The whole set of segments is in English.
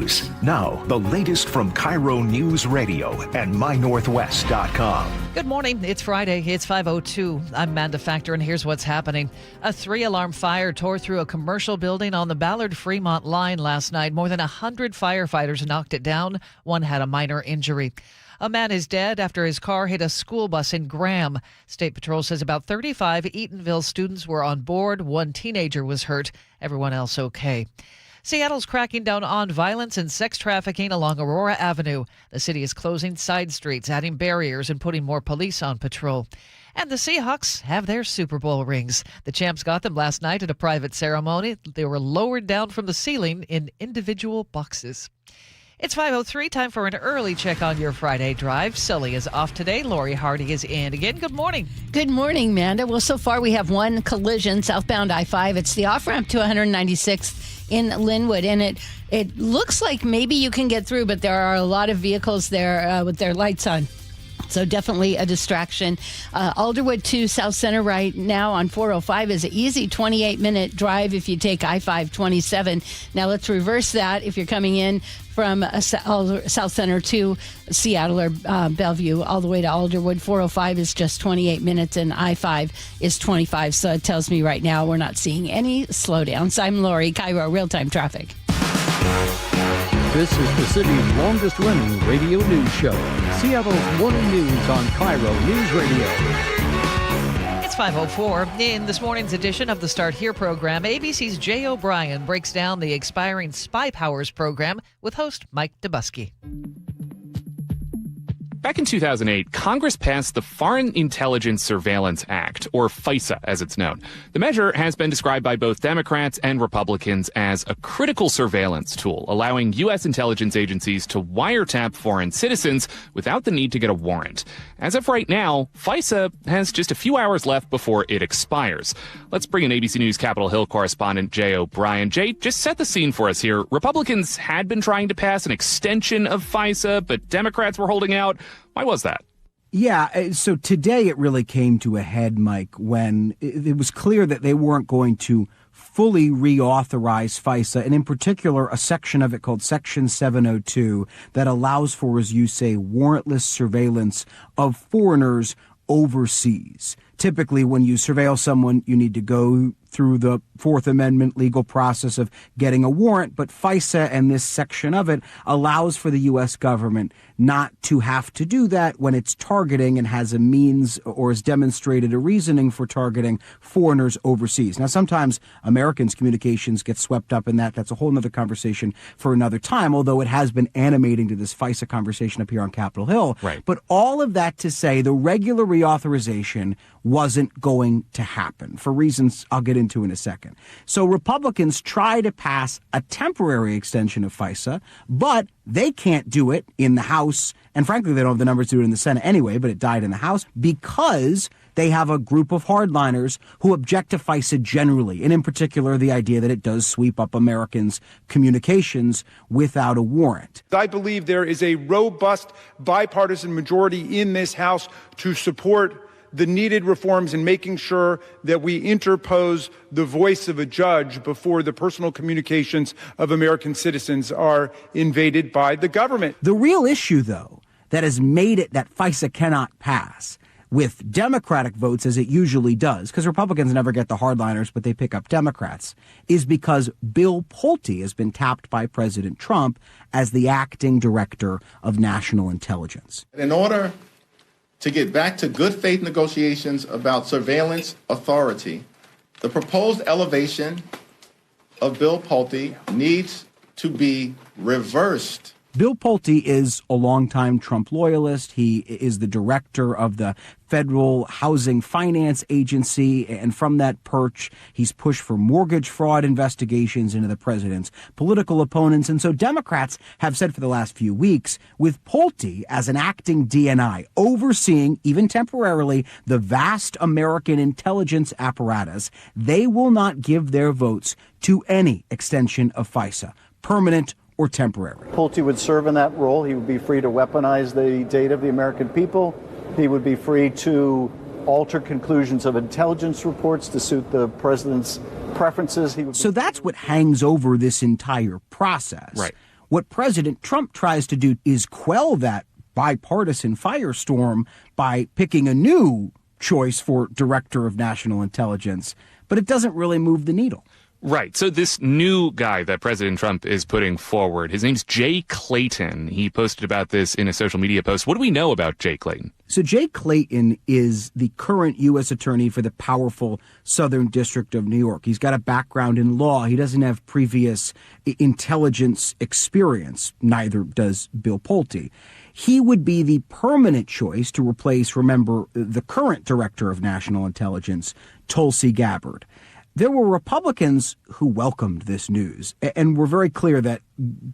news. Now, the latest from KIRO Newsradio and MyNorthwest.com. Good morning. It's Friday. It's 5:02. I'm Manda Factor, and here's what's happening. A 3-alarm fire tore through a commercial building on the Ballard-Fremont line last night. More than 100 firefighters knocked it down. One had a minor injury. A man is dead after his car hit a school bus in Graham. State Patrol says about 35 Eatonville students were on board. One teenager was hurt. Everyone else okay. Seattle's cracking down on violence and sex trafficking along Aurora Avenue. The city is closing side streets, adding barriers, and putting more police on patrol. And the Seahawks have their Super Bowl rings. The champs got them last night at a private ceremony. They were lowered down from the ceiling in individual boxes. It's 5:03, time for an early check on your Friday drive. Sully is off today. Lori Hardy is in again. Good morning. Good morning, Manda. Well, so far we have one collision southbound I-5. It's the off-ramp to 196th in Linwood, and it looks like maybe you can get through, but there are a lot of vehicles there with their lights on. So definitely a distraction. Alderwood to South Center right now on 405 is an easy 28-minute drive if you take I-527. Now let's reverse that if you're coming in from South Center to Seattle or Bellevue all the way to Alderwood. 405 is just 28 minutes and I-5 is 25. So it tells me right now we're not seeing any slowdowns. I'm Lori, KIRO Real-Time Traffic. This is the city's longest-running radio news show, Seattle's Morning News on KIRO Newsradio. It's 5:04. In this morning's edition of the Start Here program, ABC's Jay O'Brien breaks down the expiring Spy Powers program with host Mike Dubusky. Back in 2008, Congress passed the Foreign Intelligence Surveillance Act, or FISA as it's known. The measure has been described by both Democrats and Republicans as a critical surveillance tool, allowing U.S. intelligence agencies to wiretap foreign citizens without the need to get a warrant. As of right now, FISA has just a few hours left before it expires. Let's bring in ABC News Capitol Hill correspondent Jay O'Brien. Jay, just set the scene for us here. Republicans had been trying to pass an extension of FISA, but Democrats were holding out. Why was that? Yeah, so today it really came to a head, Mike, when it was clear that they weren't going to fully reauthorize FISA, and in particular a section of it called Section 702 that allows for, as you say, warrantless surveillance of foreigners overseas. Typically, when you surveil someone, you need to go through the Fourth Amendment legal process of getting a warrant, but FISA and this section of it allows for the U.S. government not to have to do that when it's targeting and has a means or has demonstrated a reasoning for targeting foreigners overseas. Now, sometimes Americans' communications get swept up in that. That's a whole other conversation for another time, although it has been animating to this FISA conversation up here on Capitol Hill. Right. But all of that to say the regular reauthorization wasn't going to happen for reasons I'll get into in a second. So Republicans try to pass a temporary extension of FISA, but they can't do it in the House. And frankly, they don't have the numbers to do it in the Senate anyway, but it died in the House because they have a group of hardliners who object to FISA generally, and in particular the idea that it does sweep up Americans' communications without a warrant. I believe there is a robust bipartisan majority in this House to support the needed reforms in making sure that we interpose the voice of a judge before the personal communications of American citizens are invaded by the government. The real issue, though, that has made it that FISA cannot pass with Democratic votes, as it usually does, because Republicans never get the hardliners, but they pick up Democrats, is because Bill Pulte has been tapped by President Trump as the acting director of national intelligence. In order to get back to good faith negotiations about surveillance authority, the proposed elevation of Bill Pulte needs to be reversed. Bill Pulte is a longtime Trump loyalist. He is the director of the Federal Housing Finance Agency, and from that perch, he's pushed for mortgage fraud investigations into the president's political opponents. And so Democrats have said for the last few weeks, with Pulte as an acting DNI, overseeing, even temporarily, the vast American intelligence apparatus, they will not give their votes to any extension of FISA, permanent or temporary. Pulte would serve in that role. He would be free to weaponize the data of the American people. He would be free to alter conclusions of intelligence reports to suit the president's preferences. So that's what hangs over this entire process. Right. What President Trump tries to do is quell that bipartisan firestorm by picking a new choice for Director of National Intelligence, but it doesn't really move the needle. Right. So this new guy that President Trump is putting forward, his name's Jay Clayton. He posted about this in a social media post. What do we know about Jay Clayton? So Jay Clayton is the current U.S. attorney for the powerful Southern District of New York. He's got a background in law. He doesn't have previous intelligence experience. Neither does Bill Pulte. He would be the permanent choice to replace, remember, the current Director of National Intelligence, Tulsi Gabbard. There were Republicans who welcomed this news and were very clear that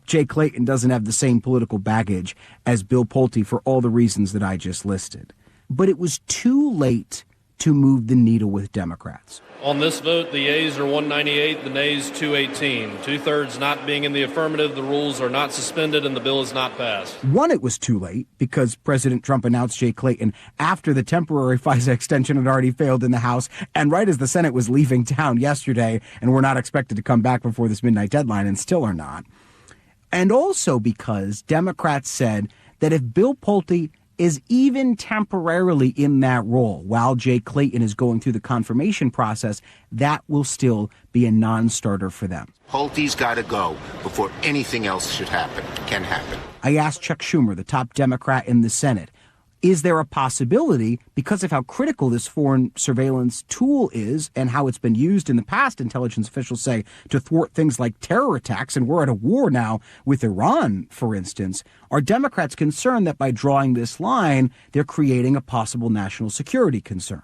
Jay Clayton doesn't have the same political baggage as Bill Pulte for all the reasons that I just listed. But it was too late to move the needle with Democrats. On this vote, the yeas are 198, the nays 218. Two-thirds not being in the affirmative, the rules are not suspended and the bill is not passed. One, it was too late because President Trump announced Jay Clayton after the temporary FISA extension had already failed in the House and right as the Senate was leaving town yesterday and were not expected to come back before this midnight deadline and still are not. And also because Democrats said that if Bill Pulte is even temporarily in that role while Jay Clayton is going through the confirmation process, that will still be a non-starter for them. Pulte's got to go before anything else can happen. I asked Chuck Schumer, the top Democrat in the Senate, is there a possibility, because of how critical this foreign surveillance tool is and how it's been used in the past, intelligence officials say, to thwart things like terror attacks, and we're at a war now with Iran, for instance, are Democrats concerned that by drawing this line, they're creating a possible national security concern?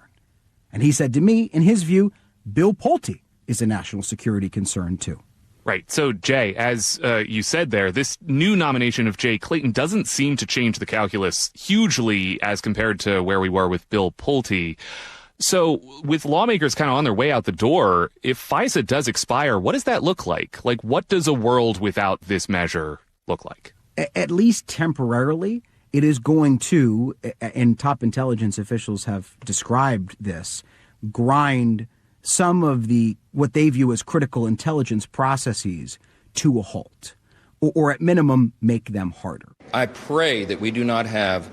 And he said to me, in his view, Bill Pulte is a national security concern, too. Right. So, Jay, as you said there, this new nomination of Jay Clayton doesn't seem to change the calculus hugely as compared to where we were with Bill Pulte. So with lawmakers kind of on their way out the door, if FISA does expire, what does that look like? Like, what does a world without this measure look like? At least temporarily, it is going to, and top intelligence officials have described this, grind some of the what they view as critical intelligence processes to a halt, or at minimum, make them harder. I pray that we do not have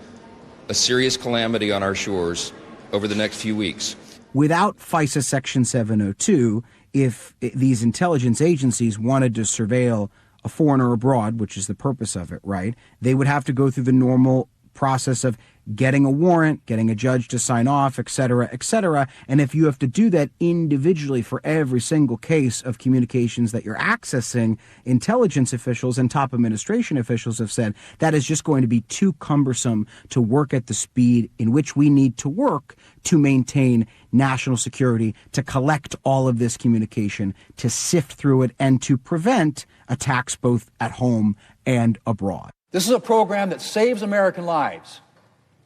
a serious calamity on our shores over the next few weeks. Without FISA Section 702, if these intelligence agencies wanted to surveil a foreigner abroad, which is the purpose of it, right, they would have to go through the normal process of getting a warrant, getting a judge to sign off, et cetera, et cetera. And if you have to do that individually for every single case of communications that you're accessing, intelligence officials and top administration officials have said that is just going to be too cumbersome to work at the speed in which we need to work to maintain national security, to collect all of this communication, to sift through it, and to prevent attacks both at home and abroad. This is a program that saves American lives.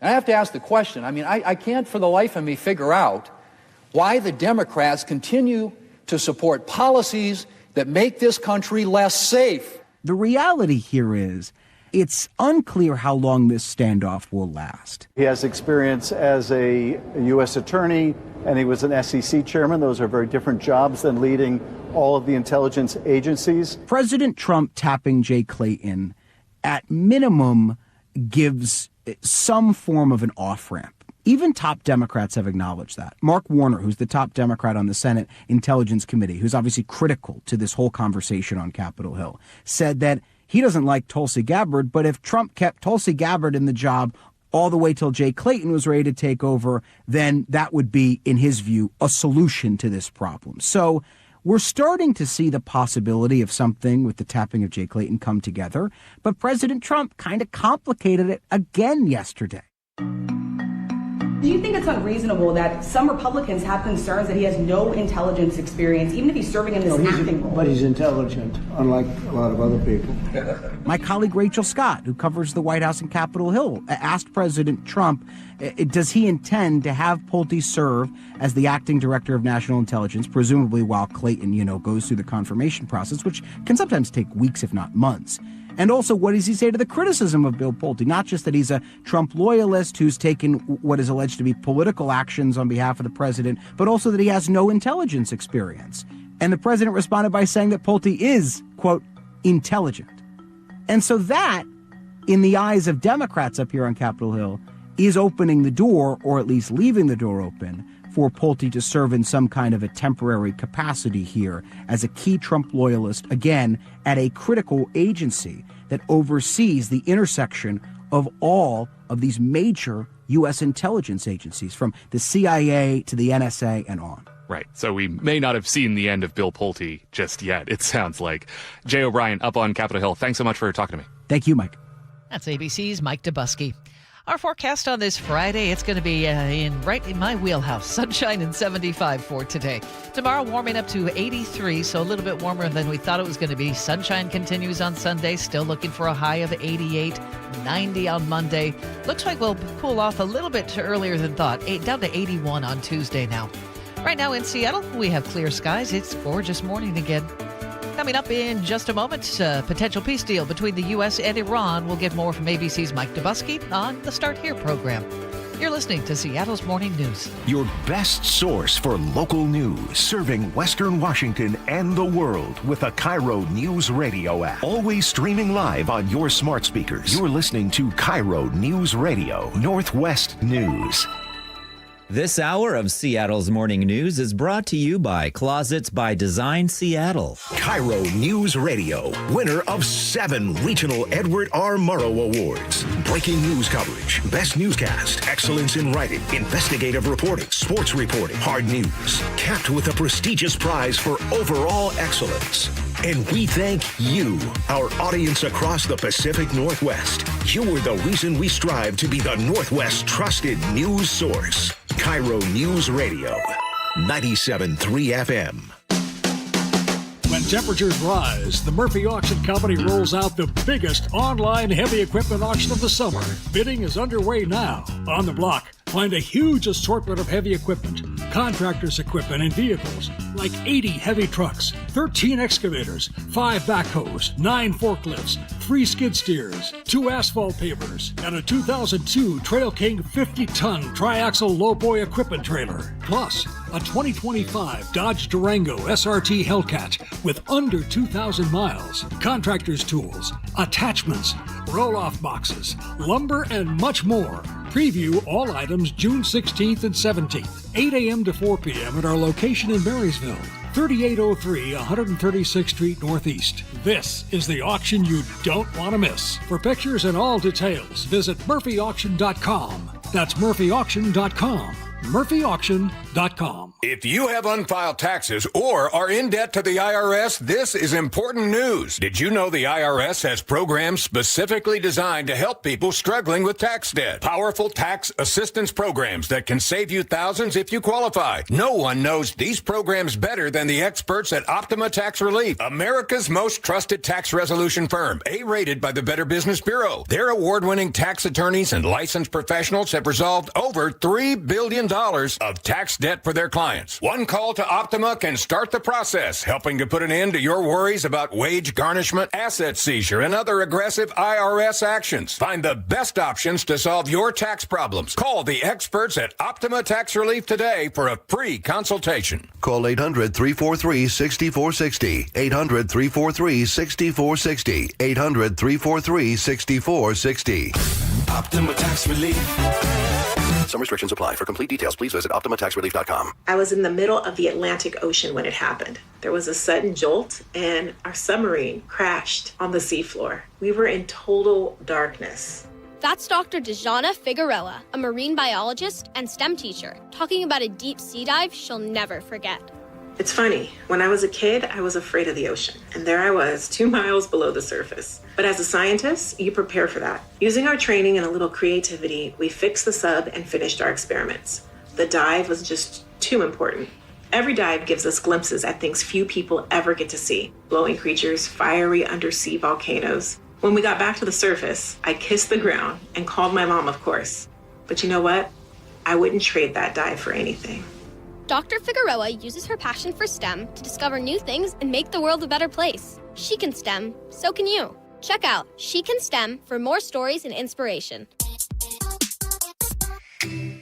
And I have to ask the question, I can't for the life of me figure out why the Democrats continue to support policies that make this country less safe. The reality here is it's unclear how long this standoff will last. He has experience as a U.S. attorney, and he was an SEC chairman. Those are very different jobs than leading all of the intelligence agencies. President Trump tapping Jay Clayton at minimum gives some form of an off-ramp. Even top Democrats have acknowledged that. Mark Warner, who's the top Democrat on the Senate Intelligence Committee, who's obviously critical to this whole conversation on Capitol Hill, said that he doesn't like Tulsi Gabbard, but if Trump kept Tulsi Gabbard in the job all the way till Jay Clayton was ready to take over, then that would be, in his view, a solution to this problem. So we're starting to see the possibility of something with the tapping of Jay Clayton come together, but President Trump kind of complicated it again yesterday. Do you think it's unreasonable that some Republicans have concerns that he has no intelligence experience, even if he's serving in this acting role? But he's intelligent, unlike a lot of other people. My colleague Rachel Scott, who covers the White House and Capitol Hill, asked President Trump, does he intend to have Pulte serve as the acting director of national intelligence, presumably while Clayton, goes through the confirmation process, which can sometimes take weeks, if not months. And also, what does he say to the criticism of Bill Pulte? Not just that he's a Trump loyalist who's taken what is alleged to be political actions on behalf of the president, but also that he has no intelligence experience. And the president responded by saying that Pulte is, quote, intelligent. And so that, in the eyes of Democrats up here on Capitol Hill, is opening the door, or at least leaving the door open, for Pulte to serve in some kind of a temporary capacity here as a key Trump loyalist, again, at a critical agency that oversees the intersection of all of these major U.S. intelligence agencies, from the CIA to the NSA and on. Right. So we may not have seen the end of Bill Pulte just yet, it sounds like. Jay O'Brien up on Capitol Hill. Thanks so much for talking to me. Thank you, Mike. That's ABC's Mike Dubusky. Our forecast on this Friday, it's going to be right in my wheelhouse. Sunshine and 75 for today. Tomorrow, warming up to 83, so a little bit warmer than we thought it was going to be. Sunshine continues on Sunday, still looking for a high of 88, 90 on Monday. Looks like we'll cool off a little bit earlier than thought, down to 81 on Tuesday now. Right now in Seattle, we have clear skies. It's gorgeous morning again. Coming up in just a moment, potential peace deal between the U.S. and Iran. We'll get more from ABC's Mike Dubusky on the Start Here program. You're listening to Seattle's Morning News. Your best source for local news, serving Western Washington and the world with the KIRO Newsradio App. Always streaming live on your smart speakers. You're listening to KIRO Newsradio Northwest News. This hour of Seattle's Morning News is brought to you by Closets by Design Seattle. KIRO News Radio, winner of 7 regional Edward R. Murrow Awards. Breaking news coverage, best newscast, excellence in writing, investigative reporting, sports reporting, hard news. Capped with a prestigious prize for overall excellence. And we thank you, our audience across the Pacific Northwest. You are the reason we strive to be the Northwest's trusted news source. KIRO News Radio, 97.3 FM. When temperatures rise, the Murphy Auction Company rolls out the biggest online heavy equipment auction of the summer. Bidding is underway now. On the block, find a huge assortment of heavy equipment, contractors' equipment, and vehicles, like 80 heavy trucks, 13 excavators, 5 backhoes, 9 forklifts, 3 skid steers, 2 asphalt pavers, and a 2002 Trail King 50-ton triaxle lowboy equipment trailer. Plus, a 2025 Dodge Durango SRT Hellcat with under 2,000 miles, contractors' tools, attachments, roll-off boxes, lumber, and much more. Preview all items June 16th and 17th, 8 a.m. to 4 p.m. at our location in Marysville, 3803 136th Street Northeast. This is the auction you don't want to miss. For pictures and all details, visit murphyauction.com. That's murphyauction.com. murphyauction.com. If you have unfiled taxes or are in debt to the IRS, this is important news. Did you know the IRS has programs specifically designed to help people struggling with tax debt? Powerful tax assistance programs that can save you thousands if you qualify. No one knows these programs better than the experts at Optima Tax Relief, America's most trusted tax resolution firm, A-rated by the Better Business Bureau. Their award-winning tax attorneys and licensed professionals have resolved over $3 billion of tax debt for their clients. One call to Optima can start the process, helping to put an end to your worries about wage garnishment, asset seizure, and other aggressive IRS actions. Find the best options to solve your tax problems. Call the experts at Optima Tax Relief today for a free consultation. Call 800-343-6460. 800-343-6460. 800-343-6460. Optima Tax Relief. Some restrictions apply. For complete details, please visit OptimaTaxRelief.com. I was in the middle of the Atlantic Ocean when it happened. There was a sudden jolt, and our submarine crashed on the seafloor. We were in total darkness. That's Dr. Dejana Figueroa, a marine biologist and STEM teacher, talking about a deep sea dive she'll never forget. It's funny, when I was a kid, I was afraid of the ocean, and there I was, 2 miles below the surface. But as a scientist, you prepare for that. Using our training and a little creativity, we fixed the sub and finished our experiments. The dive was just too important. Every dive gives us glimpses at things few people ever get to see. Glowing creatures, fiery undersea volcanoes. When we got back to the surface, I kissed the ground and called my mom, of course. But you know what? I wouldn't trade that dive for anything. Dr. Figueroa uses her passion for STEM to discover new things and make the world a better place. She can STEM, so can you. Check out She Can STEM for more stories and inspiration.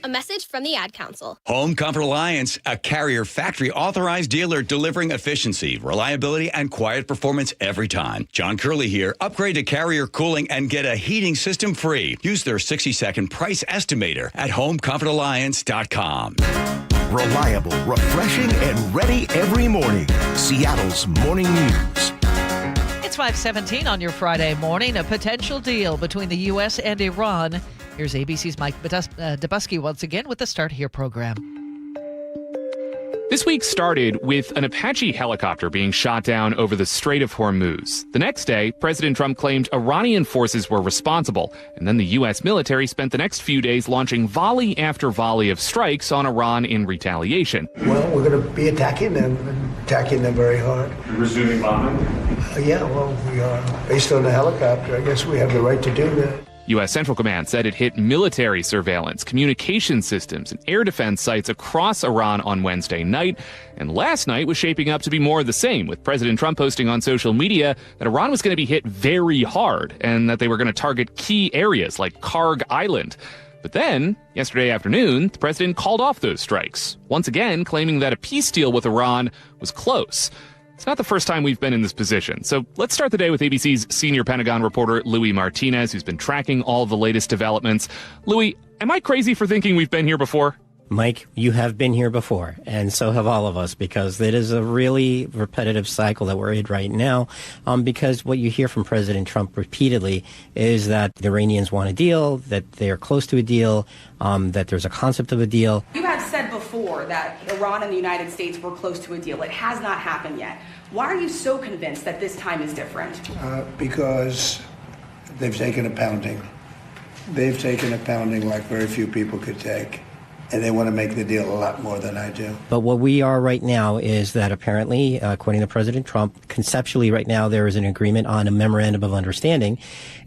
A message from the Ad Council. Home Comfort Alliance, a Carrier factory authorized dealer delivering efficiency, reliability, and quiet performance every time. John Curley here. Upgrade to Carrier cooling and get a heating system free. Use their 60-second price estimator at homecomfortalliance.com. Reliable, refreshing, and ready every morning. Seattle's Morning News. It's 5:17 on your Friday morning. A potential deal between the U.S. and Iran. Here's ABC's Mike Dubusky once again with the Start Here program. This week started with an Apache helicopter being shot down over the Strait of Hormuz. The next day, President Trump claimed Iranian forces were responsible, and then the U.S. military spent the next few days launching volley after volley of strikes on Iran in retaliation. Well, we're going to be attacking them very hard. You're resuming bombing? Yeah, well, we are. Based on the helicopter, I guess we have the right to do that. U.S. Central Command said it hit military surveillance, communication systems, and air defense sites across Iran on Wednesday night. And last night was shaping up to be more of the same, with President Trump posting on social media that Iran was going to be hit very hard and that they were going to target key areas like Karg Island. But then, yesterday afternoon, the president called off those strikes, once again claiming that a peace deal with Iran was close. It's not the first time we've been in this position. So let's start the day with ABC's senior Pentagon reporter, Louis Martinez, who's been tracking all the latest developments. Louis, am I crazy for thinking we've been here before? Mike, you have been here before, and so have all of us, because it is a really repetitive cycle that we're in right now, because what you hear from President Trump repeatedly is that the Iranians want a deal, that they are close to a deal, that there's a concept of a deal. You have said before that Iran and the United States were close to a deal. It has not happened yet. Why are you so convinced that this time is different? Because they've taken a pounding. They've taken a pounding like very few people could take. And they want to make the deal a lot more than I do. But what we are right now is that apparently, according to President Trump, conceptually right now there is an agreement on a memorandum of understanding.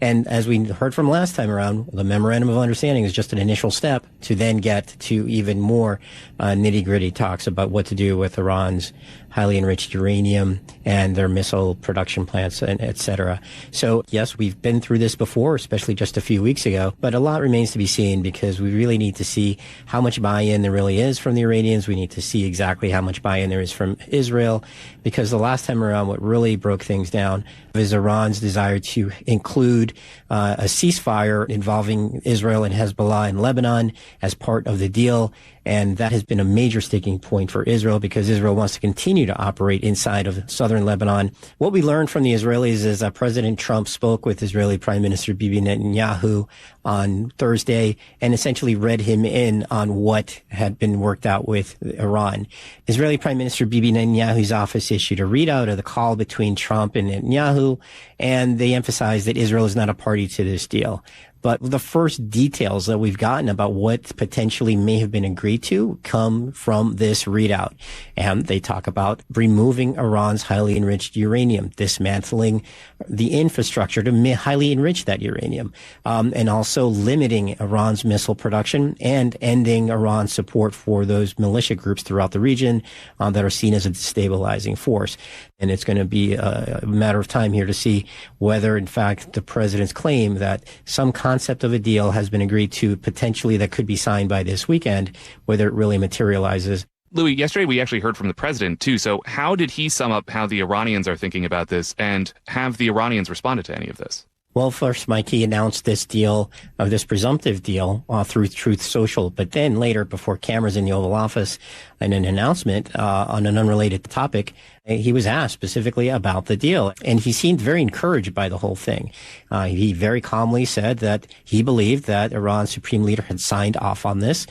And as we heard from last time around, the memorandum of understanding is just an initial step to then get to even more nitty-gritty talks about what to do with Iran's highly enriched uranium and their missile production plants, and et cetera. So, yes, we've been through this before, especially just a few weeks ago, but a lot remains to be seen, because we really need to see how much buy-in there really is from the Iranians. We need to see exactly how much buy-in there is from Israel, because the last time around, what really broke things down is Iran's desire to include a ceasefire involving Israel and Hezbollah in Lebanon as part of the deal. And that has been a major sticking point for Israel, because Israel wants to continue to operate inside of southern Lebanon. What we learned from the Israelis is that President Trump spoke with Israeli Prime Minister Bibi Netanyahu on Thursday and essentially read him in on what had been worked out with Iran. Israeli Prime Minister Bibi Netanyahu's office issued a readout of the call between Trump and Netanyahu, and they emphasized that Israel is not a party to this deal. But the first details that we've gotten about what potentially may have been agreed to come from this readout. And they talk about removing Iran's highly enriched uranium, dismantling the infrastructure to highly enrich that uranium, and also limiting Iran's missile production and ending Iran's support for those militia groups throughout the region that are seen as a destabilizing force. And it's going to be a matter of time here to see whether, in fact, the president's claim that some concept of a deal has been agreed to potentially that could be signed by this weekend, whether it really materializes. Louis, yesterday we actually heard from the president, too. So how did he sum up how the Iranians are thinking about this, and have the Iranians responded to any of this? Well, first, Mike, he announced this deal, this presumptive deal, through Truth Social. But then later, before cameras in the Oval Office, in an announcement on an unrelated topic, he was asked specifically about the deal. And he seemed very encouraged by the whole thing. He very calmly said that he believed that Iran's supreme leader had signed off on this.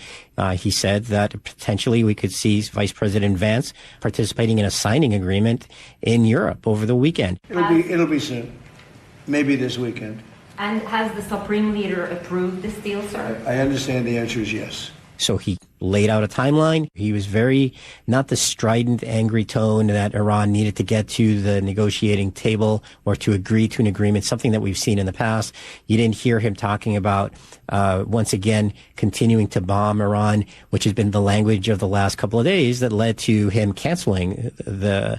He said that potentially we could see Vice President Vance participating in a signing agreement in Europe over the weekend. It'll be soon. Maybe this weekend. And has the Supreme Leader approved this deal, sir? I understand the answer is yes. So he laid out a timeline. He was very, not the strident, angry tone that Iran needed to get to the negotiating table or to agree to an agreement, something that we've seen in the past. You didn't hear him talking about, once again, continuing to bomb Iran, which has been the language of the last couple of days that led to him canceling the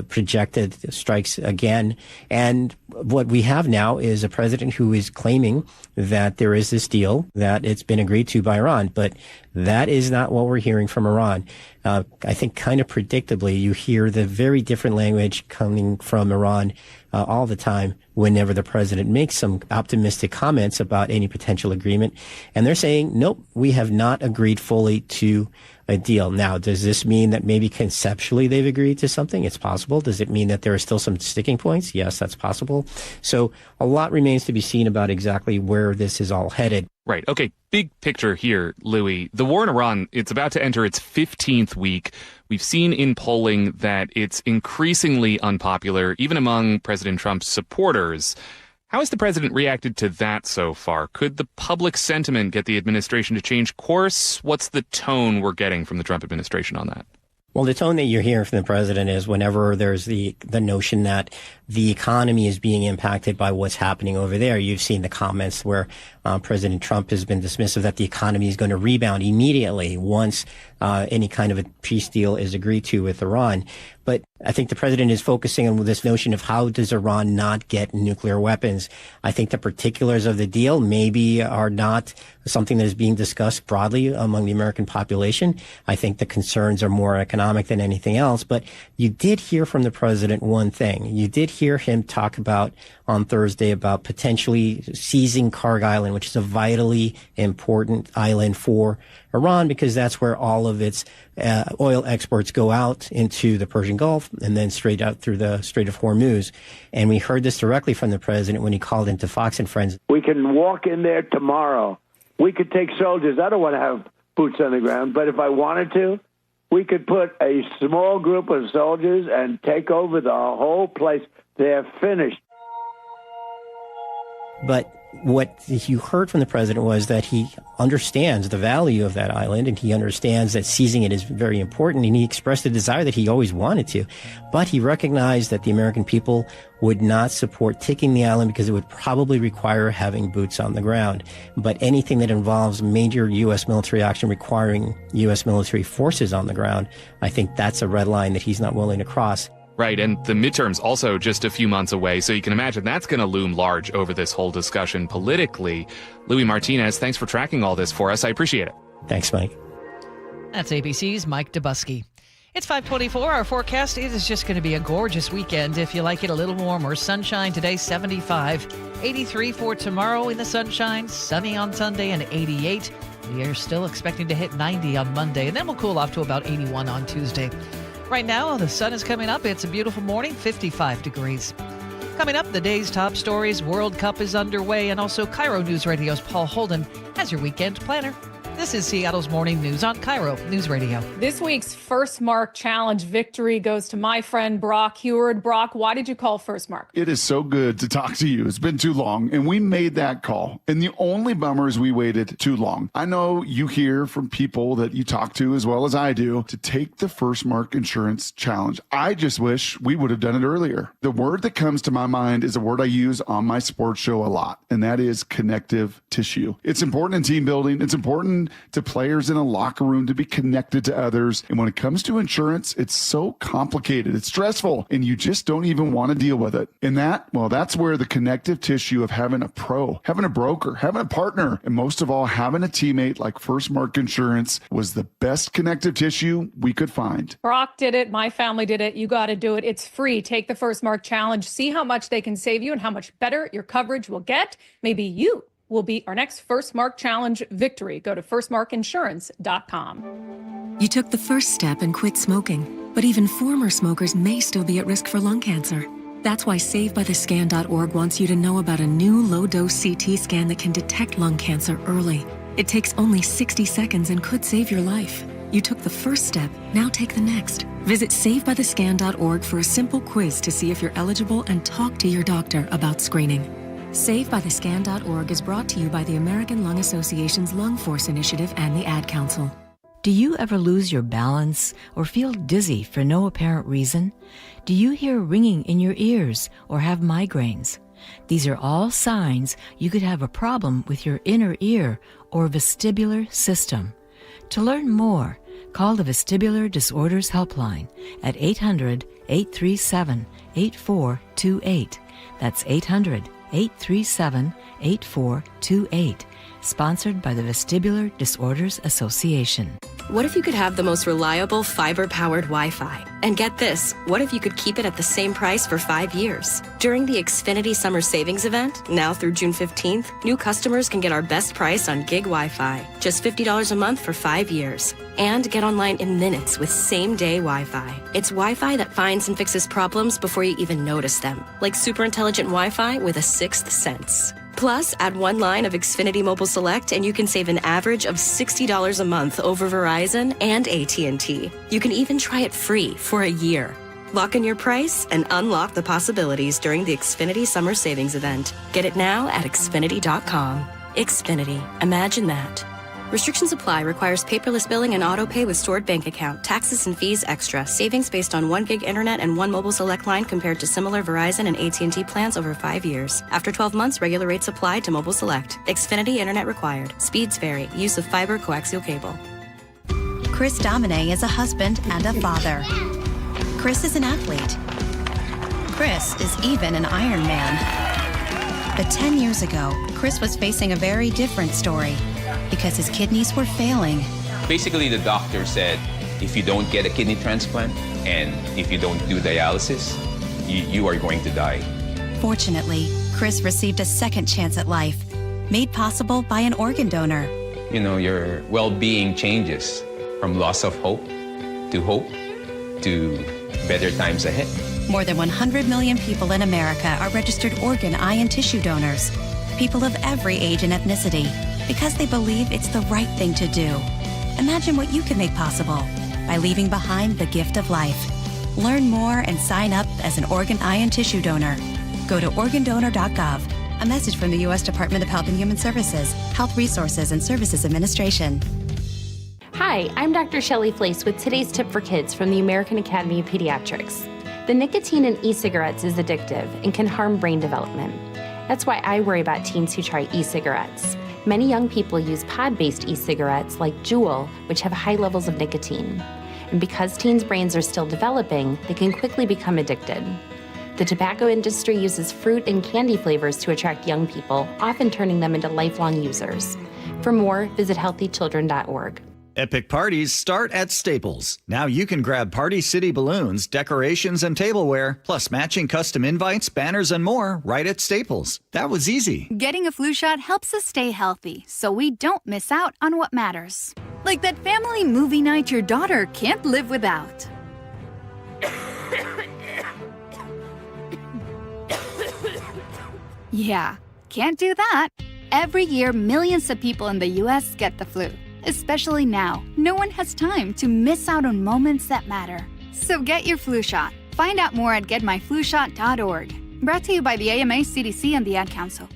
projected strikes again. And what we have now is a president who is claiming that there is this deal, that it's been agreed to by Iran, but that is not what we're hearing from Iran. I think kind of predictably, you hear the very different language coming from Iran all the time whenever the president makes some optimistic comments about any potential agreement. And they're saying, nope, we have not agreed fully to a deal. Now, does this mean that maybe conceptually they've agreed to something? It's possible. Does it mean that there are still some sticking points? Yes, that's possible. So a lot remains to be seen about exactly where this is all headed. Right. Okay. Big picture here, Louis. The war in Iran, it's about to enter its 15th week. We've seen in polling that it's increasingly unpopular, even among President Trump's supporters. How has the president reacted to that so far? Could the public sentiment get the administration to change course? What's the tone we're getting from the Trump administration on that? Well, the tone that you're hearing from the president is whenever there's the notion that the economy is being impacted by what's happening over there. You've seen the comments where President Trump has been dismissive that the economy is going to rebound immediately once any kind of a peace deal is agreed to with Iran. But I think the president is focusing on this notion of how does Iran not get nuclear weapons. I think the particulars of the deal maybe are not something that is being discussed broadly among the American population. I think the concerns are more economic than anything else. But you did hear from the president one thing. You did hear him talk about on Thursday about potentially seizing Karg Island, which is a vitally important island for Iran because that's where all of its oil exports go out into the Persian Gulf and then straight out through the Strait of Hormuz. And we heard this directly from the president when he called into Fox and Friends. We can walk in there tomorrow. We could take soldiers. I don't want to have boots on the ground, but if I wanted to, we could put a small group of soldiers and take over the whole place. They're finished. But what you heard from the president was that he understands the value of that island and he understands that seizing it is very important, and he expressed a desire that he always wanted to. But he recognized that the American people would not support taking the island because it would probably require having boots on the ground. But anything that involves major U.S. military action requiring U.S. military forces on the ground, I think that's a red line that he's not willing to cross. Right, and the midterms also just a few months away, so you can imagine that's going to loom large over this whole discussion politically. Louis Martinez, thanks for tracking all this for us. I appreciate it. Thanks, Mike. That's ABC's Mike Dubusky. It's 5:24. Our forecast, it is just going to be a gorgeous weekend. If you like it a little warmer, sunshine today, 75. 83 for tomorrow in the sunshine, sunny on Sunday, and 88. We are still expecting to hit 90 on Monday, and then we'll cool off to about 81 on Tuesday. Right now, the sun is coming up. It's a beautiful morning, 55 degrees. Coming up, the day's top stories. World Cup is underway, and also KIRO Newsradio's Paul Holden has your weekend planner. This is Seattle's Morning News on KIRO News Radio. This week's First Mark Challenge victory goes to my friend Brock Heward. Brock, why did you call First Mark? It is so good to talk to you. It's been too long, and we made that call. And the only bummer is we waited too long. I know you hear from people that you talk to, as well as I do, to take the First Mark Insurance Challenge. I just wish we would have done it earlier. The word that comes to my mind is a word I use on my sports show a lot, and that is connective tissue. It's important in team building. It's important to players in a locker room to be connected to others. And when it comes to insurance, it's so complicated. It's stressful, and you just don't even want to deal with it. And that's where the connective tissue of having a pro, having a broker, having a partner, and most of all, having a teammate like First Mark Insurance was the best connective tissue we could find. Brock did it. My family did it. You got to do it. It's free. Take the First Mark Challenge. See how much they can save you and how much better your coverage will get. Maybe you will be our next First Mark Challenge victory. Go to firstmarkinsurance.com. You took the first step and quit smoking, but even former smokers may still be at risk for lung cancer. That's why SaveByTheScan.org wants you to know about a new low-dose CT scan that can detect lung cancer early. It takes only 60 seconds and could save your life. You took the first step, now take the next. Visit SaveByTheScan.org for a simple quiz to see if you're eligible and talk to your doctor about screening. SaveByTheScan.org is brought to you by the American Lung Association's Lung Force Initiative and the Ad Council. Do you ever lose your balance or feel dizzy for no apparent reason? Do you hear ringing in your ears or have migraines? These are all signs you could have a problem with your inner ear or vestibular system. To learn more, call the Vestibular Disorders Helpline at 800-837-8428. That's 800-837-8428. Sponsored by the Vestibular Disorders Association. What if you could have the most reliable fiber-powered Wi-Fi? And get this, what if you could keep it at the same price for 5 years? During the Xfinity Summer Savings Event, now through June 15th, new customers can get our best price on gig Wi-Fi, just $50 a month for 5 years. And get online in minutes with same-day Wi-Fi. It's Wi-Fi that finds and fixes problems before you even notice them, like super intelligent Wi-Fi with a sixth sense. Plus, add one line of Xfinity Mobile Select and you can save an average of $60 a month over Verizon and AT&T. You can even try it free for a year. Lock in your price and unlock the possibilities during the Xfinity Summer Savings Event. Get it now at Xfinity.com. Xfinity. Imagine that. Restrictions apply. Requires paperless billing and auto pay with stored bank account. Taxes and fees extra. Savings based on 1 gig internet and 1 mobile select line compared to similar Verizon and AT&T plans over 5 years. After 12 months, regular rates apply to mobile select. Xfinity internet required. Speeds vary. Use of fiber coaxial cable. Chris Domine is a husband and a father. Chris is an athlete. Chris is even an Iron Man. But 10 years ago, Chris was facing a very different story. Because his kidneys were failing. Basically, the doctor said, if you don't get a kidney transplant and if you don't do dialysis, you are going to die. Fortunately, Chris received a second chance at life, made possible by an organ donor. You know, your well-being changes from loss of hope to better times ahead. More than 100 million people in America are registered organ, eye, and tissue donors. People of every age and ethnicity. Because they believe it's the right thing to do. Imagine what you can make possible by leaving behind the gift of life. Learn more and sign up as an organ, eye, and tissue donor. Go to organdonor.gov. A message from the U.S. Department of Health and Human Services, Health Resources and Services Administration. Hi, I'm Dr. Shelley Flace with today's tip for kids from the American Academy of Pediatrics. The nicotine in e-cigarettes is addictive and can harm brain development. That's why I worry about teens who try e-cigarettes. Many young people use pod-based e-cigarettes like Juul, which have high levels of nicotine. And because teens' brains are still developing, they can quickly become addicted. The tobacco industry uses fruit and candy flavors to attract young people, often turning them into lifelong users. For more, visit healthychildren.org. Epic parties start at Staples. Now you can grab Party City balloons, decorations, and tableware, plus matching custom invites, banners, and more right at Staples. That was easy. Getting a flu shot helps us stay healthy, so we don't miss out on what matters. Like that family movie night your daughter can't live without. Yeah, can't do that. Every year, millions of people in the U.S. get the flu. Especially now, no one has time to miss out on moments that matter. So get your flu shot. Find out more at getmyflushot.org. Brought to you by the AMA, CDC, and the Ad Council.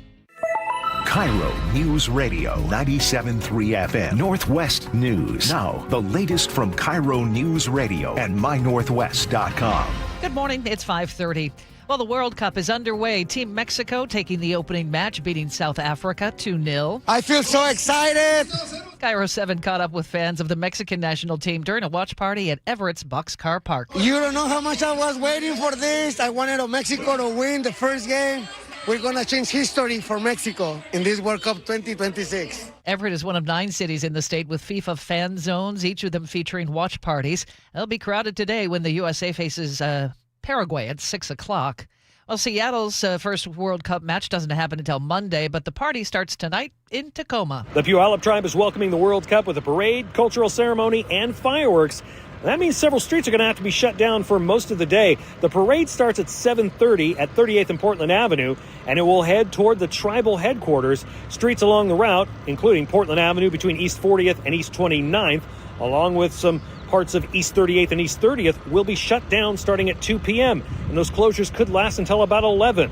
KIRO Newsradio 97.3 FM Northwest News. Now, the latest from KIRO Newsradio and mynorthwest.com. Good morning. It's 5:30. Well, the World Cup is underway. Team Mexico taking the opening match, beating South Africa 2-0. I feel so excited. KIRO 7 caught up with fans of the Mexican national team during a watch party at Everett's Boxcar Park. You don't know how much I was waiting for this. I wanted Mexico to win the first game. We're going to change history for Mexico in this World Cup 2026. Everett is one of 9 cities in the state with FIFA fan zones, each of them featuring watch parties. They'll be crowded today when the USA faces Paraguay at 6 o'clock. Well, Seattle's first World Cup match doesn't happen until Monday, but the party starts tonight in Tacoma. The Puyallup tribe is welcoming the World Cup with a parade, cultural ceremony, and fireworks. That means several streets are going to have to be shut down for most of the day. The parade starts at 7:30 at 38th and Portland Avenue, and it will head toward the tribal headquarters. Streets along the route, including Portland Avenue between East 40th and East 29th, along with some parts of East 38th and East 30th, will be shut down starting at 2 p.m., and those closures could last until about 11.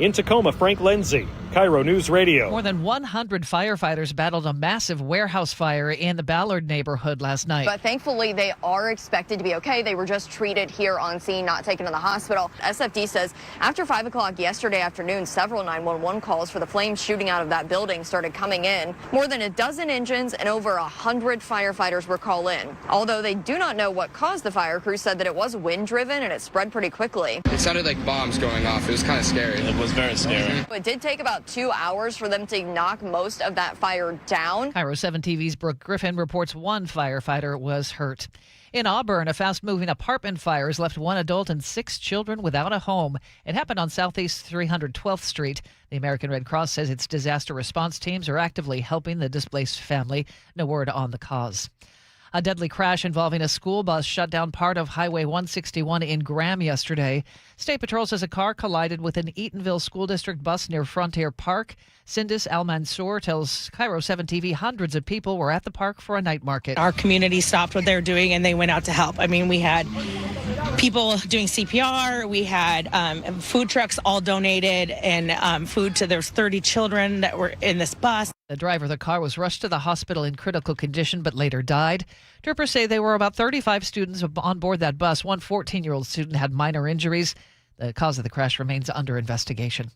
In Tacoma, Frank Lindsay, KIRO Newsradio. More than 100 firefighters battled a massive warehouse fire in the Ballard neighborhood last night. But thankfully, they are expected to be okay. They were just treated here on scene, not taken to the hospital. SFD says after 5 o'clock yesterday afternoon, several 911 calls for the flames shooting out of that building started coming in. More than a dozen engines and over 100 firefighters were called in. Although they do not know what caused the fire, crews said that it was wind-driven and it spread pretty quickly. It sounded like bombs going off. It was kind of scary. It was very scary. It did take about 2 hours for them to knock most of that fire down. KIRO 7 TV's Brooke Griffin reports one firefighter was hurt. In Auburn, a fast-moving apartment fire has left one adult and 6 children without a home. It happened on Southeast 312th Street. The American Red Cross says its disaster response teams are actively helping the displaced family. No word on the cause. A deadly crash involving a school bus shut down part of Highway 161 in Graham yesterday. State Patrol says a car collided with an Eatonville School District bus near Frontier Park. Sindis Al-Mansour tells KIRO 7 TV hundreds of people were at the park for a night market. Our community stopped what they were doing and they went out to help. I mean, we had people doing CPR. We had food trucks all donated and food to there's 30 children that were in this bus. The driver of the car was rushed to the hospital in critical condition but later died. Troopers say there were about 35 students on board that bus. One 14-year-old student had minor injuries. The cause of the crash remains under investigation.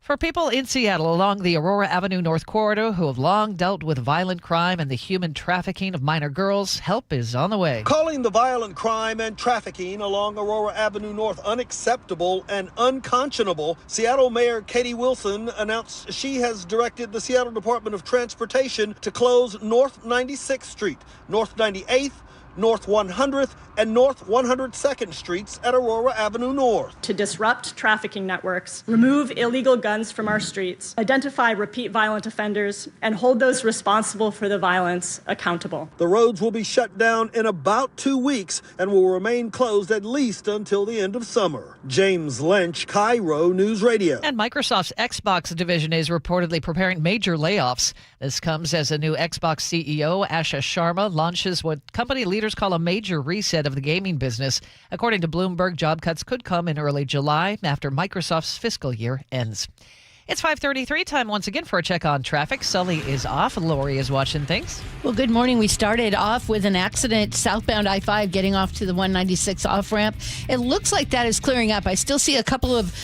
For people in Seattle along the Aurora Avenue North Corridor who have long dealt with violent crime and the human trafficking of minor girls, help is on the way. Calling the violent crime and trafficking along Aurora Avenue North unacceptable and unconscionable, Seattle Mayor Katie Wilson announced she has directed the Seattle Department of Transportation to close North 96th Street, North 98th, North 100th, and North 102nd Streets at Aurora Avenue North. To disrupt trafficking networks, remove illegal guns from our streets, identify repeat violent offenders, and hold those responsible for the violence accountable. The roads will be shut down in about 2 weeks and will remain closed at least until the end of summer. James Lynch, KIRO News Radio. And Microsoft's Xbox division is reportedly preparing major layoffs. This comes as a new Xbox CEO, Asha Sharma, launches what company leaders call a major reset of the gaming business. According to Bloomberg, job cuts could come in early July after Microsoft's fiscal year ends. It's 5:33 time once again for a check on traffic. Sully is off. Lori is watching things. Well, good morning. We started off with an accident southbound I-5 getting off to the 196 off-ramp. It looks like that is clearing up. I still see a couple of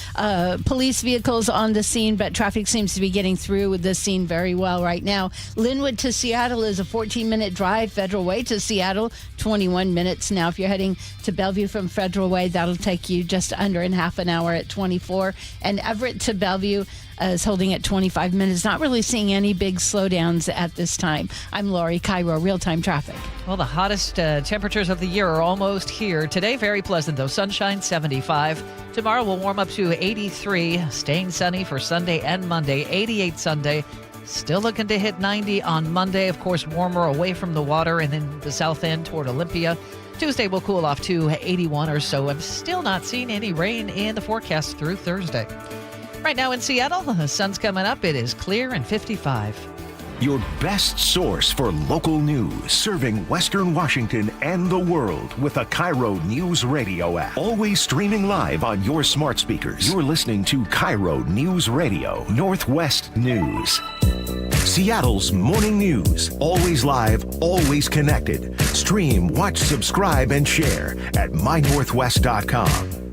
police vehicles on the scene, but traffic seems to be getting through the scene very well right now. Linwood to Seattle is a 14-minute drive. Federal Way to Seattle, 21 minutes. Now, if you're heading to Bellevue from Federal Way, that'll take you just under in half an hour at 24. And Everett to Bellevue is holding at 25 minutes. Not really seeing any big slowdowns at this time. I'm Lori, KIRO Real-Time Traffic. Well, the hottest temperatures of the year are almost here. Today, very pleasant, though. Sunshine, 75. Tomorrow will warm up to 83. Staying sunny for Sunday and Monday. 88 Sunday. Still looking to hit 90 on Monday. Of course, warmer away from the water and in the south end toward Olympia. Tuesday will cool off to 81 or so. I'm still not seeing any rain in the forecast through Thursday. Right now in Seattle, the sun's coming up. It is clear and 55. Your best source for local news, serving Western Washington and the world with a KIRO Newsradio app. Always streaming live on your smart speakers. You're listening to KIRO Newsradio Northwest News. Seattle's morning news. Always live, always connected. Stream, watch, subscribe, and share at mynorthwest.com.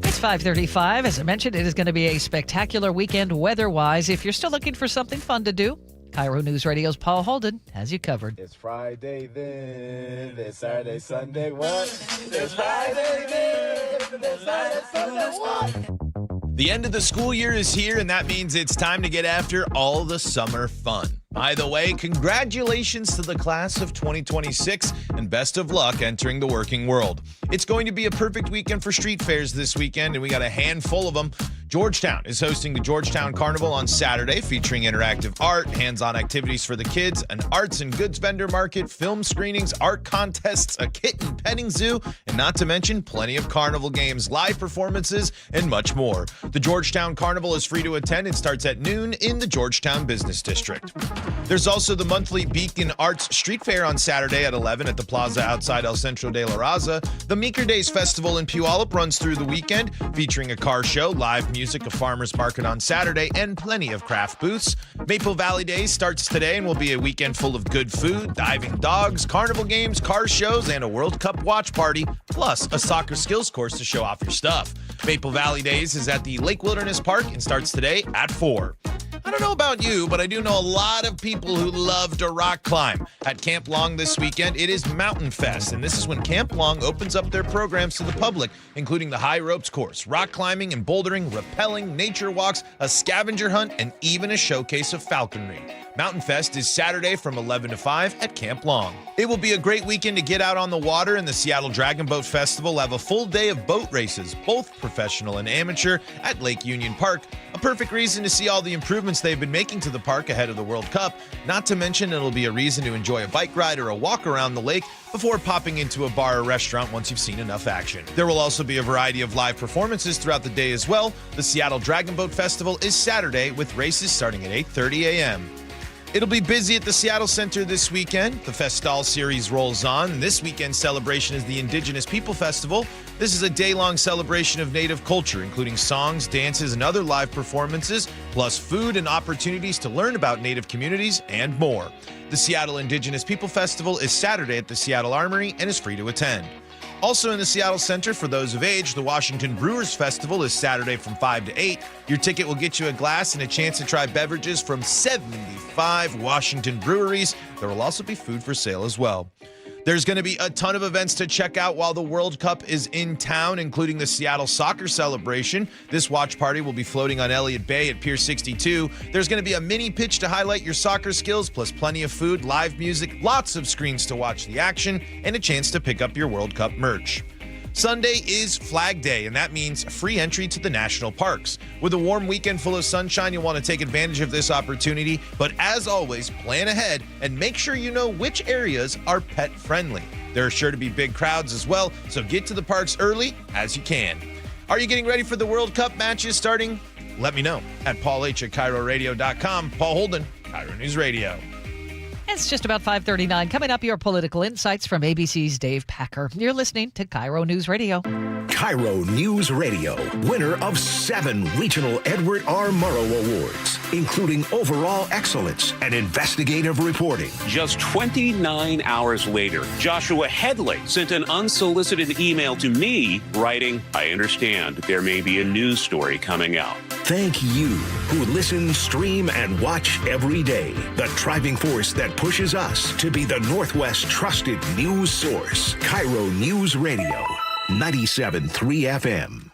It's 5:35. As I mentioned, it is going to be a spectacular weekend weather-wise. If you're still looking for something fun to do, KIRO News Radio's Paul Holden has you covered. It's Friday then, it's Saturday, Sunday, what? It's Friday then, it's Saturday, Sunday, what? The end of the school year is here, and that means it's time to get after all the summer fun. By the way, congratulations to the class of 2026 and best of luck entering the working world. It's going to be a perfect weekend for street fairs this weekend, and we got a handful of them. Georgetown is hosting the Georgetown Carnival on Saturday, featuring interactive art, hands-on activities for the kids, an arts and goods vendor market, film screenings, art contests, a kitten petting zoo, and not to mention plenty of carnival games, live performances, and much more. The Georgetown Carnival is free to attend. It starts at noon in the Georgetown Business District. There's also the monthly Beacon Arts Street Fair on Saturday at 11 at the plaza outside El Centro de la Raza. The Meeker Days Festival in Puyallup runs through the weekend, featuring a car show, live music, music, a farmer's market on Saturday, and plenty of craft booths. Maple Valley Days starts today and will be a weekend full of good food, diving dogs, carnival games, car shows, and a World Cup watch party, plus a soccer skills course to show off your stuff. Maple Valley Days is at the Lake Wilderness Park and starts today at 4. I don't know about you, but I do know a lot of people who love to rock climb. At Camp Long this weekend, it is Mountain Fest, and this is when Camp Long opens up their programs to the public, including the high ropes course, rock climbing and bouldering, rappelling, nature walks, a scavenger hunt, and even a showcase of falconry. Mountain Fest is Saturday from 11 to 5 at Camp Long. It will be a great weekend to get out on the water, and the Seattle Dragon Boat Festival will have a full day of boat races, both professional and amateur, at Lake Union Park. A perfect reason to see all the improvements they've been making to the park ahead of the World Cup. Not to mention, it'll be a reason to enjoy a bike ride or a walk around the lake before popping into a bar or restaurant once you've seen enough action. There will also be a variety of live performances throughout the day as well. The Seattle Dragon Boat Festival is Saturday with races starting at 8:30 a.m. It'll be busy at the Seattle Center this weekend. The Festal series rolls on. This weekend's celebration is the Indigenous People Festival. This is a day-long celebration of Native culture, including songs, dances, and other live performances, plus food and opportunities to learn about Native communities and more. The Seattle Indigenous People Festival is Saturday at the Seattle Armory and is free to attend. Also in the Seattle Center, for those of age, the Washington Brewers Festival is Saturday from 5 to 8. Your ticket will get you a glass and a chance to try beverages from 75 Washington breweries. There will also be food for sale as well. There's going to be a ton of events to check out while the World Cup is in town, including the Seattle Soccer Celebration. This watch party will be floating on Elliott Bay at Pier 62. There's going to be a mini pitch to highlight your soccer skills, plus plenty of food, live music, lots of screens to watch the action, and a chance to pick up your World Cup merch. Sunday is Flag Day, and that means free entry to the national parks. With a warm weekend full of sunshine, you'll want to take advantage of this opportunity. But as always, plan ahead and make sure you know which areas are pet-friendly. There are sure to be big crowds as well, so get to the parks early as you can. Are you getting ready for the World Cup matches starting? Let me know at Paul H. at KIRORadio.com. Paul Holden, KIRO News Radio. It's just about 5:39. Coming up, your political insights from ABC's Dave Packer. You're listening to KIRO News Radio. KIRO News Radio, winner of 7 regional Edward R. Murrow Awards, including overall excellence and investigative reporting. Just 29 hours later, Joshua Headley sent an unsolicited email to me writing, "I understand there may be a news story coming out." Thank you who listen, stream, and watch every day. The driving force that pushes us to be the Northwest trusted news source. KIRO News Radio, 97.3 FM.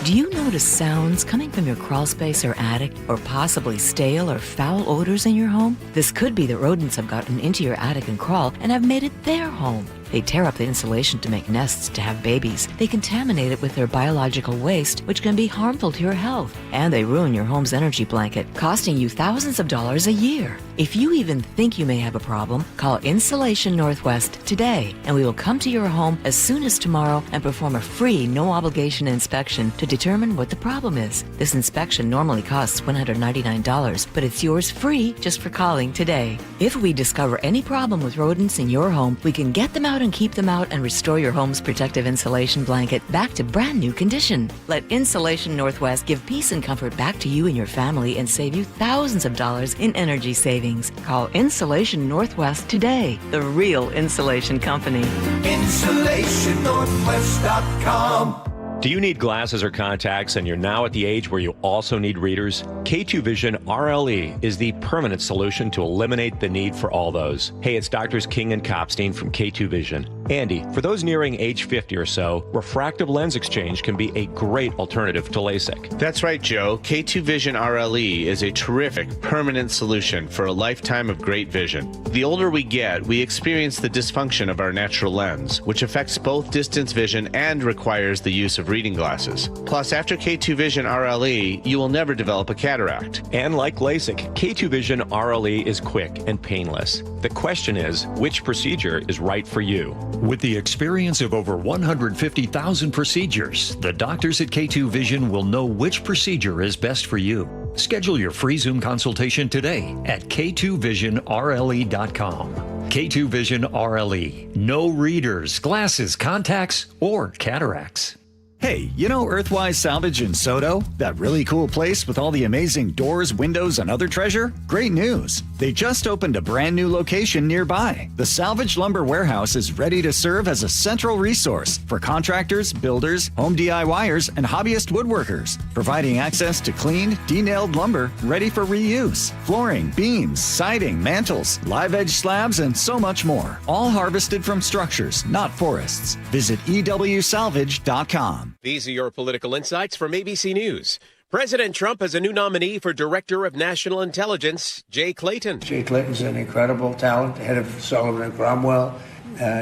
Do you notice sounds coming from your crawl space or attic, or possibly stale or foul odors in your home? This could be that rodents have gotten into your attic and crawl and have made it their home. They tear up the insulation to make nests to have babies. They contaminate it with their biological waste, which can be harmful to your health. And they ruin your home's energy blanket, costing you thousands of dollars a year. If you even think you may have a problem, call Insulation Northwest today, and we will come to your home as soon as tomorrow and perform a free, no-obligation inspection to determine what the problem is. This inspection normally costs $199, but it's yours free just for calling today. If we discover any problem with rodents in your home, we can get them out and keep them out and restore your home's protective insulation blanket back to brand new condition. Let Insulation Northwest give peace and comfort back to you and your family and save you thousands of dollars in energy savings. Call Insulation Northwest today, the real insulation company. InsulationNorthwest.com. Do you need glasses or contacts and you're now at the age where you also need readers? K2 Vision RLE is the permanent solution to eliminate the need for all those. Hey, it's Doctors King and Kopstein from K2 Vision. Andy, for those nearing age 50 or so, refractive lens exchange can be a great alternative to LASIK. That's right, Joe. K2 Vision RLE is a terrific permanent solution for a lifetime of great vision. The older we get, we experience the dysfunction of our natural lens, which affects both distance vision and requires the use of reading glasses. Plus, after K2 Vision RLE, you will never develop a cataract. And like LASIK, K2 Vision RLE is quick and painless. The question is, which procedure is right for you? With the experience of over 150,000 procedures, the doctors at K2 Vision will know which procedure is best for you. Schedule your free Zoom consultation today at k2visionrle.com. K2 Vision RLE. No readers, glasses, contacts, or cataracts. Hey, you know Earthwise Salvage in Soto? That really cool place with all the amazing doors, windows, and other treasure? Great news! They just opened a brand new location nearby. The Salvage Lumber Warehouse is ready to serve as a central resource for contractors, builders, home DIYers, and hobbyist woodworkers, providing access to cleaned, denailed lumber ready for reuse. Flooring, beams, siding, mantles, live edge slabs, and so much more. All harvested from structures, not forests. Visit EWSalvage.com. These are your political insights from ABC News. President Trump has a new nominee for Director of National Intelligence, Jay Clayton. Jay Clayton's an incredible talent, head of Sullivan and Cromwell.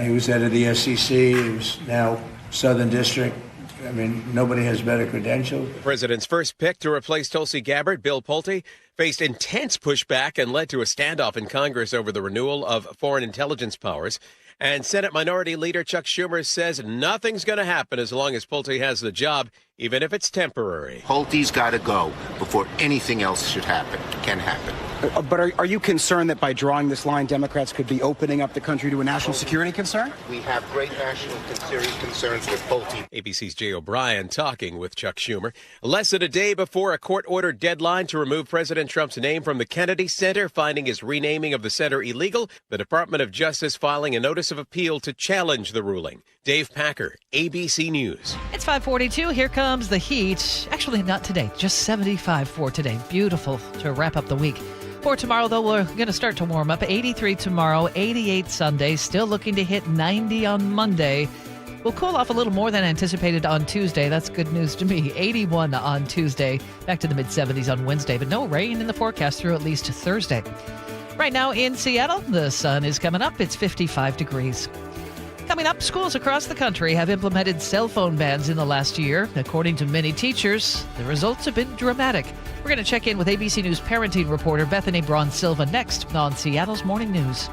He was head of the SEC. He was now Southern District. I mean, nobody has better credentials. The president's first pick to replace Tulsi Gabbard, Bill Pulte, faced intense pushback and led to a standoff in Congress over the renewal of foreign intelligence powers. And Senate Minority Leader Chuck Schumer says nothing's going to happen as long as Pulte has the job, even if it's temporary. Pulte's got to go before anything else can happen. But are you concerned that by drawing this line, Democrats could be opening up the country to a national security concern? We have great national security concerns with Pulte. ABC's Jay O'Brien talking with Chuck Schumer. Less than a day before a court-ordered deadline to remove President Trump's name from the Kennedy Center, finding his renaming of the center illegal, the Department of Justice filing a notice of appeal to challenge the ruling. Dave Packer, ABC News. It's 5:42. Here comes the heat. Actually, not today. Just 75 for today. Beautiful to wrap up the week. For tomorrow, though, we're going to start to warm up. 83 tomorrow, 88 Sunday. Still looking to hit 90 on Monday. We'll cool off a little more than anticipated on Tuesday. That's good news to me. 81 on Tuesday. Back to the mid-70s on Wednesday. But no rain in the forecast through at least Thursday. Right now in Seattle, the sun is coming up. It's 55 degrees. Coming up, schools across the country have implemented cell phone bans in the last year. According to many teachers, the results have been dramatic. We're going to check in with ABC News parenting reporter Bethany Braun-Silva next on Seattle's Morning News.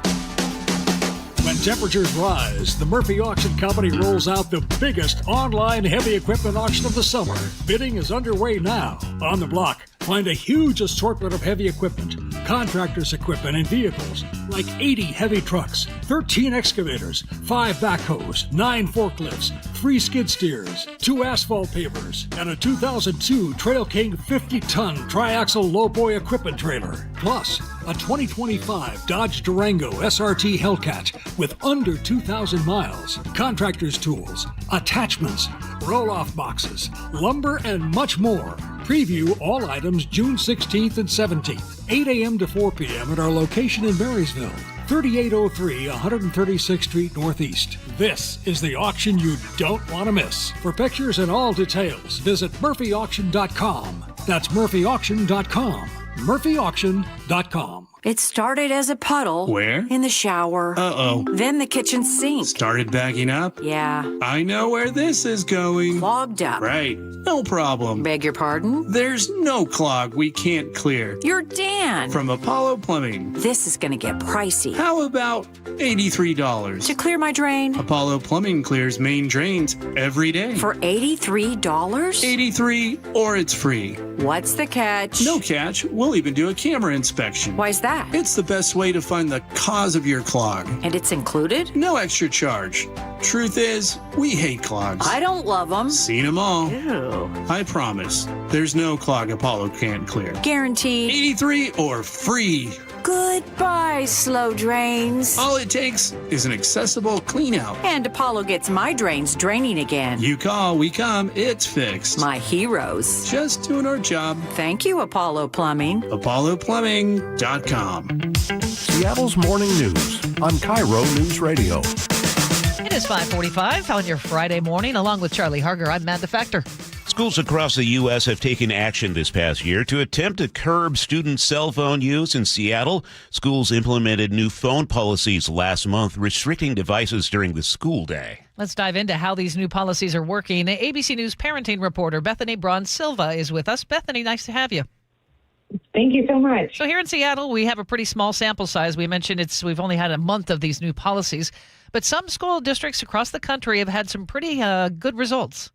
When temperatures rise, the Murphy Auction Company rolls out the biggest online heavy equipment auction of the summer. Bidding is underway now. On the block, find a huge assortment of heavy equipment, contractors' equipment, and vehicles, like 80 heavy trucks, 13 excavators, 5 backhoes, 9 forklifts, 3 skid steers, 2 asphalt pavers, and a 2002 Trail King 50-ton triaxle lowboy equipment trailer. Plus, a 2025 Dodge Durango SRT Hellcat with under 2,000 miles, contractors' tools, attachments, roll-off boxes, lumber, and much more. Preview all items June 16th and 17th, 8 a.m. to 4 p.m. at our location in Marysville, 3803 136th Street Northeast. This is the auction you don't want to miss. For pictures and all details, visit murphyauction.com. That's murphyauction.com. murphyauction.com. It started as a puddle. Where? In the shower. Uh-oh. Then the kitchen sink. Started backing up? Yeah. I know where this is going. Clogged up. Right. No problem. Beg your pardon? There's no clog we can't clear. You're Dan. From Apollo Plumbing. This is going to get pricey. How about $83? To clear my drain? Apollo Plumbing clears main drains every day. For $83? $83 or it's free. What's the catch? No catch. We'll even do a camera inspection. Why's that? It's the best way to find the cause of your clog. And it's included? No extra charge. Truth is, we hate clogs. I don't love them. Seen them all. Ew. I promise, there's no clog Apollo can't clear. Guaranteed. 83 or free. Goodbye, slow drains. All it takes is an accessible clean out. And Apollo gets my drains draining again. You call, we come, it's fixed. My heroes. Just doing our job. Thank you, Apollo Plumbing. ApolloPlumbing.com. Seattle's Morning News on KIRO Newsradio. It is 5:45 on your Friday morning. Along with Charlie Harger, I'm Manda Factor. Schools across the U.S. have taken action this past year to attempt to curb student cell phone use in Seattle. Schools implemented new phone policies last month, restricting devices during the school day. Let's dive into how these new policies are working. ABC News parenting reporter Bethany Braun-Silva is with us. Bethany, nice to have you. Thank you so much. So here in Seattle, we have a pretty small sample size. We mentioned we've only had a month of these new policies, but some school districts across the country have had some pretty good results.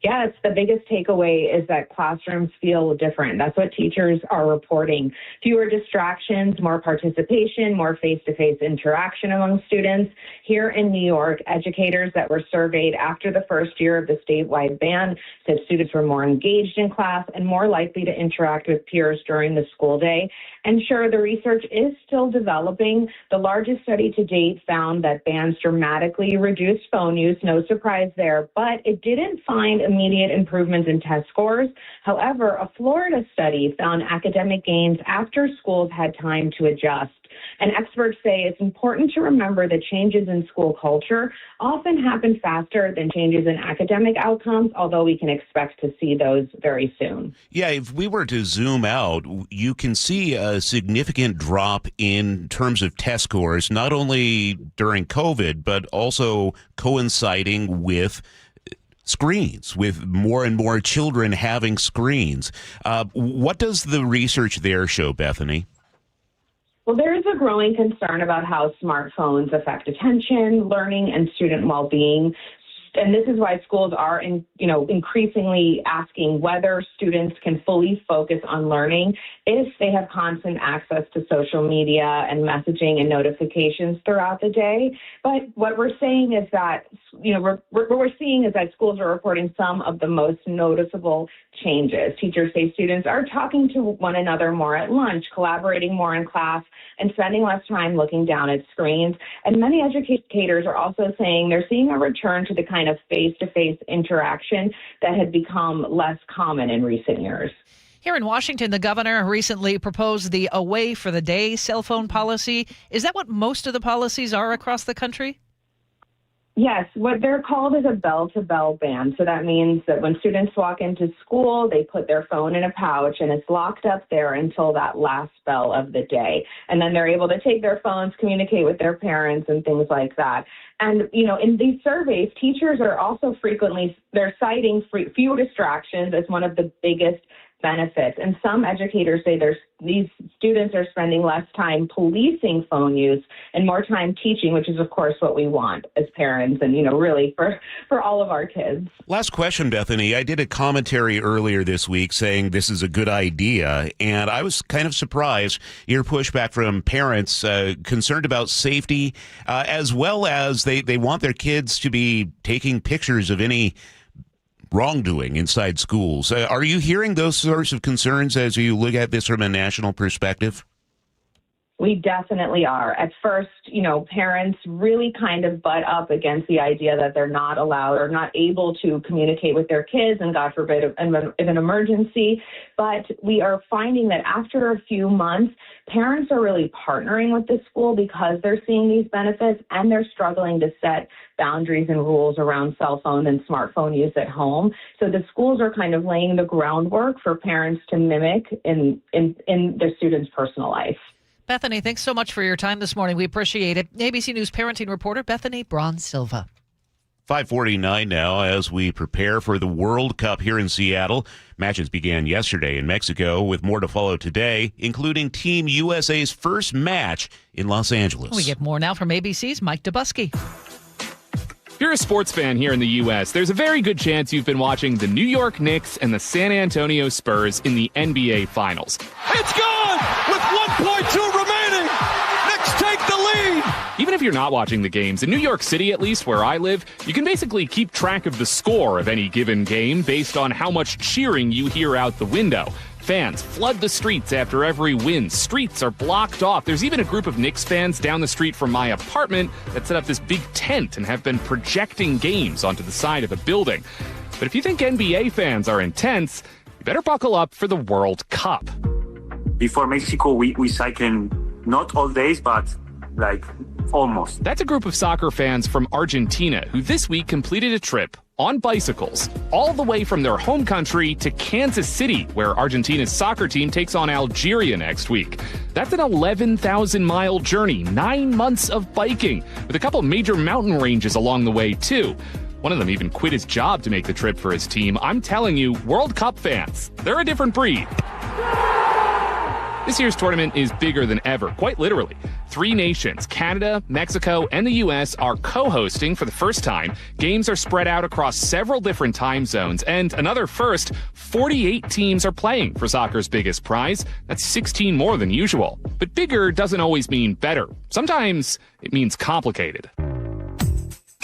Yes, the biggest takeaway is that classrooms feel different. That's what teachers are reporting. Fewer distractions, more participation, more face-to-face interaction among students. Here in New York, educators that were surveyed after the first year of the statewide ban said students were more engaged in class and more likely to interact with peers during the school day. And sure, the research is still developing. The largest study to date found that bans dramatically reduced phone use, no surprise there, but it didn't find immediate improvements in test scores. However, a Florida study found academic gains after schools had time to adjust. And experts say it's important to remember that changes in school culture often happen faster than changes in academic outcomes, although we can expect to see those very soon. Yeah, if we were to zoom out, you can see a significant drop in terms of test scores, not only during COVID, but also coinciding with screens, with more and more children having screens. What does the research there show, Bethany? Well, there is a growing concern about how smartphones affect attention, learning, and student well-being. And this is why schools are, increasingly asking whether students can fully focus on learning if they have constant access to social media and messaging and notifications throughout the day. But what we're saying is that, what we're seeing is that schools are reporting some of the most noticeable changes. Teachers say students are talking to one another more at lunch, collaborating more in class, and spending less time looking down at screens. And many educators are also saying they're seeing a return to the kind of face-to-face interaction that had become less common in recent years. Here in Washington, the governor recently proposed the away for the day cell phone policy. Is that what most of the policies are across the country? Yes, what they're called is a bell-to-bell ban. So that means that when students walk into school, they put their phone in a pouch and it's locked up there until that last bell of the day. And then they're able to take their phones, communicate with their parents and things like that. And, in these surveys, teachers are also they're citing fewer distractions as one of the biggest benefits. And some educators say these students are spending less time policing phone use and more time teaching, which is, of course, what we want as parents and, really for all of our kids. Last question, Bethany. I did a commentary earlier this week saying this is a good idea, and I was kind of surprised your pushback from parents concerned about safety, as well as they want their kids to be taking pictures of any wrongdoing inside schools. Are you hearing those sorts of concerns as you look at this from a national perspective? We definitely are. At first, parents really kind of butt up against the idea that they're not allowed or not able to communicate with their kids, and God forbid, in an emergency. But we are finding that after a few months, parents are really partnering with the school because they're seeing these benefits and they're struggling to set boundaries and rules around cell phone and smartphone use at home. So the schools are kind of laying the groundwork for parents to mimic in their students' personal life. Bethany, thanks so much for your time this morning. We appreciate it. ABC News parenting reporter Bethany Braun-Silva. 5:49 now as we prepare for the World Cup here in Seattle. Matches began yesterday in Mexico with more to follow today, including Team USA's first match in Los Angeles. We get more now from ABC's Mike Dubusky. If you're a sports fan here in the U.S., there's a very good chance you've been watching the New York Knicks and the San Antonio Spurs in the NBA Finals. It's gone with 1.2 remaining. Knicks take the lead. Even if you're not watching the games, in New York City, at least where I live, you can basically keep track of the score of any given game based on how much cheering you hear out the window. Fans flood the streets after every win. Streets are blocked off. There's even a group of Knicks fans down the street from my apartment that set up this big tent and have been projecting games onto the side of the building. But if you think NBA fans are intense, you better buckle up for the World Cup. Before Mexico, we cycling not all days, but almost. That's a group of soccer fans from Argentina who this week completed a trip on bicycles all the way from their home country to Kansas City, where Argentina's soccer team takes on Algeria next week. That's an 11,000-mile journey, 9 months of biking, with a couple major mountain ranges along the way, too. One of them even quit his job to make the trip for his team. I'm telling you, World Cup fans, they're a different breed. This year's tournament is bigger than ever, quite literally. 3 nations, Canada, Mexico, and the U.S. are co-hosting for the first time. Games are spread out across several different time zones. And another first, 48 teams are playing for soccer's biggest prize. That's 16 more than usual. But bigger doesn't always mean better. Sometimes it means complicated.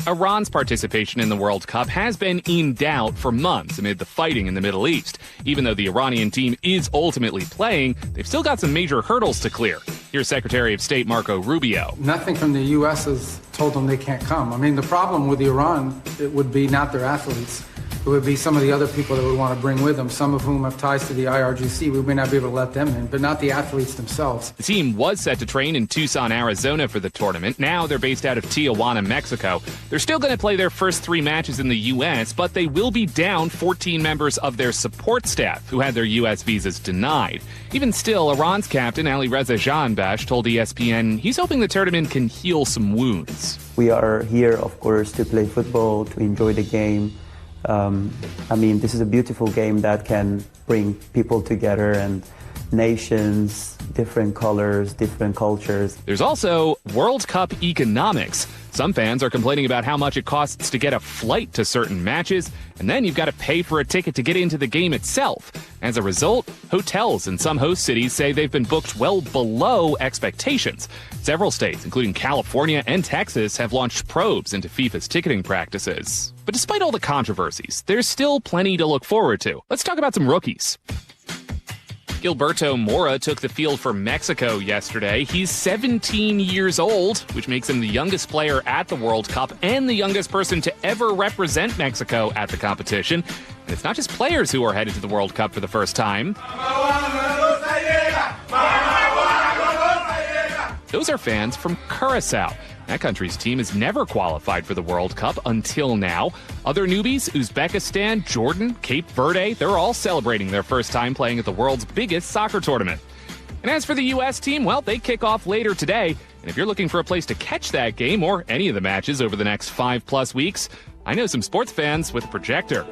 Iran's participation in the World Cup has been in doubt for months amid the fighting in the Middle East. Even though the Iranian team is ultimately playing, they've still got some major hurdles to clear. Here's Secretary of State Marco Rubio. Nothing from the U.S. has told them they can't come. I mean, the problem with Iran, it would be not their athletes. It would be some of the other people that would want to bring with them, some of whom have ties to the IRGC. We may not be able to let them in, but not the athletes themselves. The team was set to train in Tucson, Arizona for the tournament. Now they're based out of Tijuana, Mexico. They're still going to play their first 3 matches in the U.S., but they will be down 14 members of their support staff who had their U.S. visas denied. Even still, Iran's captain, Ali Reza Jahanbash, told ESPN he's hoping the tournament can heal some wounds. We are here, of course, to play football, to enjoy the game. This is a beautiful game that can bring people together and nations, different colors, different cultures. There's also World Cup economics. Some fans are complaining about how much it costs to get a flight to certain matches, and then you've got to pay for a ticket to get into the game itself. As a result, hotels in some host cities say they've been booked well below expectations. Several states, including California and Texas, have launched probes into FIFA's ticketing practices. But despite all the controversies, there's still plenty to look forward to. Let's talk about some rookies. Gilberto Mora took the field for Mexico yesterday. He's 17 years old, which makes him the youngest player at the World Cup and the youngest person to ever represent Mexico at the competition. And it's not just players who are headed to the World Cup for the first time. Those are fans from Curacao. That country's team has never qualified for the World Cup until now. Other newbies, Uzbekistan, Jordan, Cape Verde, they're all celebrating their first time playing at the world's biggest soccer tournament. And as for the U.S. team, well, they kick off later today. And if you're looking for a place to catch that game or any of the matches over the next 5+ weeks, I know some sports fans with a projector.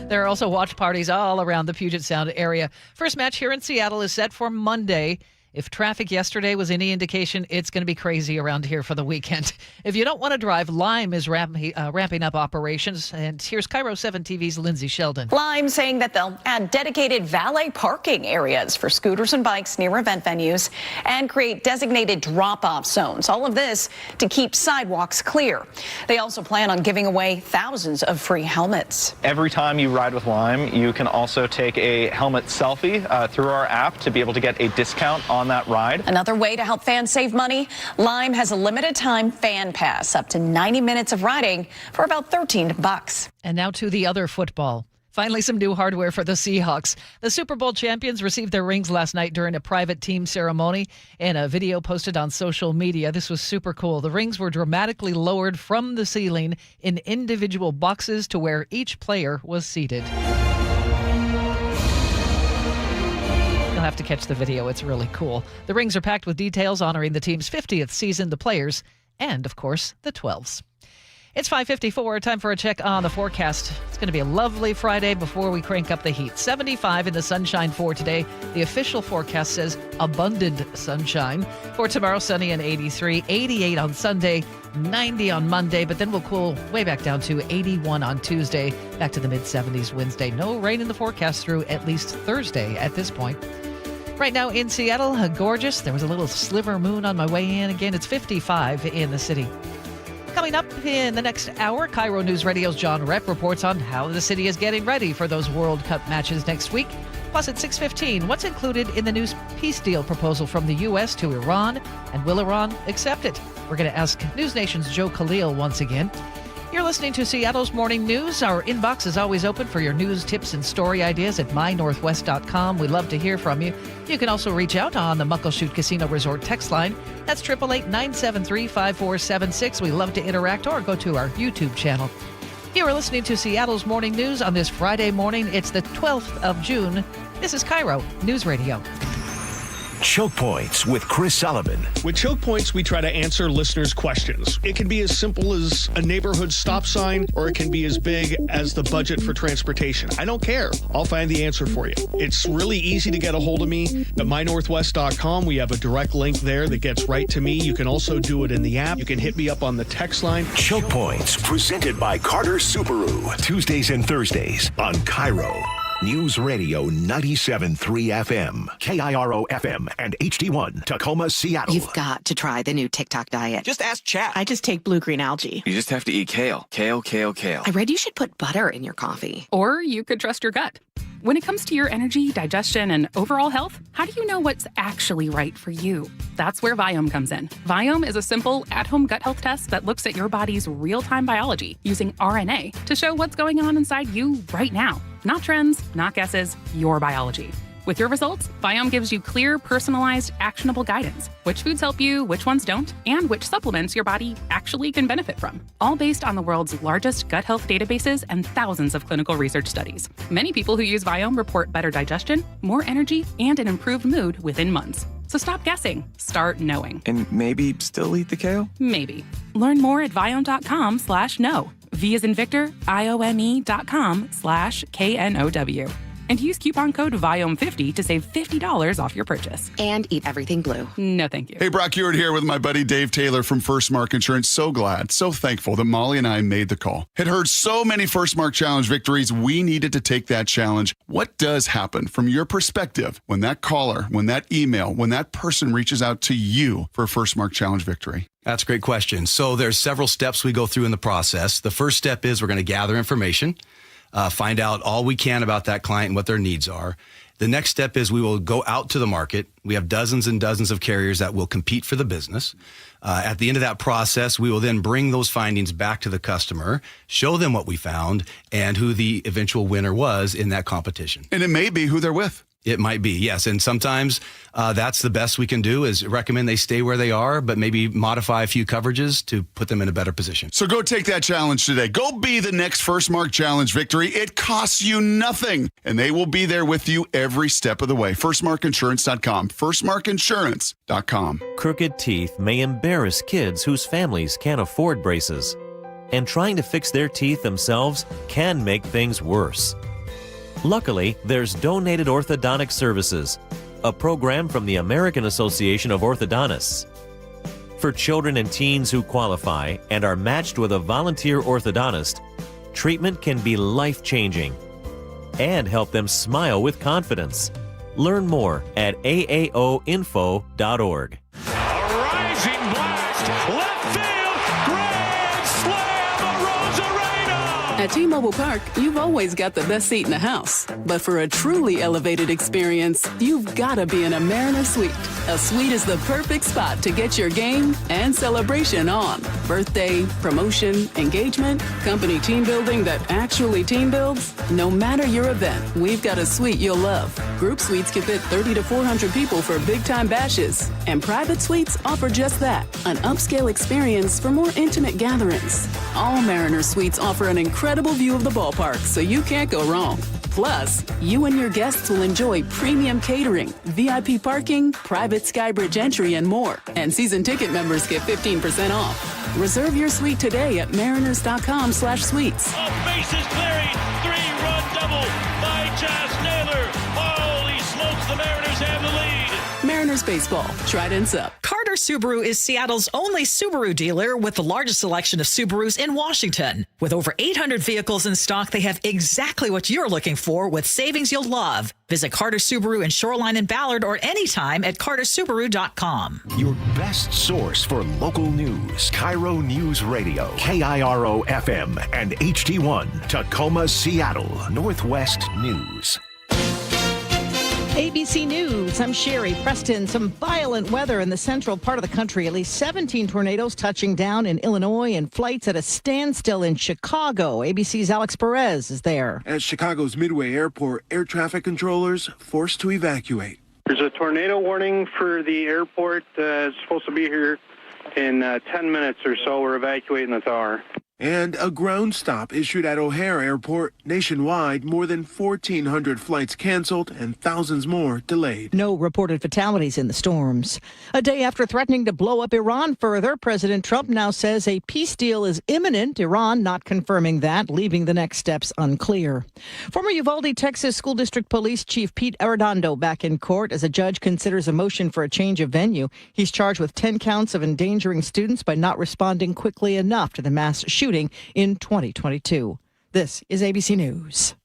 There are also watch parties all around the Puget Sound area. First match here in Seattle is set for Monday. If traffic yesterday was any indication, it's going to be crazy around here for the weekend. If you don't want to drive, Lime is ramping up operations. And here's KIRO 7 TV's Lindsay Sheldon. Lime saying that they'll add dedicated valet parking areas for scooters and bikes near event venues and create designated drop-off zones. All of this to keep sidewalks clear. They also plan on giving away thousands of free helmets. Every time you ride with Lime, you can also take a helmet selfie through our app to be able to get a discount on that ride. Another way to help fans save money, Lime has a limited time fan pass, up to 90 minutes of riding for about $13. And now to the other football. Finally, some new hardware for the Seahawks. The Super Bowl champions received their rings last night during a private team ceremony. In a video posted on social media, this was super cool. The rings were dramatically lowered from the ceiling in individual boxes to where each player was seated. You'll have to catch the video. It's really cool. The rings are packed with details honoring the team's 50th season, the players, and, of course, the 12s. It's 5:54. Time for a check on the forecast. It's going to be a lovely Friday before we crank up the heat. 75 in the sunshine for today. The official forecast says abundant sunshine. For tomorrow, sunny and 83. 88 on Sunday. 90 on Monday. But then we'll cool way back down to 81 on Tuesday. Back to the mid-70s Wednesday. No rain in the forecast through at least Thursday at this point. Right now in Seattle, gorgeous. There was a little sliver moon on my way in. Again, it's 55 in the city. Coming up in the next hour, KIRO Newsradio's John Rep reports on how the city is getting ready for those World Cup matches next week. Plus, at 6:15, what's included in the new peace deal proposal from the U.S. to Iran, and will Iran accept it? We're going to ask News Nation's Joe Khalil once again. You're listening to Seattle's Morning News. Our inbox is always open for your news, tips, and story ideas at mynorthwest.com. We'd love to hear from you. You can also reach out on the Muckleshoot Casino Resort text line. That's 888-973-5476. We love to interact, or go to our YouTube channel. You are listening to Seattle's Morning News on this Friday morning. It's the 12th of June. This is KIRO News Radio. Choke Points with Chris Sullivan. With Choke Points, we try to answer listeners' questions. It can be as simple as a neighborhood stop sign, or it can be as big as the budget for transportation. I don't care. I'll find the answer for you. It's really easy to get a hold of me at mynorthwest.com. We have a direct link there that gets right to me. You can also do it in the app. You can hit me up on the text line. Choke Points, presented by Carter Subaru. Tuesdays and Thursdays on KIRO Newsradio 97.3 FM, KIRO FM, and HD1, Tacoma, Seattle. You've got to try the new TikTok diet. Just ask chat. I just take blue-green algae. You just have to eat kale. Kale. I read you should put butter in your coffee. Or you could trust your gut. When it comes to your energy, digestion, and overall health, how do you know what's actually right for you? That's where Viome comes in. Viome is a simple, at-home gut health test that looks at your body's real-time biology using RNA to show what's going on inside you right now. Not trends, not guesses, your biology. With your results, Viome gives you clear, personalized, actionable guidance. Which foods help you, which ones don't, and which supplements your body actually can benefit from. All based on the world's largest gut health databases and thousands of clinical research studies. Many people who use Viome report better digestion, more energy, and an improved mood within months. So stop guessing. Start knowing. And maybe still eat the kale? Maybe. Learn more at viome.com/know. V as in Victor, IOME.com/KNOW. And use coupon code VIOME50 to save $50 off your purchase. And eat everything blue. No, thank you. Hey, Brock Ewart here with my buddy Dave Taylor from First Mark Insurance. So glad, so thankful that Molly and I made the call. Had heard so many First Mark Challenge victories, we needed to take that challenge. What does happen from your perspective when that caller, when that email, when that person reaches out to you for a First Mark Challenge victory? That's a great question. So there's several steps we go through in the process. The first step is we're going to gather information. Find out all we can about that client and what their needs are. The next step is we will go out to the market. We have dozens and dozens of carriers that will compete for the business. At the end of that process, we will then bring those findings back to the customer, show them what we found, and who the eventual winner was in that competition. And it may be who they're with. It might be, yes. And sometimes that's the best we can do is recommend they stay where they are, but maybe modify a few coverages to put them in a better position. So go take that challenge today. Go be the next First Mark Challenge victory. It costs you nothing, and they will be there with you every step of the way. FirstMarkInsurance.com. FirstMarkInsurance.com. Crooked teeth may embarrass kids whose families can't afford braces. And trying to fix their teeth themselves can make things worse. Luckily, there's Donated Orthodontic Services, a program from the American Association of Orthodontists. For children and teens who qualify and are matched with a volunteer orthodontist, treatment can be life-changing and help them smile with confidence. Learn more at aaoinfo.org. Rising blast, left field, grand slam, Rosarena! At T-Mobile Park, you've always got the best seat in the house. But for a truly elevated experience, you've got to be in a Mariner Suite. A suite is the perfect spot to get your game and celebration on. Birthday, promotion, engagement, company team building that actually team builds. No matter your event, we've got a suite you'll love. Group suites can fit 30 to 400 people for big-time bashes. And private suites offer just that, an upscale experience for more intimate gatherings. All Mariner Suites offer an incredible view of the ballpark, so you can't go wrong. Plus, you and your guests will enjoy premium catering, VIP parking, private Skybridge entry, and more. And season ticket members get 15% off. Reserve your suite today at mariners.com/suites. Bases clearing, three-run double by Josh Naylor. Holy smokes, the Mariners have the lead. Mariners baseball, Trident's up. Carter Subaru is Seattle's only Subaru dealer with the largest selection of Subarus in Washington. With over 800 vehicles in stock, they have exactly what you're looking for with savings you'll love. Visit Carter Subaru in Shoreline and Ballard or anytime at cartersubaru.com. Your best source for local news. KIRO Newsradio, KIRO FM, and HD1, Tacoma, Seattle, Northwest News. ABC News, I'm Sherry Preston. Some violent weather in the central part of the country. At least 17 tornadoes touching down in Illinois and flights at a standstill in Chicago. ABC's Alex Perez is there. At Chicago's Midway Airport, air traffic controllers forced to evacuate. There's a tornado warning for the airport. It's supposed to be here in 10 minutes or so. We're evacuating the tower. And a ground stop issued at O'Hare Airport. Nationwide, more than 1,400 flights canceled and thousands more delayed. No reported fatalities in the storms. A day after threatening to blow up Iran further, President Trump now says a peace deal is imminent. Iran not confirming that, leaving the next steps unclear. Former Uvalde, Texas School District Police Chief Pete Arredondo back in court as a judge considers a motion for a change of venue. He's charged with 10 counts of endangering students by not responding quickly enough to the mass shooting in 2022. This is ABC News.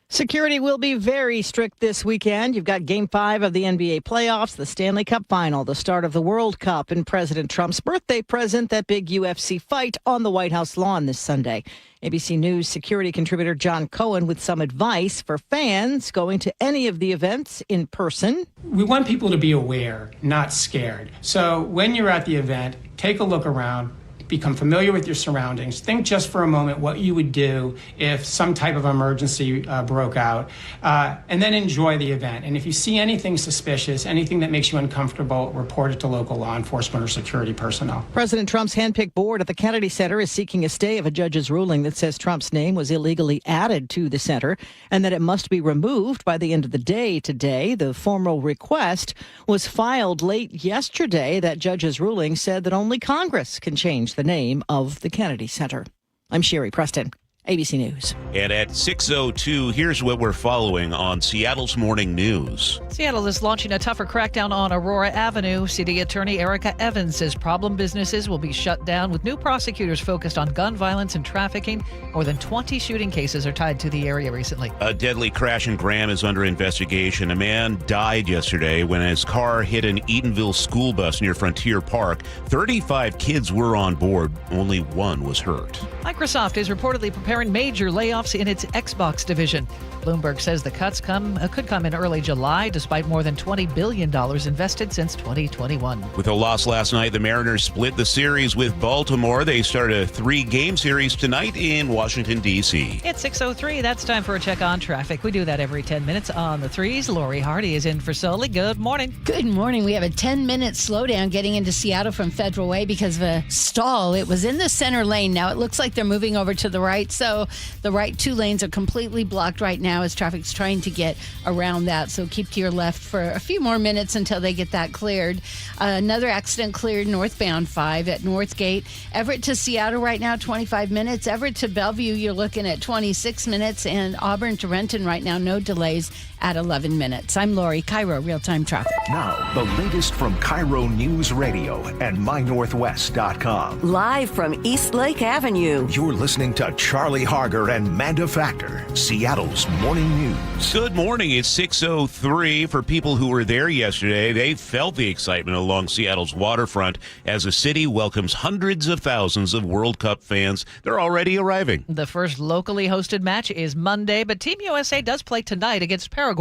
Security will be very strict this weekend. You've got Game 5 of the NBA playoffs, the Stanley Cup final, the start of the World Cup, and President Trump's birthday present, that big UFC fight on the White House lawn this Sunday. ABC News security contributor John Cohen with some advice for fans going to any of the events in person. We want people to be aware, not scared. So when you're at the event, take a look around. Become familiar with your surroundings. Think just for a moment what you would do if some type of emergency broke out, and then enjoy the event. And if you see anything suspicious, anything that makes you uncomfortable, report it to local law enforcement or security personnel. President Trump's handpicked board at the Kennedy Center is seeking a stay of a judge's ruling that says Trump's name was illegally added to the center and that it must be removed by the end of the day today. The formal request was filed late yesterday. That judge's ruling said that only Congress can change the name of the Kennedy Center. I'm Sherry Preston, ABC News. And at 6:02, here's what we're following on Seattle's Morning News. Seattle is launching a tougher crackdown on Aurora Avenue. City Attorney Erica Evans says problem businesses will be shut down with new prosecutors focused on gun violence and trafficking. More than 20 shooting cases are tied to the area recently. A deadly crash in Graham is under investigation. A man died yesterday when his car hit an Eatonville school bus near Frontier Park. 35 kids were on board. Only one was hurt. Microsoft is reportedly preparing major layoffs in its Xbox division. Bloomberg says the cuts could come in early July, despite more than $20 billion invested since 2021. With a loss last night, the Mariners split the series with Baltimore. They start a 3-game series tonight in Washington, D.C. It's 6:03. That's time for a check on traffic. We do that every 10 minutes on the threes. Lori Hardy is in for Soli. Good morning. Good morning. We have a 10-minute slowdown getting into Seattle from Federal Way because of a stall. It was in the center lane. Now it looks like they're moving over to the right, so the right 2 lanes are completely blocked right now as traffic's trying to get around that. So keep to your left for a few more minutes until they get that cleared. Another accident cleared northbound 5 at Northgate. Everett to Seattle right now, 25 minutes. Everett to Bellevue, you're looking at 26 minutes. And Auburn to Renton right now, no delays at 11 minutes. I'm Lori, KIRO Real-Time Traffic. Now, the latest from KIRO Newsradio and MyNorthwest.com. Live from East Lake Avenue. You're listening to Charlie Harger and Manda Factor, Seattle's morning news. Good morning. It's 6:03. For people who were there yesterday, they felt the excitement along Seattle's waterfront as the city welcomes hundreds of thousands of World Cup fans. They're already arriving. The first locally hosted match is Monday, but Team USA does play tonight against Paraguay.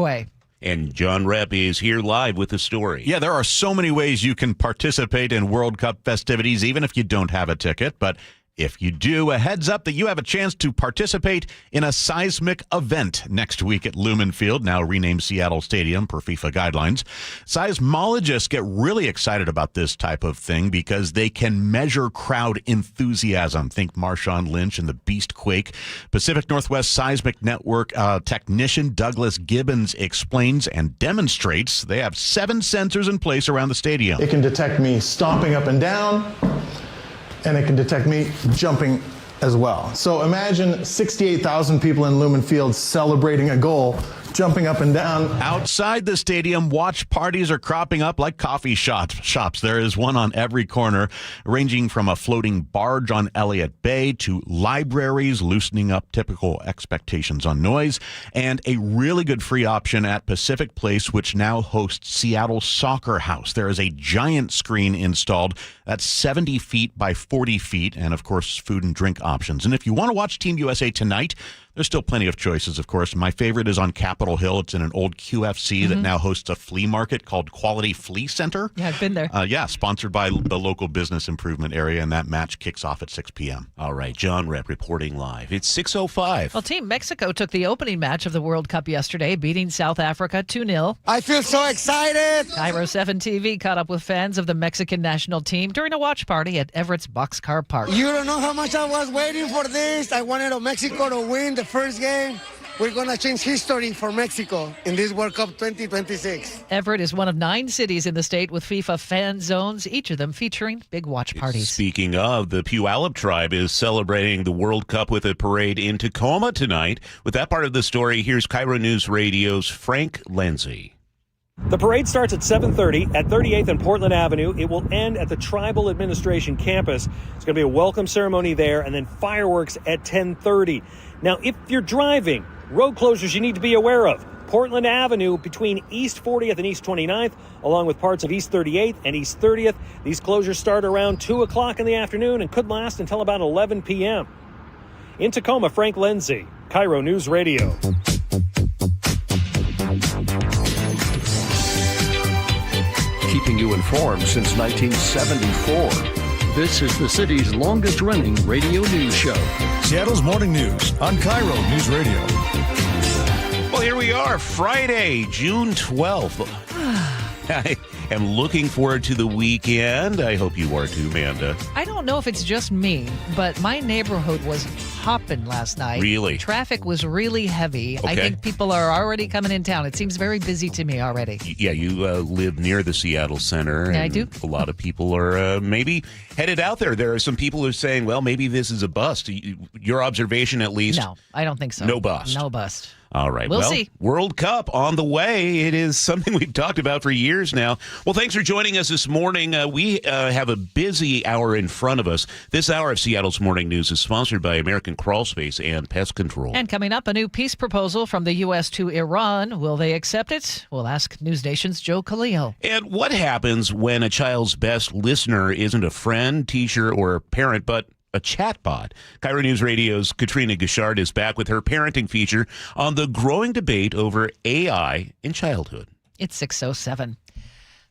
And John Repp is here live with the story. Yeah, there are so many ways you can participate in World Cup festivities, even if you don't have a ticket. But if you do, a heads up that you have a chance to participate in a seismic event next week at Lumen Field, now renamed Seattle Stadium per FIFA guidelines. Seismologists get really excited about this type of thing because they can measure crowd enthusiasm. Think Marshawn Lynch and the Beast Quake. Pacific Northwest Seismic Network technician Douglas Gibbons explains and demonstrates they have 7 sensors in place around the stadium. It can detect me stomping up and down, and it can detect me jumping as well. So imagine 68,000 people in Lumen Field celebrating a goal, jumping up and down. Outside the stadium, watch parties are cropping up like coffee shops. There is one on every corner, ranging from a floating barge on Elliott Bay to libraries loosening up typical expectations on noise, and a really good free option at Pacific Place, which now hosts Seattle Soccer House. There is a giant screen installed that's 70 feet by 40 feet, and of course, food and drink options. And if you want to watch Team USA tonight, There's still plenty of choices, of course. My favorite is on Capitol Hill. It's in an old QFC that now hosts a flea market called Quality Flea Center. Yeah, I've been there. Sponsored by the local business improvement area, and that match kicks off at 6 p.m. All right, John Rep reporting live. It's 6:05. Well, Team Mexico took the opening match of the World Cup yesterday, beating South Africa 2-0. I feel so excited. KIRO 7 TV caught up with fans of the Mexican national team during a watch party at Everett's Boxcar Park. You don't know how much I was waiting for this. I wanted Mexico to win the first game. We're going to change history for Mexico in this World Cup 2026. Everett is one of 9 cities in the state with FIFA fan zones, each of them featuring big watch parties. Speaking of, the Puyallup tribe is celebrating the World Cup with a parade in Tacoma tonight. With that part of the story, here's KIRO News Radio's Frank Lindsay. The parade starts at 7:30 at 38th and Portland Avenue. It will end at the Tribal Administration campus. It's going to be a welcome ceremony there and then fireworks at 10:30. Now, if you're driving, road closures you need to be aware of. Portland Avenue between East 40th and East 29th, along with parts of East 38th and East 30th. These closures start around 2 o'clock in the afternoon and could last until about 11 p.m. In Tacoma, Frank Lindsay, KIRO News Radio. Keeping you informed since 1974. This is the city's longest-running radio news show. Seattle's Morning News on KIRO News Radio. Well, here we are, Friday, June 12th. I am looking forward to the weekend. I hope you are too, Manda. I don't know if it's just me, but my neighborhood was hopping last night. Really? Traffic was really heavy. Okay. I think people are already coming in town. It seems very busy to me already. Yeah, you live near the Seattle Center. Yeah, and I do. A lot of people are maybe headed out there. There are some people who are saying, well, maybe this is a bust. Your observation, at least? No, I don't think so. No bust. No bust. All right. We'll see. World Cup on the way. It is something we've talked about for years now. Well, thanks for joining us this morning. We have a busy hour in front of us. This hour of Seattle's Morning News is sponsored by American Crawl Space and Pest Control. And coming up, a new peace proposal from the U.S. to Iran. Will they accept it? We'll ask News Nation's Joe Khalil. And what happens when a child's best listener isn't a friend, teacher, or parent, but a chatbot? KIRO News Radio's Katrina Gishard is back with her parenting feature on the growing debate over AI in childhood. It's 6:07.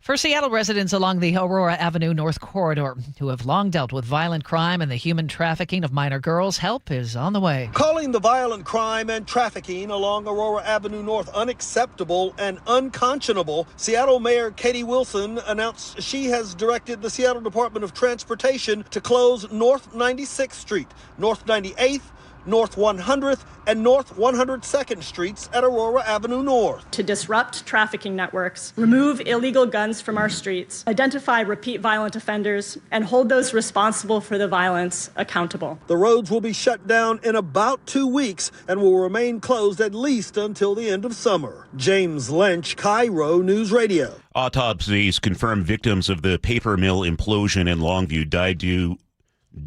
For Seattle residents along the Aurora Avenue North Corridor who have long dealt with violent crime and the human trafficking of minor girls, help is on the way. Calling the violent crime and trafficking along Aurora Avenue North unacceptable and unconscionable, Seattle Mayor Katie Wilson announced she has directed the Seattle Department of Transportation to close North 96th Street, North 98th, North 100th, and North 102nd Streets at Aurora Avenue North. To disrupt trafficking networks, remove illegal guns from our streets, identify repeat violent offenders, and hold those responsible for the violence accountable. The roads will be shut down in about 2 weeks and will remain closed at least until the end of summer. James Lynch, KIRO News Radio. Autopsies confirm victims of the paper mill implosion in Longview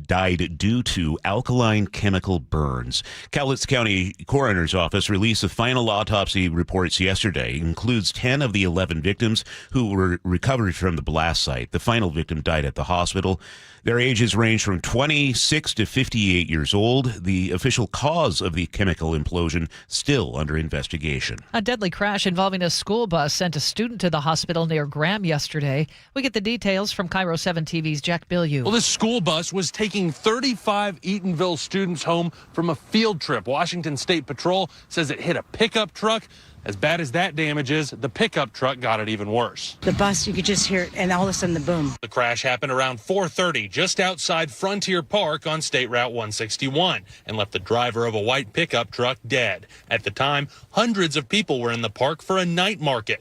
died due to alkaline chemical burns. Cowlitz County Coroner's Office released the final autopsy reports yesterday. It includes 10 of the 11 victims who were recovered from the blast site. The final victim died at the hospital. Their ages range from 26 to 58 years old. The official cause of the chemical implosion still under investigation. A deadly crash involving a school bus sent a student to the hospital near Graham yesterday. We get the details from KIRO 7 TV's Jack Bilyeu. Well, this school bus was taking 35 Eatonville students home from a field trip. Washington State Patrol says it hit a pickup truck. As bad as that damage is, the pickup truck got it even worse. The bus, you could just hear it, and all of a sudden the boom. The crash happened around 4:30 just outside Frontier Park on State Route 161 and left the driver of a white pickup truck dead. At the time, hundreds of people were in the park for a night market.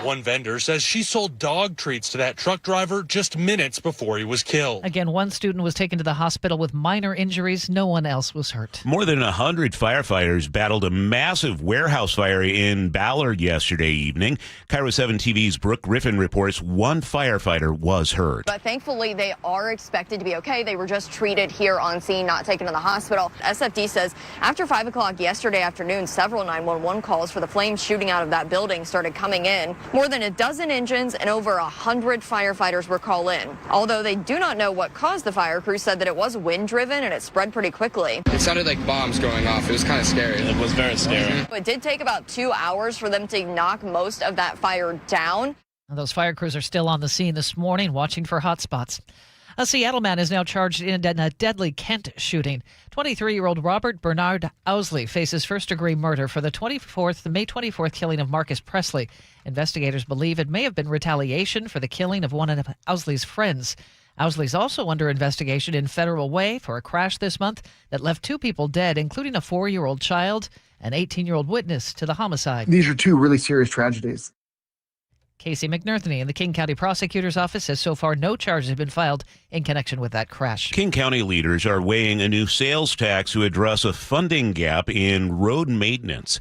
One vendor says she sold dog treats to that truck driver just minutes before he was killed. Again, one student was taken to the hospital with minor injuries. No one else was hurt. More than 100 firefighters battled a massive warehouse fire in Ballard yesterday evening. KIRO 7 TV's Brooke Griffin reports one firefighter was hurt. But thankfully, they are expected to be okay. They were just treated here on scene, not taken to the hospital. SFD says after 5 o'clock yesterday afternoon, several 911 calls for the flames shooting out of that building started coming in. More than a dozen engines and over 100 firefighters were called in. Although they do not know what caused the fire, crews said that it was wind-driven and it spread pretty quickly. It sounded like bombs going off. It was kind of scary. It was very scary. It did take about 2 hours for them to knock most of that fire down. Those fire crews are still on the scene this morning, watching for hot spots. A Seattle man is now charged in a deadly Kent shooting. 23-year-old Robert Bernard Owsley faces first-degree murder for the May 24th killing of Marcus Presley. Investigators believe it may have been retaliation for the killing of one of Owsley's friends. Owsley's also under investigation in Federal Way for a crash this month that left 2 people dead, including a 4-year-old child, an 18-year-old witness to the homicide. These are 2 really serious tragedies. Casey McNerthney in the King County Prosecutor's Office says so far no charges have been filed in connection with that crash. King County leaders are weighing a new sales tax to address a funding gap in road maintenance.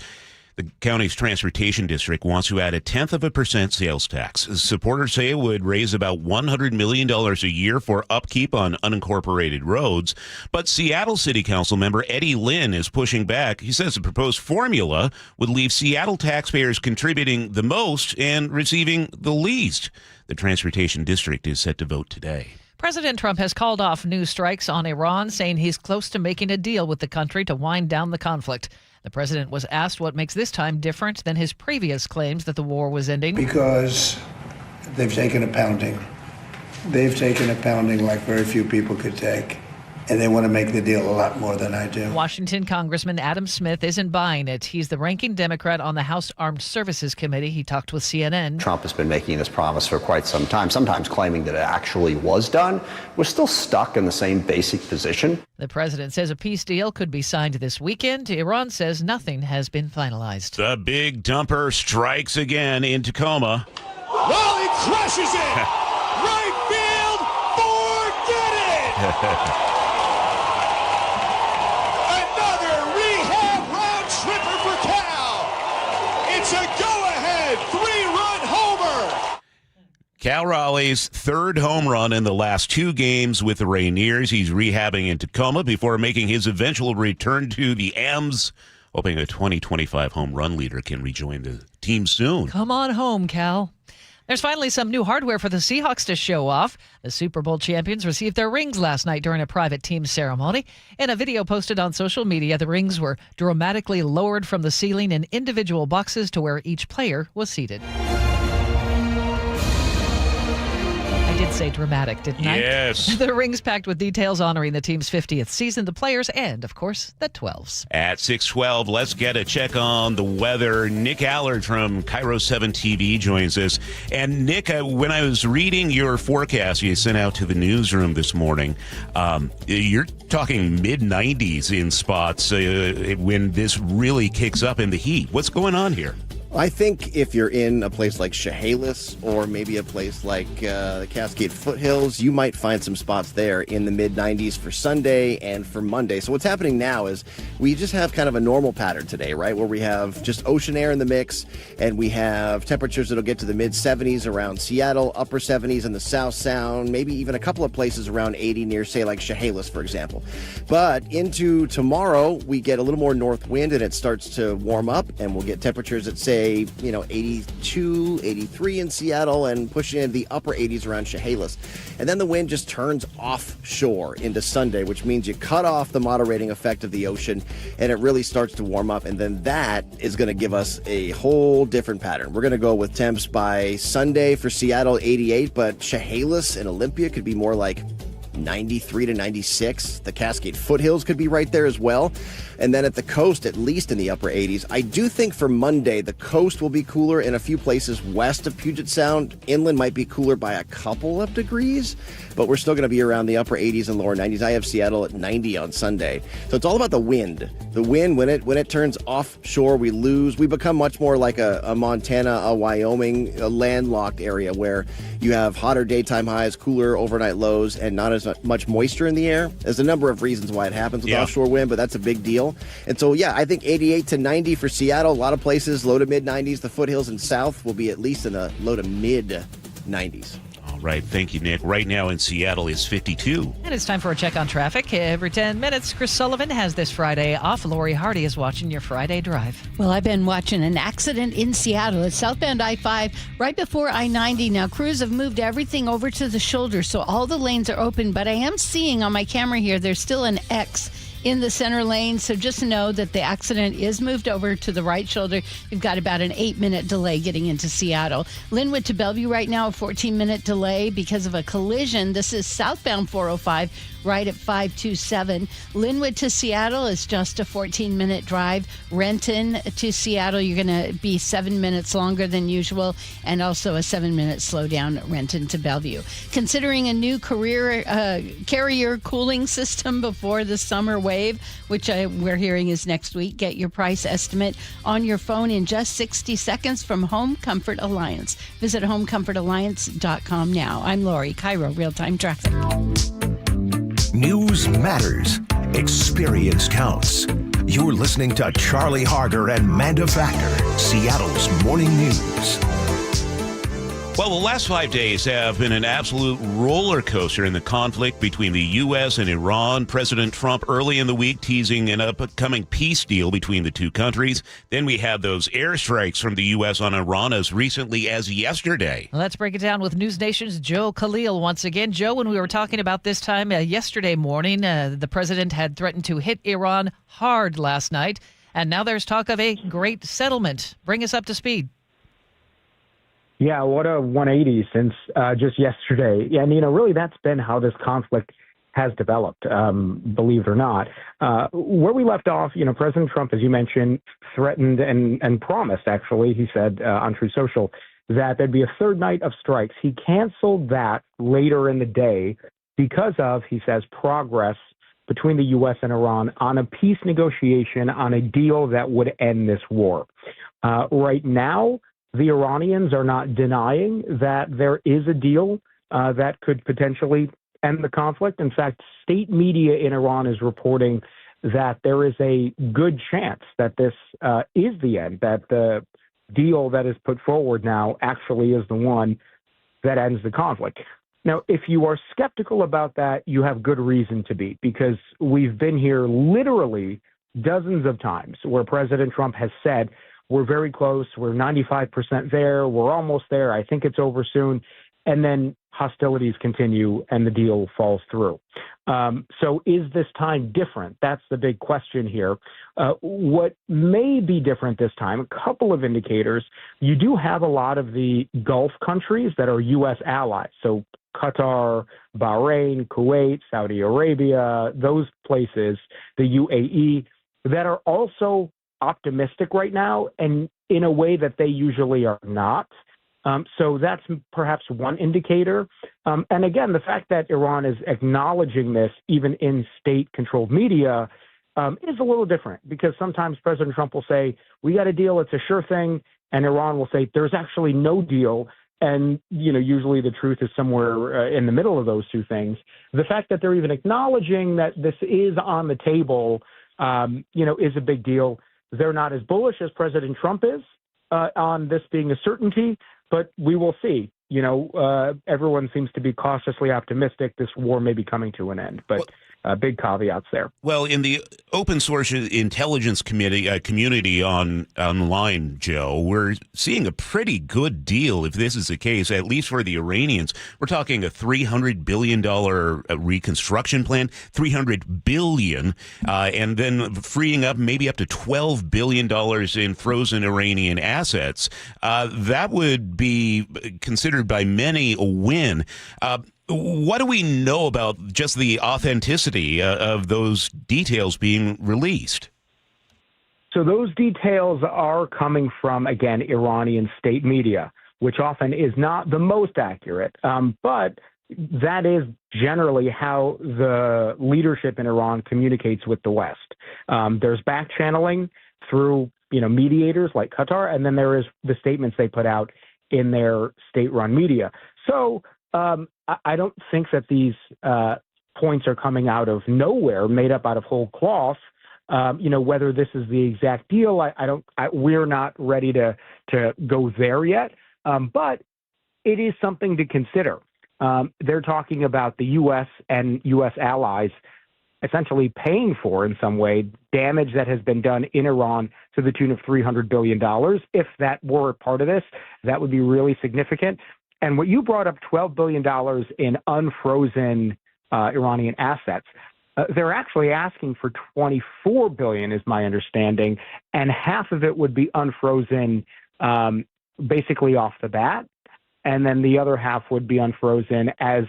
The county's transportation district wants to add 0.1% sales tax. Supporters say it would raise about $100 million a year for upkeep on unincorporated roads. But Seattle City Council member Eddie Lynn is pushing back. He says the proposed formula would leave Seattle taxpayers contributing the most and receiving the least. The transportation district is set to vote today. President Trump has called off new strikes on Iran, saying he's close to making a deal with the country to wind down the conflict. The president was asked what makes this time different than his previous claims that the war was ending. Because they've taken a pounding. They've taken a pounding like very few people could take. And they want to make the deal a lot more than I do. Washington Congressman Adam Smith isn't buying it. He's the ranking Democrat on the House Armed Services Committee. He talked with CNN. Trump has been making this promise for quite some time, sometimes claiming that it actually was done. We're still stuck in the same basic position. The president says a peace deal could be signed this weekend. Iran says nothing has been finalized. The big dumper strikes again in Tacoma. Well, he crushes it! Right field, forget it! It's a go-ahead 3-run homer. Cal Raleigh's 3rd home run in the last 2 games with the Rainiers. He's rehabbing in Tacoma before making his eventual return to the M's, hoping a 2025 home run leader can rejoin the team soon. Come on home, Cal. There's finally some new hardware for the Seahawks to show off. The Super Bowl champions received their rings last night during a private team ceremony. In a video posted on social media, the rings were dramatically lowered from the ceiling in individual boxes to where each player was seated. I did say dramatic, didn't I? Yes. The rings packed with details honoring the team's 50th season, the players, and, of course, the 12s. At 6:12, let's get a check on the weather. Nick Allard from KIRO 7 TV joins us. And, Nick, when I was reading your forecast you sent out to the newsroom this morning, you're talking mid-90s in spots when this really kicks up in the heat. What's going on here? I think if you're in a place like Chehalis or maybe a place like the Cascade Foothills, you might find some spots there in the mid-90s for Sunday and for Monday. So what's happening now is we just have kind of a normal pattern today, right, where we have just ocean air in the mix, and we have temperatures that'll get to the mid-70s around Seattle, upper 70s in the South Sound, maybe even a couple of places around 80 near, say, like Chehalis, for example. But into tomorrow, we get a little more north wind, and it starts to warm up, and we'll get temperatures at, say, 82, 83 in Seattle and pushing into the upper 80s around Chehalis. And then the wind just turns offshore into Sunday, which means you cut off the moderating effect of the ocean and it really starts to warm up. And then that is going to give us a whole different pattern. We're going to go with temps by Sunday for Seattle, 88, but Chehalis and Olympia could be more like 93 to 96. The Cascade Foothills could be right there as well. And then at the coast, at least in the upper 80s. I do think for Monday, the coast will be cooler in a few places west of Puget Sound. Inland might be cooler by a couple of degrees, but we're still going to be around the upper 80s and lower 90s. I have Seattle at 90 on Sunday. So it's all about the wind. The wind, when it turns offshore, we lose. We become much more like a Montana, a Wyoming, a landlocked area where you have hotter daytime highs, cooler overnight lows, and not as much moisture in the air. There's a number of reasons why it happens with offshore wind, but that's a big deal. And so, yeah, I think 88 to 90 for Seattle. A lot of places, low to mid 90s. The foothills and south will be at least in the low to mid 90s. All right. Thank you, Nick. Right now in Seattle is 52. And it's time for a check on traffic. Every 10 minutes, Chris Sullivan has this Friday off. Lori Hardy is watching your Friday drive. Well, I've been watching an accident in Seattle. It's southbound I-5 right before I-90. Now, crews have moved everything over to the shoulder, so all the lanes are open. But I am seeing on my camera here, there's still an X in the center lane. So just know that the accident is moved over to the right shoulder. You've got about an 8-minute delay getting into Seattle. Linwood to Bellevue right now, a 14-minute delay because of a collision. This is southbound 405 right at 527. Linwood to Seattle is just a 14-minute drive. Renton to Seattle, you're going to be 7 minutes longer than usual, and also a 7-minute slowdown Renton to Bellevue. Considering a new carrier cooling system before the summer wave, which we're hearing is next week, get your price estimate on your phone in just 60 seconds from Home Comfort Alliance. Visit homecomfortalliance.com now. I'm Lori, KIRO Real-Time Traffic. News matters. Experience counts. You're listening to Charlie Harger and Manda Factor, Seattle's morning news. Well, the last 5 days have been an absolute roller coaster in the conflict between the U.S. and Iran. President Trump early in the week teasing an upcoming peace deal between the two countries. Then we had those airstrikes from the U.S. on Iran as recently as yesterday. Let's break it down with News Nation's Joe Khalil once again. Joe, when we were talking about this time yesterday morning, the president had threatened to hit Iran hard last night, and now there's talk of a great settlement. Bring us up to speed. Yeah, what a 180 since just yesterday. And, really that's been how this conflict has developed, believe it or not. Where we left off, President Trump, as you mentioned, threatened and promised, actually, he said on Truth Social, that there'd be a third night of strikes. He canceled that later in the day because of, he says, progress between the U.S. and Iran on a peace negotiation on a deal that would end this war. Right now, the Iranians are not denying that there is a deal that could potentially end the conflict. In fact, state media in Iran is reporting that there is a good chance that this is the end, that the deal that is put forward now actually is the one that ends the conflict. Now, if you are skeptical about that, you have good reason to be, because we've been here literally dozens of times where President Trump has said, we're very close, we're 95% there, we're almost there, I think it's over soon, and then hostilities continue and the deal falls through. So is this time different? That's the big question here. What may be different this time, a couple of indicators. You do have a lot of the Gulf countries that are U.S. allies, so Qatar, Bahrain, Kuwait, Saudi Arabia, those places, the UAE, that are also optimistic right now, and in a way that they usually are not. So that's perhaps one indicator. And again, the fact that Iran is acknowledging this, even in state-controlled media, is a little different, because sometimes President Trump will say, we got a deal, it's a sure thing, and Iran will say, there's actually no deal. And, usually the truth is somewhere in the middle of those two things. The fact that they're even acknowledging that this is on the table, is a big deal. They're not as bullish as President Trump is on this being a certainty, but we will see. Everyone seems to be cautiously optimistic this war may be coming to an end, but big caveats there. Well, in the open source intelligence community online, Joe, we're seeing a pretty good deal, if this is the case, at least for the Iranians. We're talking a $300 billion reconstruction plan, $300 billion, and then freeing up maybe up to $12 billion in frozen Iranian assets. That would be considered by many a win. What do we know about just the authenticity of those details being released? So those details are coming from, again, Iranian state media, which often is not the most accurate. But that is generally how the leadership in Iran communicates with the West. There's back channeling through, mediators like Qatar, and then there is the statements they put out in their state-run media. So I don't think that these points are coming out of nowhere, made up out of whole cloth. Whether this is the exact deal, we're not ready to go there yet. But it is something to consider. they're talking about the U.S. and U.S. allies essentially paying for, in some way, damage that has been done in Iran to the tune of $300 billion. If that were part of this, that would be really significant. And what you brought up, $12 billion in unfrozen Iranian assets, they're actually asking for $24 billion, is my understanding, and half of it would be unfrozen basically off the bat, and then the other half would be unfrozen as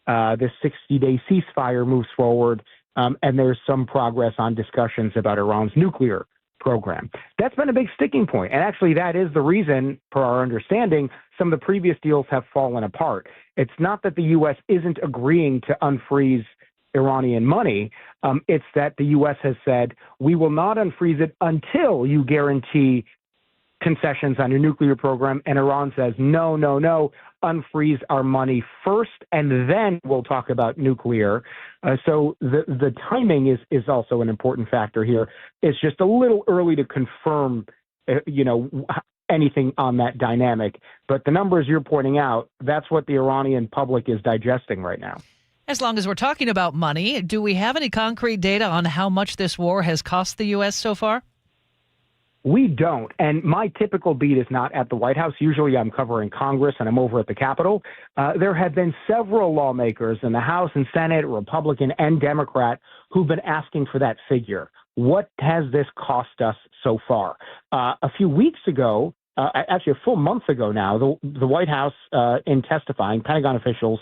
this 60-day ceasefire moves forward, and there's some progress on discussions about Iran's nuclear program. That's been a big sticking point, and actually that is the reason, per our understanding, some of the previous deals have fallen apart. It's not that the U.S. isn't agreeing to unfreeze Iranian money. It's that the U.S. has said, we will not unfreeze it until you guarantee concessions on your nuclear program. And Iran says, no, unfreeze our money first, and then we'll talk about nuclear. So the timing is also an important factor here. It's just a little early to confirm, anything on that dynamic. But the numbers you're pointing out, that's what the Iranian public is digesting right now. As long as we're talking about money, do we have any concrete data on how much this war has cost the U.S. so far? We don't. And my typical beat is not at the White House. Usually I'm covering Congress and I'm over at the Capitol. There have been several lawmakers in the House and Senate, Republican and Democrat, who've been asking for that figure. What has this cost us so far? A few weeks ago, actually a full month ago now, the White House, in testifying, Pentagon officials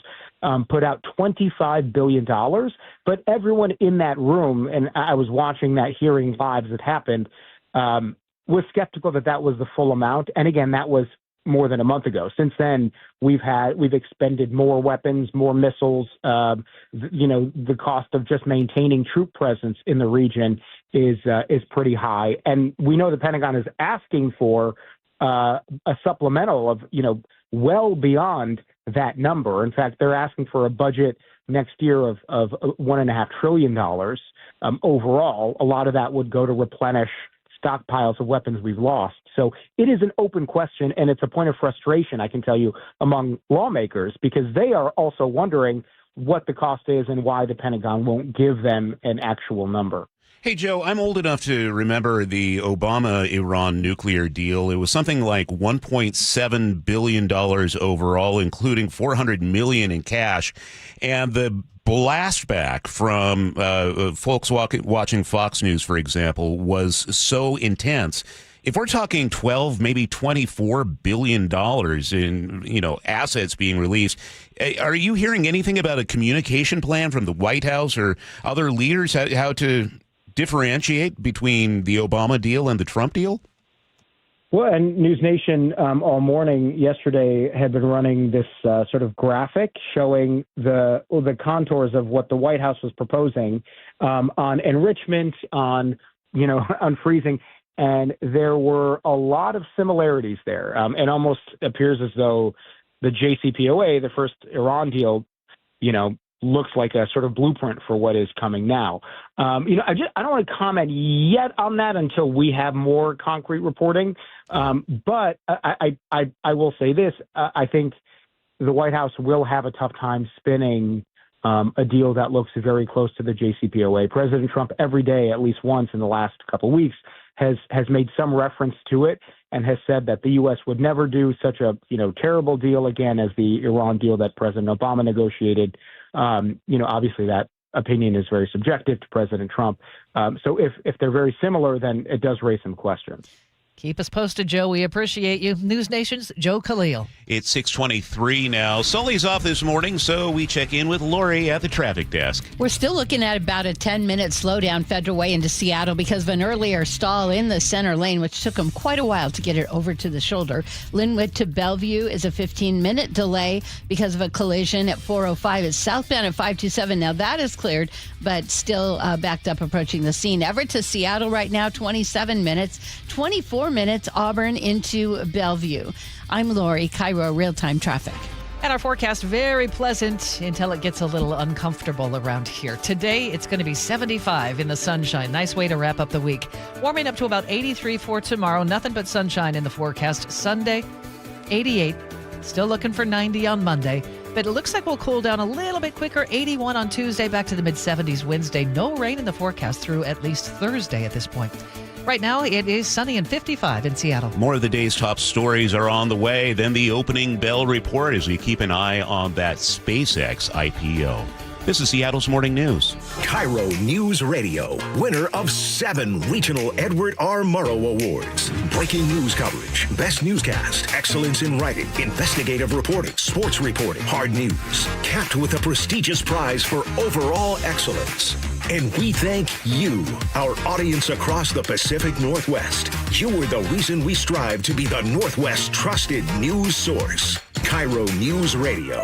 put out $25 billion. But everyone in that room, and I was watching that hearing live as it happened, was skeptical that was the full amount. And again, that was more than a month ago. Since then, we've expended more weapons, more missiles. The cost of just maintaining troop presence in the region is pretty high. And we know the Pentagon is asking for a supplemental of, well beyond that number. In fact, they're asking for a budget next year of $1.5 trillion overall. A lot of that would go to replenish stockpiles of weapons we've lost. So it is an open question, and it's a point of frustration, I can tell you, among lawmakers, because they are also wondering what the cost is and why the Pentagon won't give them an actual number. Hey, Joe, I'm old enough to remember the Obama-Iran nuclear deal. It was something like $1.7 billion overall, including $400 million in cash. And the blastback from folks watching Fox News, for example, was so intense. If we're talking 12, maybe $24 billion in, assets being released, are you hearing anything about a communication plan from the White House or other leaders, how to differentiate between the Obama deal and the Trump deal? Well, and News Nation all morning yesterday had been running this sort of graphic showing the contours of what the White House was proposing on enrichment, on freezing, and there were a lot of similarities there. It almost appears as though the JCPOA, the first Iran deal, looks like a sort of blueprint for what is coming now. I don't want to comment yet on that until we have more concrete reporting. But I will say this: I think the White House will have a tough time spinning a deal that looks very close to the JCPOA. President Trump, every day, at least once in the last couple of weeks, has made some reference to it and has said that the U.S. would never do such a terrible deal again as the Iran deal that President Obama negotiated. Obviously that opinion is very subjective to President Trump. So if they're very similar, then it does raise some questions. Keep us posted, Joe. We appreciate you. News Nation's Joe Khalil. It's 6:23 now. Sully's off this morning, so we check in with Lori at the traffic desk. We're still looking at about a 10-minute slowdown Federal Way into Seattle because of an earlier stall in the center lane, which took them quite a while to get it over to the shoulder. Linwood to Bellevue is a 15-minute delay because of a collision at 405. It's southbound at 527. Now that is cleared, but still backed up approaching the scene. Everett to Seattle right now, 27 minutes. 24 minutes Auburn into Bellevue. I'm Lori, KIRO Real-Time Traffic. And our forecast, very pleasant until it gets a little uncomfortable around here. Today, it's going to be 75 in the sunshine. Nice way to wrap up the week. Warming up to about 83 for tomorrow. Nothing but sunshine in the forecast. Sunday, 88. Still looking for 90 on Monday. But it looks like we'll cool down a little bit quicker. 81 on Tuesday, back to the mid-70s Wednesday. No rain in the forecast through at least Thursday at this point. Right now, it is sunny and 55 in Seattle. More of the day's top stories are on the way. Then the opening bell report as we keep an eye on that SpaceX IPO. This is Seattle's Morning News. KIRO Newsradio, winner of 7 regional Edward R. Murrow Awards. Breaking news coverage, best newscast, excellence in writing, investigative reporting, sports reporting, hard news. Capped with a prestigious prize for overall excellence. And we thank you, our audience across the Pacific Northwest. You are the reason we strive to be the Northwest's trusted news source. KIRO Newsradio,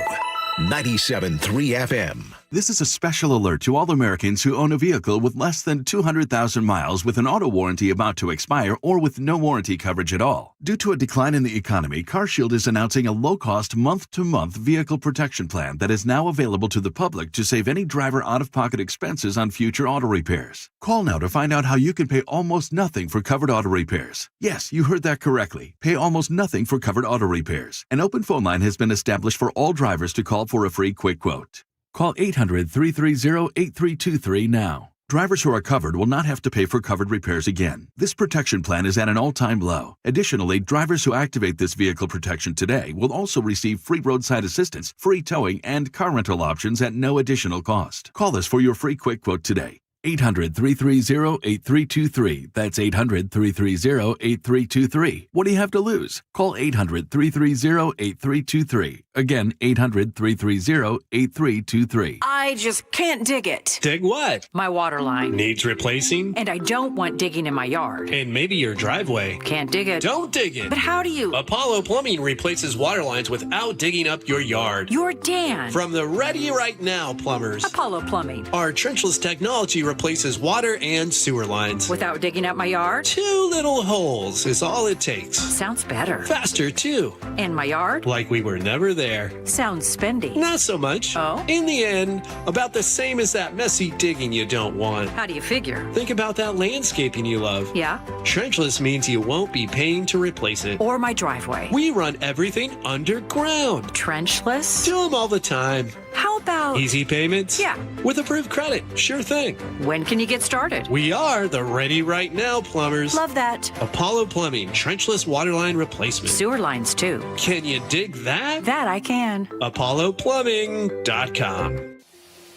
97.3 FM. This is a special alert to all Americans who own a vehicle with less than 200,000 miles with an auto warranty about to expire or with no warranty coverage at all. Due to a decline in the economy, CarShield is announcing a low-cost month-to-month vehicle protection plan that is now available to the public to save any driver out-of-pocket expenses on future auto repairs. Call now to find out how you can pay almost nothing for covered auto repairs. Yes, you heard that correctly. Pay almost nothing for covered auto repairs. An open phone line has been established for all drivers to call for a free quick quote. Call 800-330-8323 now. Drivers who are covered will not have to pay for covered repairs again. This protection plan is at an all-time low. Additionally, drivers who activate this vehicle protection today will also receive free roadside assistance, free towing, and car rental options at no additional cost. Call us for your free quick quote today. 800-330-8323. That's 800-330-8323. What do you have to lose? Call 800-330-8323. Again, 800-330-8323. I just can't dig it. Dig what? My water line. Needs replacing? And I don't want digging in my yard. And maybe your driveway. Can't dig it. Don't dig it. But how do you? Apollo Plumbing replaces water lines without digging up your yard. You're Dan. From the Ready Right Now plumbers. Apollo Plumbing. Our trenchless technology replaces water and sewer lines. Without digging up my yard? 2 little holes is all it takes. Sounds better. Faster, too. And my yard? Like we were never there. Sounds spendy. Not so much. Oh? In the end, about the same as that messy digging you don't want. How do you figure? Think about that landscaping you love. Yeah? Trenchless means you won't be paying to replace it. Or my driveway. We run everything underground. Trenchless? Do them all the time. How about... Easy payments? Yeah. With approved credit. Sure thing. When can you get started? We are the Ready Right Now plumbers. Love that. Apollo Plumbing, trenchless waterline replacement. Sewer lines, too. Can you dig that? That I can. ApolloPlumbing.com.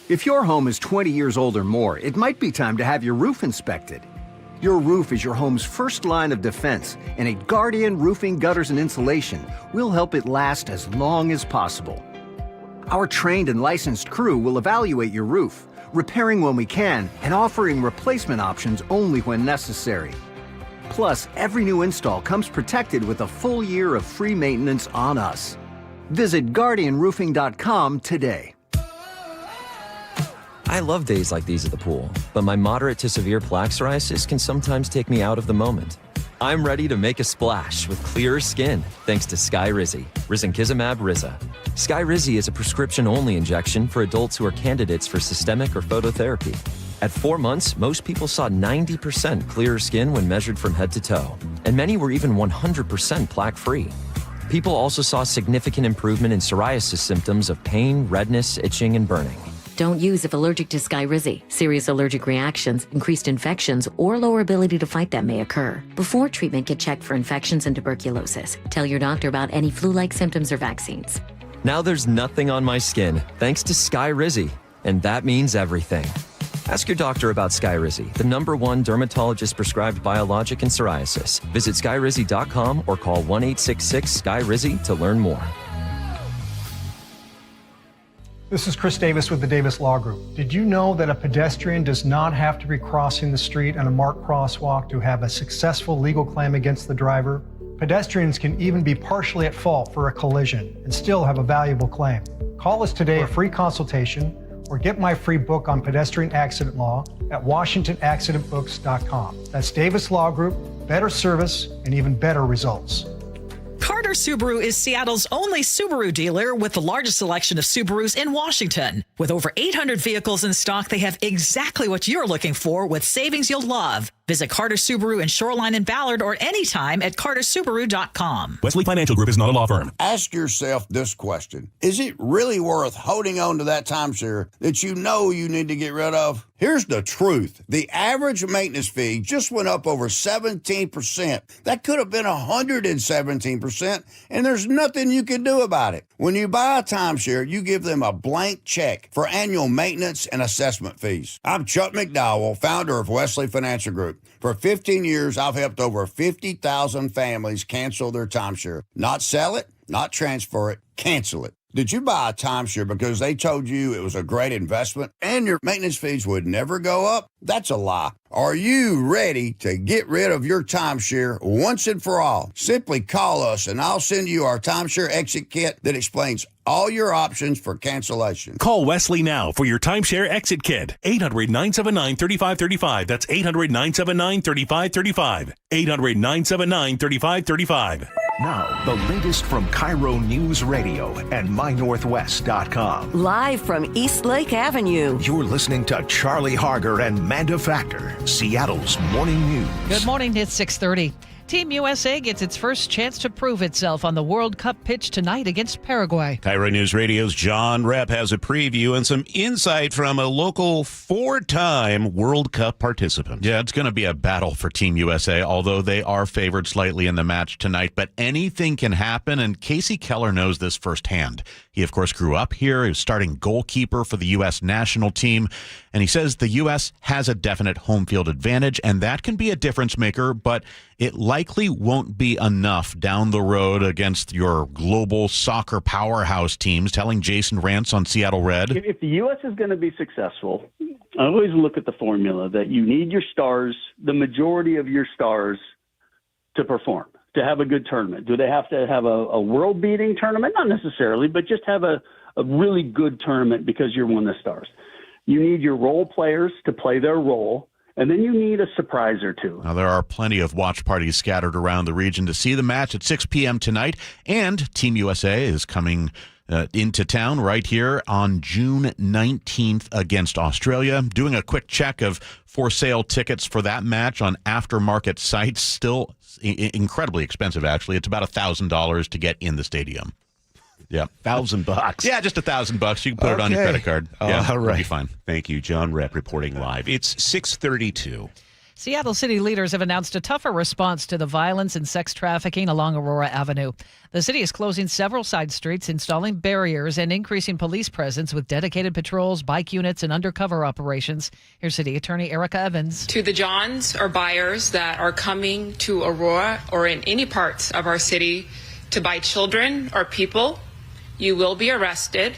If your home is 20 years old or more, it might be time to have your roof inspected. Your roof is your home's first line of defense, and at Guardian Roofing, Gutters, and Insulation, we'll help it last as long as possible. Our trained and licensed crew will evaluate your roof, repairing when we can and offering replacement options only when necessary. Plus, every new install comes protected with a full year of free maintenance on us. Visit GuardianRoofing.com today. I love days like these at the pool, but my moderate to severe plaque psoriasis can sometimes take me out of the moment. I'm ready to make a splash with clearer skin thanks to Skyrizi, risankizumab Riza. Skyrizi is a prescription-only injection for adults who are candidates for systemic or phototherapy. At 4 months, most people saw 90% clearer skin when measured from head to toe, and many were even 100% plaque-free. People also saw significant improvement in psoriasis symptoms of pain, redness, itching, and burning. Don't use if allergic to Skyrizi. Serious allergic reactions, increased infections, or lower ability to fight them may occur. Before treatment, get checked for infections and tuberculosis. Tell your doctor about any flu-like symptoms or vaccines. Now there's nothing on my skin thanks to Skyrizi, and that means everything. Ask your doctor about Skyrizi, the #1 dermatologist-prescribed biologic in psoriasis. Visit Skyrizi.com or call 1-866-SKYRIZI to learn more. This is Chris Davis with the Davis Law Group. Did you know that a pedestrian does not have to be crossing the street on a marked crosswalk to have a successful legal claim against the driver? Pedestrians can even be partially at fault for a collision and still have a valuable claim. Call us today for a free consultation or get my free book on pedestrian accident law at WashingtonAccidentBooks.com. That's Davis Law Group, better service and even better results. Carter Subaru is Seattle's only Subaru dealer with the largest selection of Subarus in Washington. With over 800 vehicles in stock, they have exactly what you're looking for with savings you'll love. Visit Carter Subaru in Shoreline and Ballard or anytime at cartersubaru.com. Wesley Financial Group is not a law firm. Ask yourself this question. Is it really worth holding on to that timeshare that you know you need to get rid of? Here's the truth. The average maintenance fee just went up over 17%. That could have been 117%, and there's nothing you can do about it. When you buy a timeshare, you give them a blank check for annual maintenance and assessment fees. I'm Chuck McDowell, founder of Wesley Financial Group. For 15 years, I've helped over 50,000 families cancel their timeshare. Not sell it, not transfer it, cancel it. Did you buy a timeshare because they told you it was a great investment and your maintenance fees would never go up? That's a lie. Are you ready to get rid of your timeshare once and for all? Simply call us and I'll send you our timeshare exit kit that explains all your options for cancellation. Call Wesley now for your timeshare exit kit. 800-979-3535. That's 800-979-3535. 800-979-3535. Now, the latest from KIRO Newsradio and MyNorthwest.com. Live from East Lake Avenue. You're listening to Charlie Harger and Manda Factor, Seattle's morning news. Good morning, it's 6:30. Team USA gets its first chance to prove itself on the World Cup pitch tonight against Paraguay. KIRO News Radio's John Repp has a preview and some insight from a local four-time World Cup participant. Yeah, it's going to be a battle for Team USA, although they are favored slightly in the match tonight. But anything can happen, and Casey Keller knows this firsthand. He, of course, grew up here. He was starting goalkeeper for the U.S. national team. And he says the U.S. has a definite home field advantage, and that can be a difference maker, but it likely won't be enough down the road against your global soccer powerhouse teams, telling Jason Rantz on Seattle Red. If the U.S. is going to be successful, I always look at the formula that you need your stars, the majority of your stars, to perform, to have a good tournament. Do they have to have a world-beating tournament? Not necessarily, but just have a really good tournament because you're one of the stars. You need your role players to play their role, and then you need a surprise or two. Now, there are plenty of watch parties scattered around the region to see the match at 6 p.m. tonight, and Team USA is coming into town right here on June 19th against Australia. Doing a quick check of for sale tickets for that match on aftermarket sites. Still incredibly expensive, actually. It's about $1,000 to get in the stadium. Yeah, $1,000. Yeah, just $1,000. You can put it on your credit card. Yeah, all right. It'll be fine. Thank you, John Repp, reporting live. It's 6:32. Seattle city leaders have announced a tougher response to the violence and sex trafficking along Aurora Avenue. The city is closing several side streets, installing barriers, and increasing police presence with dedicated patrols, bike units, and undercover operations. Here's City Attorney Erica Evans. To the Johns or buyers that are coming to Aurora or in any parts of our city to buy children or people, you will be arrested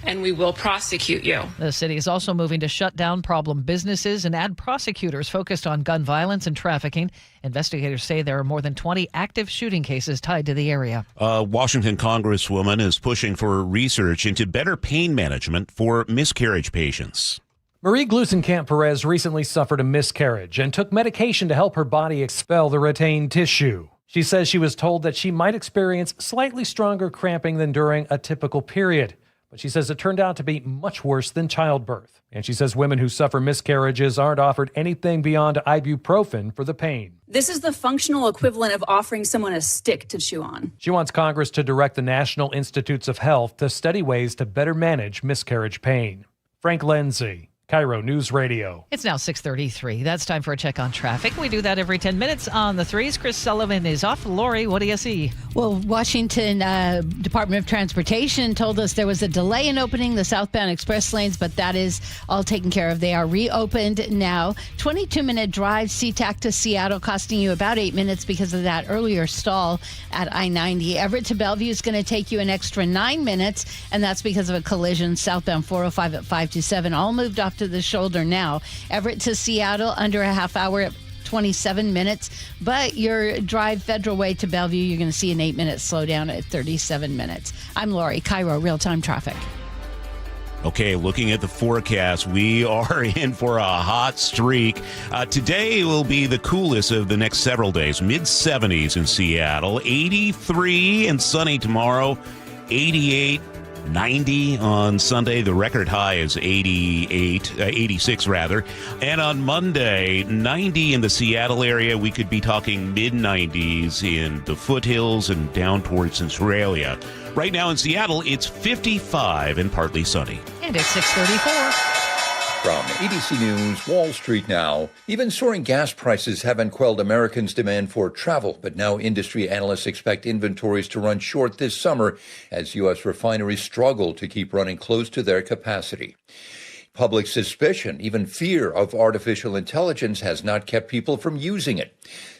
and we will prosecute you. The city is also moving to shut down problem businesses and add prosecutors focused on gun violence and trafficking. Investigators say there are more than 20 active shooting cases tied to the area. A Washington congresswoman is pushing for research into better pain management for miscarriage patients. Marie Glusenkamp-Perez recently suffered a miscarriage and took medication to help her body expel the retained tissue. She says she was told that she might experience slightly stronger cramping than during a typical period. But she says it turned out to be much worse than childbirth. And she says women who suffer miscarriages aren't offered anything beyond ibuprofen for the pain. This is the functional equivalent of offering someone a stick to chew on. She wants Congress to direct the National Institutes of Health to study ways to better manage miscarriage pain. Frank Lenzi, KIRO News Radio. It's now 6:33. That's time for a check on traffic. We do that every 10 minutes on the threes. Chris Sullivan is off. Lori, what do you see? Well, Washington Department of Transportation told us there was a delay in opening the southbound express lanes, but that is all taken care of. They are reopened now. 22-minute drive, SeaTac to Seattle, costing you about 8 minutes because of that earlier stall at I-90. Everett to Bellevue is going to take you an extra 9 minutes, and that's because of a collision southbound 405 at 527. All moved off to the shoulder now. Everett to Seattle, under a half hour at 27 minutes. But your drive Federal Way to Bellevue, you're going to see an 8-minute slowdown at 37 minutes. I'm Lori, KIRO Real-Time Traffic. Okay, looking at the forecast, we are in for a hot streak. Today will be the coolest of the next several days. Mid-70s in Seattle, 83 and sunny tomorrow, 88 90 on Sunday. The record high is 86 rather. And on Monday, 90 in the Seattle area. We could be talking mid-90s in the foothills and down towards Centralia. Right now in Seattle, it's 55 and partly sunny. And it's 6:34. From ABC News, Wall Street now. Even soaring gas prices haven't quelled Americans' demand for travel, but now industry analysts expect inventories to run short this summer as U.S. refineries struggle to keep running close to their capacity. Public suspicion, even fear of artificial intelligence has not kept people from using it.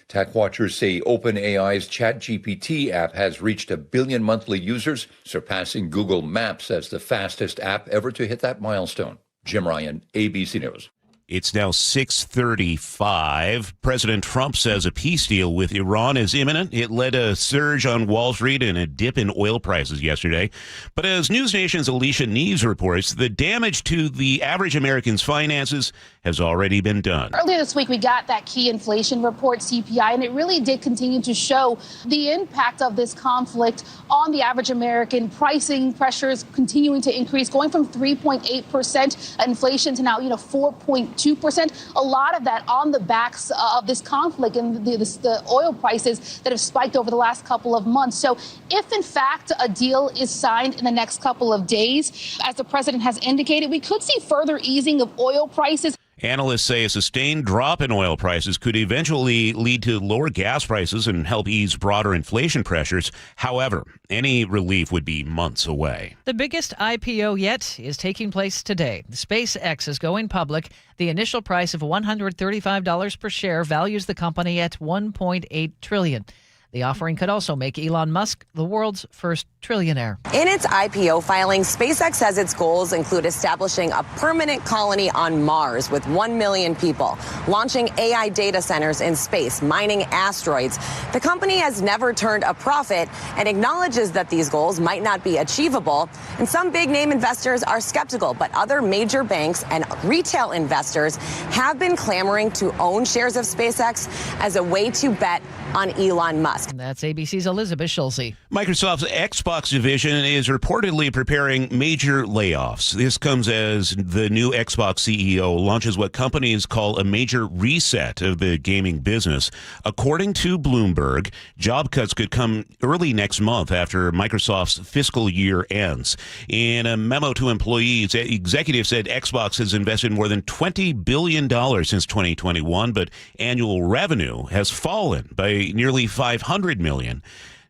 Tech watchers say OpenAI's ChatGPT app has reached 1 billion monthly users, surpassing Google Maps as the fastest app ever to hit that milestone. Jim Ryan, ABC News. It's now 6:35. President Trump says a peace deal with Iran is imminent. It led a surge on Wall Street and a dip in oil prices yesterday. But as News Nation's Alicia Neves reports, the damage to the average American's finances has already been done. Earlier this week, we got that key inflation report, CPI, and it really did continue to show the impact of this conflict on the average American. Pricing pressures continuing to increase, going from 3.8% inflation to now, 4.2%. A lot of that on the backs of this conflict and the oil prices that have spiked over the last couple of months. So if, in fact, a deal is signed in the next couple of days, as the president has indicated, we could see further easing of oil prices. Analysts say a sustained drop in oil prices could eventually lead to lower gas prices and help ease broader inflation pressures. However, any relief would be months away. The biggest IPO yet is taking place today. SpaceX is going public. The initial price of $135 per share values the company at $1.8 trillion. The offering could also make Elon Musk the world's first trillionaire. In its IPO filing, SpaceX says its goals include establishing a permanent colony on Mars with 1 million people, launching AI data centers in space, mining asteroids. The company has never turned a profit and acknowledges that these goals might not be achievable. And some big-name investors are skeptical, but other major banks and retail investors have been clamoring to own shares of SpaceX as a way to bet on Elon Musk. That's ABC's Elizabeth Schulze. Microsoft's Xbox division is reportedly preparing major layoffs. This comes as the new Xbox CEO launches what companies call a major reset of the gaming business. According to Bloomberg, job cuts could come early next month after Microsoft's fiscal year ends. In a memo to employees, executives said Xbox has invested more than $20 billion since 2021, but annual revenue has fallen by nearly $500 million.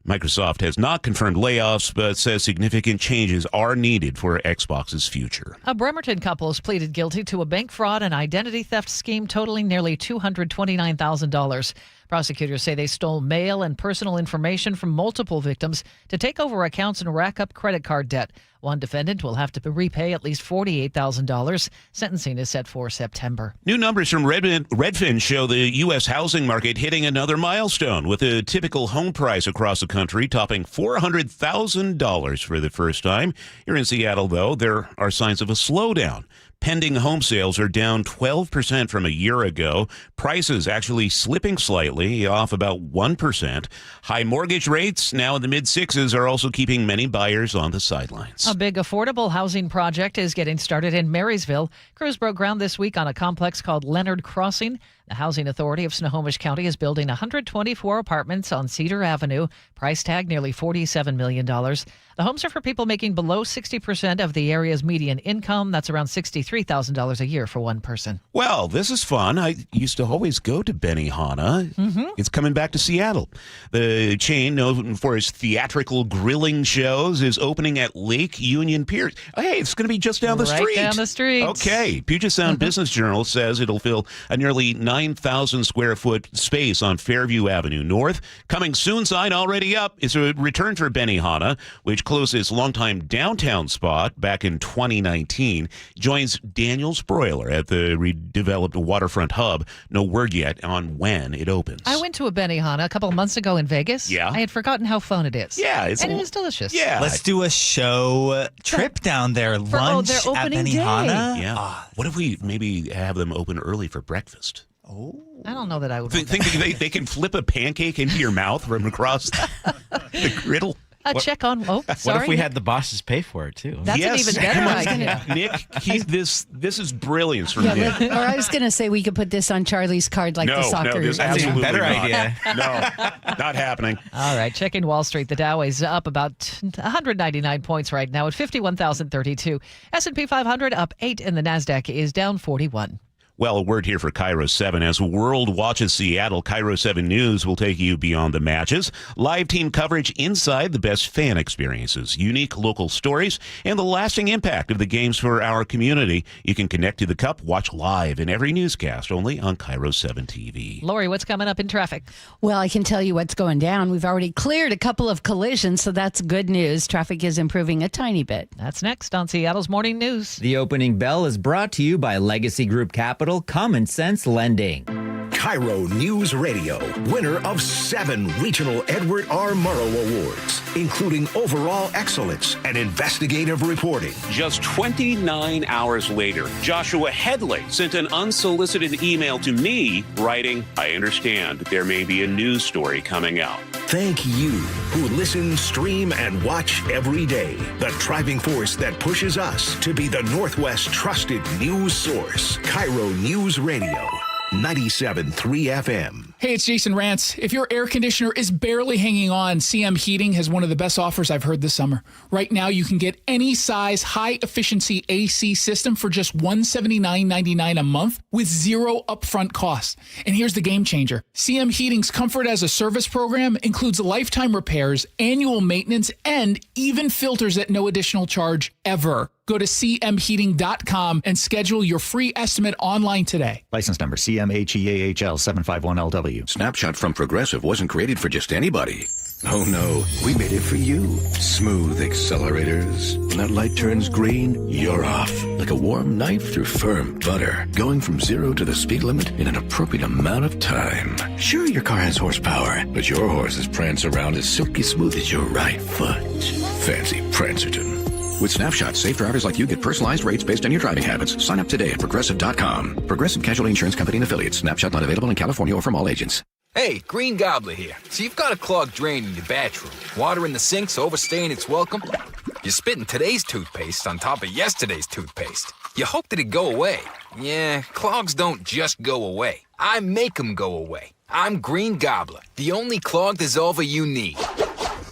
Microsoft has not confirmed layoffs, but says significant changes are needed for Xbox's future. A Bremerton couple has pleaded guilty to a bank fraud and identity theft scheme totaling nearly $229,000. Prosecutors say they stole mail and personal information from multiple victims to take over accounts and rack up credit card debt. One defendant will have to repay at least $48,000. Sentencing is set for September. New numbers from Redfin show the U.S. housing market hitting another milestone, with a typical home price across the country topping $400,000 for the first time. Here in Seattle, though, there are signs of a slowdown. Pending home sales are down 12% from a year ago. Prices actually slipping slightly, off about 1%. High mortgage rates, now in the mid-sixes, are also keeping many buyers on the sidelines. A big affordable housing project is getting started in Marysville. Crews broke ground this week on a complex called Leonard Crossing. The Housing Authority of Snohomish County is building 124 apartments on Cedar Avenue. Price tag nearly $47 million. The homes are for people making below 60% of the area's median income. That's around $63,000 a year for one person. Well, this is fun. I used to always go to Benihana. It's coming back to Seattle. The chain, known for its theatrical grilling shows, is opening at Lake Union Pier. Hey, it's going to be just down the street. Right down the street. Okay. Puget Sound Business Journal says it'll fill a nearly 9,000 square foot space on Fairview Avenue North. Coming soon sign already up. It's a return for Benihana, which closed its longtime downtown spot back in 2019. Joins Daniel's Broiler at the redeveloped waterfront hub. No word yet on when it opens. I went to a Benihana a couple of months ago in Vegas. Yeah. I had forgotten how fun it is. Yeah. And it was delicious. Yeah. Let's do a show trip down there. Lunch their at opening Benihana. day. Yeah. What if we maybe have them open early for breakfast? Oh. I don't know that I would. Think they can flip a pancake into your mouth from across the griddle? Check on. Oh, sorry. What if we had the bosses pay for it too? That's an even better idea. Nick, this is brilliance from Yeah, Nick. or I was going to say we could put this on Charlie's card like the soccer. No, this That's absolutely a better not. idea. No, not happening. All right, checking Wall Street. The Dow is up about 199 points right now at 51,032. S&P 500 up 8, and the Nasdaq is down 41. Well, a word here for KIRO 7. As the world watches Seattle, KIRO 7 News will take you beyond the matches. Live team coverage inside the best fan experiences, unique local stories, and the lasting impact of the games for our community. You can connect to the Cup, watch live in every newscast, only on KIRO 7 TV. Lori, what's coming up in traffic? Well, I can tell you what's going down. We've already cleared a couple of collisions, so that's good news. Traffic is improving a tiny bit. That's next on Seattle's Morning News. The opening bell is brought to you by Legacy Group Capital Common Sense Lending. KIRO Newsradio, winner of 7 regional Edward R. Murrow Awards, including overall excellence and investigative reporting. Just 29 hours later, Joshua Headley sent an unsolicited email to me writing, "I understand there may be a news story coming out." Thank you who listen, stream, and watch every day. The driving force that pushes us to be the Northwest trusted news source. KIRO News Radio, 97.3 FM. Hey, it's Jason Rantz. If your air conditioner is barely hanging on, CM Heating has one of the best offers I've heard this summer. Right now, you can get any size high-efficiency AC system for just $179.99 a month with zero upfront cost. And here's the game changer. CM Heating's Comfort as a Service program includes lifetime repairs, annual maintenance, and even filters at no additional charge ever. Go to cmheating.com and schedule your free estimate online today. License number CMHEAHL 751LW. Snapshot from Progressive wasn't created for just anybody. Oh no, we made it for you. Smooth accelerators. When that light turns green, you're off. Like a warm knife through firm butter. Going from 0 to the speed limit in an appropriate amount of time. Sure, your car has horsepower, but your horses prance around as silky smooth as your right foot. Fancy Prancerton. With Snapshot, safe drivers like you get personalized rates based on your driving habits. Sign up today at Progressive.com. Progressive Casualty Insurance Company and Affiliates. Snapshot not available in California or from all agents. Hey, Green Gobbler here. So you've got a clogged drain in your bathroom. Water in the sink's overstaying its welcome. You're spitting today's toothpaste on top of yesterday's toothpaste. You hope that it go away. Yeah, clogs don't just go away. I make them go away. I'm Green Gobbler, the only clog dissolver you need.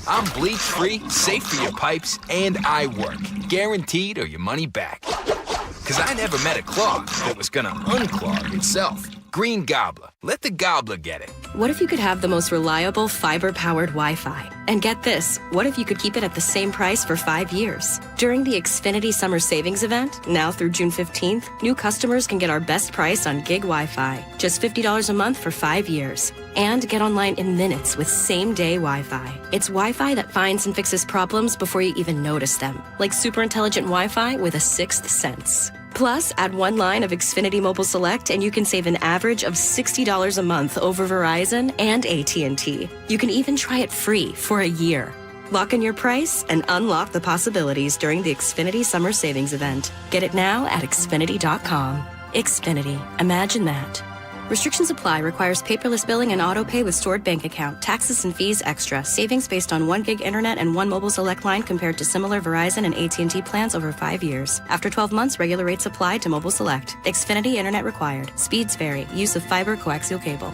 I'm bleach-free, safe for your pipes, and I work. Guaranteed or your money back. Because I never met a clog that was going to unclog itself. Green Gobbler. Let the gobbler get it. What if you could have the most reliable fiber-powered Wi-Fi? And get this, what if you could keep it at the same price for 5 years? During the Xfinity Summer Savings Event, now through June 15th, new customers can get our best price on gig Wi-Fi. Just $50 a month for 5 years. And get online in minutes with same-day Wi-Fi. It's Wi-Fi that finds and fixes problems before you even notice them. Like super intelligent Wi-Fi with a sixth sense. Plus, add one line of Xfinity Mobile Select and you can save an average of $60 a month over Verizon and AT&T. You can even try it free for a year. Lock in your price and unlock the possibilities during the Xfinity Summer Savings Event. Get it now at Xfinity.com. Xfinity. Imagine that. Restrictions apply. Requires paperless billing and auto pay with stored bank account. Taxes and fees extra. Savings based on 1 gig internet and 1 mobile select line compared to similar Verizon and AT&T plans over 5 years. After 12 months, regular rates apply to mobile select. Xfinity internet required. Speeds vary. Use of fiber coaxial cable.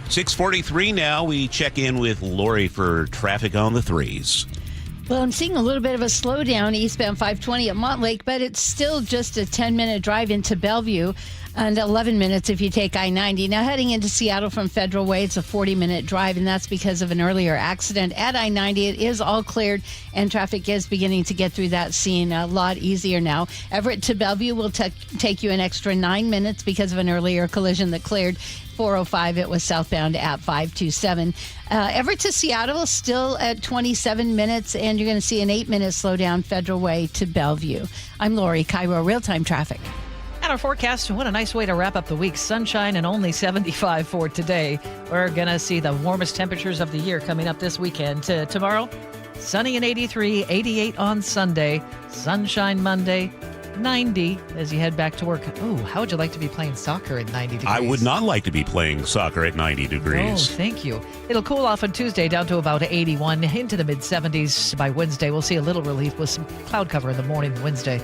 6:43 now. We check in with Lori for traffic on the 3s. Well, I'm seeing a little bit of a slowdown eastbound 520 at Montlake, but it's still just a 10-minute drive into Bellevue and 11 minutes if you take I-90. Now, heading into Seattle from Federal Way, it's a 40-minute drive, and that's because of an earlier accident at I-90. It is all cleared, and traffic is beginning to get through that scene a lot easier now. Everett to Bellevue will take you an extra 9 minutes because of an earlier collision that cleared. 405, it was southbound at 527. Everett to Seattle is still at 27 minutes, and you're going to see an 8-minute slowdown Federal Way to Bellevue. I'm Lori, KIRO Real-Time Traffic. And our forecast, what a nice way to wrap up the week. Sunshine and only 75 for today. We're going to see the warmest temperatures of the year coming up this weekend. Tomorrow, sunny and 83, 88 on Sunday, sunshine Monday, 90 as you head back to work. Oh, how would you like to be playing soccer at 90 degrees? I would not like to be playing soccer at 90 degrees. Oh, thank you. It'll cool off on Tuesday down to about 81, into the mid-70s by Wednesday. We'll see a little relief with some cloud cover in the morning Wednesday.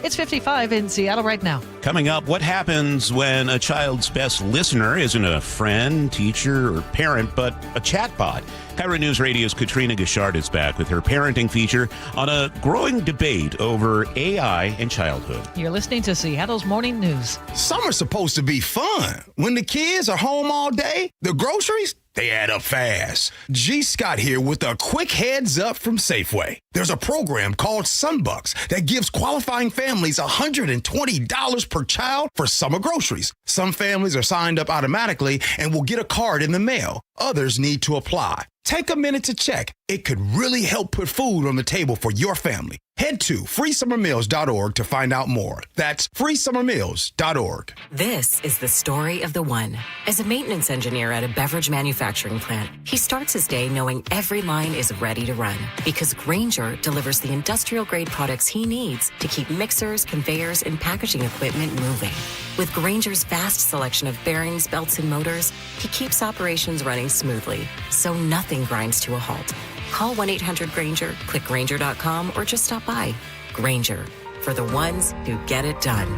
It's 55 in Seattle right now. Coming up, what happens when a child's best listener isn't a friend, teacher, or parent, but a chatbot? KIRO Newsradio's Katrina Gashard is back with her parenting feature on a growing debate over AI and childhood. You're listening to Seattle's Morning News. Summer's supposed to be fun. When the kids are home all day, the groceries, they add up fast. G. Scott here with a quick heads up from Safeway. There's a program called Sunbucks that gives qualifying families $120 per child for summer groceries. Some families are signed up automatically and will get a card in the mail. Others need to apply. Take a minute to check. It could really help put food on the table for your family. Head to freesummermeals.org to find out more. That's freesummermeals.org. This is the story of the one. As a maintenance engineer at a beverage manufacturing plant, he starts his day knowing every line is ready to run because Grainger delivers the industrial-grade products he needs to keep mixers, conveyors, and packaging equipment moving. With Grainger's vast selection of bearings, belts, and motors, he keeps operations running smoothly, so nothing grinds to a halt. Call 1-800-GRAINGER, click Grainger.com, or just stop by. Grainger, for the ones who get it done.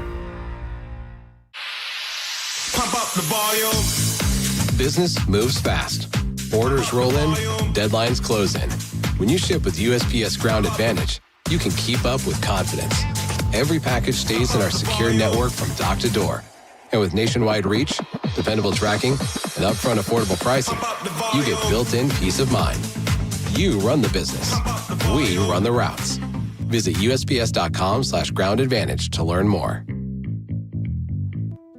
Pump up the volume. Business moves fast. Orders roll in, deadlines close in. When you ship with USPS Ground Advantage, you can keep up with confidence. Every package stays in our secure network from dock to door. And with nationwide reach, dependable tracking, and upfront affordable pricing, you get built-in peace of mind. You run the business. We run the routes. Visit USPS.com/Ground Advantage to learn more.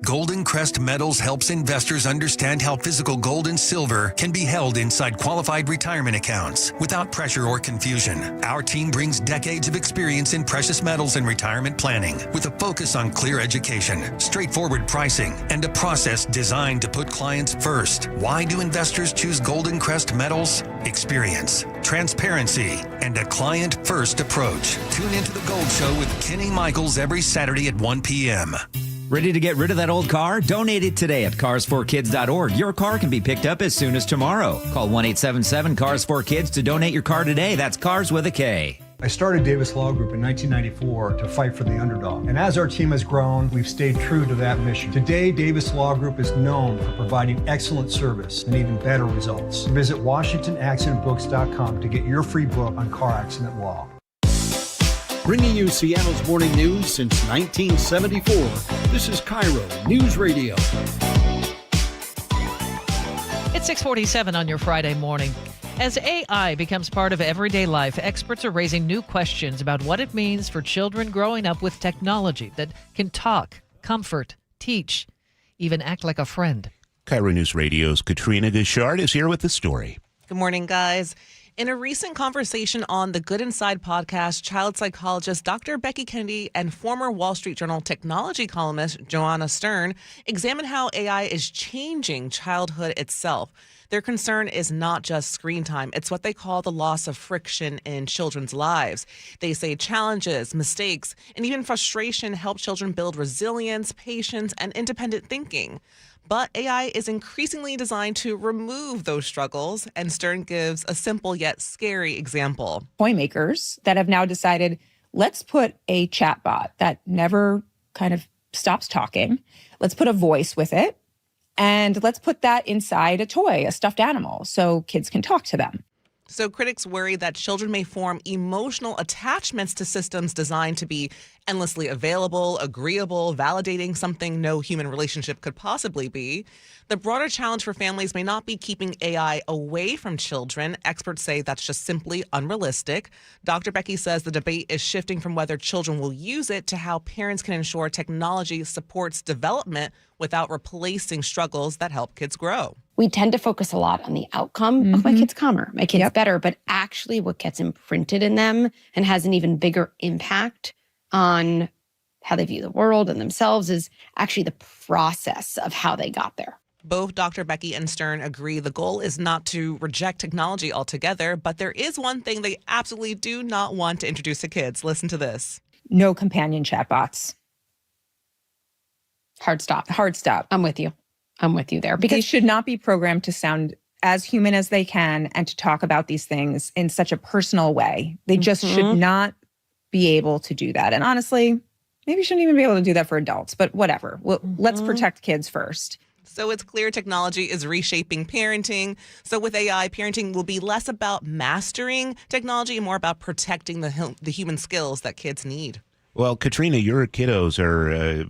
Golden Crest Metals helps investors understand how physical gold and silver can be held inside qualified retirement accounts without pressure or confusion. Our team brings decades of experience in precious metals and retirement planning with a focus on clear education, straightforward pricing, and a process designed to put clients first. Why do investors choose Golden Crest Metals? Experience, transparency, and a client-first approach. Tune into The Gold Show with Kenny Michaels every Saturday at 1 p.m. Ready to get rid of that old car? Donate it today at carsforkids.org. Your car can be picked up as soon as tomorrow. Call 1-877-CARS4KIDS to donate your car today. That's cars with a K. I started Davis Law Group in 1994 to fight for the underdog. And as our team has grown, we've stayed true to that mission. Today, Davis Law Group is known for providing excellent service and even better results. Visit WashingtonAccidentBooks.com to get your free book on car accident law. Bringing you Seattle's morning news since 1974, this is KIRO News Radio. It's 6:47 on your Friday morning. As AI becomes part of everyday life, experts are raising new questions about what it means for children growing up with technology that can talk, comfort, teach, even act like a friend. KIRO News Radio's Katrina Gashard is here with the story. Good morning, guys. In a recent conversation on the Good Inside podcast, child psychologist Dr. Becky Kennedy and former Wall Street Journal technology columnist Joanna Stern examined how AI is changing childhood itself. Their concern is not just screen time. It's what they call the loss of friction in children's lives. They say challenges, mistakes, and even frustration help children build resilience, patience, and independent thinking. But AI is increasingly designed to remove those struggles, and Stern gives a simple yet scary example. Toy makers that have now decided, let's put a chatbot that never kind of stops talking. Let's put a voice with it, and let's put that inside a toy, a stuffed animal, so kids can talk to them. So critics worry that children may form emotional attachments to systems designed to be endlessly available, agreeable, validating, something no human relationship could possibly be. The broader challenge for families may not be keeping AI away from children. Experts say that's just simply unrealistic. Dr. Becky says the debate is shifting from whether children will use it to how parents can ensure technology supports development without replacing struggles that help kids grow. We tend to focus a lot on the outcome of my kid's calmer, my kid's better, but actually what gets imprinted in them and has an even bigger impact on how they view the world and themselves is actually the process of how they got there. Both Dr. Becky and Stern agree the goal is not to reject technology altogether, but there is one thing they absolutely do not want to introduce to kids. Listen to this. no companion chatbots. Hard stop. Hard stop. I'm with you there. Because they should not be programmed to sound as human as they can and to talk about these things in such a personal way. They just should not be able to do that. And honestly, maybe shouldn't even be able to do that for adults, but whatever. Well, let's protect kids first. So it's clear technology is reshaping parenting. So with AI, parenting will be less about mastering technology and more about protecting the human skills that kids need. Well, Katrina, your kiddos are,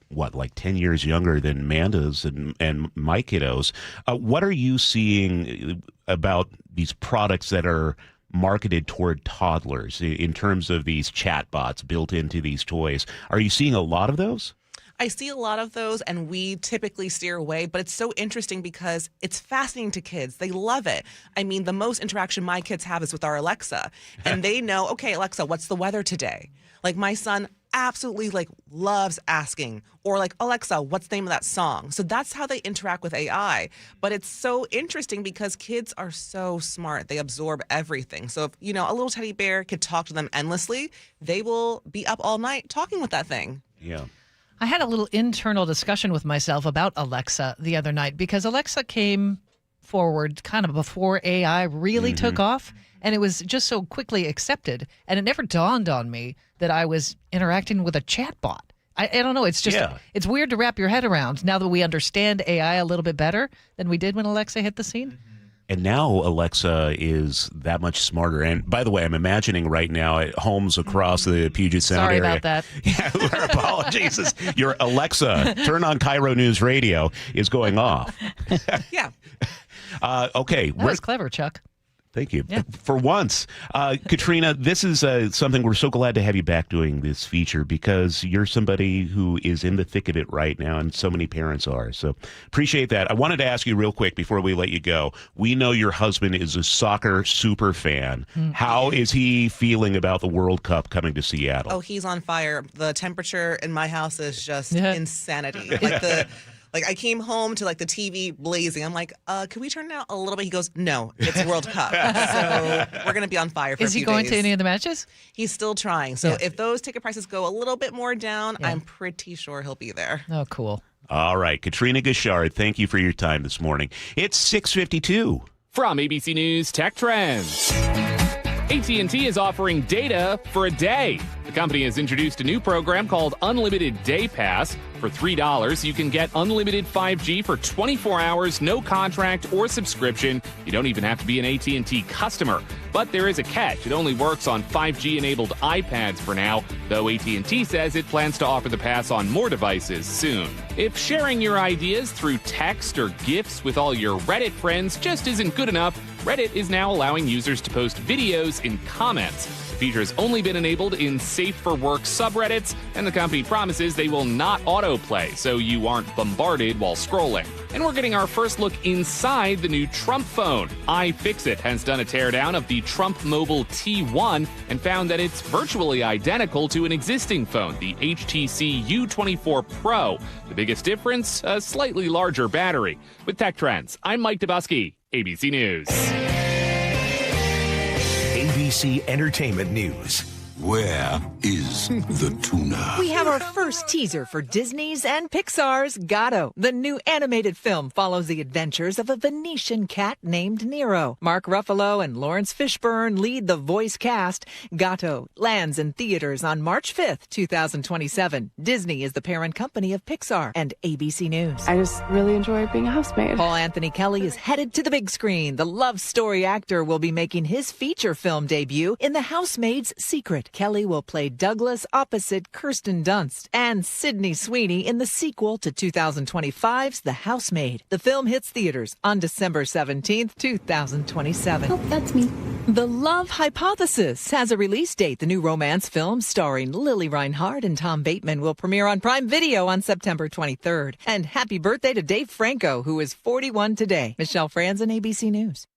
like 10 years younger than Manda's and my kiddos. What are you seeing about these products that are marketed toward toddlers in terms of these chatbots built into these toys? Are you seeing a lot of those? I see a lot of those, and we typically steer away, but it's so interesting because it's fascinating to kids. They love it. I mean, the most interaction my kids have is with our Alexa, and they know, okay, Alexa, what's the weather today? Like, my son absolutely loves asking, or Alexa, what's the name of that song? So that's how they interact with AI. But it's so interesting because kids are so smart. They absorb everything. So if, a little teddy bear could talk to them endlessly, they will be up all night talking with that thing. Yeah. I had a little internal discussion with myself about Alexa the other night because Alexa came forward kind of before AI really took off, and it was just so quickly accepted. And it never dawned on me that I was interacting with a chatbot. I don't know. It's just, it's weird to wrap your head around now that we understand AI a little bit better than we did when Alexa hit the scene. And now Alexa is that much smarter. And by the way, I'm imagining right now at homes across the Puget Sound Sorry area. about that. Yeah, our apologies. Your Alexa, turn on KIRO News Radio, is going off. Yeah. Okay. That was clever, Chuck. Thank you. Yeah. For once, Katrina, this is something we're so glad to have you back doing this feature because you're somebody who is in the thick of it right now, and so many parents are. So appreciate that. I wanted to ask you real quick before we let you go. We know your husband is a soccer super fan. How is he feeling about the World Cup coming to Seattle? Oh, he's on fire. The temperature in my house is just insanity. I came home to the TV blazing. I'm like, can we turn it out a little bit? He goes, no, it's World Cup. So we're going to be on fire for a few days. Is he going to any of the matches? He's still trying. So if those ticket prices go a little bit more down, I'm pretty sure he'll be there. Oh, cool. All right. Katrina Gashard, thank you for your time this morning. It's 6:52. From ABC News Tech Trends. AT&T is offering data for a day. The company has introduced a new program called Unlimited Day Pass. For $3, you can get unlimited 5G for 24 hours, no contract or subscription. You don't even have to be an AT&T customer. But there is a catch. It only works on 5G-enabled iPads for now, though AT&T says it plans to offer the pass on more devices soon. If sharing your ideas through text or GIFs with all your Reddit friends just isn't good enough, Reddit is now allowing users to post videos in comments. The feature has only been enabled in Safe for Work subreddits, and the company promises they will not autoplay, so you aren't bombarded while scrolling. And we're getting our first look inside the new Trump phone. iFixit has done a teardown of the Trump Mobile T1 and found that it's virtually identical to an existing phone, the HTC U24 Pro. The biggest difference, a slightly larger battery. With Tech Trends, I'm Mike Dubusky, ABC News. ABC Entertainment News. Where is the tuna? We have our first teaser for Disney's and Pixar's Gato. The new animated film follows the adventures of a Venetian cat named Nero. Mark Ruffalo and Lawrence Fishburne lead the voice cast. Gato lands in theaters on March 5th, 2027. Disney is the parent company of Pixar and ABC News. I just really enjoy being a housemaid. Paul Anthony Kelly is headed to the big screen. The love story actor will be making his feature film debut in The Housemaid's Secret. Kelly will play Douglas opposite Kirsten Dunst and Sydney Sweeney in the sequel to 2025's The Housemaid. The film hits theaters on December 17th, 2027. Oh, that's me. The Love Hypothesis has a release date. The new romance film starring Lily Reinhardt and Tom Bateman will premiere on Prime Video on September 23rd. And happy birthday to Dave Franco, who is 41 today. Michelle Franzen, ABC News.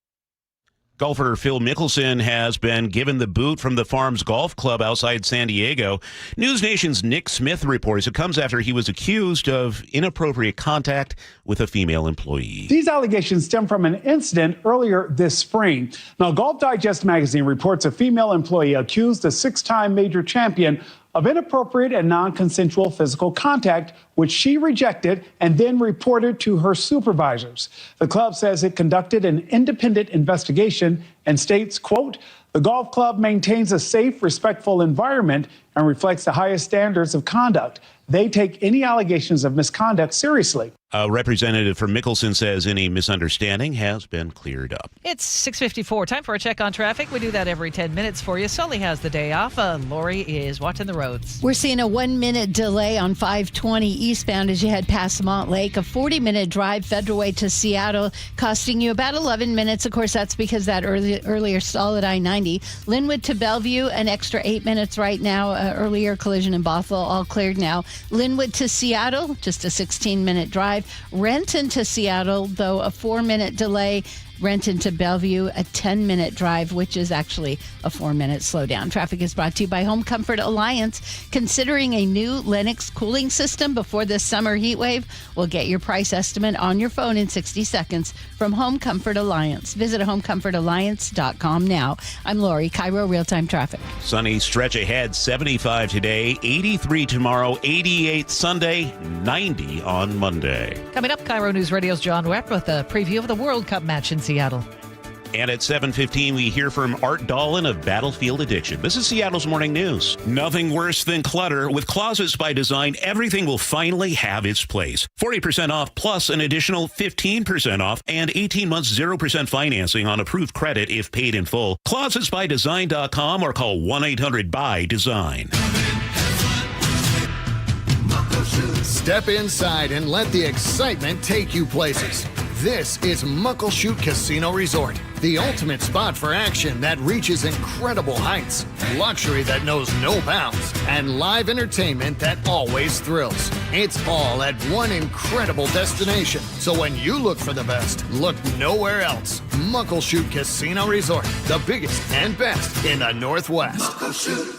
Golfer Phil Mickelson has been given the boot from the Farms Golf Club outside San Diego. News Nation's Nick Smith reports it comes after he was accused of inappropriate contact with a female employee. These allegations stem from an incident earlier this spring. Now, Golf Digest magazine reports a female employee accused a six-time major champion of inappropriate and non-consensual physical contact, which she rejected and then reported to her supervisors. The club says it conducted an independent investigation and states, quote, "The golf club maintains a safe, respectful environment and reflects the highest standards of conduct. They take any allegations of misconduct seriously." A representative from Mickelson says any misunderstanding has been cleared up. It's 6:54. Time for a check on traffic. We do that every 10 minutes for you. Sully has the day off. Lori is watching the roads. We're seeing a 1-minute delay on 520 eastbound as you head past Montlake. A 40-minute drive Federal Way to Seattle, costing you about 11 minutes. Of course, that's because that earlier stall at I-90. Linwood to Bellevue, an extra 8 minutes right now. Earlier collision in Bothell, all cleared now. Linwood to Seattle, just a 16-minute drive. Renton to Seattle, though, a 4-minute delay. Renton to Bellevue, a 10-minute drive, which is actually a 4-minute slowdown. Traffic is brought to you by Home Comfort Alliance. Considering a new Lennox cooling system before this summer heat wave? We'll get your price estimate on your phone in 60 seconds from Home Comfort Alliance. Visit homecomfortalliance.com now. I'm Lori, KIRO Real-Time Traffic. Sunny stretch ahead, 75 today, 83 tomorrow, 88 Sunday, 90 on Monday. Coming up, KIRO News Radio's John Webb with a preview of the World Cup match in Seattle. And at 7:15, we hear from Art Dolan of Battlefield Addiction. This is Seattle's Morning News. Nothing worse than clutter. With Closets by Design, everything will finally have its place. 40% off plus an additional 15% off and 18 months 0% financing on approved credit if paid in full. Closet.byDesign.com or call 1-800-BY-DESIGN. Step inside and let the excitement take you places. This is Muckleshoot Casino Resort, the ultimate spot for action that reaches incredible heights, luxury that knows no bounds, and live entertainment that always thrills. It's all at one incredible destination. So when you look for the best, look nowhere else. Muckleshoot Casino Resort, the biggest and best in the Northwest. Muckleshoot.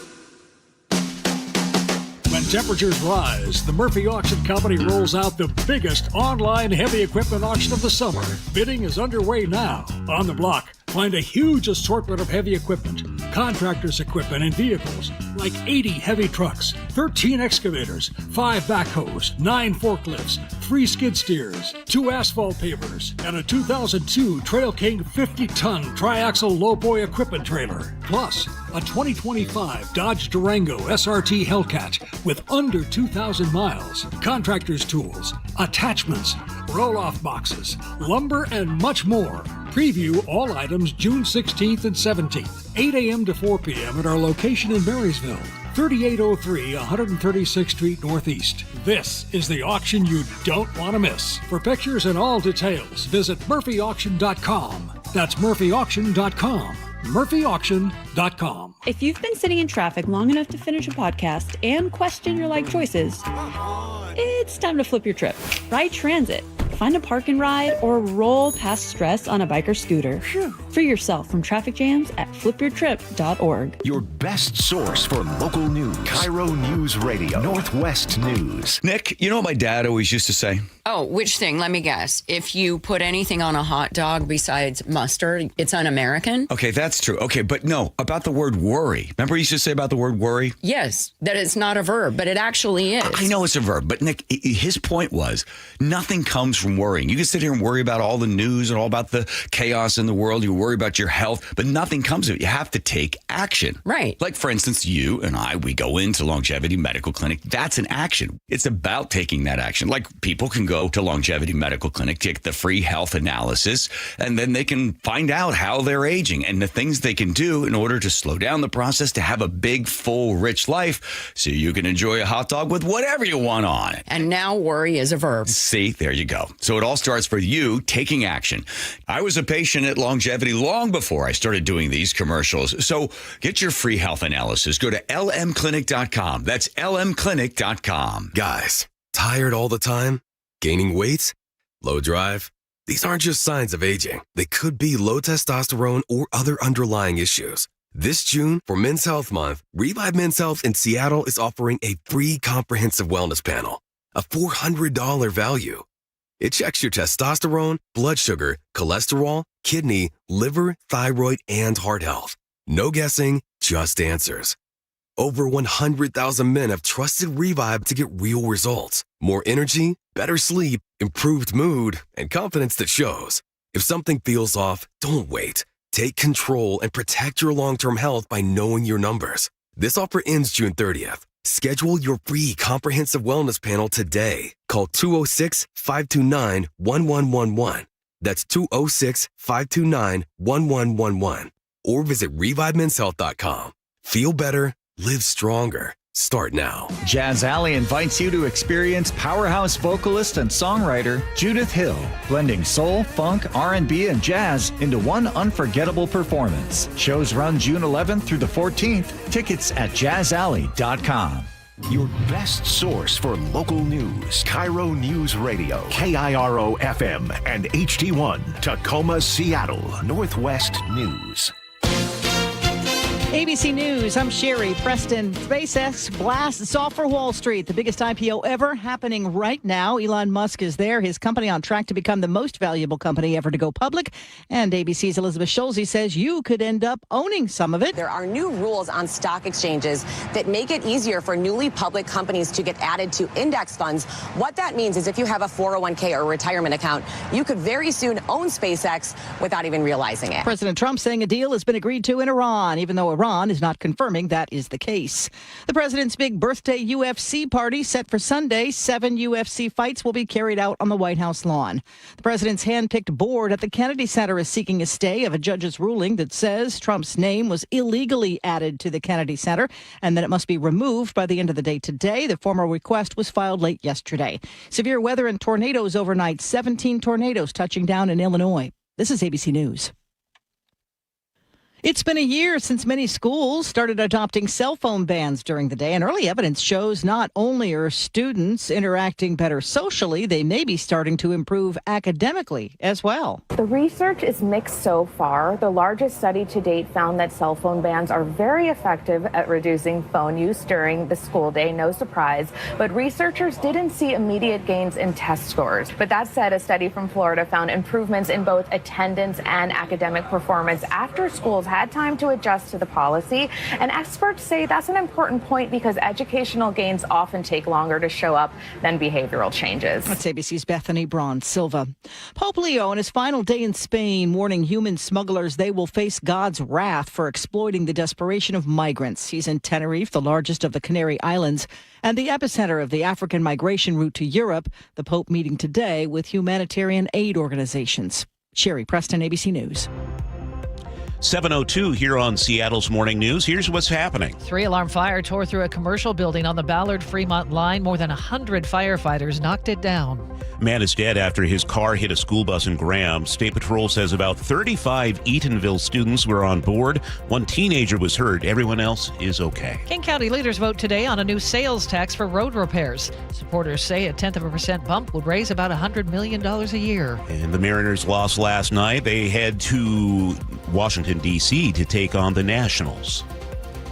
When temperatures rise, the Murphy Auction Company rolls out the biggest online heavy equipment auction of the summer. Bidding is underway now. On the block, find a huge assortment of heavy equipment, contractors' equipment, and vehicles, like 80 heavy trucks, 13 excavators, 5 backhoes, 9 forklifts, 3 skid steers, 2 asphalt pavers, and a 2002 Trail King 50-ton triaxle lowboy equipment trailer. Plus, a 2025 Dodge Durango SRT Hellcat with under 2,000 miles, contractor's tools, attachments, roll-off boxes, lumber, and much more. Preview all items June 16th and 17th, 8 a.m. to 4 p.m. at our location in Marysville, 3803 136th Street Northeast. This is the auction you don't want to miss. For pictures and all details, visit murphyauction.com. That's murphyauction.com. murphyauction.com. If you've been sitting in traffic long enough to finish a podcast and question your life choices, it's time to flip your trip. Ride transit. Find a park and ride or roll past stress on a bike or scooter. Free yourself from traffic jams at flipyourtrip.org. Your best source for local news. KIRO Newsradio, Northwest News. Nick, you know what my dad always used to say? Oh, which thing? Let me guess. If you put anything on a hot dog besides mustard, it's un-American? Okay, that's true. Okay, but no, about the word worry. Remember he used to say about the word worry? Yes, that it's not a verb, but it actually is. I know it's a verb, but Nick, his point was nothing comes from worrying. You can sit here and worry about all the news and all about the chaos in the world. You worry about your health, but nothing comes of it. You have to take action. Right. Like, for instance, you and I, we go into Longevity Medical Clinic. That's an action. It's about taking that action. Like, people can go to Longevity Medical Clinic, take the free health analysis, and then they can find out how they're aging and the things they can do in order to slow down the process to have a big, full, rich life so you can enjoy a hot dog with whatever you want on it. And now worry is a verb. See, there you go. So it all starts for you taking action. I was a patient at Longevity long before I started doing these commercials. So get your free health analysis. Go to lmclinic.com. That's lmclinic.com. Guys, tired all the time? Gaining weight? Low drive? These aren't just signs of aging. They could be low testosterone or other underlying issues. This June, for Men's Health Month, Revive Men's Health in Seattle is offering a free comprehensive wellness panel, a $400 value. It checks your testosterone, blood sugar, cholesterol, kidney, liver, thyroid, and heart health. No guessing, just answers. Over 100,000 men have trusted Revive to get real results. More energy, better sleep, improved mood, and confidence that shows. If something feels off, don't wait. Take control and protect your long-term health by knowing your numbers. This offer ends June 30th. Schedule your free comprehensive wellness panel today. Call 206-529-1111. That's 206-529-1111. Or visit ReviveMen'sHealth.com. Feel better, live stronger. Start now. Jazz Alley invites you to experience powerhouse vocalist and songwriter Judith Hill, blending soul, funk, R&B, and jazz into one unforgettable performance. Shows run June 11th through the 14th. Tickets at jazzalley.com. Your best source for local news. KIRO Newsradio, KIRO FM, and HD1, Tacoma, Seattle, Northwest News. ABC News, I'm Sherry Preston. SpaceX blasts off for Wall Street, the biggest IPO ever happening right now. Elon Musk is there, his company on track to become the most valuable company ever to go public. And ABC's Elizabeth Schulze says you could end up owning some of it. There are new rules on stock exchanges that make it easier for newly public companies to get added to index funds. What that means is if you have a 401k or retirement account, you could very soon own SpaceX without even realizing it. President Trump saying a deal has been agreed to in Iran, even though Iran is not confirming that is the case. The president's big birthday UFC party set for Sunday. 7 UFC fights will be carried out on the White House lawn. The president's hand-picked board at the Kennedy Center is seeking a stay of a judge's ruling that says Trump's name was illegally added to the Kennedy Center and that it must be removed by the end of the day today. The formal request was filed late yesterday. Severe weather and tornadoes overnight. 17 tornadoes touching down in Illinois. This is ABC News. It's been a year since many schools started adopting cell phone bans during the day, and early evidence shows not only are students interacting better socially, they may be starting to improve academically as well. The research is mixed so far. The largest study to date found that cell phone bans are very effective at reducing phone use during the school day, no surprise, but researchers didn't see immediate gains in test scores. But that said, a study from Florida found improvements in both attendance and academic performance after schools had time to adjust to the policy. And experts say that's an important point because educational gains often take longer to show up than behavioral changes. That's ABC's Bethany Braun Silva. Pope Leo on his final day in Spain warning human smugglers they will face God's wrath for exploiting the desperation of migrants. He's in Tenerife, the largest of the Canary Islands, and the epicenter of the African migration route to Europe. The Pope meeting today with humanitarian aid organizations. Sherry Preston, ABC News. 7:02 here on Seattle's Morning News. Here's what's happening. 3-alarm fire tore through a commercial building on the Ballard-Fremont line. More than 100 firefighters knocked it down. Man is dead after his car hit a school bus in Graham. State Patrol says about 35 Eatonville students were on board. One teenager was hurt. Everyone else is okay. King County leaders vote today on a new sales tax for road repairs. Supporters say a 0.1% bump would raise about $100 million a year. And the Mariners lost last night. They head to Washington, D.C. to take on the Nationals.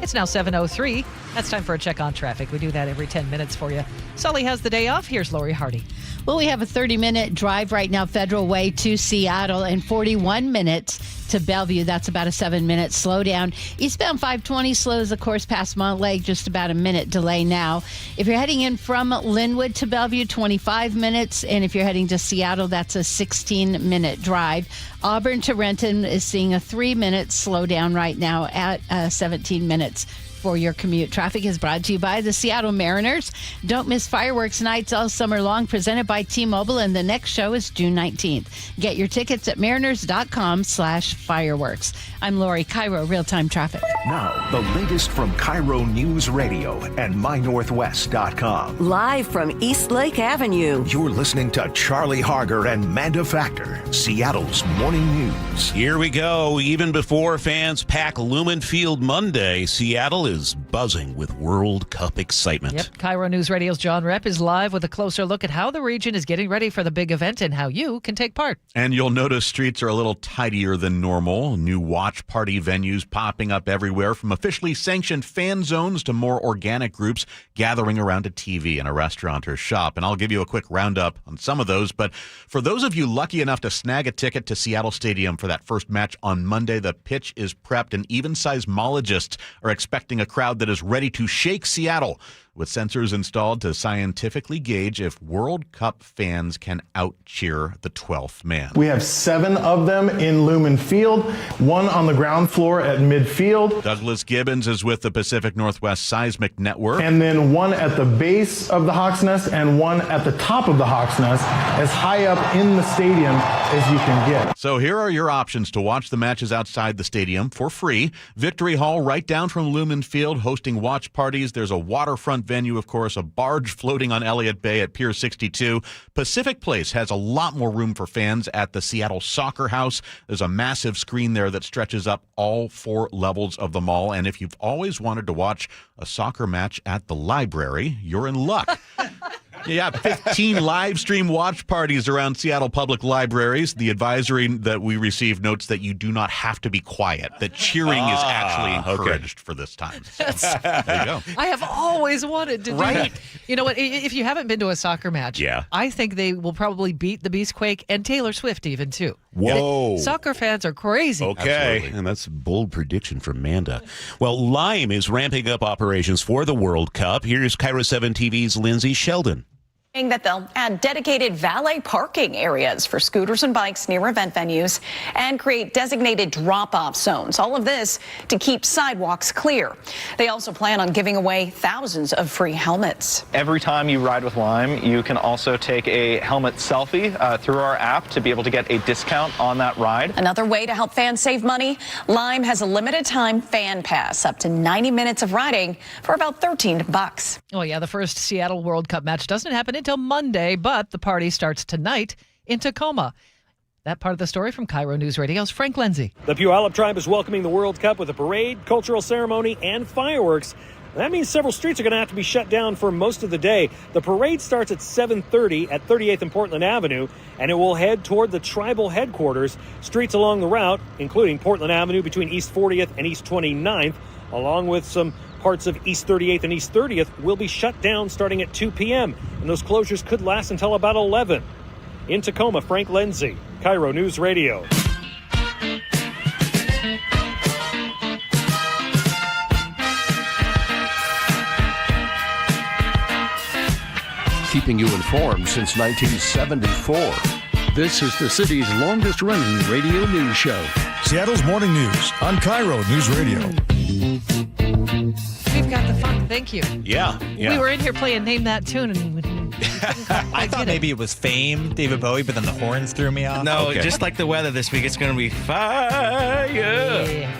It's now 7:03. That's time for a check on traffic. We do that every 10 minutes for you. Sully has the day off. Here's Lori Hardy. Well, we have a 30-minute drive right now, Federal Way to Seattle, and 41 minutes to Bellevue. That's about a 7-minute slowdown. Eastbound 520 slows, of course, past Montlake, just about a minute delay now. If you're heading in from Linwood to Bellevue, 25 minutes. And if you're heading to Seattle, that's a 16-minute drive. Auburn to Renton is seeing a 3-minute slowdown right now at 17 minutes. For your commute. Traffic is brought to you by the Seattle Mariners. Don't miss fireworks nights all summer long, presented by T-Mobile, and the next show is June 19th. Get your tickets at mariners.com/fireworks. I'm Lori, KIRO Real-Time Traffic. Now, the latest from KIRO Newsradio and MyNorthwest.com. Live from East Lake Avenue. You're listening to Charlie Harger and Manda Factor, Seattle's Morning News. Here we go. Even before fans pack Lumen Field Monday, Seattle is buzzing with World Cup excitement. Yep. KIRO News Radio's John Repp is live with a closer look at how the region is getting ready for the big event and how you can take part. And you'll notice streets are a little tidier than normal. New watch party venues popping up everywhere, from officially sanctioned fan zones to more organic groups gathering around a TV in a restaurant or shop. And I'll give you a quick roundup on some of those. But for those of you lucky enough to snag a ticket to Seattle Stadium for that first match on Monday, the pitch is prepped and even seismologists are expecting a crowd squad that is ready to shake Seattle, with sensors installed to scientifically gauge if World Cup fans can out-cheer the 12th man. We have 7 of them in Lumen Field, 1 on the ground floor at midfield. Douglas Gibbons is with the Pacific Northwest Seismic Network. And then 1 at the base of the Hawk's Nest and 1 at the top of the Hawk's Nest, as high up in the stadium as you can get. So here are your options to watch the matches outside the stadium for free. Victory Hall right down from Lumen Field, hosting watch parties. There's a waterfront venue, of course, a barge floating on Elliott Bay at Pier 62. Pacific Place has a lot more room for fans at the Seattle Soccer House. There's a massive screen there that stretches up all 4 levels of the mall. And if you've always wanted to watch a soccer match at the library, you're in luck. Yeah, 15 live stream watch parties around Seattle public libraries. The advisory that we received notes that you do not have to be quiet, that cheering is actually encouraged for this time. So, there you go. I have always wanted to do that. You know what? If you haven't been to a soccer match, I think they will probably beat the Beastquake and Taylor Swift even too. Whoa. Soccer fans are crazy. Okay, absolutely. And that's a bold prediction from Manda. Well, Lime is ramping up operations for the World Cup. Here's KIRO 7 TV's Lindsay Sheldon. That they'll add dedicated valet parking areas for scooters and bikes near event venues and create designated drop-off zones. All of this to keep sidewalks clear. They also plan on giving away thousands of free helmets. Every time you ride with Lime, you can also take a helmet selfie through our app to be able to get a discount on that ride. Another way to help fans save money, Lime has a limited time fan pass, up to 90 minutes of riding for about $13. Oh, yeah, the first Seattle World Cup match doesn't happen until Monday, but the party starts tonight in Tacoma. That part of the story from KIRO News Radio's Frank Lindsay. The Puyallup tribe is welcoming the World Cup with a parade, cultural ceremony, and fireworks. That means several streets are going to have to be shut down for most of the day. The parade starts at 7:30 at 38th and Portland Avenue, and it will head toward the tribal headquarters. Streets along the route, including Portland Avenue between East 40th and East 29th, along with some parts of East 38th and East 30th, will be shut down starting at 2 p.m., and those closures could last until about 11. In Tacoma, Frank Lindsay, KIRO News Radio. Keeping you informed since 1974. This is the city's longest-running radio news show. Seattle's Morning News on KIRO News Radio. We've got the funk. Thank you. Yeah. We were in here playing Name That Tune, and I thought maybe it was Fame, David Bowie, but then the horns threw me off. No, just like the weather this week, it's going to be fire. Yeah.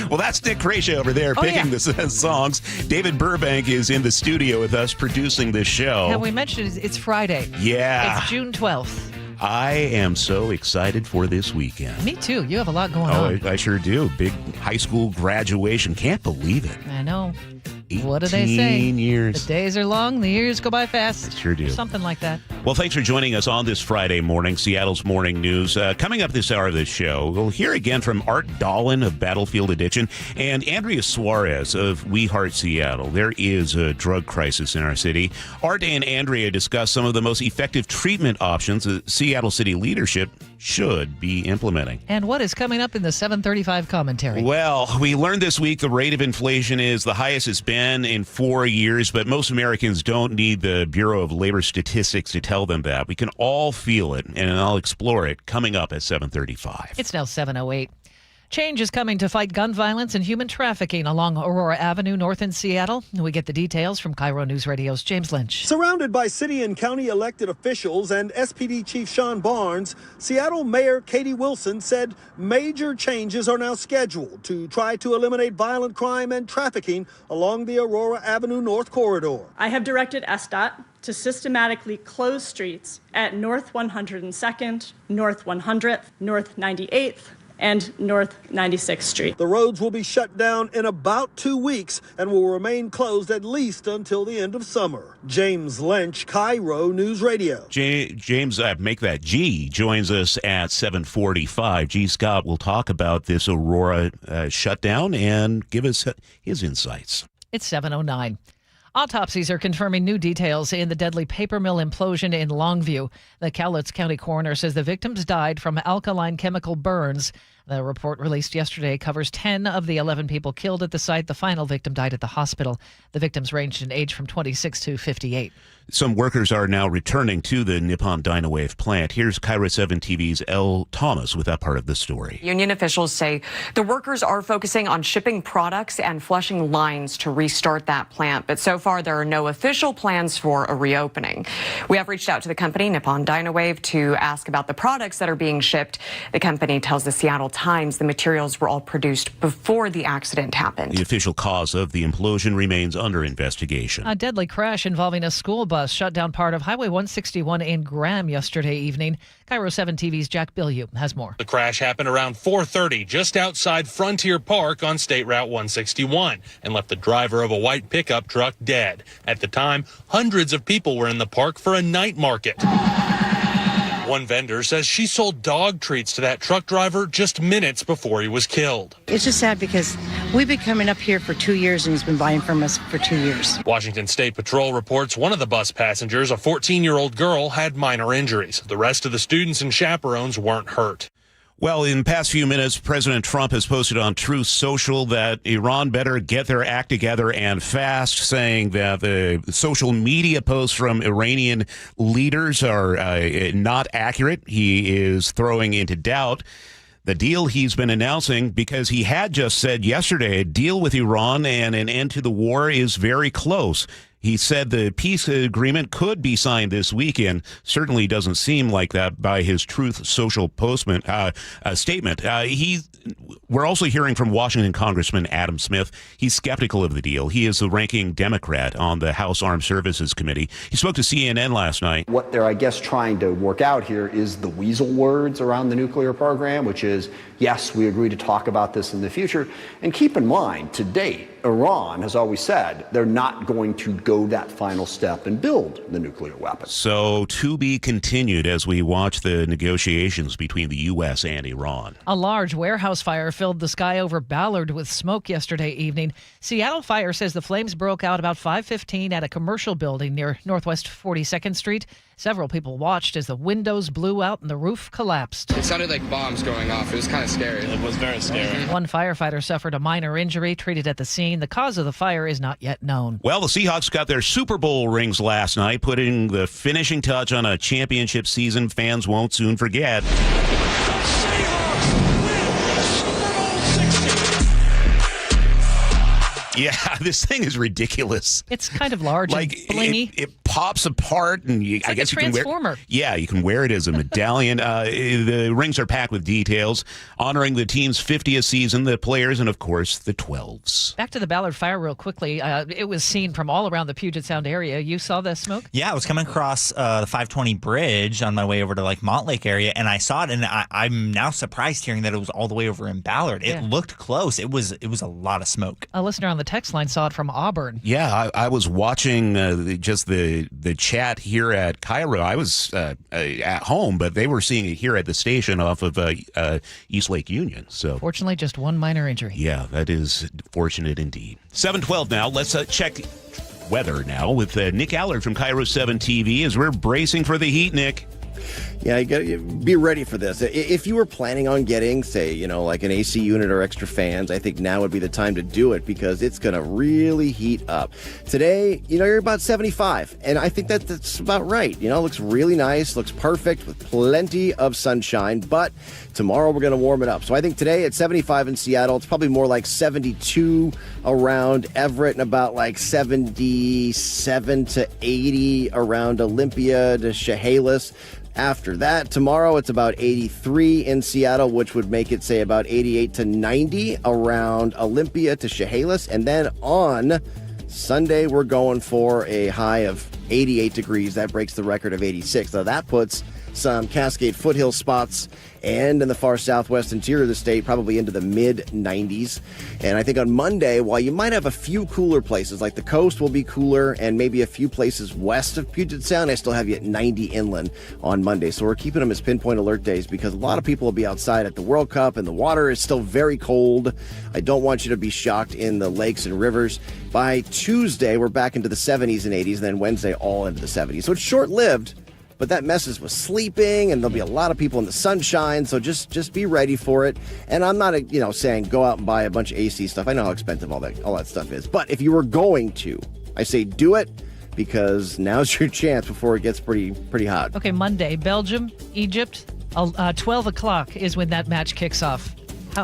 Well, that's Nick Cretia over there picking the songs. David Burbank is in the studio with us producing this show. Now, we mentioned it's Friday. Yeah. It's June 12th. I am so excited for this weekend. Me too. You have a lot going on. I sure do. Big high school graduation. Can't believe it. I know. What do they say? 18 years. The days are long, the years go by fast. Sure do. Something like that. Well, thanks for joining us on this Friday morning, Seattle's Morning News. Coming up this hour of this show, we'll hear again from Art Dolan of Battlefield Addiction and Andrea Suarez of We Heart Seattle. There is a drug crisis in our city. Art and Andrea discuss some of the most effective treatment options that Seattle City leadership should be implementing. And what is coming up in the 735 commentary? Well, we learned this week the rate of inflation is the highest it's been in 4 years, but most Americans don't need the Bureau of Labor Statistics to tell them that. We can all feel it, and I'll explore it coming up at 7:35. It's now 7:08. Change is coming to fight gun violence and human trafficking along Aurora Avenue north in Seattle. We get the details from KIRO News Radio's James Lynch. Surrounded by city and county elected officials and SPD Chief Sean Barnes, Seattle Mayor Katie Wilson said major changes are now scheduled to try to eliminate violent crime and trafficking along the Aurora Avenue North corridor. I have directed SDOT to systematically close streets at North 102nd, North 100th, North 98th, and North 96th Street. The roads will be shut down in about 2 weeks and will remain closed at least until the end of summer. James Lynch, KIRO News Radio. James, make that G, joins us at 7:45. G. Scott will talk about this Aurora shutdown and give us his insights. It's 7:09. Autopsies are confirming new details in the deadly paper mill implosion in Longview. The Cowlitz County coroner says the victims died from alkaline chemical burns. The report released yesterday covers 10 of the 11 people killed at the site. The final victim died at the hospital. The victims ranged in age from 26 to 58. Some workers are now returning to the Nippon Dynawave plant. Here's KIRO 7 TV's Elle Thomas with that part of the story. Union officials say the workers are focusing on shipping products and flushing lines to restart that plant. But so far, there are no official plans for a reopening. We have reached out to the company, Nippon Dynawave, to ask about the products that are being shipped. The company tells the Seattle Times the materials were all produced before the accident happened. The official cause of the implosion remains under investigation. A deadly crash involving a school bus shut down part of Highway 161 in Graham yesterday evening. KIRO 7 TV's Jack Bilyeu has more. The crash happened around 4:30 just outside Frontier Park on State Route 161 and left the driver of a white pickup truck dead. At the time, hundreds of people were in the park for a night market. One vendor says she sold dog treats to that truck driver just minutes before he was killed. It's just sad because we've been coming up here for 2 years and he's been buying from us for 2 years. Washington State Patrol reports one of the bus passengers, a 14-year-old girl, had minor injuries. The rest of the students and chaperones weren't hurt. Well, in the past few minutes, President Trump has posted on Truth Social that Iran better get their act together and fast, saying that the social media posts from Iranian leaders are not accurate. He is throwing into doubt the deal he's been announcing, because he had just said yesterday a deal with Iran and an end to the war is very close. He said the peace agreement could be signed this weekend. Certainly doesn't seem like that by his Truth Social statement. We're also hearing from Washington Congressman Adam Smith. He's skeptical of the deal. He is the ranking Democrat on the House Armed Services Committee. He spoke to CNN last night. What they're, I guess, trying to work out here is the weasel words around the nuclear program, which is, yes, we agree to talk about this in the future. And keep in mind, to date, Iran has always said they're not going to go that final step and build the nuclear weapon. So to be continued as we watch the negotiations between the U.S. and Iran. A large warehouse fire filled the sky over Ballard with smoke yesterday evening. Seattle Fire says the flames broke out about 5:15 at a commercial building near Northwest 42nd Street. Several people watched as the windows blew out and the roof collapsed. It sounded like bombs going off. It was kind of scary. It was very scary. One firefighter suffered a minor injury, treated at the scene. The cause of the fire is not yet known. Well, the Seahawks got their Super Bowl rings last night, putting the finishing touch on a championship season fans won't soon forget. Yeah, this thing is ridiculous. It's kind of large and blingy. It pops apart, and I guess you can wear. Yeah, you can wear it as a medallion. The rings are packed with details honoring the team's 50th season, the players, and of course the 12s. Back to the Ballard fire real quickly. It was seen from all around the Puget Sound area. You saw the smoke? Yeah, I was coming across the 520 bridge on my way over to like Montlake area, and I saw it, and I'm now surprised hearing that it was all the way over in Ballard. It looked close. It was a lot of smoke. A listener on the text line saw it from Auburn. Yeah, I was watching just the chat here at KIRO. I was at home, but they were seeing it here at the station off of East Lake Union. So fortunately, just one minor injury. Yeah, that is fortunate indeed. 7:12 now. Let's check weather now with Nick Allard from KIRO 7 TV as we're bracing for the heat, Nick. Yeah, you got to be ready for this. If you were planning on getting, say, like an AC unit or extra fans, I think now would be the time to do it because it's going to really heat up. Today, you're about 75, and I think that's about right. It looks really nice, looks perfect with plenty of sunshine, but tomorrow we're going to warm it up. So I think today at 75 in Seattle, it's probably more like 72 around Everett and about like 77 to 80 around Olympia to Chehalis. After that, tomorrow it's about 83 in Seattle, which would make it, say, about 88 to 90 around Olympia to Chehalis. And then on Sunday, we're going for a high of 88 degrees. That breaks the record of 86. Now, that puts some Cascade foothill spots and in the far southwest interior of the state, probably into the mid-90s. And I think on Monday, while you might have a few cooler places, like the coast will be cooler and maybe a few places west of Puget Sound, I still have you at 90 inland on Monday. So we're keeping them as pinpoint alert days because a lot of people will be outside at the World Cup and the water is still very cold. I don't want you to be shocked in the lakes and rivers. By Tuesday, we're back into the 70s and 80s, and then Wednesday all into the 70s. So it's short-lived, but that messes with sleeping, and there'll be a lot of people in the sunshine, so just be ready for it. And I'm not, saying go out and buy a bunch of AC stuff. I know how expensive all that stuff is. But if you were going to, I say do it, because now's your chance before it gets pretty hot. Okay, Monday, Belgium, Egypt, 12 o'clock is when that match kicks off.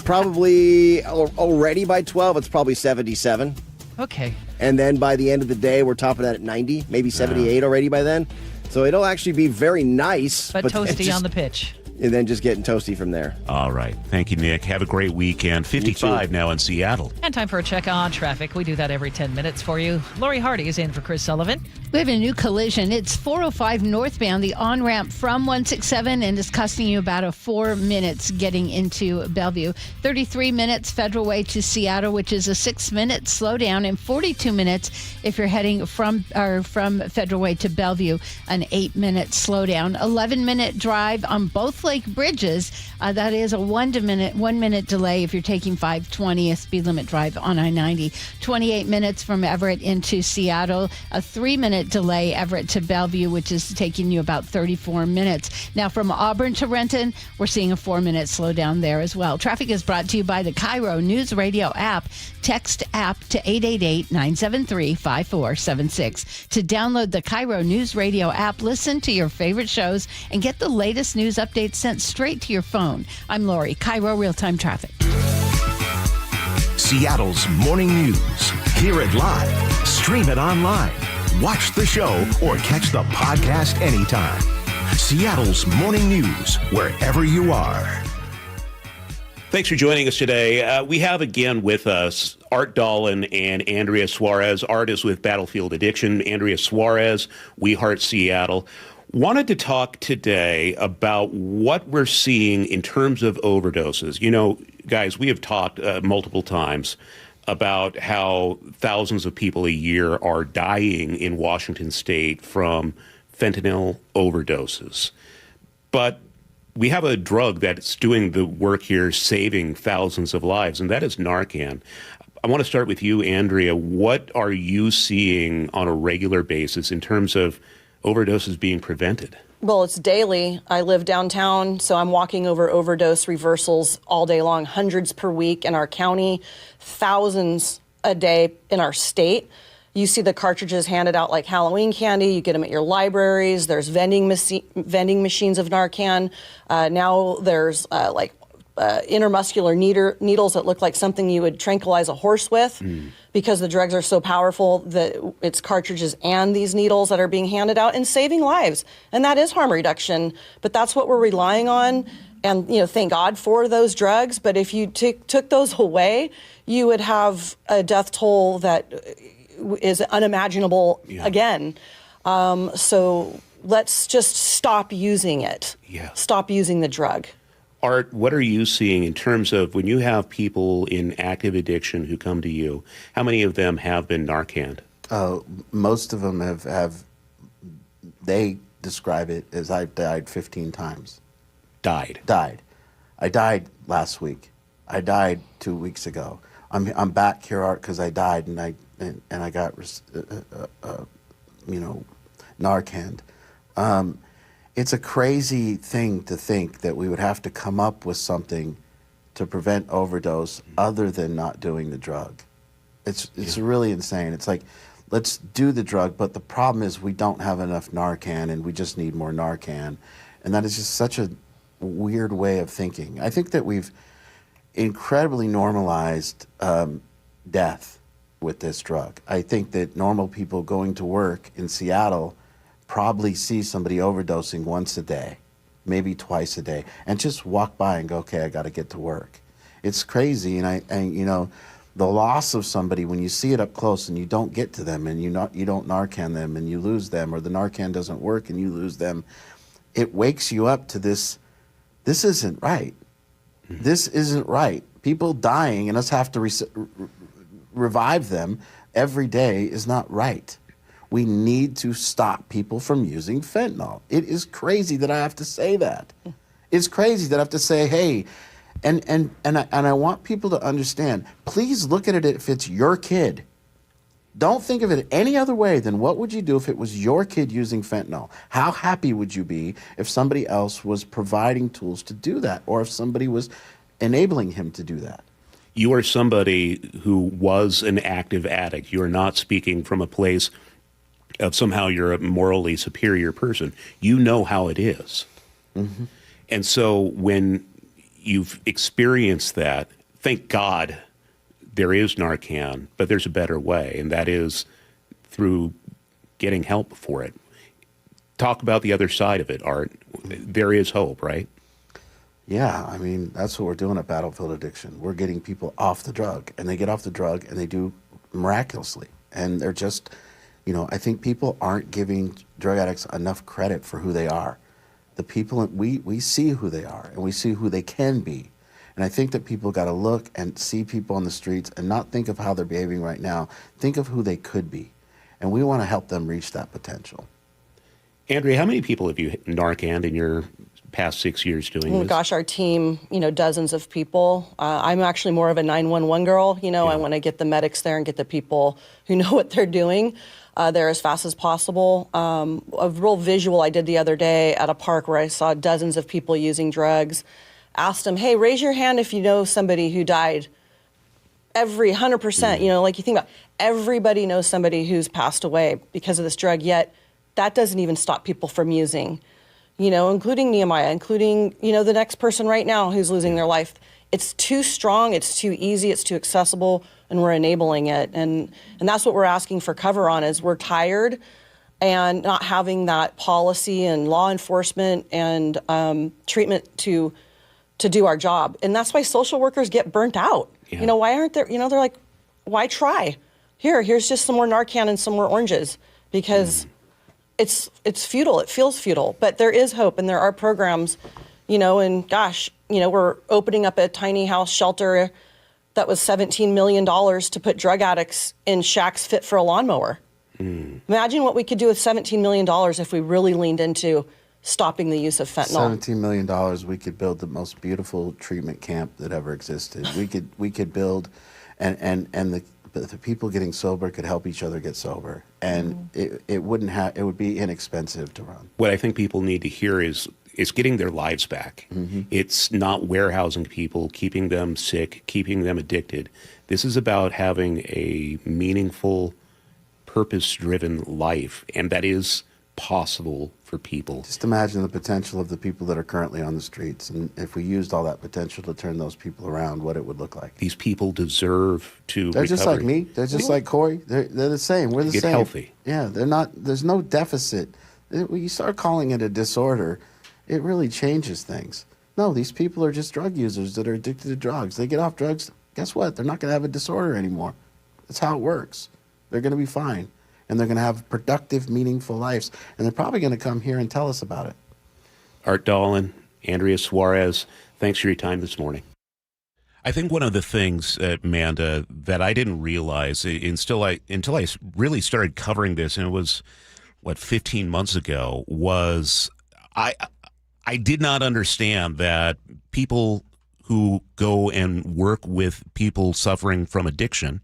Probably already by 12, it's probably 77. Okay. And then by the end of the day, we're topping that at 90, maybe 78 already by then. So it'll actually be very nice. But toasty on the pitch. And then just getting toasty from there. All right. Thank you, Nick. Have a great weekend. 55 now in Seattle. And time for a check on traffic. We do that every 10 minutes for you. Lori Hardy is in for Chris Sullivan. We have a new collision. It's 405 northbound, the on-ramp from 167, and it's costing you about 4 minutes getting into Bellevue. 33 minutes Federal Way to Seattle, which is a 6-minute slowdown, and 42 minutes if you're heading from Federal Way to Bellevue, an 8-minute slowdown. 11-minute drive on both lake bridges. That is a 1 minute delay if you're taking 520, a speed limit drive on I-90. 28 minutes from Everett into Seattle, a 3-minute delay Everett to Bellevue, which is taking you about 34 minutes. Now from Auburn to Renton, we're seeing a 4-minute slowdown there as well. Traffic is brought to you by the KIRO Newsradio App. Text app to 888-973-5476. To download the KIRO Newsradio App, listen to your favorite shows and get the latest news updates sent straight to your phone. I'm Lori, KIRO Real-Time Traffic. Seattle's morning news. Hear it live, stream it online, watch the show, or catch the podcast anytime. Seattle's morning news, wherever you are. Thanks for joining us today. We have again with us Art Dolan and Andrea Suarez. Art is with Battlefield Addiction. Andrea Suarez, We Heart Seattle. Wanted to talk today about what we're seeing in terms of overdoses. Guys, we have talked multiple times about how thousands of people a year are dying in Washington state from fentanyl overdoses. But we have a drug that's doing the work here, saving thousands of lives, and that is Narcan. I want to start with you, Andrea. What are you seeing on a regular basis in terms of overdoses being prevented? Well, it's daily. I live downtown, so I'm walking over overdose reversals all day long, hundreds per week in our county, thousands a day in our state. You see the cartridges handed out like Halloween candy. You get them at your libraries. There's vending machines of Narcan. Now there's intermuscular needles that look like something you would tranquilize a horse with because the drugs are so powerful that it's cartridges and these needles that are being handed out and saving lives. And that is harm reduction, but that's what we're relying on. And, thank God for those drugs. But if you took those away, you would have a death toll that is unimaginable again. So let's just stop using it. Yeah. Stop using the drug. Art, what are you seeing in terms of when you have people in active addiction who come to you, how many of them have been Narcaned? Most of them have, they describe it as I've died 15 times. Died? Died. I died last week. I died 2 weeks ago. I'm back here, Art, because I died and I got, Narcaned. It's a crazy thing to think that we would have to come up with something to prevent overdose other than not doing the drug. It's really insane. It's like, let's do the drug, but the problem is we don't have enough Narcan and we just need more Narcan. And that is just such a weird way of thinking. I think that we've incredibly normalized death with this drug. I think that normal people going to work in Seattle probably see somebody overdosing once a day, maybe twice a day, and just walk by and go, okay, I got to get to work. It's crazy, and the loss of somebody when you see it up close and you don't get to them and you don't Narcan them and you lose them, or the Narcan doesn't work and you lose them, it wakes you up to this isn't right. This isn't right. People dying and us have to revive them every day is not right. We need to stop people from using fentanyl. It is crazy that I have to say that. It's crazy that I have to say, hey, and I want people to understand, please look at it if it's your kid. Don't think of it any other way than what would you do if it was your kid using fentanyl? How happy would you be if somebody else was providing tools to do that, or if somebody was enabling him to do that? You are somebody who was an active addict. You are not speaking from a place of somehow you're a morally superior person. You know how it is. Mm-hmm. And so when you've experienced that, thank God there is Narcan, but there's a better way, and that is through getting help for it. Talk about the other side of it, Art. There is hope, right? Yeah, I mean, that's what we're doing at Battlefield Addiction. We're getting people off the drug, and they get off the drug, and they do miraculously. And they're just, I think people aren't giving drug addicts enough credit for who they are. The people, we see who they are, and we see who they can be. And I think that people got to look and see people on the streets and not think of how they're behaving right now. Think of who they could be. And we want to help them reach that potential. Andrea, how many people have you Narcaned in your past 6 years doing this? Gosh, our team, dozens of people. I'm actually more of a 911 girl. I want to get the medics there and get the people who know what they're doing there as fast as possible. A real visual I did the other day at a park where I saw dozens of people using drugs. Asked them, hey, raise your hand if you know somebody who died. Every 100%, like you think about, everybody knows somebody who's passed away because of this drug, yet that doesn't even stop people from using, including Nehemiah, including, the next person right now who's losing their life. It's too strong, it's too easy, it's too accessible, and we're enabling it. And that's what we're asking for cover on, is we're tired and not having that policy and law enforcement and treatment to do our job. And that's why social workers get burnt out. Yeah. Why aren't there, they're like, why try? Here's just some more Narcan and some more oranges, because it's futile. It feels futile, but there is hope, and there are programs, and gosh, we're opening up a tiny house shelter that was $17 million to put drug addicts in shacks fit for a lawnmower. Imagine what we could do with $17 million if we really leaned into stopping the use of fentanyl. $17 million, we could build the most beautiful treatment camp that ever existed. We could build, and the people getting sober could help each other get sober, and it would be inexpensive to run. What I think people need to hear is getting their lives back. Mm-hmm. It's not warehousing people, keeping them sick, keeping them addicted. This is about having a meaningful, purpose-driven life, and that is possible for people. Just imagine the potential of the people that are currently on the streets, and if we used all that potential to turn those people around, what it would look like. These people deserve to They're recover. Just like me. They're just like Corey. They're the same. We're the Get same. healthy. Yeah, they're not. There's no deficit. When you start calling it a disorder, it really changes things. No, these people are just drug users that are addicted to drugs. They get off drugs, guess what? They're not going to have a disorder anymore. That's how it works. They're going to be fine. And they're going to have productive, meaningful lives. And they're probably going to come here and tell us about it. Art Dolan, Andrea Suarez, thanks for your time this morning. I think one of the things, Amanda, that I didn't realize until I really started covering this, and it was, 15 months ago, was I did not understand that people who go and work with people suffering from addiction,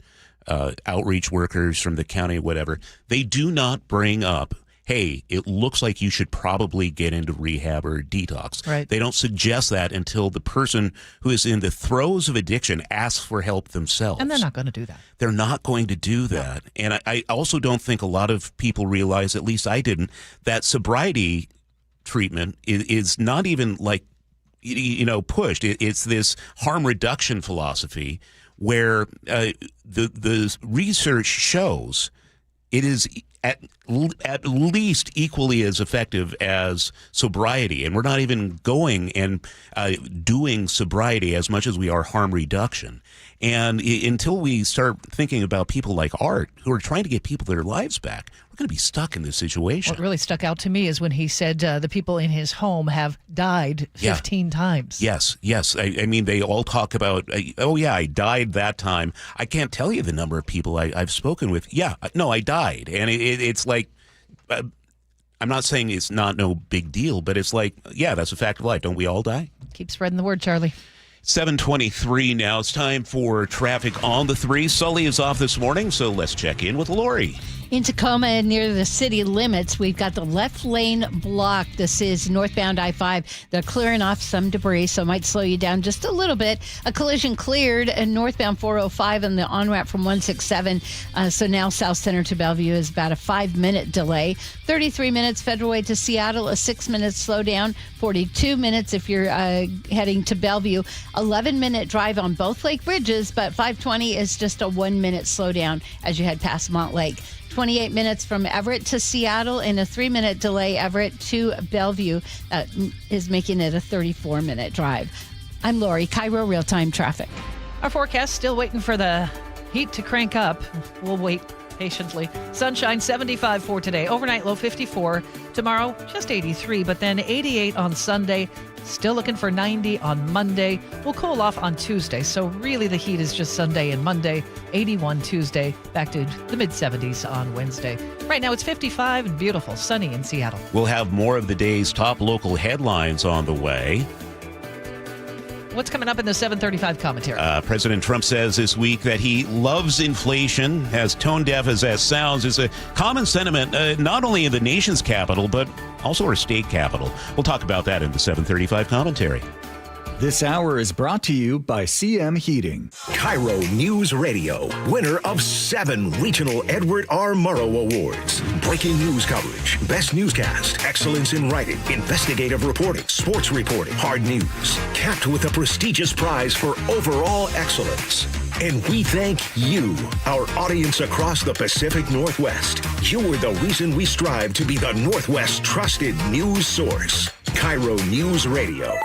outreach workers from the county, whatever, they do not bring up, hey, it looks like you should probably get into rehab or detox. Right. They don't suggest that until the person who is in the throes of addiction asks for help themselves. And they're not going to do that. They're not going to do that. No. And I also don't think a lot of people realize, at least I didn't, that sobriety treatment is not even pushed. It's this harm reduction philosophy where the research shows it is at least equally as effective as sobriety. And we're not even going and doing sobriety as much as we are harm reduction. And until we start thinking about people like Art, who are trying to get people their lives back, we're going to be stuck in this situation. What really stuck out to me is when he said the people in his home have died 15 times. Yes. I mean, they all talk about, I died that time. I can't tell you the number of people I've spoken with. Yeah, no, I died. And it's like, I'm not saying it's not no big deal, but it's like, yeah, that's a fact of life. Don't we all die? Keep spreading the word, Charlie. 7:23 now. It's time for traffic on the 3. Sully is off this morning, so let's check in with Lori. In Tacoma and near the city limits, we've got the left lane blocked. This is northbound I-5. They're clearing off some debris, so it might slow you down just a little bit. A collision cleared and northbound 405 and the on-ramp from 167. So now South Center to Bellevue is about a 5-minute delay. 33 minutes Federal Way to Seattle, a 6-minute slowdown. 42 minutes if you're heading to Bellevue. 11-minute drive on both lake bridges, but 520 is just a 1-minute slowdown as you head past Montlake. 28 minutes from Everett to Seattle and a 3-minute delay Everett to Bellevue is making it a 34-minute drive. I'm Lori, KIRO Real-Time Traffic. Our forecast still waiting for the heat to crank up. We'll wait patiently. Sunshine 75 for today. Overnight low 54. Tomorrow just 83, but then 88 on Sunday. Still looking for 90 on Monday. We'll cool off on Tuesday. So really the heat is just Sunday and Monday. 81 Tuesday. Back to the mid-70s on Wednesday. Right now it's 55 and beautiful, sunny in Seattle. We'll have more of the day's top local headlines on the way. What's coming up in the 735 commentary? President Trump says this week that he loves inflation. As tone deaf as that sounds, is a common sentiment not only in the nation's capital, but also our state capital. We'll talk about that in the 735 commentary. This hour is brought to you by CM Heating. KIRO Newsradio, winner of 7 regional Edward R. Murrow Awards. Breaking news coverage, best newscast, excellence in writing, investigative reporting, sports reporting, hard news. Capped with a prestigious prize for overall excellence. And we thank you, our audience across the Pacific Northwest. You are the reason we strive to be the Northwest's trusted news source. KIRO Newsradio.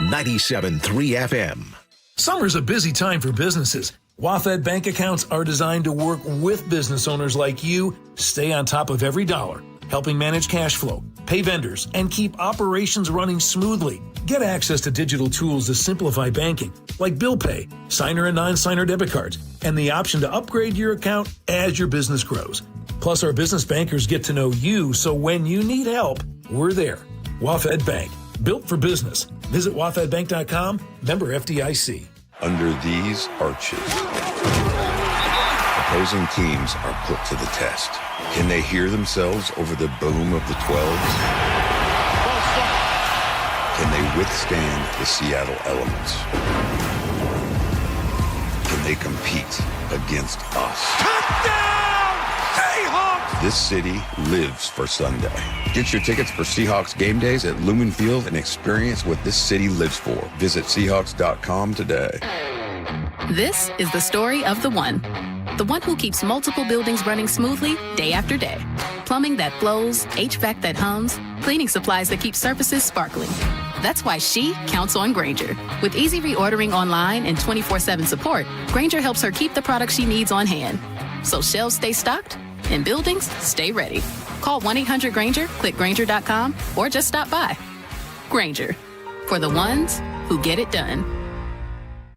97.3 FM. Summer's a busy time for businesses. WaFd bank accounts are designed to work with business owners like you, stay on top of every dollar, helping manage cash flow, pay vendors, and keep operations running smoothly. Get access to digital tools to simplify banking, like bill pay, signer and non-signer debit cards, and the option to upgrade your account as your business grows. Plus, our business bankers get to know you, so when you need help, we're there. WaFd Bank, built for business. Visit wafdbank.com, member FDIC. Under these arches, opposing teams are put to the test. Can they hear themselves over the boom of the 12s? Can they withstand the Seattle elements? Can they compete against us? Touchdown, Seahawks! This city lives for Sunday. Get your tickets for Seahawks game days at Lumen Field and experience what this city lives for. Visit Seahawks.com today. This is the story of the one who keeps multiple buildings running smoothly day after day. Plumbing that flows, HVAC that hums, cleaning supplies that keep surfaces sparkling. That's why she counts on Grainger. With easy reordering online and 24/7 support, Grainger helps her keep the products she needs on hand. So shelves stay stocked and buildings stay ready. Call 1-800-GRAINGER, click Grainger.com, or just stop by. Grainger, for the ones who get it done.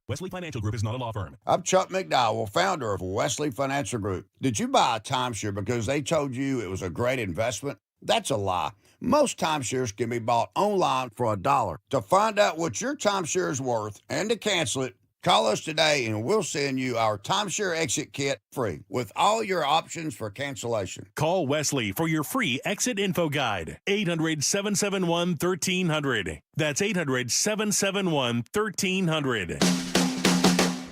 Wesley Financial Group is not a law firm. I'm Chuck McDowell, founder of Wesley Financial Group. Did you buy a timeshare because they told you it was a great investment? That's a lie. Most timeshares can be bought online for $1. To find out what your timeshare is worth and to cancel it, call us today and we'll send you our timeshare exit kit free with all your options for cancellation. Call Wesley for your free exit info guide. 800-771-1300. That's 800-771-1300.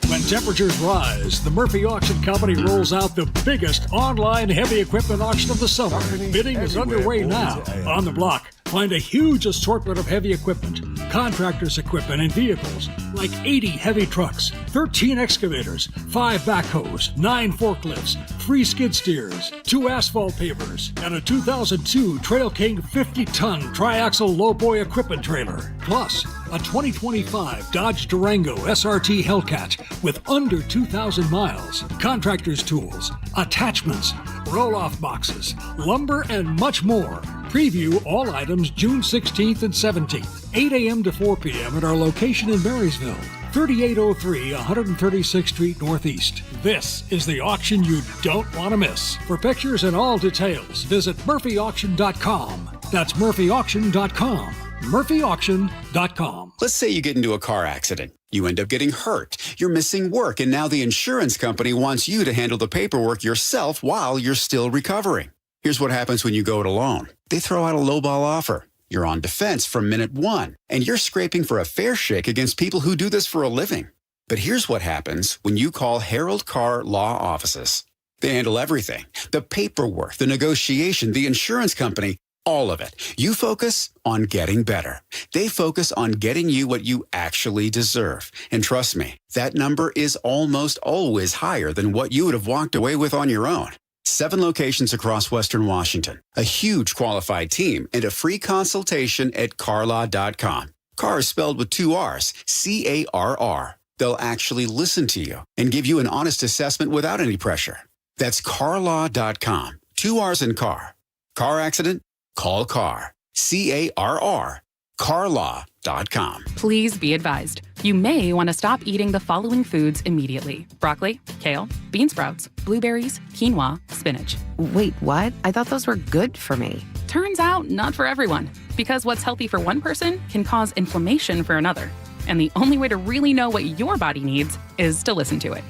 When temperatures rise, the Murphy Auction Company rolls out the biggest online heavy equipment auction of the summer. Bidding is underway now. On the block, find a huge assortment of heavy equipment, contractors' equipment, and vehicles, like 80 heavy trucks, 13 excavators, 5 backhoes, 9 forklifts, 3 skid steers, 2 asphalt pavers, and a 2002 Trail King 50-ton triaxle lowboy equipment trailer. Plus, a 2025 Dodge Durango SRT Hellcat with under 2,000 miles, contractor's tools, attachments, roll-off boxes, lumber, and much more. Preview all items June 16th and 17th, 8 a.m. to 4 p.m. at our location in Marysville, 3803 136th Street Northeast. This is the auction you don't want to miss. For pictures and all details, visit murphyauction.com. That's murphyauction.com. MurphyAuction.com. Let's say you get into a car accident. You end up getting hurt. You're missing work, and now the insurance company wants you to handle the paperwork yourself while you're still recovering. Here's what happens when you go it alone. They throw out a lowball offer. You're on defense from minute one, and you're scraping for a fair shake against people who do this for a living. But here's what happens when you call Harold Carr Law Offices. They handle everything. The paperwork, the negotiation, the insurance company, all of it. You focus on getting better. They focus on getting you what you actually deserve. And trust me, that number is almost always higher than what you would have walked away with on your own. 7 locations across Western Washington, a huge qualified team, and a free consultation at carlaw.com. Carr is spelled with 2 R's, C-A-R-R. They'll actually listen to you and give you an honest assessment without any pressure. That's carlaw.com. 2 R's in car. Car accident? Call Carr. C-A-R-R. carlaw.com. Please be advised. You may want to stop eating the following foods immediately. Broccoli, kale, bean sprouts, blueberries, quinoa, spinach. Wait, what? I thought those were good for me. Turns out, not for everyone. Because what's healthy for one person can cause inflammation for another. And the only way to really know what your body needs is to listen to it.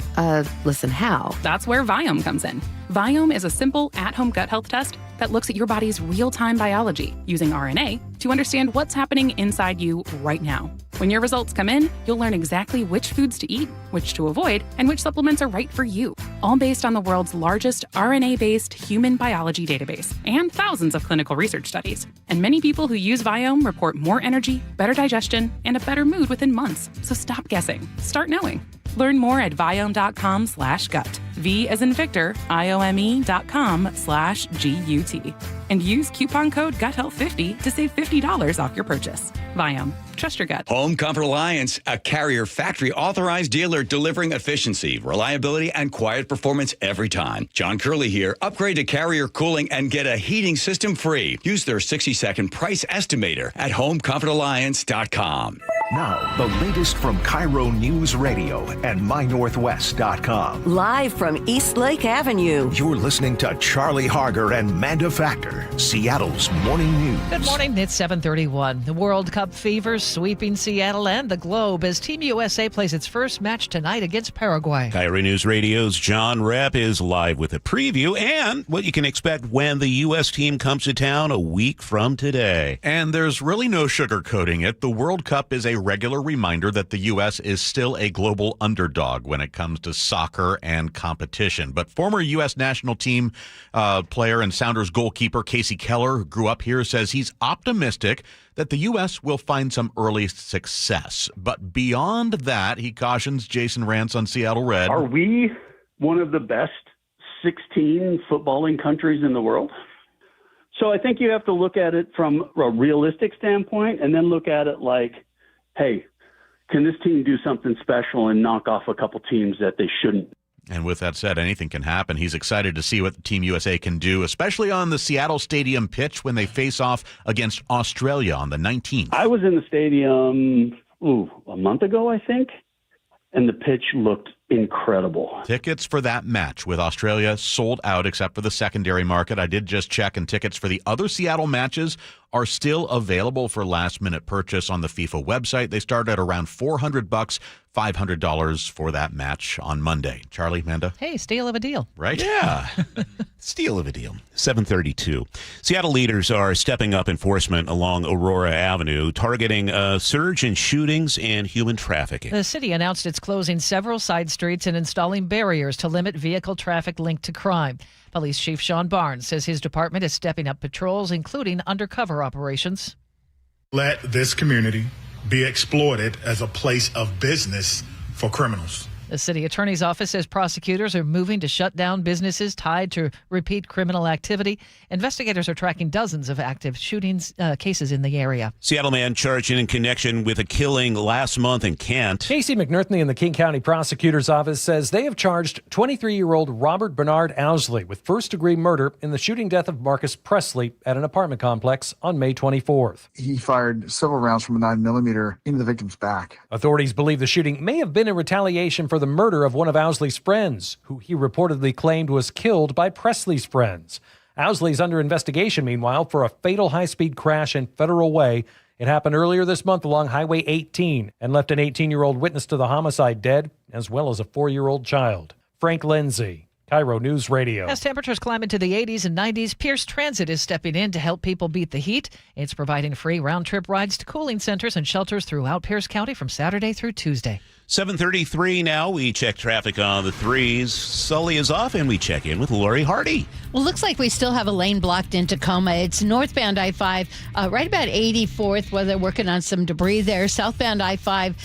Listen how? That's where Viome comes in. Viome is a simple at-home gut health test that looks at your body's real-time biology using RNA to understand what's happening inside you right now. When your results come in, you'll learn exactly which foods to eat, which to avoid, and which supplements are right for you. All based on the world's largest RNA-based human biology database and thousands of clinical research studies. And many people who use Viome report more energy, better digestion, and a better mood within months. So stop guessing. Start knowing. Learn more at Viome.com/gut. V as in Victor, IOME.com/GUT. And use coupon code GUTHEALTH50 to save $50 off your purchase. Viome. Trust your gut. Home Comfort Alliance, a Carrier factory authorized dealer delivering efficiency, reliability, and quiet performance every time. John Curley here. Upgrade to Carrier cooling and get a heating system free. Use their 60-second price estimator at homecomfortalliance.com. Now, the latest from KIRO Newsradio and MyNorthwest.com. Live from East Lake Avenue. You're listening to Charlie Harger and Manda Factor, Seattle's morning news. Good morning, it's 7:31. The World Cup fever sweeping Seattle and the globe as Team USA plays its first match tonight against Paraguay. KIRO News Radio's John Repp is live with a preview and what you can expect when the U.S. team comes to town a week from today. And there's really no sugarcoating it. The World Cup is a regular reminder that the U.S. is still a global underdog when it comes to soccer and competition. But former U.S. national team player and Sounders goalkeeper Casey Keller, who grew up here, says he's optimistic that the U.S. will find some early success. But beyond that, he cautions Jason Rantz on Seattle Red. Are we one of the best 16 footballing countries in the world? So I think you have to look at it from a realistic standpoint and then look at it like, hey, can this team do something special and knock off a couple teams that they shouldn't? And with that said, anything can happen. He's excited to see what Team USA can do, especially on the Seattle Stadium pitch when they face off against Australia on the 19th. I was in the stadium, a month ago, I think, and the pitch looked incredible. Tickets for that match with Australia sold out except for the secondary market. I did just check, and tickets for the other Seattle matches are still available for last-minute purchase on the FIFA website. They start at around $400, $500 for that match on Monday. Charlie, Manda? Hey, steal of a deal. Right? Yeah. Steal of a deal. 7:32. Seattle leaders are stepping up enforcement along Aurora Avenue, targeting a surge in shootings and human trafficking. The city announced it's closing several side streets and installing barriers to limit vehicle traffic linked to crime. Police Chief Sean Barnes says his department is stepping up patrols, including undercover operations. Let this community be exploited as a place of business for criminals. The city attorney's office says prosecutors are moving to shut down businesses tied to repeat criminal activity. Investigators are tracking dozens of active shootings cases in the area. Seattle man charged in connection with a killing last month in Kent. Casey McNerthney in the King County Prosecutor's Office says they have charged 23-year-old Robert Bernard Owsley with first-degree murder in the shooting death of Marcus Presley at an apartment complex on May 24th. He fired several rounds from a 9mm into the victim's back. Authorities believe the shooting may have been in retaliation for the murder of one of Owsley's friends, who he reportedly claimed was killed by Presley's friends. Owsley's under investigation, meanwhile, for a fatal high-speed crash in Federal Way It happened earlier this month along Highway 18 and left an 18-year-old witness to the homicide dead, as well as a 4-year-old child. Frank Lindsay, KIRO News Radio. As temperatures climb into the 80s and 90s, Pierce Transit is stepping in to help people beat the heat. It's providing free round-trip rides to cooling centers and shelters throughout Pierce County from Saturday through Tuesday. 7:33 now. We check traffic on the 3s. Sully is off, and we check in with Lori Hardy. Well, looks like we still have a lane blocked in Tacoma. It's northbound I-5, right about 84th, where they're working on some debris there. Southbound I-5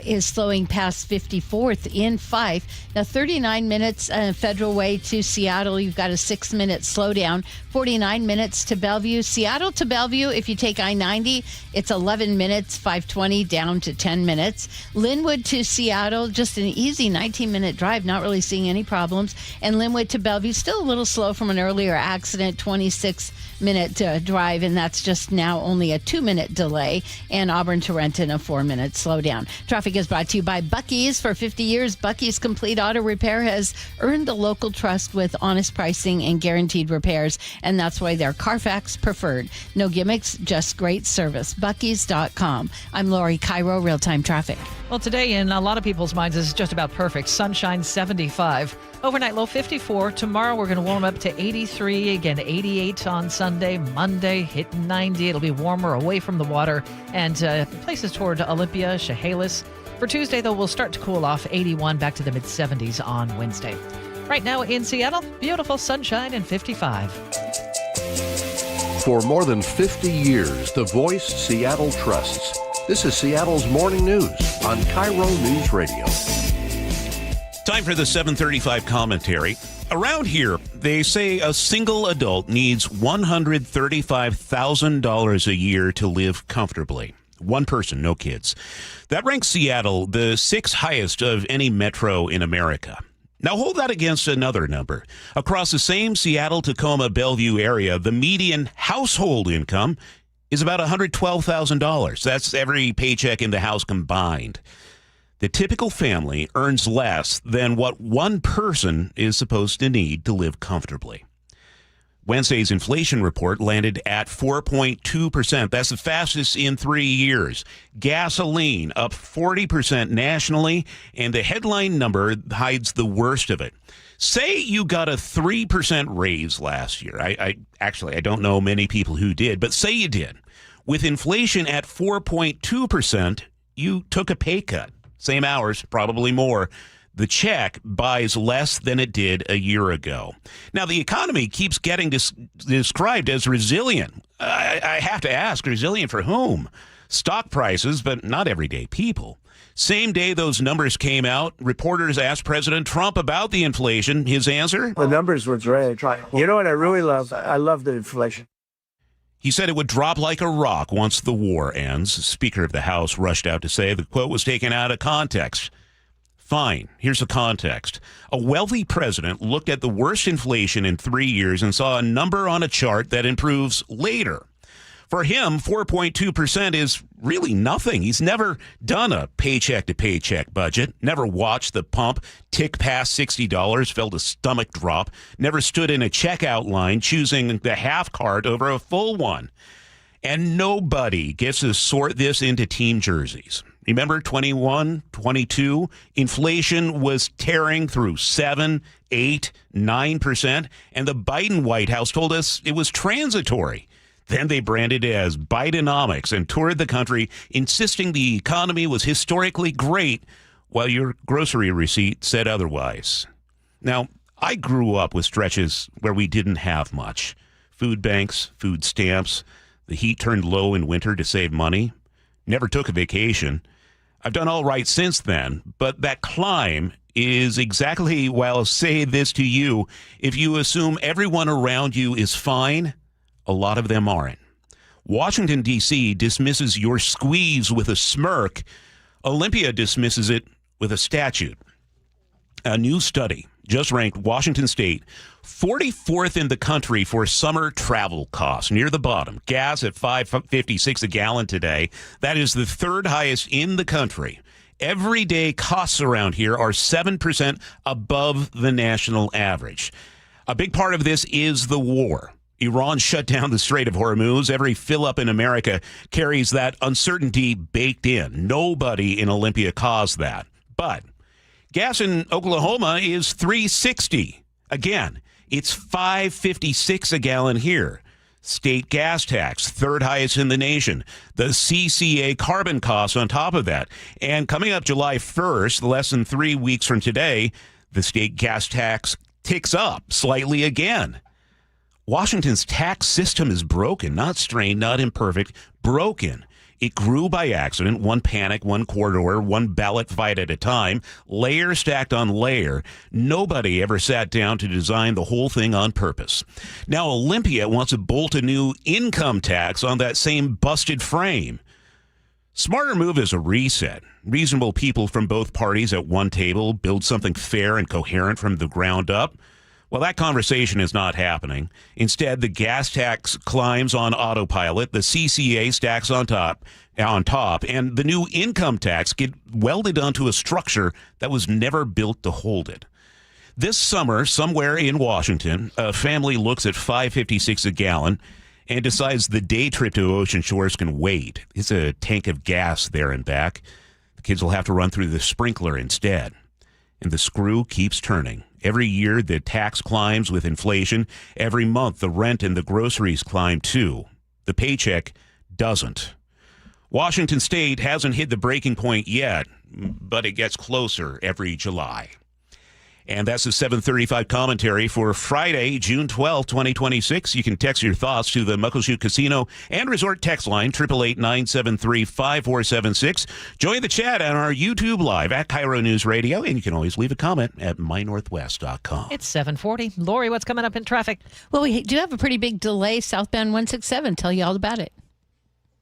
is slowing past 54th in Fife. Now, 39 minutes Federal Way to Seattle. You've got a 6-minute slowdown. 49 minutes to Bellevue. Seattle to Bellevue, if you take I-90, it's 11 minutes, 520 down to 10 minutes. Linwood to Seattle, just an easy 19-minute drive, not really seeing any problems. And Linwood to Bellevue, still a little slow from an earlier accident, 26-minute drive, and that's just now only a 2-minute delay. And Auburn to Renton, a 4-minute slowdown. Traffic is brought to you by Buc-ee's. For 50 years, Buc-ee's Complete Auto Repair has earned the local trust with honest pricing and guaranteed repairs, and that's why they're Carfax preferred. No gimmicks, just great service. Buc-ee's.com. I'm Lori, KIRO Real-Time Traffic. Well, today in a lot of people's minds, this is just about perfect. Sunshine, 75. Overnight low, 54. Tomorrow, we're going to warm up to 83. Again, 88 on Sunday. Monday, hitting 90. It'll be warmer away from the water. And places toward Olympia, Chehalis. For Tuesday, though, we'll start to cool off. 81 back to the mid-70s on Wednesday. Right now in Seattle, beautiful sunshine and 55. For more than 50 years, the voice Seattle trusts. This is Seattle's Morning News on KIRO News Radio. Time for the 7:35 commentary. Around here, they say a single adult needs $135,000 a year to live comfortably. One person, no kids. That ranks Seattle the 6th highest of any metro in America. Now hold that against another number. Across the same Seattle, Tacoma, Bellevue area, the median household income is about $112,000. That's every paycheck in the house combined. The typical family earns less than what one person is supposed to need to live comfortably. Wednesday's inflation report landed at 4.2%. That's the fastest in 3 years. Gasoline up 40% nationally, and the headline number hides the worst of it. Say you got a 3% raise last year. I don't know many people who did, but say you did. With inflation at 4.2%, you took a pay cut. Same hours, probably more. The check buys less than it did a year ago. Now, the economy keeps getting described as resilient. I have to ask, resilient for whom? Stock prices, but not everyday people. Same day those numbers came out, reporters asked President Trump about the inflation. His answer? The numbers were great. You know what I really love? I love the inflation. He said it would drop like a rock once the war ends. Speaker of the House rushed out to say the quote was taken out of context. Fine, here's the context. A wealthy president looked at the worst inflation in 3 years and saw a number on a chart that improves later. For him, 4.2% is really nothing. He's never done a paycheck-to-paycheck budget, never watched the pump tick past $60, felt a stomach drop, never stood in a checkout line choosing the half cart over a full one. And nobody gets to sort this into team jerseys. Remember 21, 22, inflation was tearing through 7, 8, 9%, and the Biden White House told us it was transitory. Then they branded it as Bidenomics and toured the country, insisting the economy was historically great, while your grocery receipt said otherwise. Now, I grew up with stretches where we didn't have much. Food banks, food stamps, the heat turned low in winter to save money. Never took a vacation. I've done all right since then, but that climb is exactly why I'll say this to you. If you assume everyone around you is fine, a lot of them aren't. Washington, D.C. dismisses your squeeze with a smirk. Olympia dismisses it with a statute. A new study just ranked Washington State 44th in the country for summer travel costs, near the bottom. Gas at $5.56 a gallon today. That is the third highest in the country. Everyday costs around here are 7% above the national average. A big part of this is the war. Iran shut down the Strait of Hormuz. Every fill-up in America carries that uncertainty baked in. Nobody in Olympia caused that. But gas in Oklahoma is $3.60. Again, it's $5.56 a gallon here. State gas tax, third highest in the nation. The CCA carbon costs on top of that. And coming up July 1st, less than 3 weeks from today, the state gas tax ticks up slightly again. Washington's tax system is broken, not strained, not imperfect, broken. It grew by accident, one panic, one corridor, one ballot fight at a time, layer stacked on layer. Nobody ever sat down to design the whole thing on purpose. Now Olympia wants to bolt a new income tax on that same busted frame. Smarter move is a reset. Reasonable people from both parties at one table build something fair and coherent from the ground up. Well, that conversation is not happening. Instead, the gas tax climbs on autopilot, the CCA stacks on top, and the new income tax get welded onto a structure that was never built to hold it. This summer, somewhere in Washington, a family looks at $5.56 a gallon and decides the day trip to Ocean Shores can wait. It's a tank of gas there and back. The kids will have to run through the sprinkler instead. And the screw keeps turning. Every year, the tax climbs with inflation. Every month, the rent and the groceries climb too. The paycheck doesn't. Washington State hasn't hit the breaking point yet, but it gets closer every July. And that's the 7:35 commentary for Friday, June 12, 2026. You can text your thoughts to the Muckleshoot Casino and Resort text line, 888-973-5476. Join the chat on our YouTube Live at KIRO Newsradio, and you can always leave a comment at mynorthwest.com. It's 7:40. Lori, what's coming up in traffic? Well, we do have a pretty big delay southbound 167. Tell you all about it.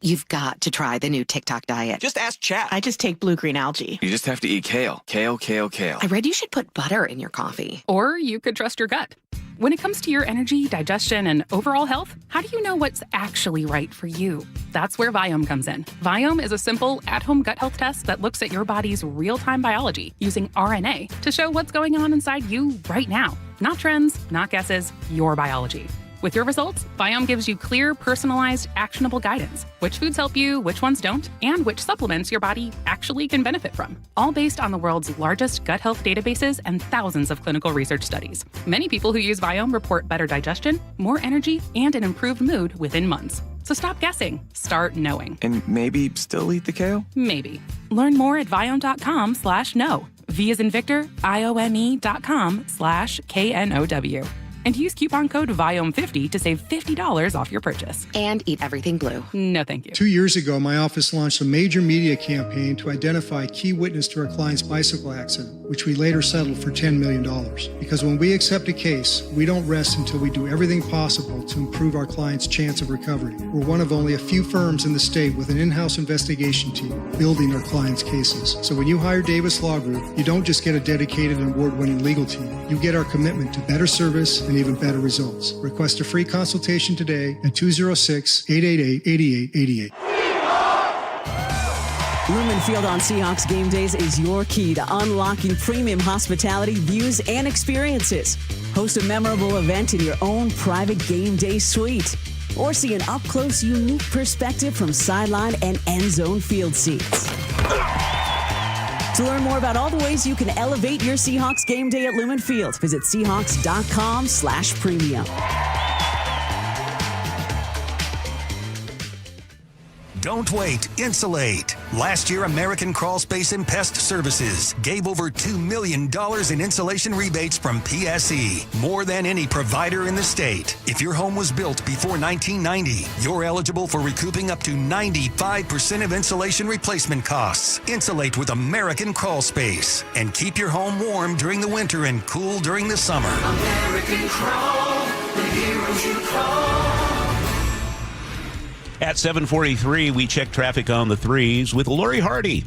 You've got to try the new TikTok diet. Just ask chat. I just take blue-green algae. You just have to eat kale. Kale, kale, kale. I read you should put butter in your coffee. Or you could trust your gut. When it comes to your energy, digestion, and overall health, how do you know what's actually right for you? That's where Viome comes in. Viome is a simple, at-home gut health test that looks at your body's real-time biology using RNA to show what's going on inside you right now. Not trends, not guesses, your biology. With your results, Viome gives you clear, personalized, actionable guidance. Which foods help you, which ones don't, and which supplements your body actually can benefit from. All based on the world's largest gut health databases and thousands of clinical research studies. Many people who use Viome report better digestion, more energy, and an improved mood within months. So stop guessing. Start knowing. And maybe still eat the kale? Maybe. Learn more at viome.com/know. V as in Victor, IOME.com/KNOW. And use coupon code VIOME50 to save $50 off your purchase. And eat everything blue. No, thank you. 2 years ago, my office launched a major media campaign to identify a key witness to our client's bicycle accident, which we later settled for $10 million. Because when we accept a case, we don't rest until we do everything possible to improve our client's chance of recovery. We're one of only a few firms in the state with an in-house investigation team building our clients' cases. So when you hire Davis Law Group, you don't just get a dedicated and award-winning legal team. You get our commitment to better service and even better results. Request a free consultation today at 206-888-8888. Lumen Field on Seahawks game days is your key to unlocking premium hospitality, views, and experiences. Host a memorable event in your own private game day suite. Or see an up-close, unique perspective from sideline and end zone field seats. To learn more about all the ways you can elevate your Seahawks game day at Lumen Field, visit Seahawks.com/premium. Don't wait. Insulate. Last year, American Crawl Space and Pest Services gave over $2 million in insulation rebates from PSE, more than any provider in the state. If your home was built before 1990, you're eligible for recouping up to 95% of insulation replacement costs. Insulate with American Crawl Space and keep your home warm during the winter and cool during the summer. American Crawl, the heroes you call. At 7:43, we check traffic on the threes with Lori Hardy.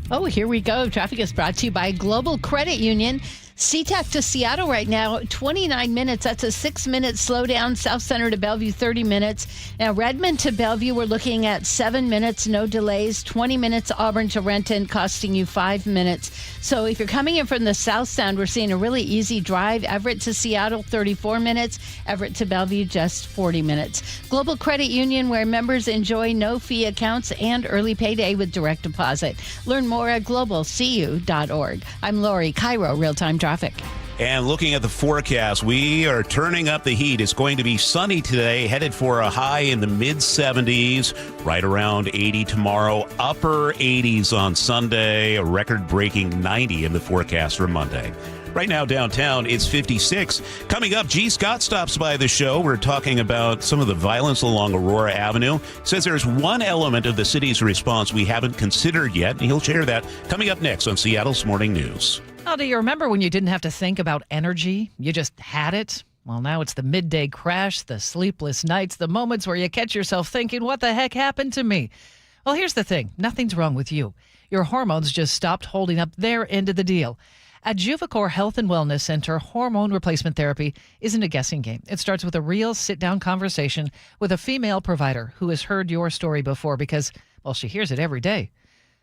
Oh, here we go. Traffic is brought to you by Global Credit Union. SeaTac to Seattle right now, 29 minutes. That's a 6-minute slowdown. South Center to Bellevue, 30 minutes. Now, Redmond to Bellevue, we're looking at 7 minutes, no delays. 20 minutes, Auburn to Renton, costing you 5 minutes. So if you're coming in from the South Sound, we're seeing a really easy drive. Everett to Seattle, 34 minutes. Everett to Bellevue, just 40 minutes. Global Credit Union, where members enjoy no-fee accounts and early payday with direct deposit. Learn more at globalcu.org. I'm Lori, KIRO Real-Time Traffic. And looking at the forecast, we are turning up the heat. It's going to be sunny today, headed for a high in the mid-70s, right around 80 tomorrow, upper 80s on Sunday, a record-breaking 90 in the forecast for Monday. Right now downtown, it's 56. Coming up, G. Scott stops by the show. We're talking about some of the violence along Aurora Avenue. Says there's one element of the city's response we haven't considered yet, and he'll share that coming up next on Seattle's Morning News. Oh, do you remember when you didn't have to think about energy? You just had it? Well, now it's the midday crash, the sleepless nights, the moments where you catch yourself thinking, what the heck happened to me? Well, here's the thing. Nothing's wrong with you. Your hormones just stopped holding up their end of the deal. At Juvacor Health and Wellness Center, hormone replacement therapy isn't a guessing game. It starts with a real sit-down conversation with a female provider who has heard your story before because, well, she hears it every day.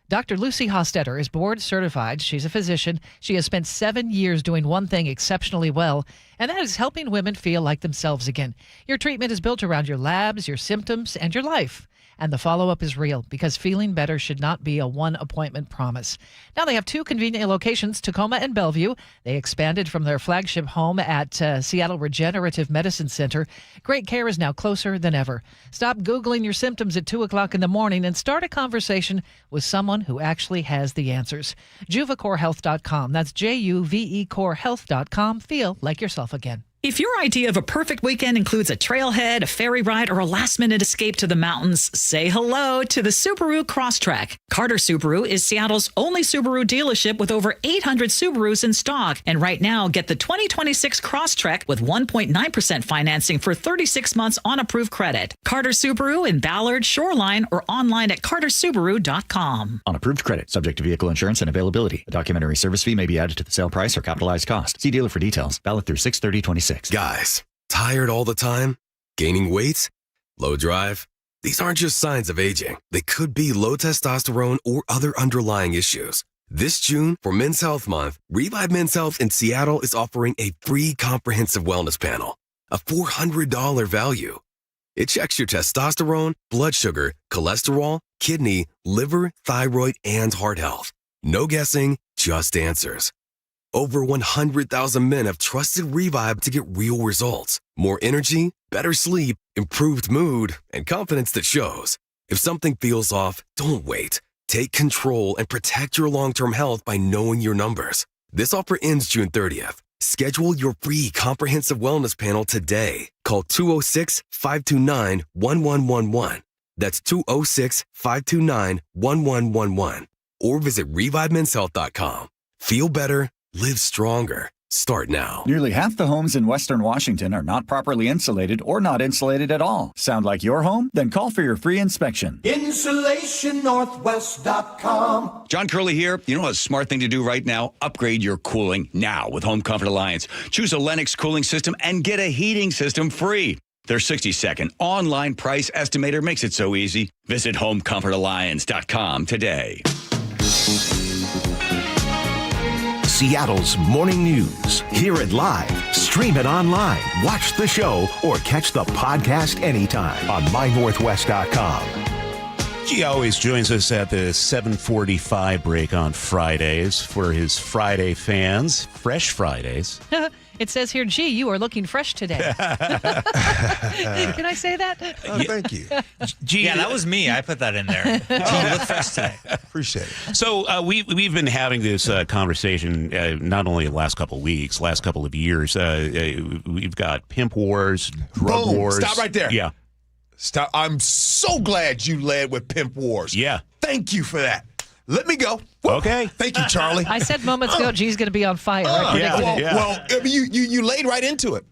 Dr. Lucy Hostetter is board certified. She's a physician. She has spent 7 years doing one thing exceptionally well, and that is helping women feel like themselves again. Your treatment is built around your labs, your symptoms, and your life. And the follow-up is real because feeling better should not be a one-appointment promise. Now they have 2 convenient locations, Tacoma and Bellevue. They expanded from their flagship home at Seattle Regenerative Medicine Center. Great care is now closer than ever. Stop Googling your symptoms at 2 o'clock in the morning and start a conversation with someone who actually has the answers. JuvaCoreHealth.com. That's JUVECoreHealth.com. Feel like yourself again. If your idea of a perfect weekend includes a trailhead, a ferry ride, or a last-minute escape to the mountains, say hello to the Subaru Crosstrek. Carter Subaru is Seattle's only Subaru dealership with over 800 Subarus in stock. And right now, get the 2026 Crosstrek with 1.9% financing for 36 months on approved credit. Carter Subaru in Ballard, Shoreline, or online at cartersubaru.com. On approved credit, subject to vehicle insurance and availability. A documentary service fee may be added to the sale price or capitalized cost. See dealer for details. Valid through 6/30/26. Guys, tired all the time? Gaining weight? Low drive? These aren't just signs of aging. They could be low testosterone or other underlying issues. This June, for Men's Health Month, Revive Men's Health in Seattle is offering a free comprehensive wellness panel, a $400 value. It checks your testosterone, blood sugar, cholesterol, kidney, liver, thyroid, and heart health. No guessing, just answers. Over 100,000 men have trusted Revive to get real results. More energy, better sleep, improved mood, and confidence that shows. If something feels off, don't wait. Take control and protect your long-term health by knowing your numbers. This offer ends June 30th. Schedule your free comprehensive wellness panel today. Call 206-529-1111. That's 206-529-1111. Or visit ReviveMen'sHealth.com. Feel better. Live stronger. Start now. Nearly half the homes in Western Washington are not properly insulated or not insulated at all. Sound like your home? Then call for your free inspection. InsulationNorthwest.com. John Curley here. You know a smart thing to do right now? Upgrade your cooling now with Home Comfort Alliance. Choose a Lennox cooling system and get a heating system free. Their 60-second online price estimator makes it so easy. Visit HomeComfortAlliance.com today. Seattle's Morning News. Hear it live, stream it online, watch the show, or catch the podcast anytime on mynorthwest.com. He always joins us at the 7:45 break on Fridays for his Friday fans. Fresh Fridays. It says here, gee, you are looking fresh today. Can I say that? Oh, thank you. Yeah, that was me. I put that in there. Gee, you look fresh today. Appreciate it. So we've been having this conversation not only the last couple of weeks, last couple of years. We've got pimp wars, drug wars. Stop right there. Yeah. Stop. I'm so glad you led with pimp wars. Yeah. Thank you for that. Let me go. Okay. Thank you, Charlie. I said moments ago, G's going to be on fire. Well, you laid right into it.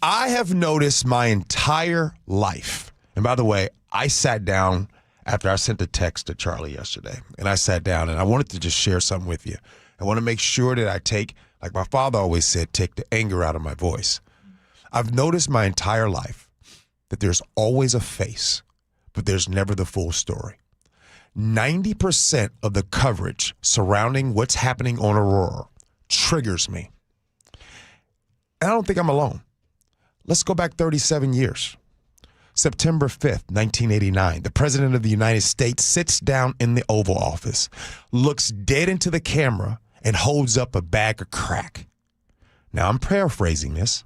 I have noticed my entire life, and by the way, I sat down after I sent a text to Charlie yesterday, and I sat down, and I wanted to just share something with you. I want to make sure that I take Like my father always said, take the anger out of my voice. I've noticed my entire life that there's always a face, but there's never the full story. 90% of the coverage surrounding what's happening on Aurora triggers me. And I don't think I'm alone. Let's go back 37 years. September 5th, 1989, the President of the United States sits down in the Oval Office, looks dead into the camera, and holds up a bag of crack. Now, I'm paraphrasing this.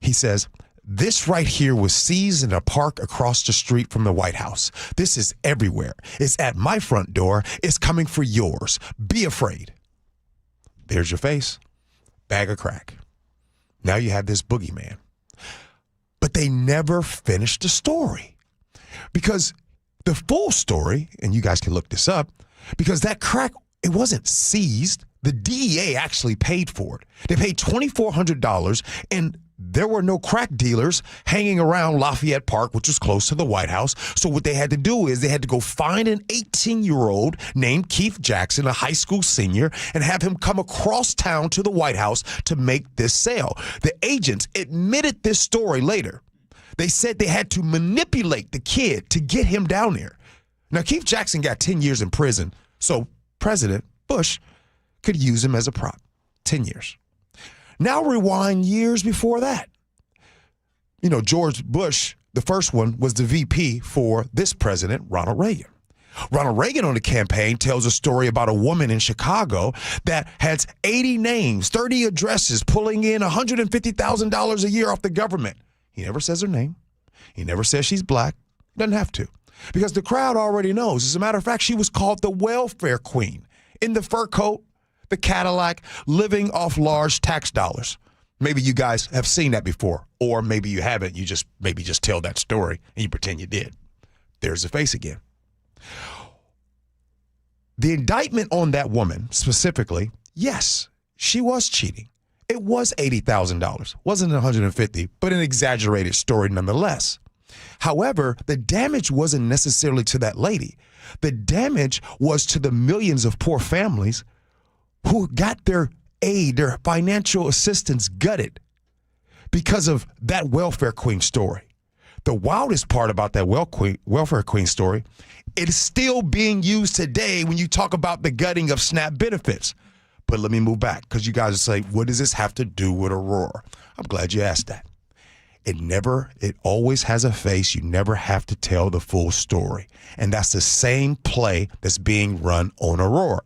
He says, "This right here was seized in a park across the street from the White House. This is everywhere. It's at my front door. It's coming for yours. Be afraid." There's your face. Bag of crack. Now you have this boogeyman. But they never finished the story. Because the full story, and you guys can look this up, because that crack, it wasn't seized. The DEA actually paid for it. They paid $2,400, and there were no crack dealers hanging around Lafayette Park, which was close to the White House. So what they had to do is they had to go find an 18-year-old named Keith Jackson, a high school senior, and have him come across town to the White House to make this sale. The agents admitted this story later. They said they had to manipulate the kid to get him down there. Now, Keith Jackson got 10 years in prison, so President Bush could use him as a prop. 10 years. Now rewind years before that. You know, George Bush, the first one, was the VP for this president, Ronald Reagan. Ronald Reagan on the campaign tells a story about a woman in Chicago that has 80 names, 30 addresses, pulling in $150,000 a year off the government. He never says her name. He never says she's black. Doesn't have to. Because the crowd already knows. As a matter of fact, she was called the welfare queen. In the fur coat, the Cadillac, living off large tax dollars. Maybe you guys have seen that before, or maybe you haven't. You just tell that story and you pretend you did. There's the face again. The indictment on that woman specifically, yes, she was cheating. It was $80,000. Wasn't $150,000, but an exaggerated story nonetheless. However, the damage wasn't necessarily to that lady. The damage was to the millions of poor families who got their aid, their financial assistance gutted because of that welfare queen story. The wildest part about that welfare queen story, it is still being used today when you talk about the gutting of SNAP benefits. But let me move back, because you guys are saying, what does this have to do with Aurora? I'm glad you asked that. It always has a face. You never have to tell the full story. And that's the same play that's being run on Aurora.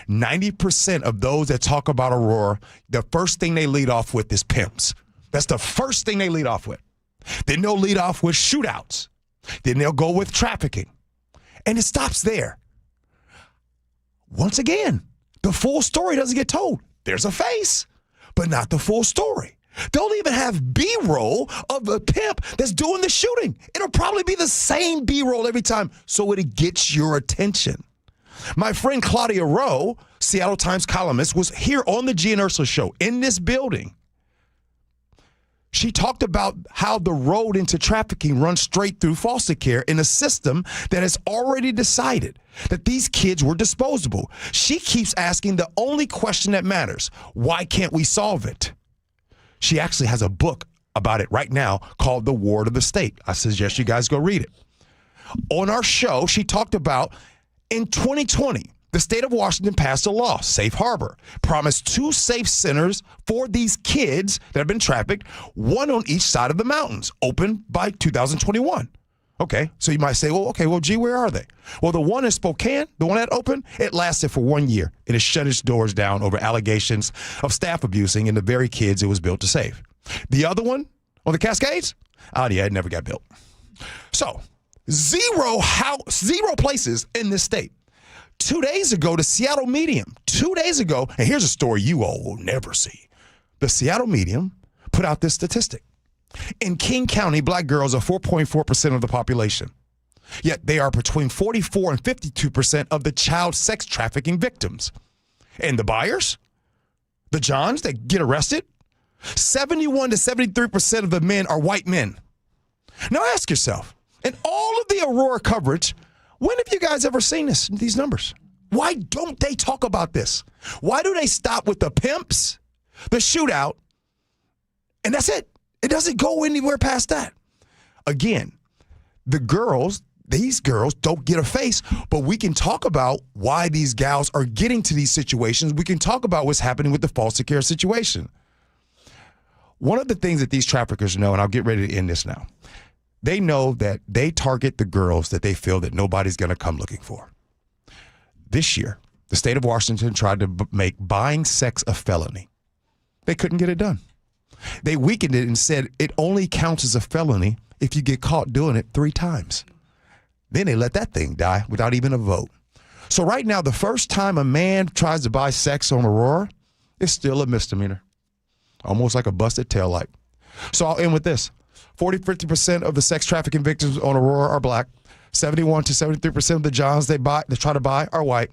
90% of those that talk about Aurora, the first thing they lead off with is pimps. That's the first thing they lead off with. Then they'll lead off with shootouts. Then they'll go with trafficking. And it stops there. Once again, the full story doesn't get told. There's a face, but not the full story. They'll even have B-roll of a pimp that's doing the shooting. It'll probably be the same B-roll every time, so it gets your attention. My friend Claudia Rowe, Seattle Times columnist, was here on the Gian Ursula show in this building. She talked about how the road into trafficking runs straight through foster care in a system that has already decided that these kids were disposable. She keeps asking the only question that matters: why can't we solve it? She actually has a book about it right now called The Ward of the State. I suggest you guys go read it. On our show, she talked about in 2020, the state of Washington passed a law, Safe Harbor, promised 2 safe centers for these kids that have been trafficked, one on each side of the mountains, open by 2021. Okay, so you might say, gee, where are they? Well, the one in Spokane, the one that opened, it lasted for 1 year. It has shut its doors down over allegations of staff abusing and the very kids it was built to save. The other one on the Cascades, it never got built. So, zero places in this state. 2 days ago, the Seattle Medium, and here's a story you all will never see. The Seattle Medium put out this statistic. In King County, black girls are 4.4% of the population. Yet they are between 44 and 52% of the child sex trafficking victims. And the buyers, the Johns that get arrested, 71 to 73% of the men are white men. Now ask yourself, in all of the Aurora coverage, when have you guys ever seen these numbers? Why don't they talk about this? Why do they stop with the pimps the shootout, and that's it. It doesn't go anywhere past that. Again, these girls don't get a face, but we can talk about why these gals are getting to these situations. We can talk about what's happening with the foster care situation. One of the things that these traffickers know, and I'll get ready to end this now, they know that they target the girls that they feel that nobody's going to come looking for. This year, the state of Washington tried to make buying sex a felony. They couldn't get it done. They weakened it and said it only counts as a felony if you get caught doing it 3 times. Then they let that thing die without even a vote. So right now, the first time a man tries to buy sex on Aurora, it's still a misdemeanor. Almost like a busted taillight. So I'll end with this. 40-50% of the sex trafficking victims on Aurora are black. 71 to 73% of the Johns they try to buy are white.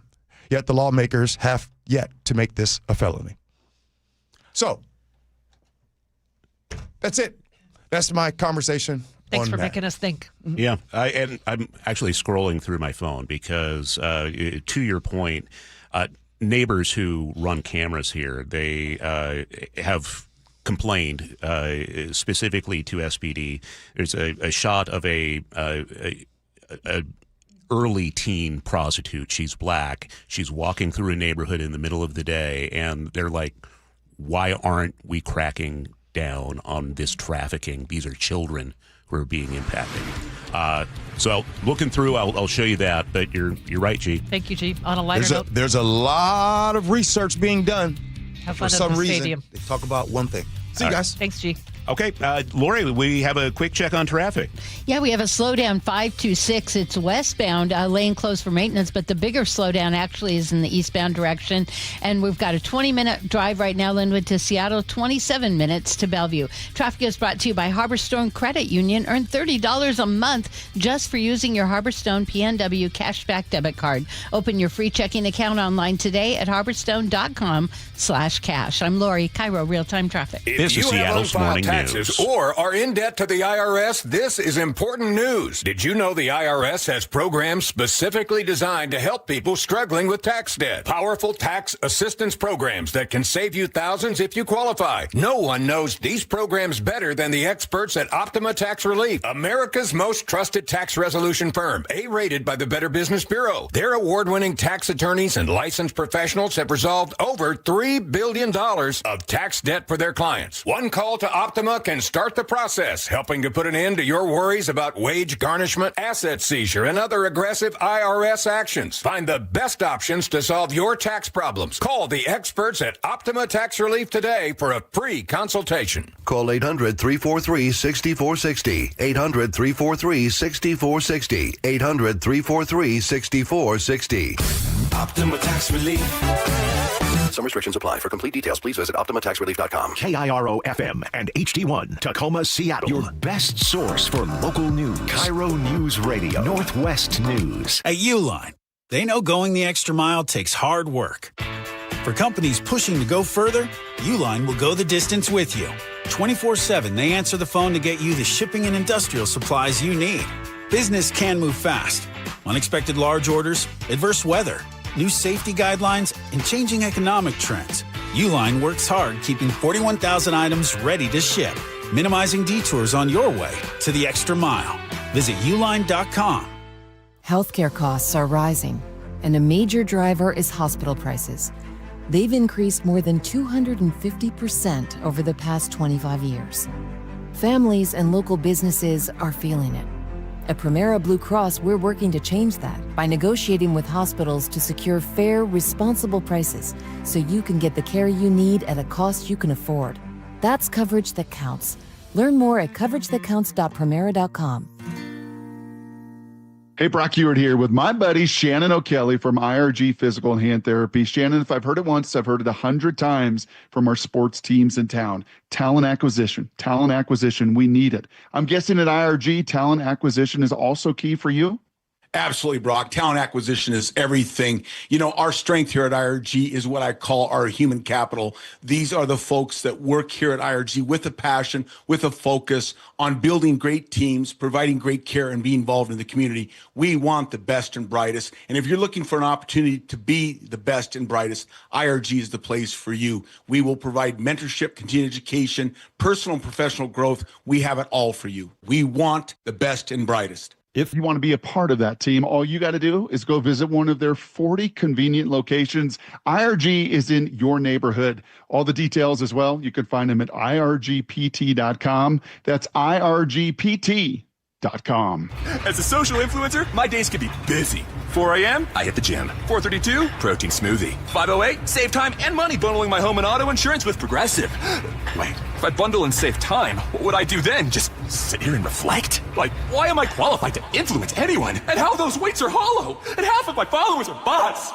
Yet the lawmakers have yet to make this a felony. So that's it. That's my conversation. Thanks for making us think. Yeah, and I'm actually scrolling through my phone because, to your point, neighbors who run cameras here, they have complained specifically to SPD. There's a shot of a early teen prostitute. She's black. She's walking through a neighborhood in the middle of the day, and they're like, why aren't we cracking down on this trafficking? These are children who are being impacted. So looking through, I'll show you that, but you're right, G. Thank you, G. On a lighter note. There's a lot of research being done. Have fun For some at the reason, stadium. they talk about one thing. See you guys. Thanks, G. Okay, Lori, we have a quick check on traffic. Yeah, we have a slowdown 526. It's westbound, lane closed for maintenance, but the bigger slowdown actually is in the eastbound direction. And we've got a 20-minute drive right now, Linwood to Seattle, 27 minutes to Bellevue. Traffic is brought to you by Harborstone Credit Union. Earn $30 a month just for using your Harborstone PNW cashback debit card. Open your free checking account online today at harborstone.com/cash. I'm Lori, KIRO Real-Time Traffic. This is Seattle's Morning News. Or are in debt to the IRS, this is important news. Did you know the IRS has programs specifically designed to help people struggling with tax debt? Powerful tax assistance programs that can save you thousands if you qualify. No one knows these programs better than the experts at Optima Tax Relief, America's most trusted tax resolution firm, A-rated by the Better Business Bureau. Their award-winning tax attorneys and licensed professionals have resolved over $3 billion of tax debt for their clients. One call to Optima can start the process, helping to put an end to your worries about wage garnishment, asset seizure, and other aggressive IRS actions. Find the best options to solve your tax problems. Call the experts at Optima Tax Relief today for a free consultation. Call 800-343-6460. 800-343-6460. 800-343-6460. Optima Tax Relief. Some restrictions apply. For complete details, please visit OptimaTaxRelief.com. KIRO FM and HD1 Tacoma, Seattle. Your best source for local news. KIRO Newsradio. Northwest News. At Uline, they know going the extra mile takes hard work. For companies pushing to go further, Uline will go the distance with you. 24/7, they answer the phone to get you the shipping and industrial supplies you need. Business can move fast. Unexpected large orders, adverse weather, new safety guidelines, and changing economic trends. Uline works hard keeping 41,000 items ready to ship, minimizing detours on your way to the extra mile. Visit uline.com. Healthcare costs are rising, and a major driver is hospital prices. They've increased more than 250% over the past 25 years. Families and local businesses are feeling it. At Primera Blue Cross, we're working to change that by negotiating with hospitals to secure fair, responsible prices so you can get the care you need at a cost you can afford. That's coverage that counts. Learn more at coveragethatcounts.primera.com. Hey, Brock Ewart here with my buddy Shannon O'Kelly from IRG Physical and Hand Therapy. Shannon, if I've heard it once, I've heard it 100 times from our sports teams in town. Talent acquisition, we need it. I'm guessing at IRG, talent acquisition is also key for you? Absolutely, Brock. Talent acquisition is everything. You know, our strength here at IRG is what I call our human capital. These are the folks that work here at IRG with a passion, with a focus on building great teams, providing great care, and being involved in the community. We want the best and brightest. And if you're looking for an opportunity to be the best and brightest, IRG is the place for you. We will provide mentorship, continuing education, personal and professional growth. We have it all for you. We want the best and brightest. If you want to be a part of that team, all you got to do is go visit one of their 40 convenient locations. IRG is in your neighborhood. All the details as well, you can find them at irgpt.com. That's irgpt.com. As a social influencer, my days can be busy. 4 a.m., I hit the gym. 4:32, protein smoothie. 5:08, save time and money bundling my home and auto insurance with Progressive. Wait, if I bundle and save time, what would I do then? Just sit here and reflect? Like, why am I qualified to influence anyone? And how those weights are hollow? And half of my followers are bots.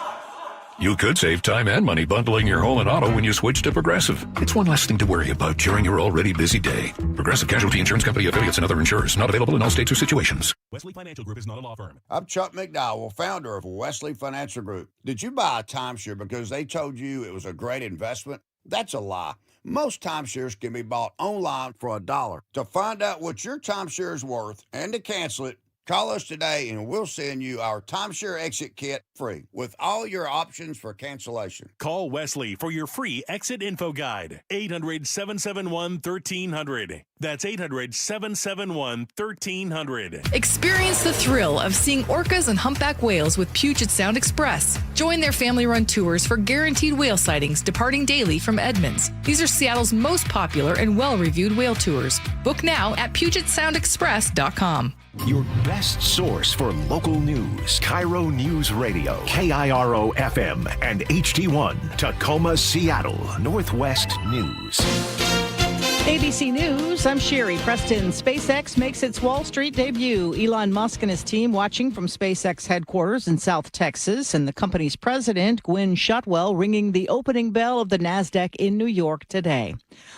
You could save time and money bundling your home and auto when you switch to Progressive. It's one less thing to worry about during your already busy day. Progressive Casualty Insurance Company, affiliates, and other insurers. Not available in all states or situations. Wesley Financial Group is not a law firm. I'm Chuck McDowell, founder of Wesley Financial Group. Did you buy a timeshare because they told you it was a great investment? That's a lie. Most timeshares can be bought online for $1. To find out what your timeshare is worth and to cancel it, call us today and we'll send you our timeshare exit kit free with all your options for cancellation. Call Wesley for your free exit info guide. 800-771-1300. That's 800-771-1300. Experience the thrill of seeing orcas and humpback whales with Puget Sound Express. Join their family-run tours for guaranteed whale sightings departing daily from Edmonds. These are Seattle's most popular and well-reviewed whale tours. Book now at PugetSoundExpress.com. Your best source for local news. KIRO Newsradio, KIRO FM, and HD1, Tacoma, Seattle, Northwest News. ABC News, I'm Sherry Preston. SpaceX makes its Wall Street debut. Elon Musk and his team watching from SpaceX headquarters in South Texas, and the company's president, Gwynne Shotwell, ringing the opening bell of the NASDAQ in New York today.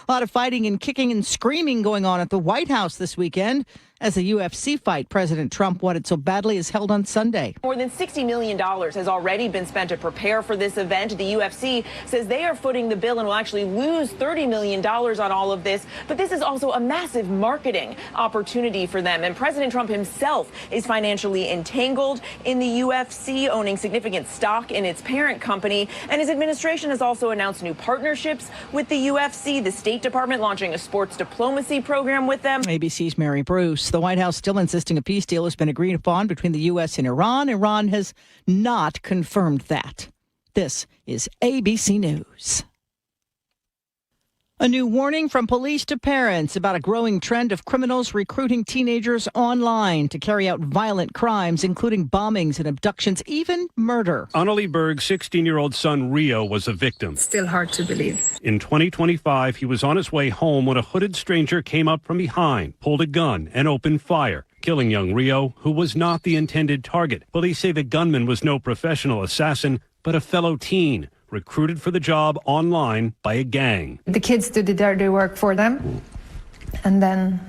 A lot of fighting and kicking and screaming going on at the White House this weekend as the UFC fight President Trump wanted so badly is held on Sunday. More than $60 million has already been spent to prepare for this event. The UFC says they are footing the bill and will actually lose $30 million on all of this. But this is also a massive marketing opportunity for them. And President Trump himself is financially entangled in the UFC, owning significant stock in its parent company. And his administration has also announced new partnerships with the UFC, the State Department launching a sports diplomacy program with them. ABC's Mary Bruce. The White House still insisting a peace deal has been agreed upon between the U.S. and Iran. Iran has not confirmed that. This is ABC News. A new warning from police to parents about a growing trend of criminals recruiting teenagers online to carry out violent crimes, including bombings and abductions, even murder. Annalie Berg's 16-year-old son, Rio, was a victim. Still hard to believe. In 2025, he was on his way home when a hooded stranger came up from behind, pulled a gun, and opened fire, killing young Rio, who was not the intended target. Police say the gunman was no professional assassin, but a fellow teen, recruited for the job online by a gang. The kids do the dirty work for them, and then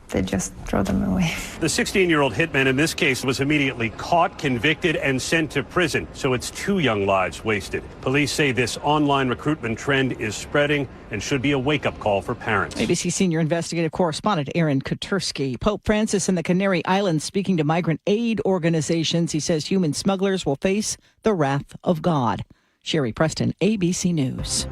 they just throw them away. The 16-year-old hitman in this case was immediately caught, convicted, and sent to prison. So it's 2 young lives wasted. Police say this online recruitment trend is spreading and should be a wake-up call for parents. ABC senior investigative correspondent Aaron Katursky. Pope Francis in the Canary Islands speaking to migrant aid organizations. He says human smugglers will face the wrath of God. Sherry Preston, ABC News.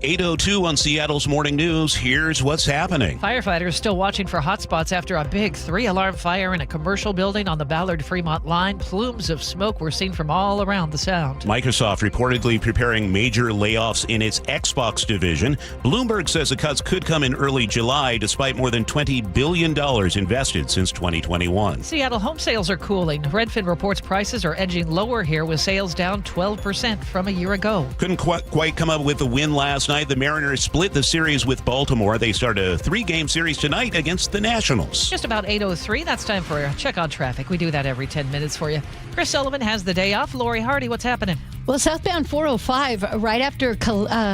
8:02 on Seattle's Morning News. Here's what's happening. Firefighters still watching for hotspots after a big 3-alarm fire in a commercial building on the Ballard-Fremont line. Plumes of smoke were seen from all around the sound. Microsoft reportedly preparing major layoffs in its Xbox division. Bloomberg says the cuts could come in early July, despite more than $20 billion invested since 2021. Seattle home sales are cooling. Redfin reports prices are edging lower here, with sales down 12% from a year ago. Couldn't quite come up with a win last night. The Mariners split the series with Baltimore. They start a 3-game series tonight against the Nationals. Just about 8:03. That's time for a check on traffic. We do that every 10 minutes for you. Chris Sullivan has the day off. Lori Hardy, what's happening? Well, southbound 405, right after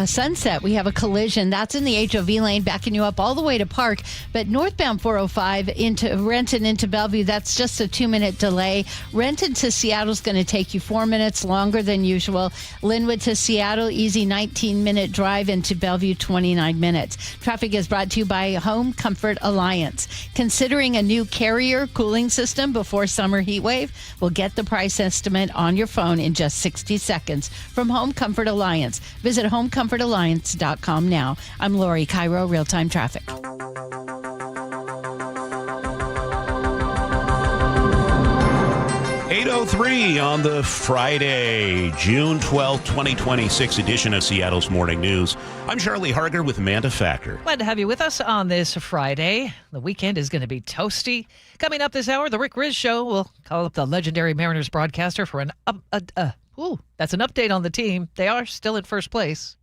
sunset, we have a collision. That's in the HOV lane, backing you up all the way to Park. But northbound 405 into Renton into Bellevue, that's just a 2-minute delay. Renton to Seattle is going to take you 4 minutes longer than usual. Linwood to Seattle, easy 19-minute drive. Into Bellevue, 29 minutes. Traffic is brought to you by Home Comfort Alliance. Considering a new carrier cooling system before summer heat wave? We'll get the price estimate on your phone in just 60 seconds. From Home Comfort Alliance. Visit homecomfortalliance.com now. I'm Lori, KIRO Real-Time Traffic. 8:03 on the Friday, June 12th, 2026 edition of Seattle's Morning News. I'm Charlie Harger with Manda Factor. Glad to have you with us on this Friday. The weekend is going to be toasty. Coming up this hour, the Rick Riz Show. We'll call up the legendary Mariners broadcaster for an that's an update on the team. They are still in first place.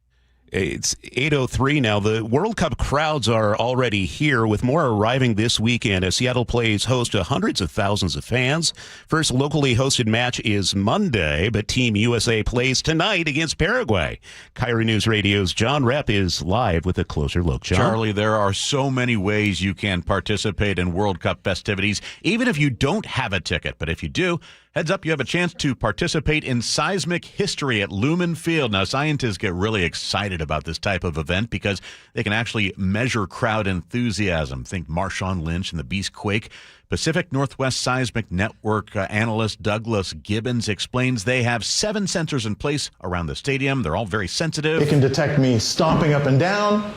It's 8:03 now. The World Cup crowds are already here, with more arriving this weekend as Seattle plays host to hundreds of thousands of fans. First locally hosted match is Monday, but Team USA plays tonight against Paraguay. KIRO Newsradio's John Repp is live with a closer look. John? Charlie, there are so many ways you can participate in World Cup festivities, even if you don't have a ticket. But if you do, heads up, you have a chance to participate in seismic history at Lumen Field. Now, scientists get really excited about this type of event because they can actually measure crowd enthusiasm. Think Marshawn Lynch and the Beast Quake. Pacific Northwest Seismic Network analyst Douglas Gibbons explains they have 7 sensors in place around the stadium. They're all very sensitive. It can detect me stomping up and down,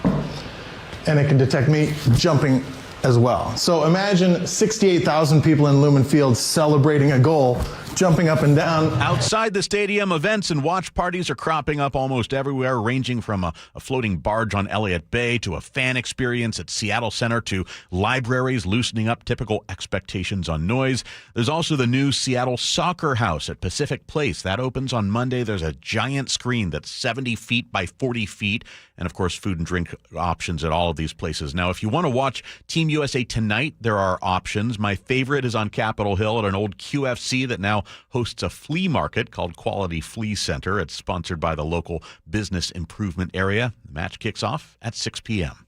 and it can detect me jumping as well. So imagine 68,000 people in Lumen Field celebrating a goal, jumping up and down. Outside the stadium, events and watch parties are cropping up almost everywhere, ranging from a floating barge on Elliott Bay to a fan experience at Seattle Center to libraries loosening up typical expectations on noise. There's also the new Seattle Soccer House at Pacific Place. That opens on Monday. There's a giant screen that's 70 feet by 40 feet. And, of course, food and drink options at all of these places. Now, if you want to watch Team USA tonight, there are options. My favorite is on Capitol Hill at an old QFC that now hosts a flea market called Quality Flea Center. It's sponsored by the local business improvement area. The match kicks off at 6 p.m.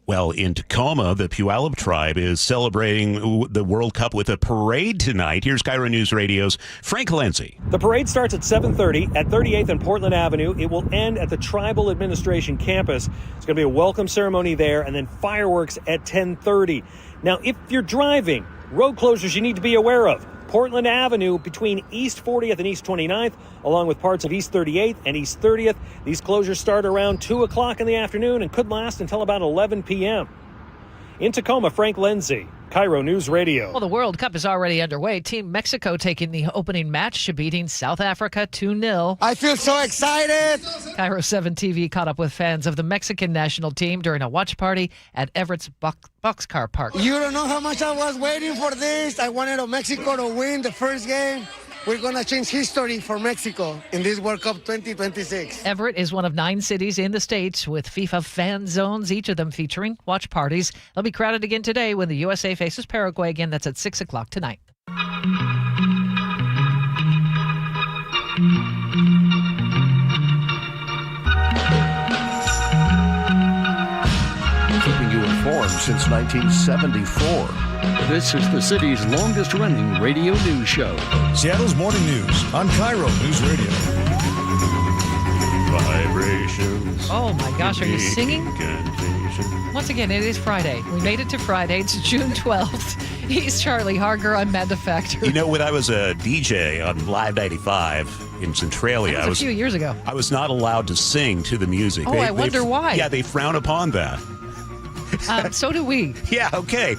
Well, in Tacoma, the Puyallup tribe is celebrating the World Cup with a parade tonight. Here's KIRO News Radio's Frank Lindsay. The parade starts at 7:30 at 38th and Portland Avenue. It will end at the Tribal Administration campus. It's going to be a welcome ceremony there and then fireworks at 10:30. Now, if you're driving, road closures you need to be aware of. Portland Avenue between East 40th and East 29th, along with parts of East 38th and East 30th. These closures start around 2 o'clock in the afternoon and could last until about 11 p.m. In Tacoma, Frank Lindsay, KIRO News Radio. Well, the World Cup is already underway. Team Mexico taking the opening match, beating South Africa 2-0. I feel so excited. KIRO 7 TV caught up with fans of the Mexican national team during a watch party at Everett's Boxcar Park. You don't know how much I was waiting for this. I wanted Mexico to win the first game. We're going to change history for Mexico in this World Cup 2026. Everett is one of 9 cities in the States with FIFA fan zones, each of them featuring watch parties. They'll be crowded again today when the USA faces Paraguay again. That's at 6 o'clock tonight. Keeping you informed since 1974. This is the city's longest-running radio news show. Seattle's Morning News on KIRO News Radio. Vibrations. Oh, my gosh. Are you singing? Once again, it is Friday. We made it to Friday. It's June 12th. He's Charlie Harger. I'm Manda Factor. You know, when I was a DJ on Live 95 in Centralia, that was a few years ago. I was not allowed to sing to the music. Oh, I wonder why. Yeah, they frown upon that. So do we. Yeah, okay.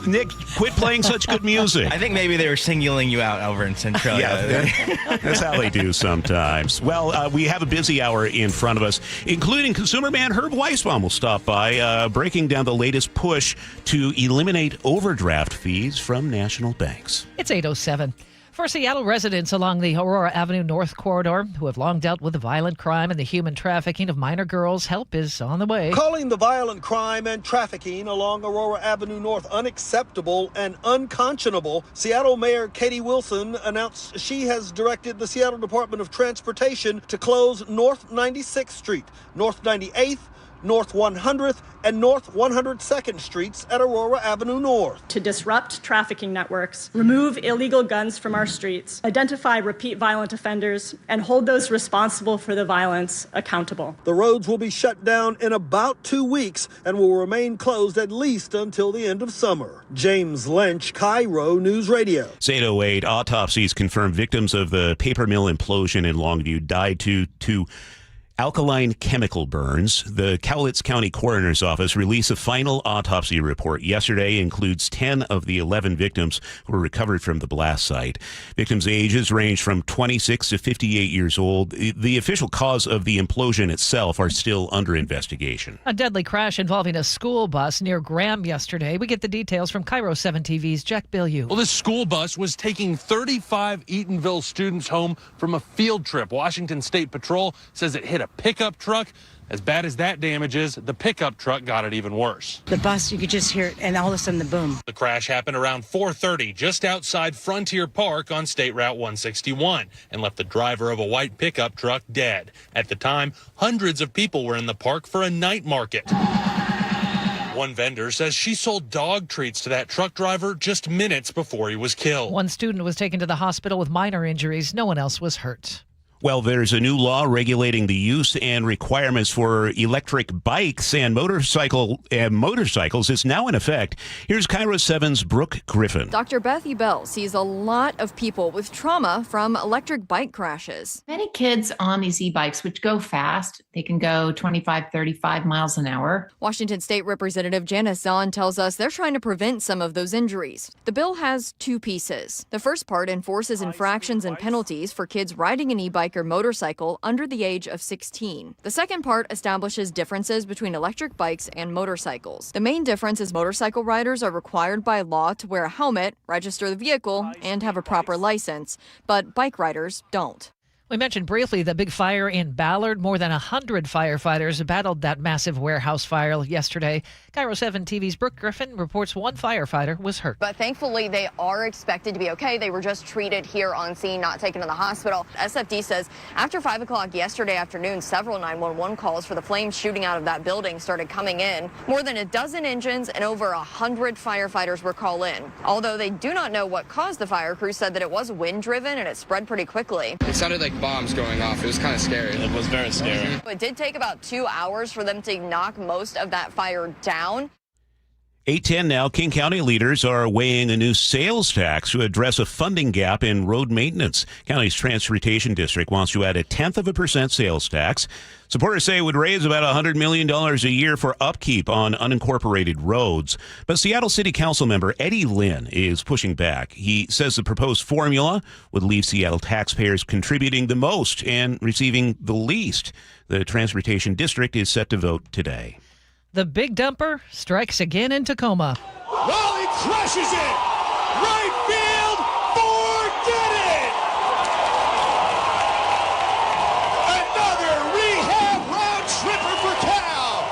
Nick, quit playing such good music. I think maybe they were singling you out over in Centralia. Yeah, that's how they do sometimes. Well, we have a busy hour in front of us, including consumer man Herb Weisbaum will stop by, breaking down the latest push to eliminate overdraft fees from national banks. It's 8:07. For Seattle residents along the Aurora Avenue North corridor who have long dealt with the violent crime and the human trafficking of minor girls, help is on the way. Calling the violent crime and trafficking along Aurora Avenue North unacceptable and unconscionable, Seattle Mayor Katie Wilson announced she has directed the Seattle Department of Transportation to close North 96th Street, North 98th, North 100th, and North 102nd Streets at Aurora Avenue North. To disrupt trafficking networks, remove illegal guns from our streets, identify repeat violent offenders, and hold those responsible for the violence accountable. The roads will be shut down in about 2 weeks and will remain closed at least until the end of summer. James Lynch, KIRO Newsradio. It's 8:08. Autopsies confirm victims of the paper mill implosion in Longview died due to alkaline chemical burns. The Cowlitz County Coroner's Office released a final autopsy report yesterday. Includes 10 of the 11 victims who were recovered from the blast site. Victims' ages range from 26 to 58 years old. The official cause of the implosion itself are still under investigation. A deadly crash involving a school bus near Graham yesterday. We get the details from KIRO 7 TV's Jack Bilyeu. Well, this school bus was taking 35 Eatonville students home from a field trip. Washington State Patrol says it hit a pickup truck. As bad as that damage is, the pickup truck got it even worse. The bus, you could just hear it, and all of a sudden the boom. The crash happened around 4:30 just outside Frontier Park on State Route 161 and left the driver of a white pickup truck dead. At the time, hundreds of people were in the park for a night market. One vendor says she sold dog treats to that truck driver just minutes before he was killed. One student was taken to the hospital with minor injuries. No one else was hurt. Well, there's a new law regulating the use and requirements for electric bikes and motorcycles is now in effect. Here's KIRO 7's Brooke Griffin. Dr. Beth Ebell sees a lot of people with trauma from electric bike crashes. Many kids on these e-bikes, which go fast, they can go 25, 35 miles an hour. Washington State Representative Janice Zahn tells us they're trying to prevent some of those injuries. The bill has two pieces. The first part enforces infractions and penalties for kids riding an e-bike or motorcycle under the age of 16. The second part establishes differences between electric bikes and motorcycles. The main difference is motorcycle riders are required by law to wear a helmet, register the vehicle, and have a proper license, but bike riders don't. We mentioned briefly the big fire in Ballard. More than 100 firefighters battled that massive warehouse fire yesterday. KIRO 7 TV's Brooke Griffin reports one firefighter was hurt. But thankfully, they are expected to be okay. They were just treated here on scene, not taken to the hospital. SFD says after 5 o'clock yesterday afternoon, several 911 calls for the flames shooting out of that building started coming in. More than a dozen engines and over 100 firefighters were called in. Although they do not know what caused the fire, crews said that it was wind-driven and it spread pretty quickly. It sounded like bombs going off. It was kind of scary. It was very scary. It did take about 2 hours for them to knock most of that fire down. 8:10 now. King County leaders are weighing a new sales tax to address a funding gap in road maintenance. County's transportation district wants to add a 0.1% sales tax. Supporters say it would raise about $100 million a year for upkeep on unincorporated roads. But Seattle City Council member Eddie Lynn is pushing back. He says the proposed formula would leave Seattle taxpayers contributing the most and receiving the least. The transportation district is set to vote today. The big dumper strikes again in Tacoma. Well, he crushes it! Right field, forget it! Another rehab round tripper for Cal!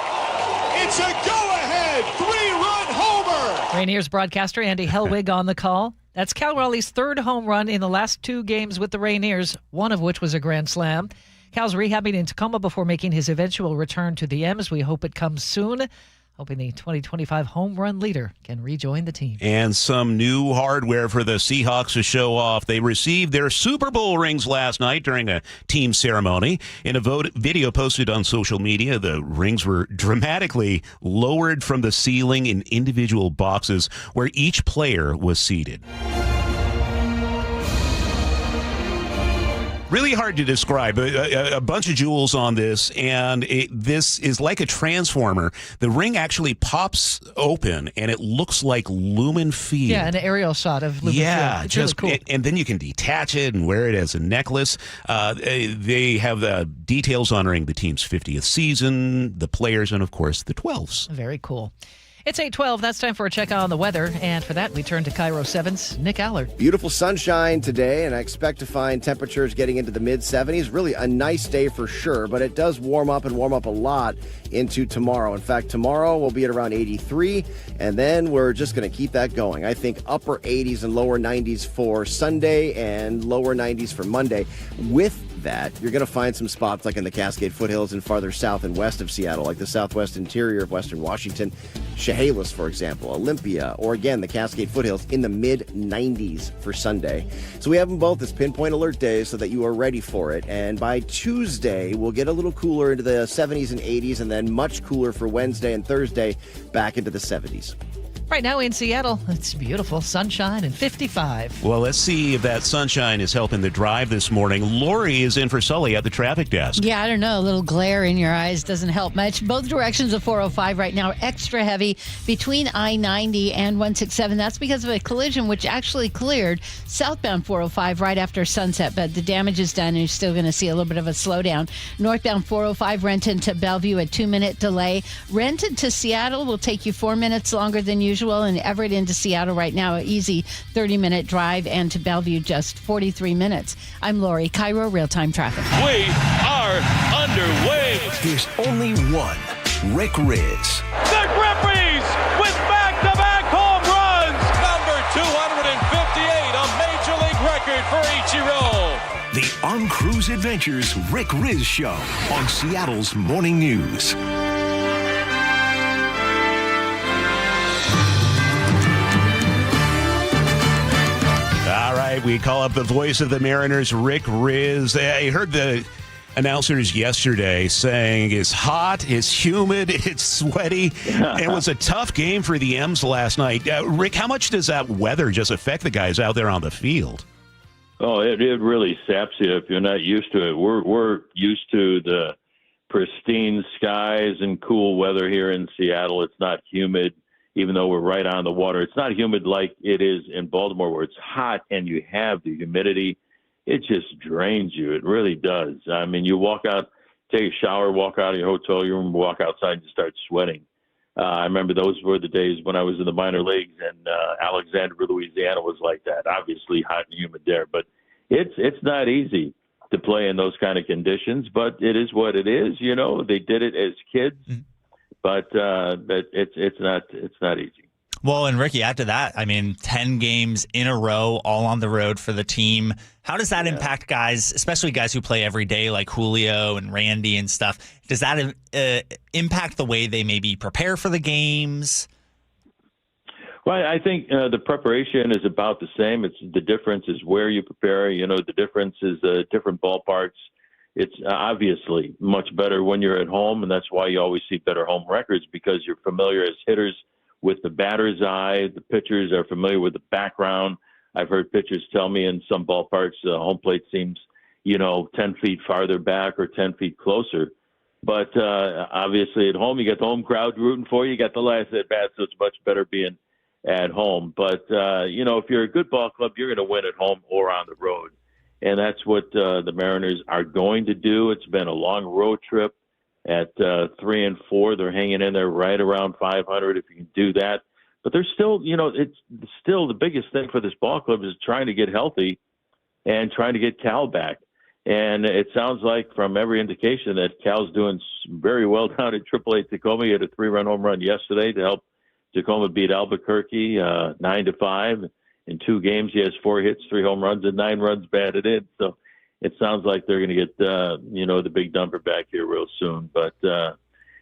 It's a go-ahead 3-run homer! Rainiers broadcaster Andy Helwig on the call. That's Cal Raleigh's third home run in the last 2 games with the Rainiers, one of which was a grand slam. Cal's rehabbing in Tacoma before making his eventual return to the M's. We hope it comes soon. Hoping the 2025 home run leader can rejoin the team. And some new hardware for the Seahawks to show off. They received their Super Bowl rings last night during a team ceremony. In a video posted on social media, the rings were dramatically lowered from the ceiling in individual boxes where each player was seated. Really hard to describe. A bunch of jewels on this, and this is like a transformer. The ring actually pops open, and it looks like Lumen Field. Yeah, an aerial shot of Lumen Field. It's just really cool. And then you can detach it and wear it as a necklace. They have details honoring the team's 50th season, the players, and, of course, the 12s. Very cool. It's 8:12. That's time for a check on the weather. And for that, we turn to KIRO 7's Nick Allard. Beautiful sunshine today, and I expect to find temperatures getting into the mid-70s. Really a nice day for sure, but it does warm up a lot into tomorrow. In fact, tomorrow we'll be at around 83, and then we're just going to keep that going. I think upper 80s and lower 90s for Sunday and lower 90s for Monday. With that, you're going to find some spots like in the Cascade Foothills and farther south and west of Seattle, like the southwest interior of western Washington, Chehalis, for example, Olympia, or again, the Cascade Foothills in the mid-90s for Sunday. So we have them both as pinpoint alert days so that you are ready for it. And by Tuesday, we'll get a little cooler into the 70s and 80s, and then much cooler for Wednesday and Thursday, back into the 70s. Right now in Seattle, it's beautiful, sunshine and 55. Well, let's see if that sunshine is helping the drive this morning. Lori is in for Sully at the traffic desk. Yeah, I don't know. A little glare in your eyes doesn't help much. Both directions of 405 right now, extra heavy between I-90 and 167. That's because of a collision which actually cleared southbound 405 right after sunset, but the damage is done and you're still going to see a little bit of a slowdown. Northbound 405 Renton to Bellevue, a 2-minute delay. Renton to Seattle will take you 4 minutes longer than usual. And Everett into Seattle right now, an easy 30-minute drive, and to Bellevue just 43 minutes. I'm Lori, KIRO Real-Time Traffic. We are underway. There's only one, Rick Riz. The Grippies with back-to-back home runs. Number 258, a Major League record for Ichiro. The On Cruise Adventures Rick Riz Show on Seattle's Morning News. All right, we call up the voice of the Mariners, Rick Riz. I heard the announcers yesterday saying it's hot, it's humid, it's sweaty. It was a tough game for the M's last night. Rick, how much does that weather just affect the guys out there on the field? Oh, it really saps you if you're not used to it. We're used to the pristine skies and cool weather here in Seattle. It's not humid. Even though we're right on the water, it's not humid like it is in Baltimore, where it's hot and you have the humidity. It just drains you. It really does. I mean, you walk out, take a shower, walk out of your hotel room, walk outside, and you start sweating. I remember those were the days when I was in the minor leagues, and Alexandria, Louisiana was like that. Obviously hot and humid there, but it's not easy to play in those kind of conditions, but it is what it is. You know, they did it as kids. But it's not easy. Well, and Ricky, after that, I mean, 10 games in a row, all on the road for the team. How does that impact guys, especially guys who play every day like Julio and Randy and stuff? Does that impact the way they maybe prepare for the games? Well, I think the preparation is about the same. It's the difference is where you prepare. You know, the difference is different ballparks. It's obviously much better when you're at home, and that's why you always see better home records, because you're familiar as hitters with the batter's eye. The pitchers are familiar with the background. I've heard pitchers tell me in some ballparks the home plate seems, 10 feet farther back or 10 feet closer. But obviously at home, you got the home crowd rooting for you. You got the last at bat, so it's much better being at home. But, if you're a good ball club, you're going to win at home or on the road. And that's what the Mariners are going to do. It's been a long road trip at 3-4. They're hanging in there right around 500 if you can do that. But they're still, it's still the biggest thing for this ball club is trying to get healthy and trying to get Cal back. And it sounds like from every indication that Cal's doing very well down at AAA Tacoma. He had a 3-run home run yesterday to help Tacoma beat Albuquerque 9-5. In 2 games, he has 4 hits, 3 home runs, and 9 runs batted in. So it sounds like they're going to get, the big number back here real soon. But,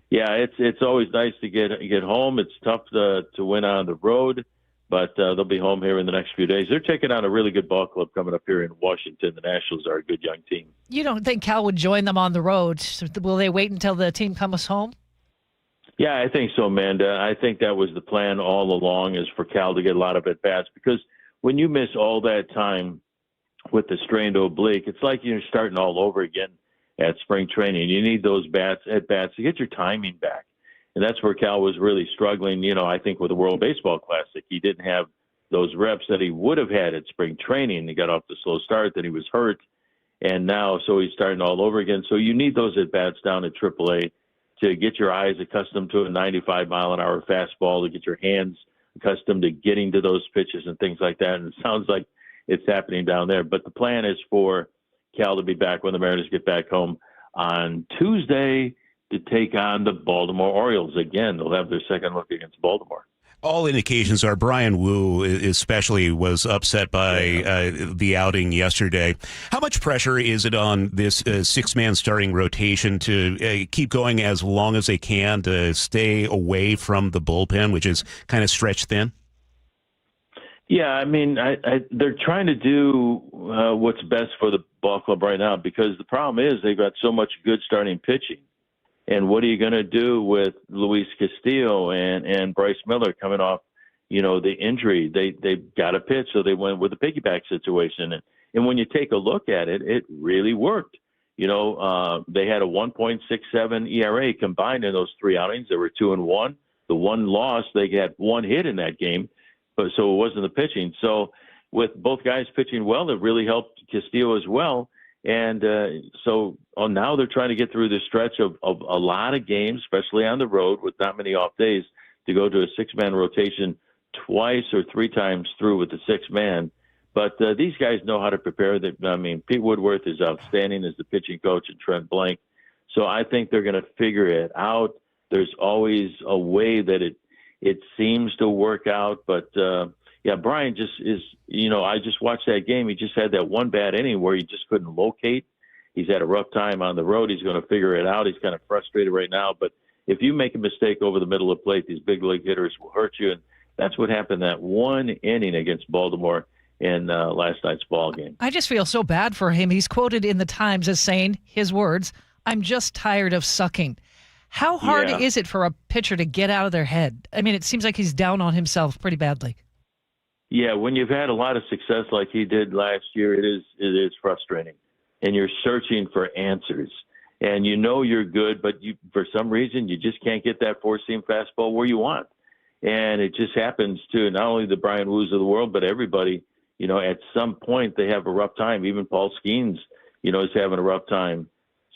it's always nice to get home. It's tough to win on the road, but they'll be home here in the next few days. They're taking on a really good ball club coming up here in Washington. The Nationals are a good young team. You don't think Cal would join them on the road? Will they wait until the team comes home? Yeah, I think so, Amanda. I think that was the plan all along, is for Cal to get a lot of at-bats, because when you miss all that time with the strained oblique, it's like you're starting all over again at spring training. You need those at-bats to get your timing back. And that's where Cal was really struggling, I think with the World Baseball Classic. He didn't have those reps that he would have had at spring training. He got off the slow start, then he was hurt. And now, so he's starting all over again. So you need those at-bats down at AAA to get your eyes accustomed to a 95-mile-an-hour fastball, to get your hands accustomed to getting to those pitches and things like that. And it sounds like it's happening down there. But the plan is for Cal to be back when the Mariners get back home on Tuesday to take on the Baltimore Orioles. Again, they'll have their second look against Baltimore. All indications are Brian Wu especially was upset by the outing yesterday. How much pressure is it on this six-man starting rotation to keep going as long as they can to stay away from the bullpen, which is kind of stretched thin? Yeah, I mean, they're trying to do what's best for the ball club right now, because the problem is they've got so much good starting pitching. And what are you going to do with Luis Castillo and Bryce Miller coming off, the injury? They've got to pitch, so they went with the piggyback situation. And when you take a look at it, it really worked. They had a 1.67 ERA combined in those three outings. They were 2-1. The one loss, they had one hit in that game, but so it wasn't the pitching. So with both guys pitching well, it really helped Castillo as well. And so now they're trying to get through this stretch of a lot of games, especially on the road with not many off days, to go to a six-man rotation twice or three times through with the six-man. But these guys know how to prepare. Pete Woodworth is outstanding as the pitching coach, and Trent Blank. So I think they're going to figure it out. There's always a way that it seems to work out, but Brian just is, I just watched that game. He just had that one bad inning where he just couldn't locate. He's had a rough time on the road. He's going to figure it out. He's kind of frustrated right now. But if you make a mistake over the middle of the plate, these big league hitters will hurt you. And that's what happened that one inning against Baltimore in last night's ball game. I just feel so bad for him. He's quoted in the Times as saying, his words, "I'm just tired of sucking." How hard is it for a pitcher to get out of their head? I mean, it seems like he's down on himself pretty badly. Yeah, when you've had a lot of success like he did last year, it is frustrating, and you're searching for answers. And you're good, but for some reason you just can't get that four-seam fastball where you want. And it just happens to not only the Brian Woos of the world, but everybody. At some point they have a rough time. Even Paul Skeens, is having a rough time.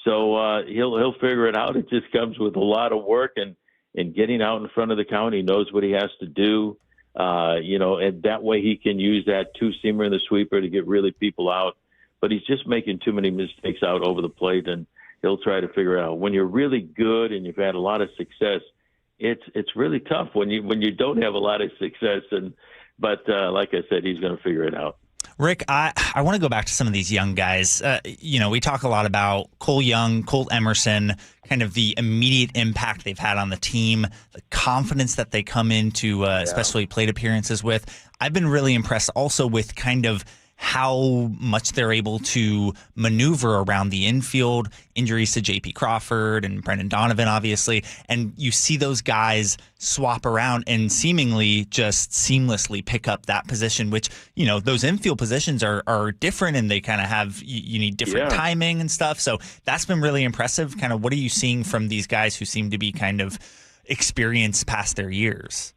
So he'll figure it out. It just comes with a lot of work and getting out in front of the count. He knows what he has to do. And that way he can use that two-seamer and the sweeper to get really people out. But he's just making too many mistakes out over the plate, and he'll try to figure it out. When you're really good and you've had a lot of success, it's really tough when you don't have a lot of success. But like I said, he's going to figure it out. Rick, I want to go back to some of these young guys. We talk a lot about Cole Young, Colt Emerson, kind of the immediate impact they've had on the team, the confidence that they come into, especially plate appearances with. I've been really impressed also with kind of how much they're able to maneuver around the infield, injuries to J.P. Crawford and Brendan Donovan, obviously. And you see those guys swap around and seemingly just seamlessly pick up that position, which, those infield positions are different, and they kind of have, you need different timing and stuff. So that's been really impressive. Kind of what are you seeing from these guys who seem to be kind of experienced past their years?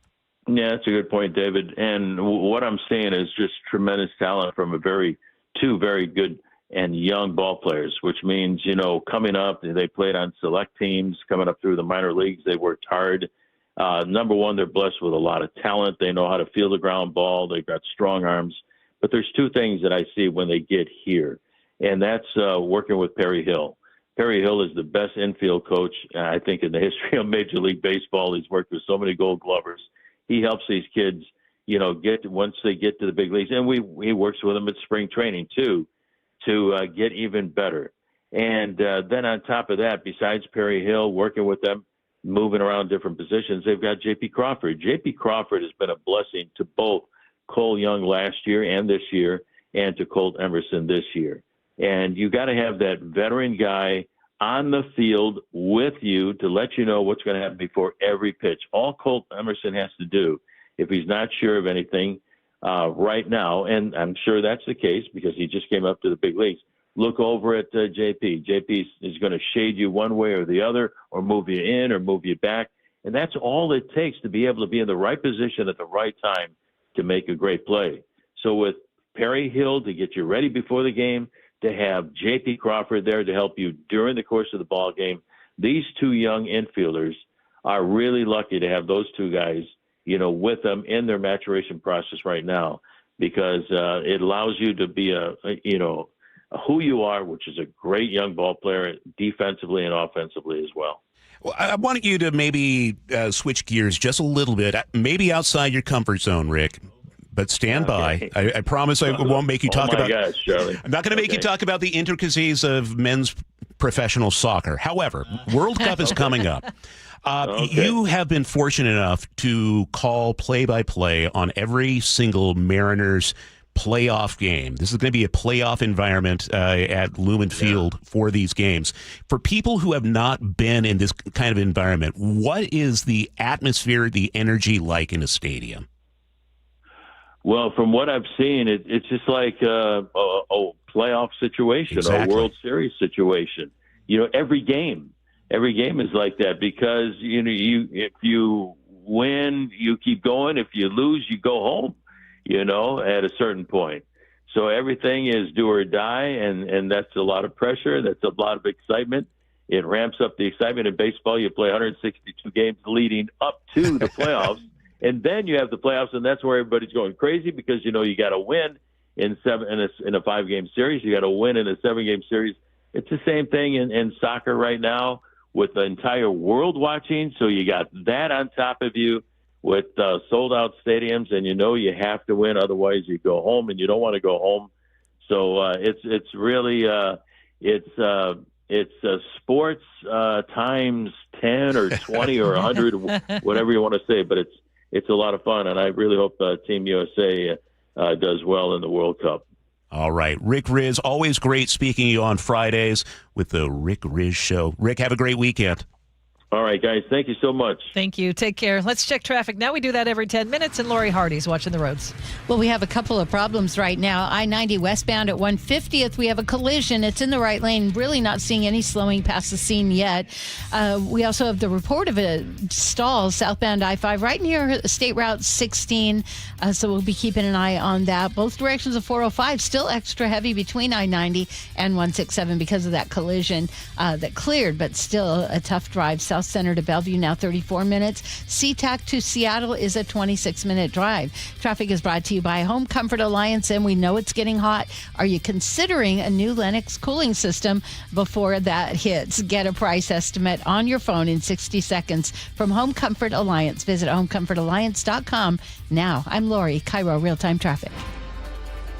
Yeah, that's a good point, David. And what I'm seeing is just tremendous talent from two very good and young ball players, which means, coming up, they played on select teams, coming up through the minor leagues. They worked hard. Number one, they're blessed with a lot of talent. They know how to field the ground ball. They've got strong arms. But there's two things that I see when they get here, and that's working with Perry Hill. Perry Hill is the best infield coach, I think, in the history of Major League Baseball. He's worked with so many Gold Glovers. He helps these kids, once they get to the big leagues. And he works with them at spring training, too, to get even better. And then on top of that, besides Perry Hill, working with them, moving around different positions, they've got J.P. Crawford. J.P. Crawford has been a blessing to both Cole Young last year and this year, and to Colt Emerson this year. And you got to have that veteran guy on the field with you to let you know what's going to happen before every pitch. All Colt Emerson has to do, if he's not sure of anything right now, and I'm sure that's the case because he just came up to the big leagues, look over at JP. JP is going to shade you one way or the other, or move you in or move you back. And that's all it takes to be able to be in the right position at the right time to make a great play. So with Perry Hill to get you ready before the game, to have J.P. Crawford there to help you during the course of the ball game, these two young infielders are really lucky to have those two guys, with them in their maturation process right now, because it allows you to be who you are, which is a great young ball player defensively and offensively as well. Well, I want you to maybe switch gears just a little bit, maybe outside your comfort zone, Rick. But stand by. I promise I won't make you talk about. Oh my gosh, Charlie! I'm not going to make you talk about the intricacies of men's professional soccer. However, World Cup is coming up. You have been fortunate enough to call play-by-play on every single Mariners playoff game. This is going to be a playoff environment at Lumen Field for these games. For people who have not been in this kind of environment, what is the atmosphere, the energy like in a stadium? Well, from what I've seen, it's just like a playoff situation, a World Series situation. Every game is like that, because if you win, you keep going. If you lose, you go home. At a certain point. So everything is do or die, and that's a lot of pressure. That's a lot of excitement. It ramps up the excitement. In baseball, you play 162 games leading up to the playoffs. And then you have the playoffs, and that's where everybody's going crazy, because, you got to win in a 5-game series. You got to win in a 7-game series. It's the same thing in soccer right now with the entire world watching. So you got that on top of you with sold-out stadiums, and you have to win. Otherwise, you go home, and you don't want to go home. So it's really sports times 10 or 20 or 100, whatever you want to say, but it's a lot of fun, and I really hope Team USA does well in the World Cup. All right. Rick Riz, always great speaking to you on Fridays with the Rick Riz Show. Rick, have a great weekend. All right, guys. Thank you so much. Thank you. Take care. Let's check traffic. Now we do that every 10 minutes, and Lori Hardy's watching the roads. Well, we have a couple of problems right now. I-90 westbound at 150th, we have a collision. It's in the right lane. Really not seeing any slowing past the scene yet. We also have the report of a stall southbound I-5 right near State Route 16. So we'll be keeping an eye on that. Both directions of 405 still extra heavy between I-90 and 167 because of that collision that cleared, but still a tough drive. South Center to Bellevue now 34 minutes. SeaTac to Seattle is a 26-minute drive. Traffic is brought to you by Home Comfort Alliance, and we know it's getting hot. Are you considering a new Lennox cooling system before that hits? Get a price estimate on your phone in 60 seconds from Home Comfort Alliance. Visit homecomfortalliance.com now. I'm Lori, KIRO Real-Time Traffic.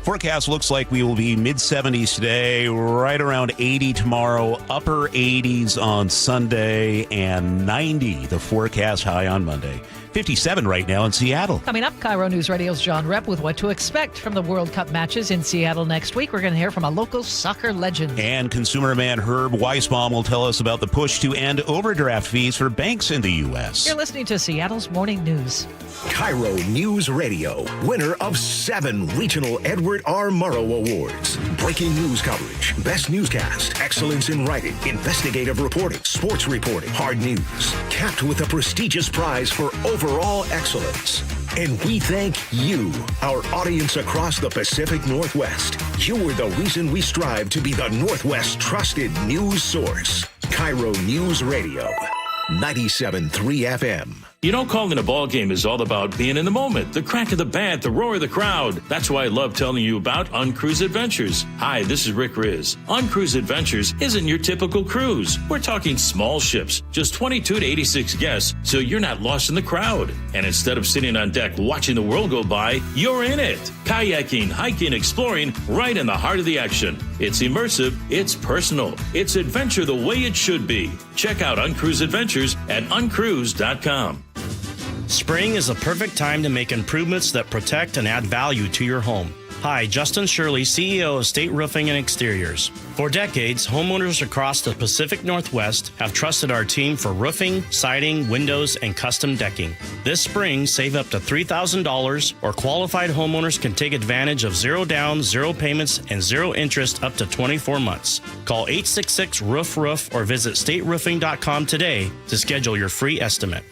Forecast looks like we will be mid-70s today, right around 80 tomorrow, upper 80s on Sunday, and 90 the forecast high on Monday. 57 right now in Seattle. Coming up, KIRO News Radio's John Repp with what to expect from the World Cup matches in Seattle next week. We're going to hear from a local soccer legend. And consumer man Herb Weisbaum will tell us about the push to end overdraft fees for banks in the U.S. You're listening to Seattle's Morning News. KIRO News Radio, winner of 7 regional Edward R. Murrow Awards. Breaking news coverage, best newscast, excellence in writing, investigative reporting, sports reporting, hard news. Capped with a prestigious prize for overall excellence. And we thank you, our audience across the Pacific Northwest. You are the reason we strive to be the Northwest's trusted news source. KIRO News Radio, 97.3 FM. Calling a ball game is all about being in the moment, the crack of the bat, the roar of the crowd. That's why I love telling you about Uncruise Adventures. Hi, this is Rick Riz. Uncruise Adventures isn't your typical cruise. We're talking small ships, just 22 to 86 guests, so you're not lost in the crowd. And instead of sitting on deck watching the world go by, you're in it. Kayaking, hiking, exploring, right in the heart of the action. It's immersive, it's personal, it's adventure the way it should be. Check out Uncruise Adventures at uncruise.com. Spring is the perfect time to make improvements that protect and add value to your home. Hi, Justin Shirley, CEO of State Roofing and Exteriors. For decades, homeowners across the Pacific Northwest have trusted our team for roofing, siding, windows, and custom decking. This spring, save up to $3,000, or qualified homeowners can take advantage of 0 down, 0 payments, and 0 interest up to 24 months. Call 866-ROOF-ROOF or visit stateroofing.com today to schedule your free estimate.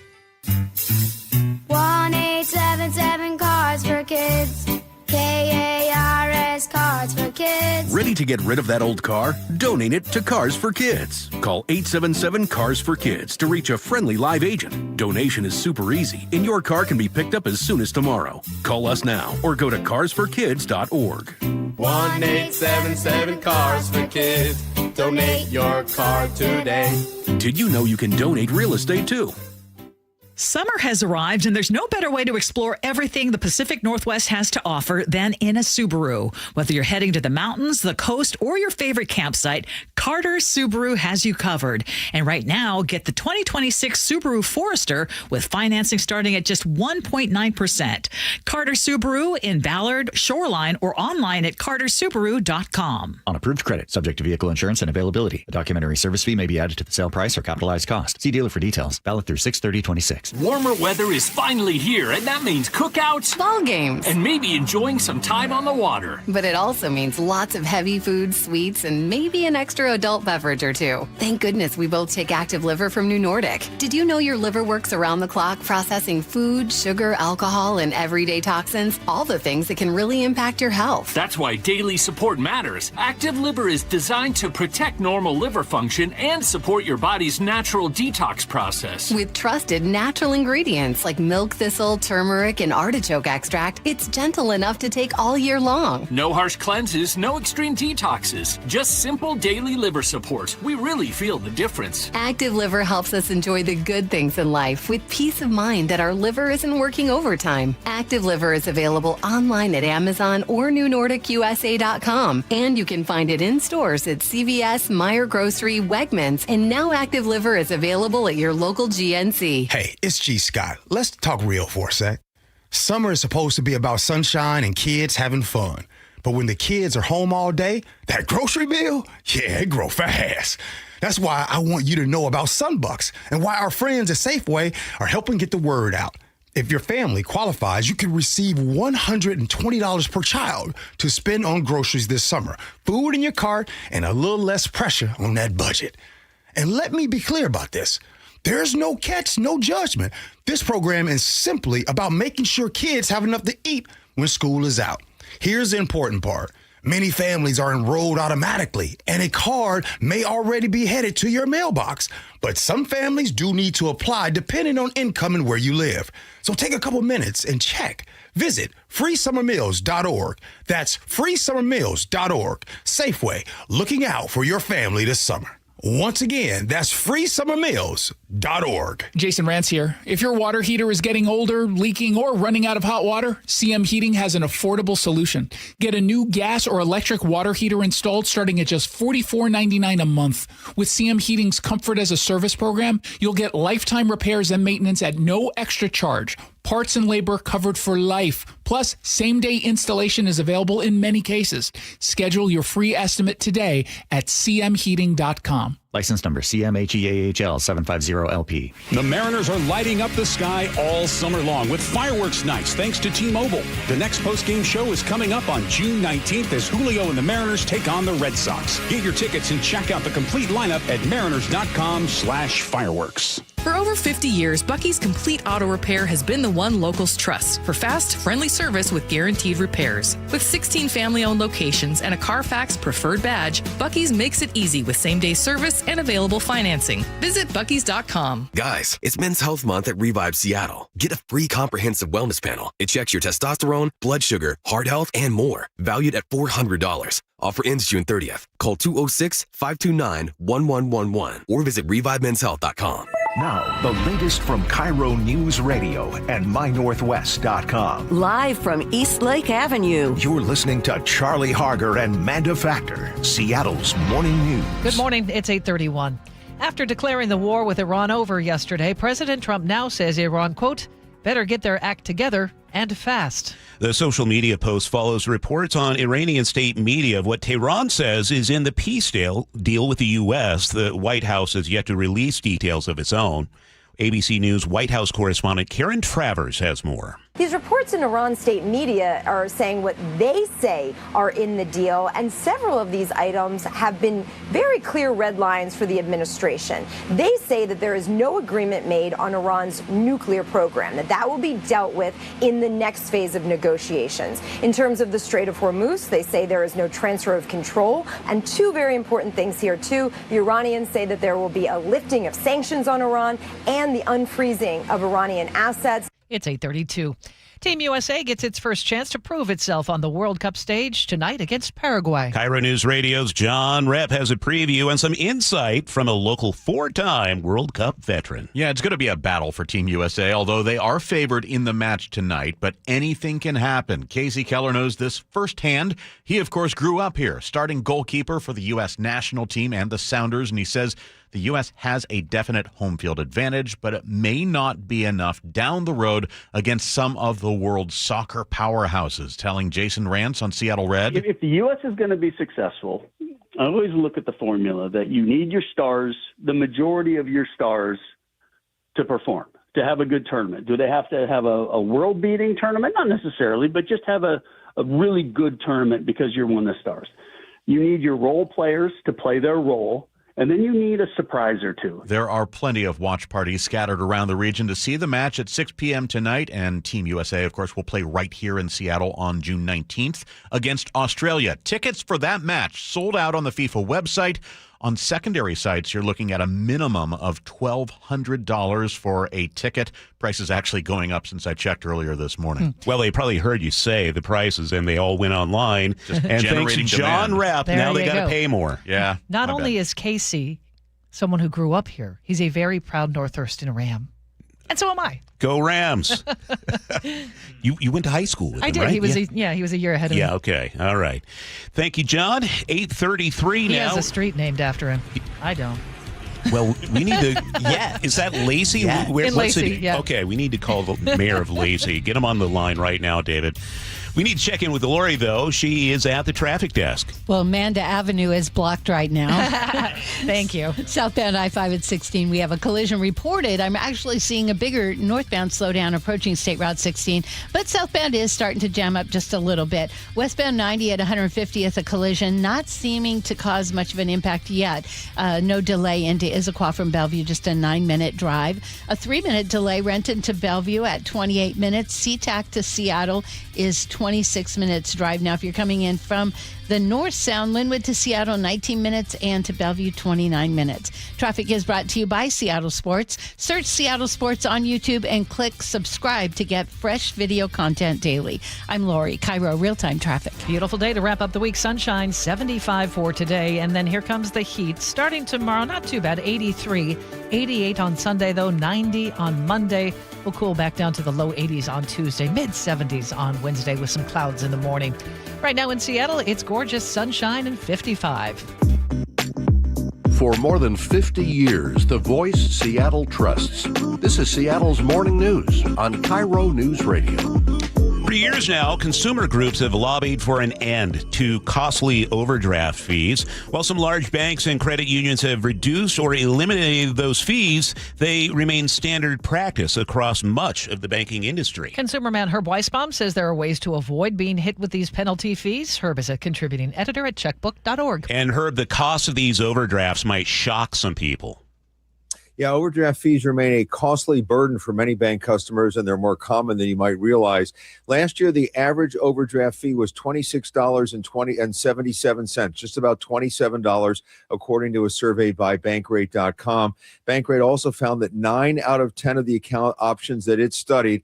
1-877 Cards for Kids. KARS Cards for Kids. Ready Ready to get rid of that old car? Donate it to Cars for Kids. Call 877 Cars for Kids to reach a friendly live agent. Donation is super easy, and your car can be picked up as soon as tomorrow. Call us now or go to carsforkids.org. 1-877 Cars for Kids. Donate your car today. Did you know you can donate real estate too? Summer has arrived, and there's no better way to explore everything the Pacific Northwest has to offer than in a Subaru. Whether you're heading to the mountains, the coast, or your favorite campsite, Carter Subaru has you covered. And right now, get the 2026 Subaru Forester with financing starting at just 1.9%. Carter Subaru in Ballard, Shoreline, or online at cartersubaru.com. On approved credit, subject to vehicle insurance and availability. A documentary service fee may be added to the sale price or capitalized cost. See dealer for details. Valid through 6/30/26. Warmer weather is finally here, and that means cookouts, ball games, and maybe enjoying some time on the water. But it also means lots of heavy foods, sweets, and maybe an extra adult beverage or two. Thank goodness we both take Active Liver from New Nordic. Did you know your liver works around the clock processing food, sugar, alcohol, and everyday toxins? All the things that can really impact your health. That's why daily support matters. Active Liver is designed to protect normal liver function and support your body's natural detox process. With trusted natural ingredients like milk thistle, turmeric, and artichoke extract, it's gentle enough to take all year long. No harsh cleanses, no extreme detoxes, just simple daily liver support. We really feel the difference. Active Liver helps us enjoy the good things in life with peace of mind that our liver isn't working overtime. Active Liver is available online at Amazon or NewNordicUSA.com, and you can find it in stores at CVS, Meijer Grocery, Wegmans, and now Active Liver is available at your local GNC. Hey, it's G. Scott. Let's talk real for a sec. Summer is supposed to be about sunshine and kids having fun. But when the kids are home all day, that grocery bill, yeah, it grow fast. That's why I want you to know about Sunbucks and why our friends at Safeway are helping get the word out. If your family qualifies, you can receive $120 per child to spend on groceries this summer. Food in your cart and a little less pressure on that budget. And let me be clear about this. There's no catch, no judgment. This program is simply about making sure kids have enough to eat when school is out. Here's the important part. Many families are enrolled automatically, and a card may already be headed to your mailbox. But some families do need to apply depending on income and where you live. So take a couple minutes and check. Visit freesummermeals.org. That's freesummermeals.org. Safeway, looking out for your family this summer. Once again, that's freesummermeals.org. Jason Rance here. If your water heater is getting older, leaking, or running out of hot water, CM Heating has an affordable solution. Get a new gas or electric water heater installed starting at just $44.99 a month. With CM Heating's Comfort as a Service program, you'll get lifetime repairs and maintenance at no extra charge. Parts and labor covered for life. Plus, same-day installation is available in many cases. Schedule your free estimate today at cmheating.com. License number CMHEAHL 750LP. The Mariners are lighting up the sky all summer long with fireworks nights thanks to T-Mobile. The next post-game show is coming up on June 19th as Julio and the Mariners take on the Red Sox. Get your tickets and check out the complete lineup at mariners.com/fireworks. For over 50 years, Bucky's Complete Auto Repair has been the one locals trust for fast, friendly service with guaranteed repairs. With 16 family-owned locations and a Carfax preferred badge, Bucky's makes it easy with same-day service and available financing. Visit Bucky's.com. Guys, it's Men's Health Month at Revive Seattle. Get a free comprehensive wellness panel. It checks your testosterone, blood sugar, heart health, and more. Valued at $400. Offer ends June 30th. Call 206-529-1111 or visit ReviveMen'sHealth.com. Now, the latest from KIRO Newsradio and MyNorthwest.com. Live from East Lake Avenue. You're listening to Charlie Harger and Manda Factor, Seattle's morning news. Good morning. It's 8:31. After declaring the war with Iran over yesterday, President Trump now says Iran, quote, better get their act together and fast. The social media post follows reports on Iranian state media of what Tehran says is in the peace deal with the U.S. The White House has yet to release details of its own. ABC News White House correspondent Karen Travers has more. These reports in Iran state media are saying what they say are in the deal, and several of these items have been very clear red lines for the administration. They say that there is no agreement made on Iran's nuclear program, that will be dealt with in the next phase of negotiations. In terms of the Strait of Hormuz, they say there is no transfer of control, and two very important things here, too. The Iranians say that there will be a lifting of sanctions on Iran and the unfreezing of Iranian assets. It's 8:32. Team USA gets its first chance to prove itself on the World Cup stage tonight against Paraguay. KIRO News Radio's John Repp has a preview and some insight from a local four-time World Cup veteran. Yeah, it's going to be a battle for Team USA, although they are favored in the match tonight, but anything can happen. Casey Keller knows this firsthand. He, of course, grew up here, starting goalkeeper for the U.S. national team and the Sounders, and he says the U.S. has a definite home field advantage, but it may not be enough down the road against some of the world's soccer powerhouses, telling Jason Rance on Seattle Red. If the U.S. is going to be successful, I always look at the formula that you need your stars, the majority of your stars, to perform, to have a good tournament. Do they have to have a world-beating tournament? Not necessarily, but just have a really good tournament because you're one of the stars. You need your role players to play their role. And then you need a surprise or two. There are plenty of watch parties scattered around the region to see the match at 6 p.m. tonight. And Team USA, of course, will play right here in Seattle on June 19th against Australia. Tickets for that match sold out on the FIFA website. On secondary sites, you're looking at a minimum of $1,200 for a ticket. Price is actually going up since I checked earlier this morning. Well, they probably heard you say the prices, and they all went online. Just and thanks to John Repp, now they got to pay more. Yeah. Not only is Casey someone who grew up here, he's a very proud North Thurston Ram. And so am I. Go Rams. You went to high school with him, I did. right? He was he was a year ahead of me. Yeah, okay. All right. Thank you, John. 8:33 now. He has a street named after him. I don't. Well, we need to. Yeah. Is that Lacey? Yeah. In Lacey, yeah. Okay, we need to call the mayor of Lacey. Get him on the line right now, David. We need to check in with Lori, though. She is at the traffic desk. Well, Manda Avenue is blocked right now. Thank you. Southbound I-5 at 16, we have a collision reported. I'm actually seeing a bigger northbound slowdown approaching State Route 16, but southbound is starting to jam up just a little bit. Westbound 90 at 150th, a collision, not seeming to cause much of an impact yet. No delay into Issaquah from Bellevue, just a 9-minute drive. A 3-minute delay Renton to Bellevue at 28 minutes. SeaTac to Seattle is 26 minutes drive. Now, if you're coming in from the north sound, Linwood to Seattle, 19 minutes, and to Bellevue, 29 minutes. Traffic is brought to you by Seattle Sports. Search Seattle Sports on YouTube and click subscribe to get fresh video content daily. I'm Lori, KIRO Real-Time Traffic. Beautiful day to wrap up the week. Sunshine, 75 for today. And then here comes the heat. Starting tomorrow, not too bad, 83. 88 on Sunday, though, 90 on Monday. We'll cool back down to the low 80s on Tuesday, mid-70s on Wednesday with some clouds in the morning. Right now in Seattle, it's gorgeous sunshine and 55. For more than 50 years, the voice Seattle trusts. This is Seattle's Morning News on KIRO News Radio. For years now, consumer groups have lobbied for an end to costly overdraft fees. While some large banks and credit unions have reduced or eliminated those fees, they remain standard practice across much of the banking industry. Consumer man Herb Weisbaum says there are ways to avoid being hit with these penalty fees. Herb is a contributing editor at checkbook.org. And Herb, the cost of these overdrafts might shock some people. Yeah, overdraft fees remain a costly burden for many bank customers, and they're more common than you might realize. Last year, the average overdraft fee was $26.77, just about $27, according to a survey by Bankrate.com. Bankrate also found that 9 out of 10 of the account options that it studied,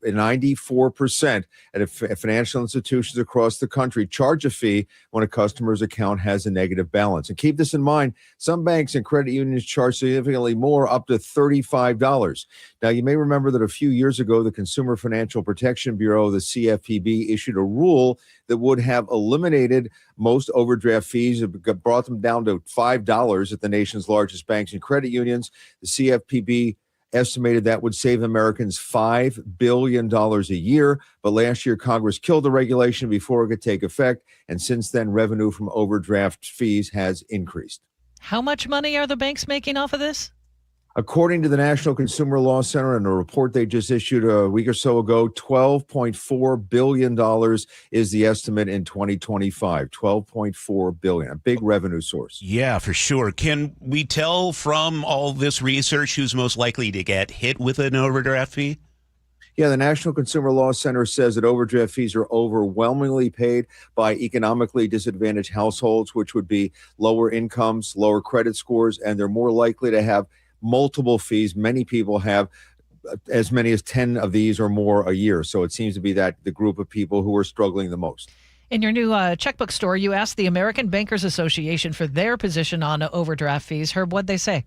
94% at financial institutions across the country, charge a fee when a customer's account has a negative balance. And keep this in mind, some banks and credit unions charge significantly more, up to $35. Now, you may remember that a few years ago, the Consumer Financial Protection Bureau, the CFPB, issued a rule that would have eliminated most overdraft fees, brought them down to $5 at the nation's largest banks and credit unions. The CFPB estimated that would save Americans $5 billion a year. But last year, Congress killed the regulation before it could take effect. And since then, revenue from overdraft fees has increased. How much money are the banks making off of this? According to the National Consumer Law Center and a report they just issued a week or so ago, $12.4 billion is the estimate in 2025. $12.4 billion, a big revenue source. Yeah, for sure. Can we tell from all this research who's most likely to get hit with an overdraft fee? Yeah, the National Consumer Law Center says that overdraft fees are overwhelmingly paid by economically disadvantaged households, which would be lower incomes, lower credit scores, and they're more likely to have multiple fees. Many people have as many as 10 of these or more a year. So it seems to be that the group of people who are struggling the most. In your new checkbook store, you asked the American Bankers Association for their position on overdraft fees. Herb, what'd they say?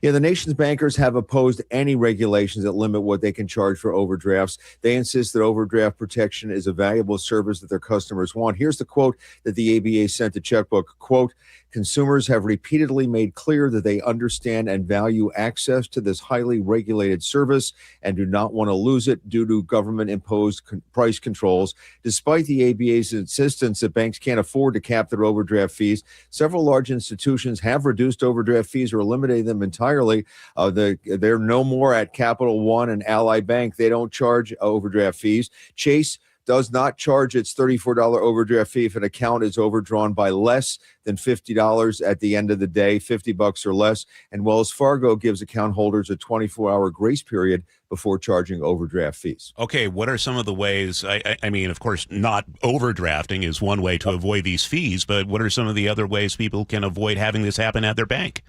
Yeah, the nation's bankers have opposed any regulations that limit what they can charge for overdrafts. They insist that overdraft protection is a valuable service that their customers want. Here's the quote that the ABA sent to Checkbook. Quote, consumers have repeatedly made clear that they understand and value access to this highly regulated service and do not want to lose it due to government-imposed price controls. Despite the ABA's insistence that banks can't afford to cap their overdraft fees, several large institutions have reduced overdraft fees or eliminated them entirely. They're no more at Capital One and Ally Bank. They don't charge overdraft fees. Chase does not charge its $34 overdraft fee if an account is overdrawn by less than $50 at the end of the day, $50 or less. And Wells Fargo gives account holders a 24-hour grace period before charging overdraft fees. Okay, what are some of the ways? I mean, of course, not overdrafting is one way to avoid these fees, but what are some of the other ways people can avoid having this happen at their bank?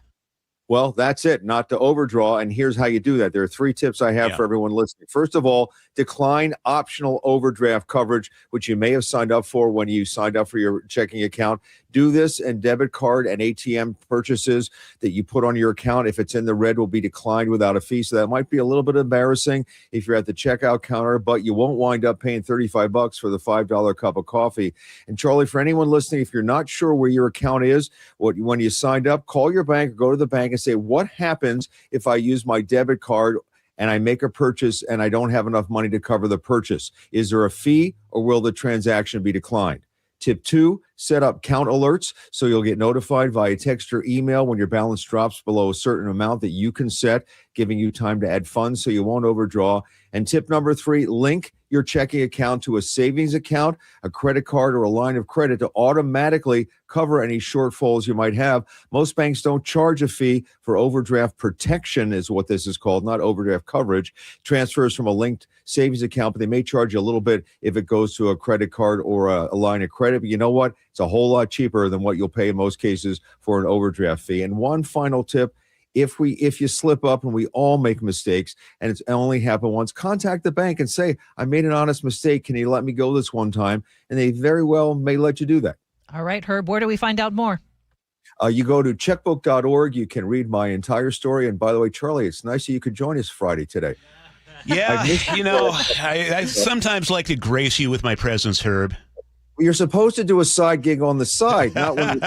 Well, that's it, not to overdraw. And here's how you do that. There are 3 tips I have for everyone listening. First of all, decline optional overdraft coverage, which you may have signed up for when you signed up for your checking account. Do this, and debit card and ATM purchases that you put on your account, if it's in the red, will be declined without a fee. So that might be a little bit embarrassing if you're at the checkout counter, but you won't wind up paying $35 for the $5 cup of coffee. And Charlie, for anyone listening, if you're not sure where your account is, when you signed up, call your bank or go to the bank and say, what happens if I use my debit card and I make a purchase and I don't have enough money to cover the purchase? Is there a fee or will the transaction be declined? Tip 2, set up count alerts so you'll get notified via text or email when your balance drops below a certain amount that you can set, giving you time to add funds so you won't overdraw. And tip number 3, link your checking account to a savings account, a credit card, or a line of credit to automatically cover any shortfalls you might have. Most banks don't charge a fee for overdraft protection, is what this is called, not overdraft coverage. Transfers from a linked savings account, but they may charge you a little bit if it goes to a credit card or a line of credit. But you know what? It's a whole lot cheaper than what you'll pay in most cases for an overdraft fee. And one final tip, if you slip up, and we all make mistakes and it's only happened once, contact the bank and say, I made an honest mistake. Can you let me go this one time? And they very well may let you do that. All right, Herb, where do we find out more? You go to checkbook.org. You can read my entire story. And by the way, Charlie, it's nice that you could join us Friday today. Yeah, I sometimes like to grace you with my presence, Herb. You're supposed to do a side gig on the side, not when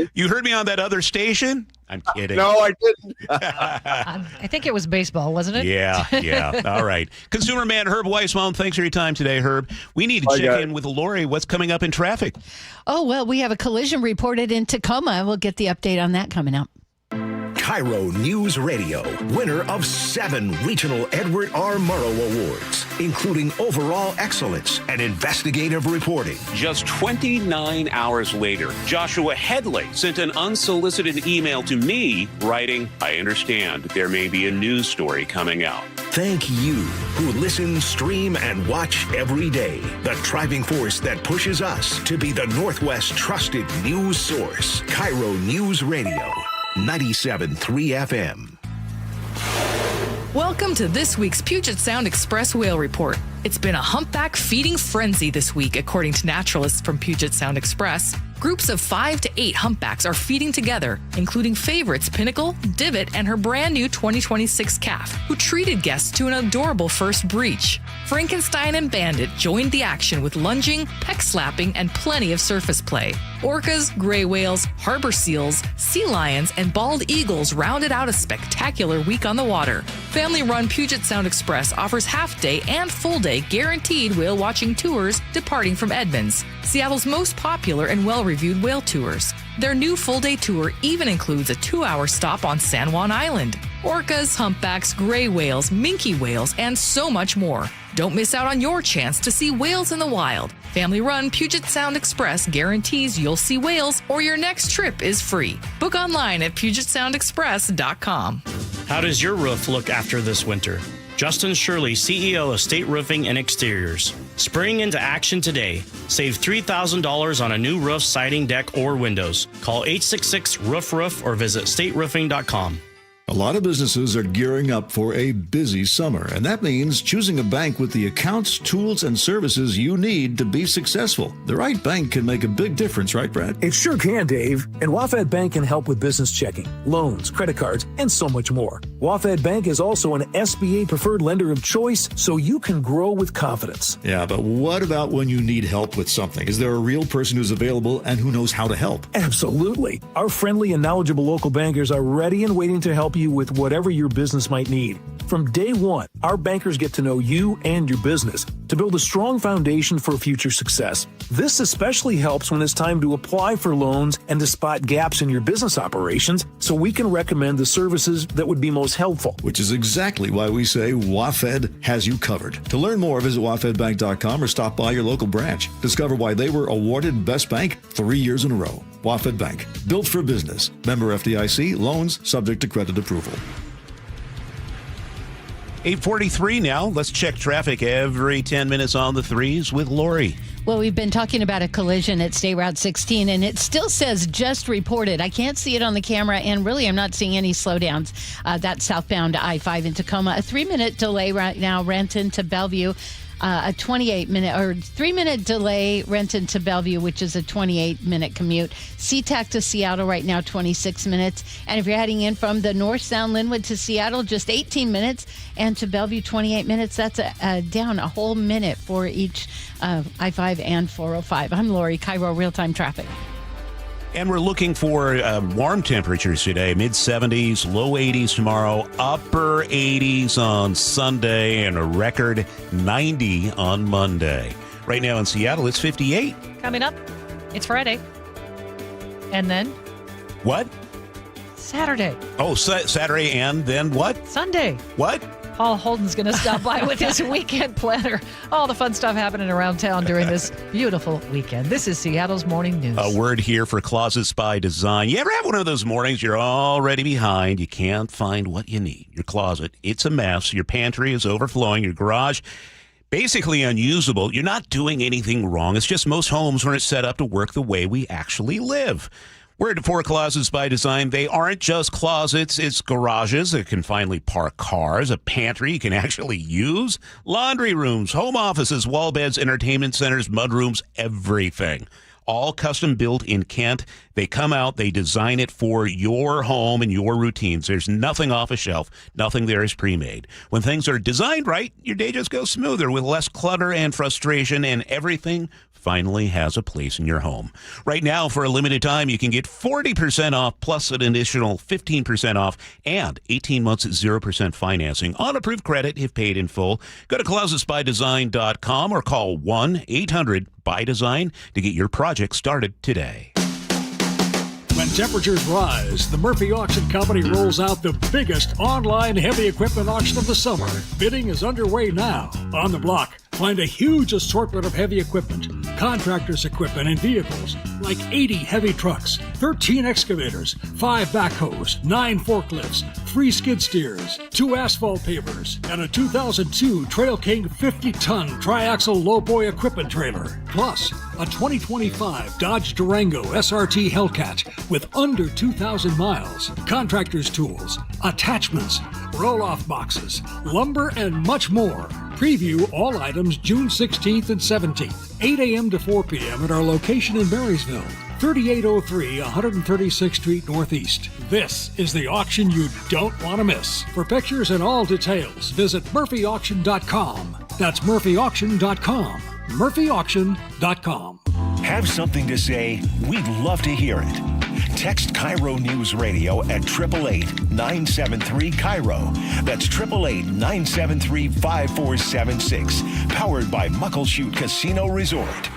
you You heard me on that other station? I'm kidding. No, I didn't. I think it was baseball, wasn't it? Yeah. All right. Consumer man Herb Weisbaum, thanks for your time today, Herb. We need to check in with Lori. What's coming up in traffic? Oh, well, we have a collision reported in Tacoma. We'll get the update on that coming up. KIRO Newsradio, winner of 7 regional Edward R. Murrow Awards, including overall excellence and investigative reporting. Just 29 hours later, Joshua Headley sent an unsolicited email to me writing, I understand there may be a news story coming out. Thank you who listen, stream, and watch every day. The driving force that pushes us to be the Northwest trusted news source. KIRO Newsradio. 97.3 FM. Welcome to this week's Puget Sound Express Whale Report. It's been a humpback feeding frenzy this week, according to naturalists from Puget Sound Express. Groups of 5 to 8 humpbacks are feeding together, including favorites Pinnacle, Divot, and her brand new 2026 calf, who treated guests to an adorable first breach. Frankenstein and Bandit joined the action with lunging, peck slapping, and plenty of surface play. Orcas, gray whales, harbor seals, sea lions, and bald eagles rounded out a spectacular week on the water. Family-run Puget Sound Express offers half-day and full-day guaranteed whale-watching tours departing from Edmonds, Seattle's most popular and well-reviewed whale tours. Their new full-day tour even includes a 2-hour stop on San Juan Island. Orcas, humpbacks, gray whales, minke whales, and so much more. Don't miss out on your chance to see whales in the wild. Family-run Puget Sound Express guarantees you'll see whales or your next trip is free. Book online at PugetSoundExpress.com. How does your roof look after this winter? Justin Shirley, CEO of State Roofing and Exteriors. Spring into action today. Save $3,000 on a new roof, siding, deck, or windows. Call 866-ROOF-ROOF or visit stateroofing.com. A lot of businesses are gearing up for a busy summer, and that means choosing a bank with the accounts, tools, and services you need to be successful. The right bank can make a big difference, right, Brad? It sure can, Dave. And WaFd Bank can help with business checking, loans, credit cards, and so much more. WaFd Bank is also an SBA preferred lender of choice, so you can grow with confidence. Yeah, but what about when you need help with something? Is there a real person who's available and who knows how to help? Absolutely. Our friendly and knowledgeable local bankers are ready and waiting to help you with whatever your business might need. From day one, our bankers get to know you and your business to build a strong foundation for future success. This especially helps when it's time to apply for loans and to spot gaps in your business operations, so we can recommend the services that would be most helpful. Which is exactly why we say WaFd has you covered. To learn more, visit wafdbank.com or stop by your local branch. Discover why they were awarded Best Bank 3 years in a row. WaFd Bank, built for business. Member FDIC, loans subject to credit approval. 8:43 now. Let's check traffic every 10 minutes on the threes with Lori. Well, we've been talking about a collision at State Route 16, and it still says just reported. I can't see it on the camera, and really I'm not seeing any slowdowns. That's southbound I-5 in Tacoma. A 3-minute delay right now, Renton to Bellevue. A 28-minute or 3-minute delay, Renton to Bellevue, which is a 28-minute commute. SeaTac to Seattle right now, 26 minutes. And if you're heading in from the north sound, Linwood to Seattle, just 18 minutes. And to Bellevue, 28 minutes. That's down a whole minute for each I-5 and 405. I'm Lori, KIRO Real-Time Traffic. And we're looking for warm temperatures today, mid-70s, low 80s tomorrow, upper 80s on Sunday, and a record 90 on Monday. Right now in Seattle, it's 58. Coming up, it's Friday. And then? What? Saturday. Oh, Saturday and then what? Sunday. What? Paul Holden's going to stop by with his weekend planner. All the fun stuff happening around town during this beautiful weekend. This is Seattle's Morning News. A word here for Closets by Design. You ever have one of those mornings you're already behind? You can't find what you need. Your closet, it's a mess. Your pantry is overflowing. Your garage, basically unusable. You're not doing anything wrong. It's just most homes aren't set up to work the way we actually live. We're at 4 Closets by Design. They aren't just closets. It's garages that can finally park cars, a pantry you can actually use, laundry rooms, home offices, wall beds, entertainment centers, mudrooms, everything. All custom built in Kent. They come out, they design it for your home and your routines. There's nothing off a shelf. Nothing there is pre-made. When things are designed right, your day just goes smoother with less clutter and frustration, and everything finally has a place in your home. Right now, for a limited time, you can get 40% off plus an additional 15% off and 18 months at 0% financing on approved credit if paid in full. Go to closetsbydesign.com or call 1-800-BY-DESIGN to get your project started today. When temperatures rise, the Murphy Auction Company rolls out the biggest online heavy equipment auction of the summer. Bidding is underway now. On the block, find a huge assortment of heavy equipment, contractors' equipment, and vehicles, like 80 heavy trucks, 13 excavators, 5 backhoes, 9 forklifts, 3 skid steers, 2 asphalt pavers, and a 2002 Trail King 50-ton triaxle lowboy equipment trailer. Plus, a 2025 Dodge Durango SRT Hellcat with under 2,000 miles, contractors' tools, attachments, roll-off boxes, lumber, and much more. Preview all items June 16th and 17th, 8 a.m. to 4 p.m. at our location in Marysville, 3803 136th Street Northeast. This is the auction you don't want to miss. For pictures and all details, visit murphyauction.com. That's murphyauction.com. murphyauction.com. Have something to say? We'd love to hear it. Text KIRO News Radio at 888-973-KIRO. That's 888-973-5476. Powered by Muckleshoot Casino Resort.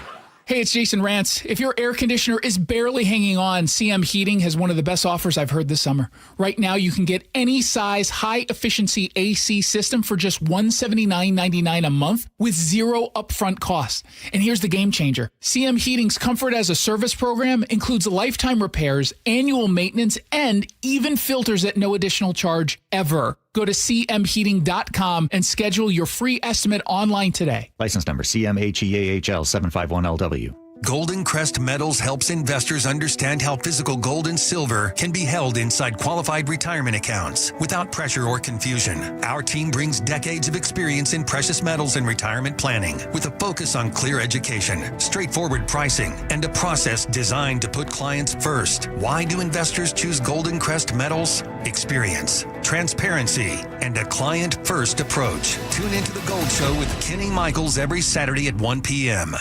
Hey, it's Jason Rantz. If your air conditioner is barely hanging on, CM Heating has one of the best offers I've heard this summer. Right now, you can get any size, high-efficiency AC system for just $179.99 a month with zero upfront cost. And here's the game changer. CM Heating's Comfort as a Service program includes lifetime repairs, annual maintenance, and even filters at no additional charge ever. Go to cmheating.com and schedule your free estimate online today. License number CMHEAHL 751LW. Golden Crest Metals helps investors understand how physical gold and silver can be held inside qualified retirement accounts without pressure or confusion. Our team brings decades of experience in precious metals and retirement planning with a focus on clear education, straightforward pricing, and a process designed to put clients first. Why do investors choose Golden Crest Metals? Experience, transparency, and a client-first approach. Tune into The Gold Show with Kenny Michaels every Saturday at 1 p.m.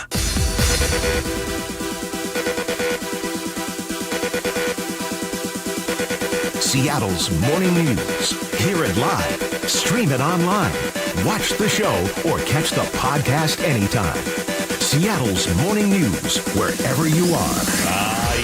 Seattle's morning news. Hear it live, stream it online, watch the show, or catch the podcast anytime. Seattle's morning news, wherever you are.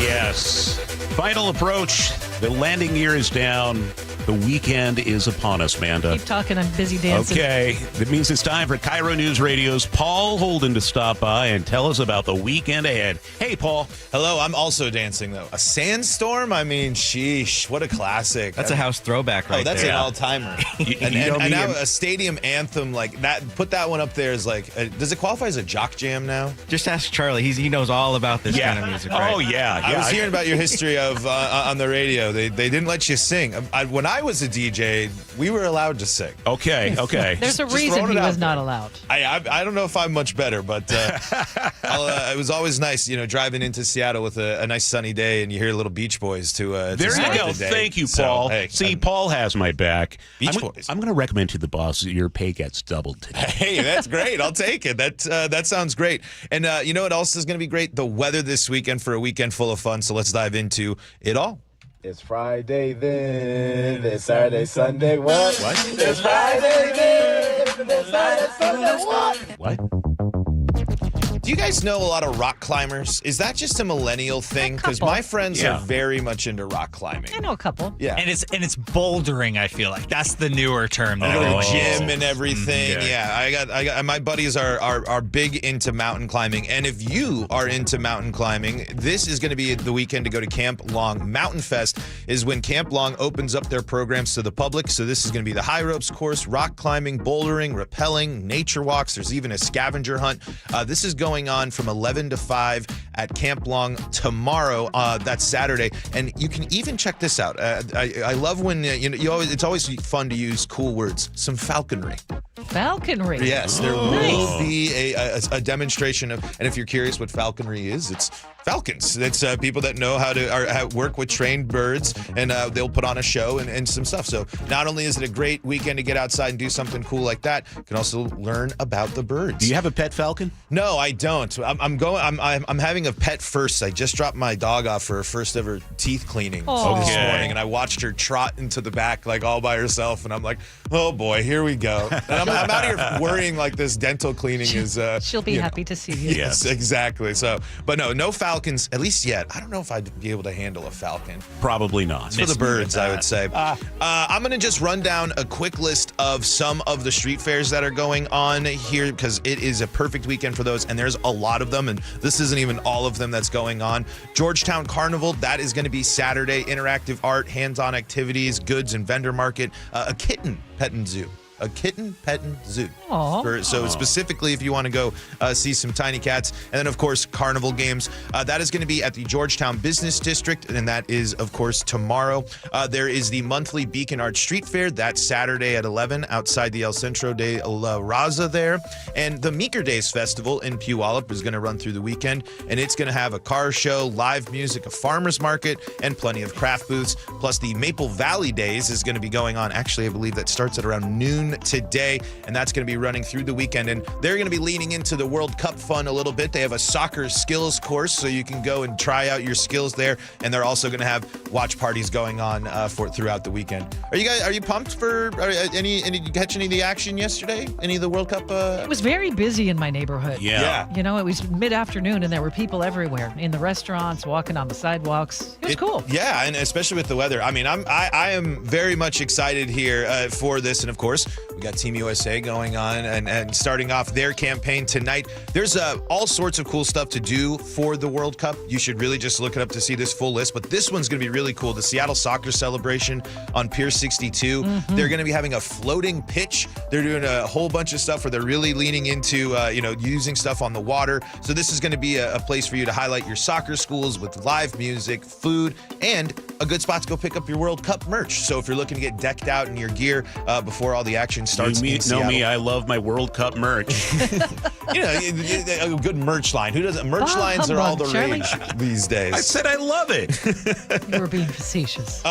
Yes. Final approach. The landing gear is down. The weekend is upon us, Manda. Keep talking. I'm busy dancing. Okay. That means it's time for KIRO News Radio's Paul Holden to stop by and tell us about the weekend ahead. Hey, Paul. Hello. I'm also dancing, though. A sandstorm? I mean, sheesh. What a classic. That's a house throwback right there. Oh, that's an all-timer. and now a stadium anthem like that, put that one up there as like, does it qualify as a jock jam now? Just ask Charlie. He knows all about this kind of music, right? Oh, yeah. I was hearing about your history of on the radio. They didn't let you sing. When I was a DJ, we were allowed to sing. Okay. There's a reason he was not allowed. I don't know if I'm much better, but it was always nice, driving into Seattle with a nice sunny day, and you hear little Beach Boys to there start you go. the day. Thank you, Paul. So, hey, see, Paul has my back. Beach Boys. I'm going to recommend to the boss that your pay gets doubled today. Hey, that's great. I'll take it. That sounds great. And you know what else is going to be great? The weather this weekend for a weekend full of fun. So let's dive into it all. It's Friday then, it's Saturday, Sunday, what? It's Friday then, it's Saturday, Sunday, what? Do you guys know a lot of rock climbers? Is that just a millennial thing? Because my friends are very much into rock climbing. I know a couple. Yeah. And it's bouldering, I feel like. That's the newer term. They go to the gym and everything. Yeah, I got my buddies are big into mountain climbing. And if you are into mountain climbing, this is going to be the weekend to go to Camp Long. Mountain Fest is when Camp Long opens up their programs to the public. So this is going to be the high ropes course, rock climbing, bouldering, rappelling, nature walks. There's even a scavenger hunt. This is going on from 11 to 5 at Camp Long tomorrow. That's Saturday. And you can even check this out. I love when it's always fun to use cool words. Some falconry. Falconry. Yes, there will be a demonstration of, and if you're curious what falconry is, it's falcons. It's people that know how to work with trained birds, and they'll put on a show and some stuff. So not only is it a great weekend to get outside and do something cool like that, you can also learn about the birds. Do you have a pet falcon? No, I don't. I'm having a pet first. I just dropped my dog off for her first ever teeth cleaning this morning, and I watched her trot into the back like all by herself, and I'm like, oh boy, here we go. And I'm out here worrying like this dental cleaning is. She'll be happy to see you. Yes, exactly. So, but no falcons, at least yet. I don't know if I'd be able to handle a falcon. Probably not. It's for the birds, I would say. I'm going to just run down a quick list of some of the street fairs that are going on here because it is a perfect weekend for those, and there's a lot of them, and this isn't even all of them that's going on. Georgetown Carnival, that is going to be Saturday. Interactive art, hands-on activities, goods and vendor market, a kitten petting zoo. A kitten petting zoo. So specifically, if you want to go see some tiny cats. And then, of course, carnival games. That is going to be at the Georgetown Business District, and that is, of course, tomorrow. There is the monthly Beacon Art Street Fair. That's Saturday at 11 outside the El Centro de La Raza there. And the Meeker Days Festival in Puyallup is going to run through the weekend, and it's going to have a car show, live music, a farmer's market, and plenty of craft booths. Plus, the Maple Valley Days is going to be going on. Actually, I believe that starts at around noon noon today, and that's going to be running through the weekend. And they're going to be leaning into the World Cup fun a little bit. They have a soccer skills course, so you can go and try out your skills there. And they're also going to have watch parties going on throughout the weekend. Are you pumped for did you catch any of the action yesterday? Any of the World Cup? It was very busy in my neighborhood. Yeah. You know, it was mid-afternoon and there were people everywhere in the restaurants, walking on the sidewalks. It was cool. Yeah, and especially with the weather. I mean, I am very much excited here for this. And of course, we got Team USA going on and starting off their campaign tonight. There's all sorts of cool stuff to do for the World Cup. You should really just look it up to see this full list. But this one's going to be really cool. The Seattle Soccer Celebration on Pier 62. Mm-hmm. They're going to be having a floating pitch. They're doing a whole bunch of stuff where they're really leaning into, using stuff on the water. So this is going to be a place for you to highlight your soccer schools with live music, food, and a good spot to go pick up your World Cup merch. So if you're looking to get decked out in your gear before all the action starts in Seattle. Know me, I love my World Cup merch. A good merch line. Who doesn't? Merch lines are all the rage these days. I said I love it. You were being facetious.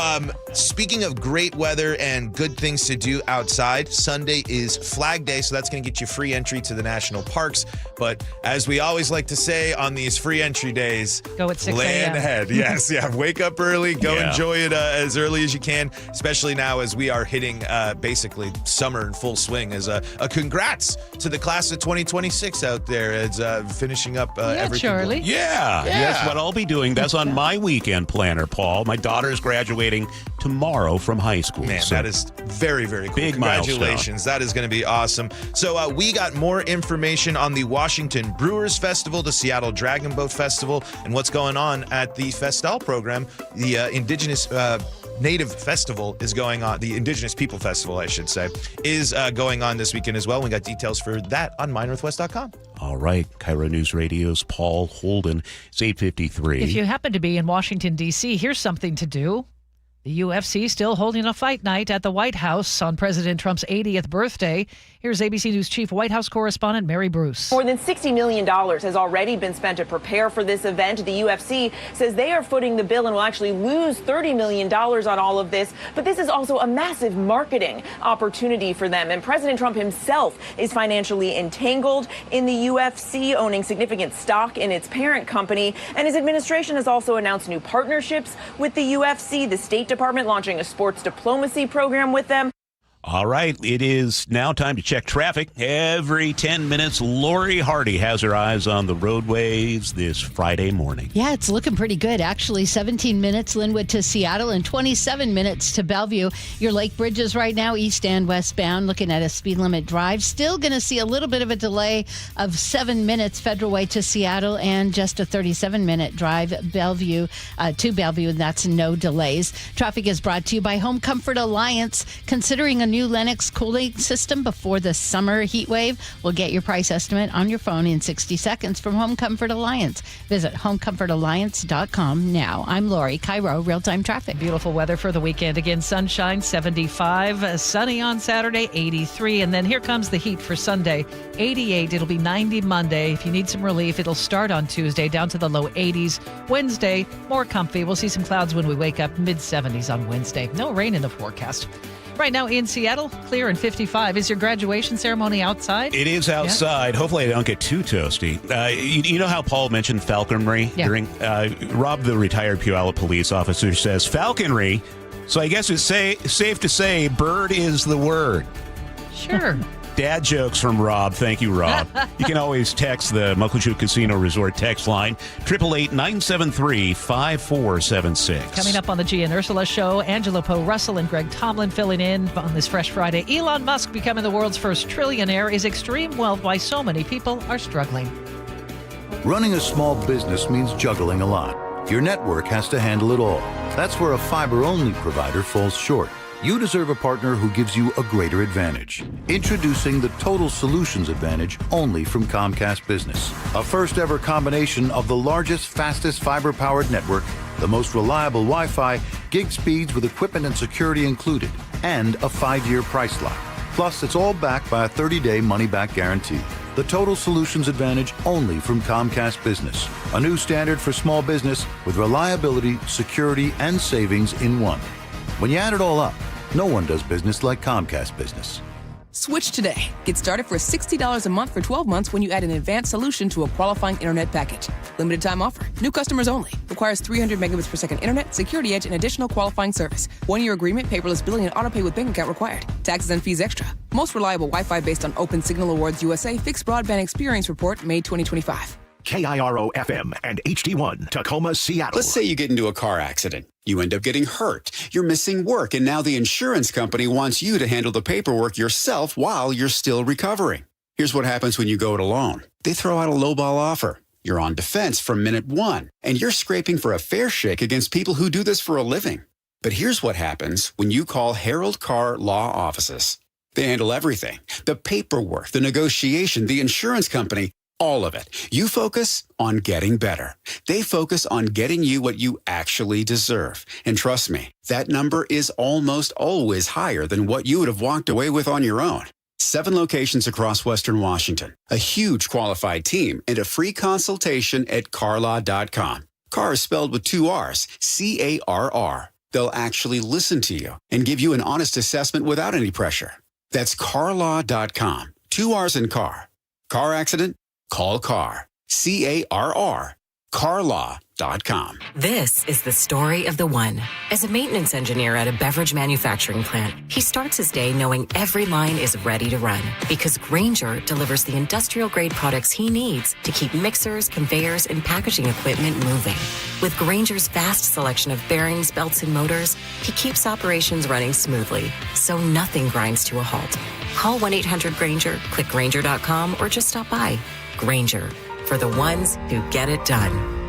Speaking of great weather and good things to do outside, Sunday is Flag Day, so that's going to get you free entry to the national parks. But as we always like to say on these free entry days, go at 6 a.m. Plan ahead. Yes, yeah. Wake up early. Go enjoy it as early as you can, especially now as we are hitting basically summer in full swing. As a congrats to the class of 2026 out there. It's finishing up everything. Charlie. Yeah, that's what I'll be doing. That's on my weekend planner, Paul. My daughter's graduating tomorrow from high school. Man, that is very, very cool. Big Congratulations. milestone. That is going to be awesome. So we got more information on the Washington Brewers Festival, the Seattle Dragon Boat Festival, and what's going on at the Festal program. The Indigenous Native Festival is going on. The Indigenous People Festival, I should say, is going on this weekend as well. We got details for that on mynorthwest.com. All right. KIRO News Radio's Paul Holden. It's 8:53. If you happen to be in Washington, D.C., here's something to do. The UFC still holding a fight night at the White House on President Trump's 80th birthday. Here's ABC News Chief White House correspondent Mary Bruce. More than $60 million has already been spent to prepare for this event. The UFC says they are footing the bill and will actually lose $30 million on all of this. But this is also a massive marketing opportunity for them. And President Trump himself is financially entangled in the UFC, owning significant stock in its parent company. And his administration has also announced new partnerships with the UFC, the State Department launching a sports diplomacy program with them. All right, it is now time to check traffic. Every 10 minutes, Lori Hardy has her eyes on the roadways this Friday morning. Yeah, it's looking pretty good. Actually, 17 minutes Linwood to Seattle and 27 minutes to Bellevue. Your lake bridges right now, east and westbound, looking at a speed limit drive. Still going to see a little bit of a delay of 7 minutes Federal Way to Seattle and just a 37-minute drive Bellevue to Bellevue. That's no delays. Traffic is brought to you by Home Comfort Alliance. Considering a new Lennox cooling system before the summer heat wave, will get your price estimate on your phone in 60 seconds from Home Comfort Alliance. Visit homecomfortalliance.com now. I'm Lori, KIRO Real-Time Traffic. Beautiful weather for the weekend. Again, sunshine, 75. Sunny on Saturday, 83. And then here comes the heat for Sunday, 88. It'll be 90 Monday. If you need some relief, it'll start on Tuesday, down to the low 80s. Wednesday, more comfy. We'll see some clouds when we wake up, mid-70s on Wednesday. No rain in the forecast. Right now in Seattle, clear and 55. Is your graduation ceremony outside? It is outside. Yeah. Hopefully I don't get too toasty. You know how Paul mentioned falconry? Yeah. During Rob, the retired Puyallup police officer, says falconry. So I guess it's safe to say bird is the word. Sure. Dad jokes from Rob. Thank you, Rob. You can always text the Muckleshoot Casino Resort text line, 888-973-5476. Coming up on the Gia and Ursula show, Angela Poe Russell and Greg Tomlin filling in on this Fresh Friday. Elon Musk becoming the world's first trillionaire. Is extreme wealth why so many people are struggling? Running a small business means juggling a lot. Your network has to handle it all. That's where a fiber-only provider falls short. You deserve a partner who gives you a greater advantage. Introducing the Total Solutions Advantage only from Comcast Business. A first-ever combination of the largest, fastest fiber-powered network, the most reliable Wi-Fi, gig speeds with equipment and security included, and a 5-year price lock. Plus, it's all backed by a 30-day money-back guarantee. The Total Solutions Advantage only from Comcast Business. A new standard for small business with reliability, security, and savings in one. When you add it all up, no one does business like Comcast Business. Switch today. Get started for $60 a month for 12 months when you add an advanced solution to a qualifying internet package. Limited time offer. New customers only. Requires 300 megabits per second internet, security edge, and additional qualifying service. 1-year agreement, paperless billing, and autopay with bank account required. Taxes and fees extra. Most reliable Wi-Fi based on Open Signal Awards USA Fixed Broadband Experience Report, May 2025. KIRO FM and HD1, Tacoma, Seattle. Let's say you get into a car accident. You end up getting hurt. You're missing work, and now the insurance company wants you to handle the paperwork yourself while you're still recovering. Here's what happens when you go it alone. They throw out a lowball offer. You're on defense from minute one, and you're scraping for a fair shake against people who do this for a living. But here's what happens when you call Harold Carr Law Offices. They handle everything. The paperwork, the negotiation, the insurance company, all of it. You focus on getting better. They focus on getting you what you actually deserve. And trust me, that number is almost always higher than what you would have walked away with on your own. 7 locations across Western Washington, a huge qualified team, and a free consultation at carlaw.com. Carr is spelled with 2 R's, C-A-R-R. They'll actually listen to you and give you an honest assessment without any pressure. That's carlaw.com. 2 R's in car. Car accident? Call Carr. C-A-R-R. carlaw.com. This is the story of the one. As a maintenance engineer at a beverage manufacturing plant, he starts his day knowing every line is ready to run because Grainger delivers the industrial-grade products he needs to keep mixers, conveyors, and packaging equipment moving. With Grainger's vast selection of bearings, belts, and motors, he keeps operations running smoothly, so nothing grinds to a halt. Call 1-800-GRAINGER, click Grainger.com, or just stop by. Grainger, for the ones who get it done.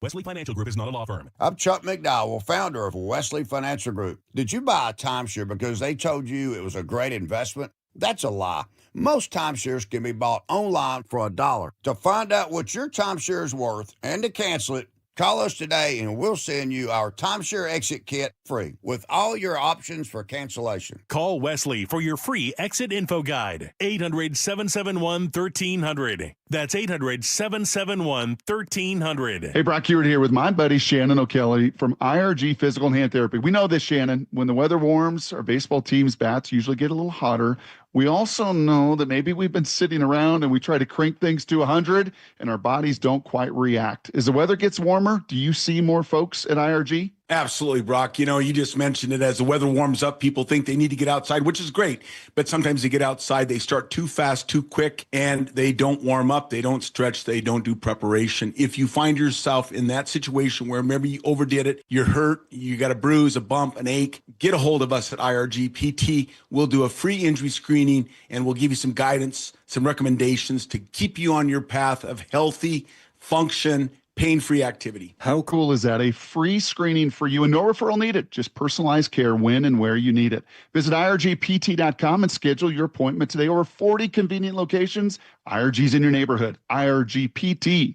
Wesley Financial Group is not a law firm. I'm Chuck McDowell, founder of Wesley Financial Group. Did you buy a timeshare because they told you it was a great investment? That's a lie. Most timeshares can be bought online for $1. To find out what your timeshare is worth and to cancel it, call us today and we'll send you our timeshare exit kit free with all your options for cancellation. Call Wesley for your free exit info guide. 800-771-1300. That's 800-771-1300. Hey, Brock Hewitt here with my buddy Shannon O'Kelly from IRG Physical and Hand Therapy. We know this, Shannon. When the weather warms, our baseball team's bats usually get a little hotter. We also know that maybe we've been sitting around and we try to crank things to 100 and our bodies don't quite react. As the weather gets warmer, do you see more folks at IRG? Absolutely, Brock. You know, you just mentioned it. As the weather warms up, people think they need to get outside, which is great. But sometimes they get outside, they start too fast, too quick, and they don't warm up. They don't stretch. They don't do preparation. If you find yourself in that situation where maybe you overdid it, you're hurt, you got a bruise, a bump, an ache, get a hold of us at IRG PT. We'll do a free injury screening, and we'll give you some guidance, some recommendations to keep you on your path of healthy function, pain-free activity. How cool is that? A free screening for you and no referral needed. Just personalized care when and where you need it. Visit IRGPT.com and schedule your appointment today. Over 40 convenient locations. IRG's in your neighborhood. IRGPT.com.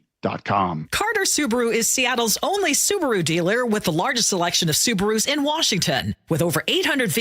Carter Subaru is Seattle's only Subaru dealer with the largest selection of Subarus in Washington. With over 800 vehicles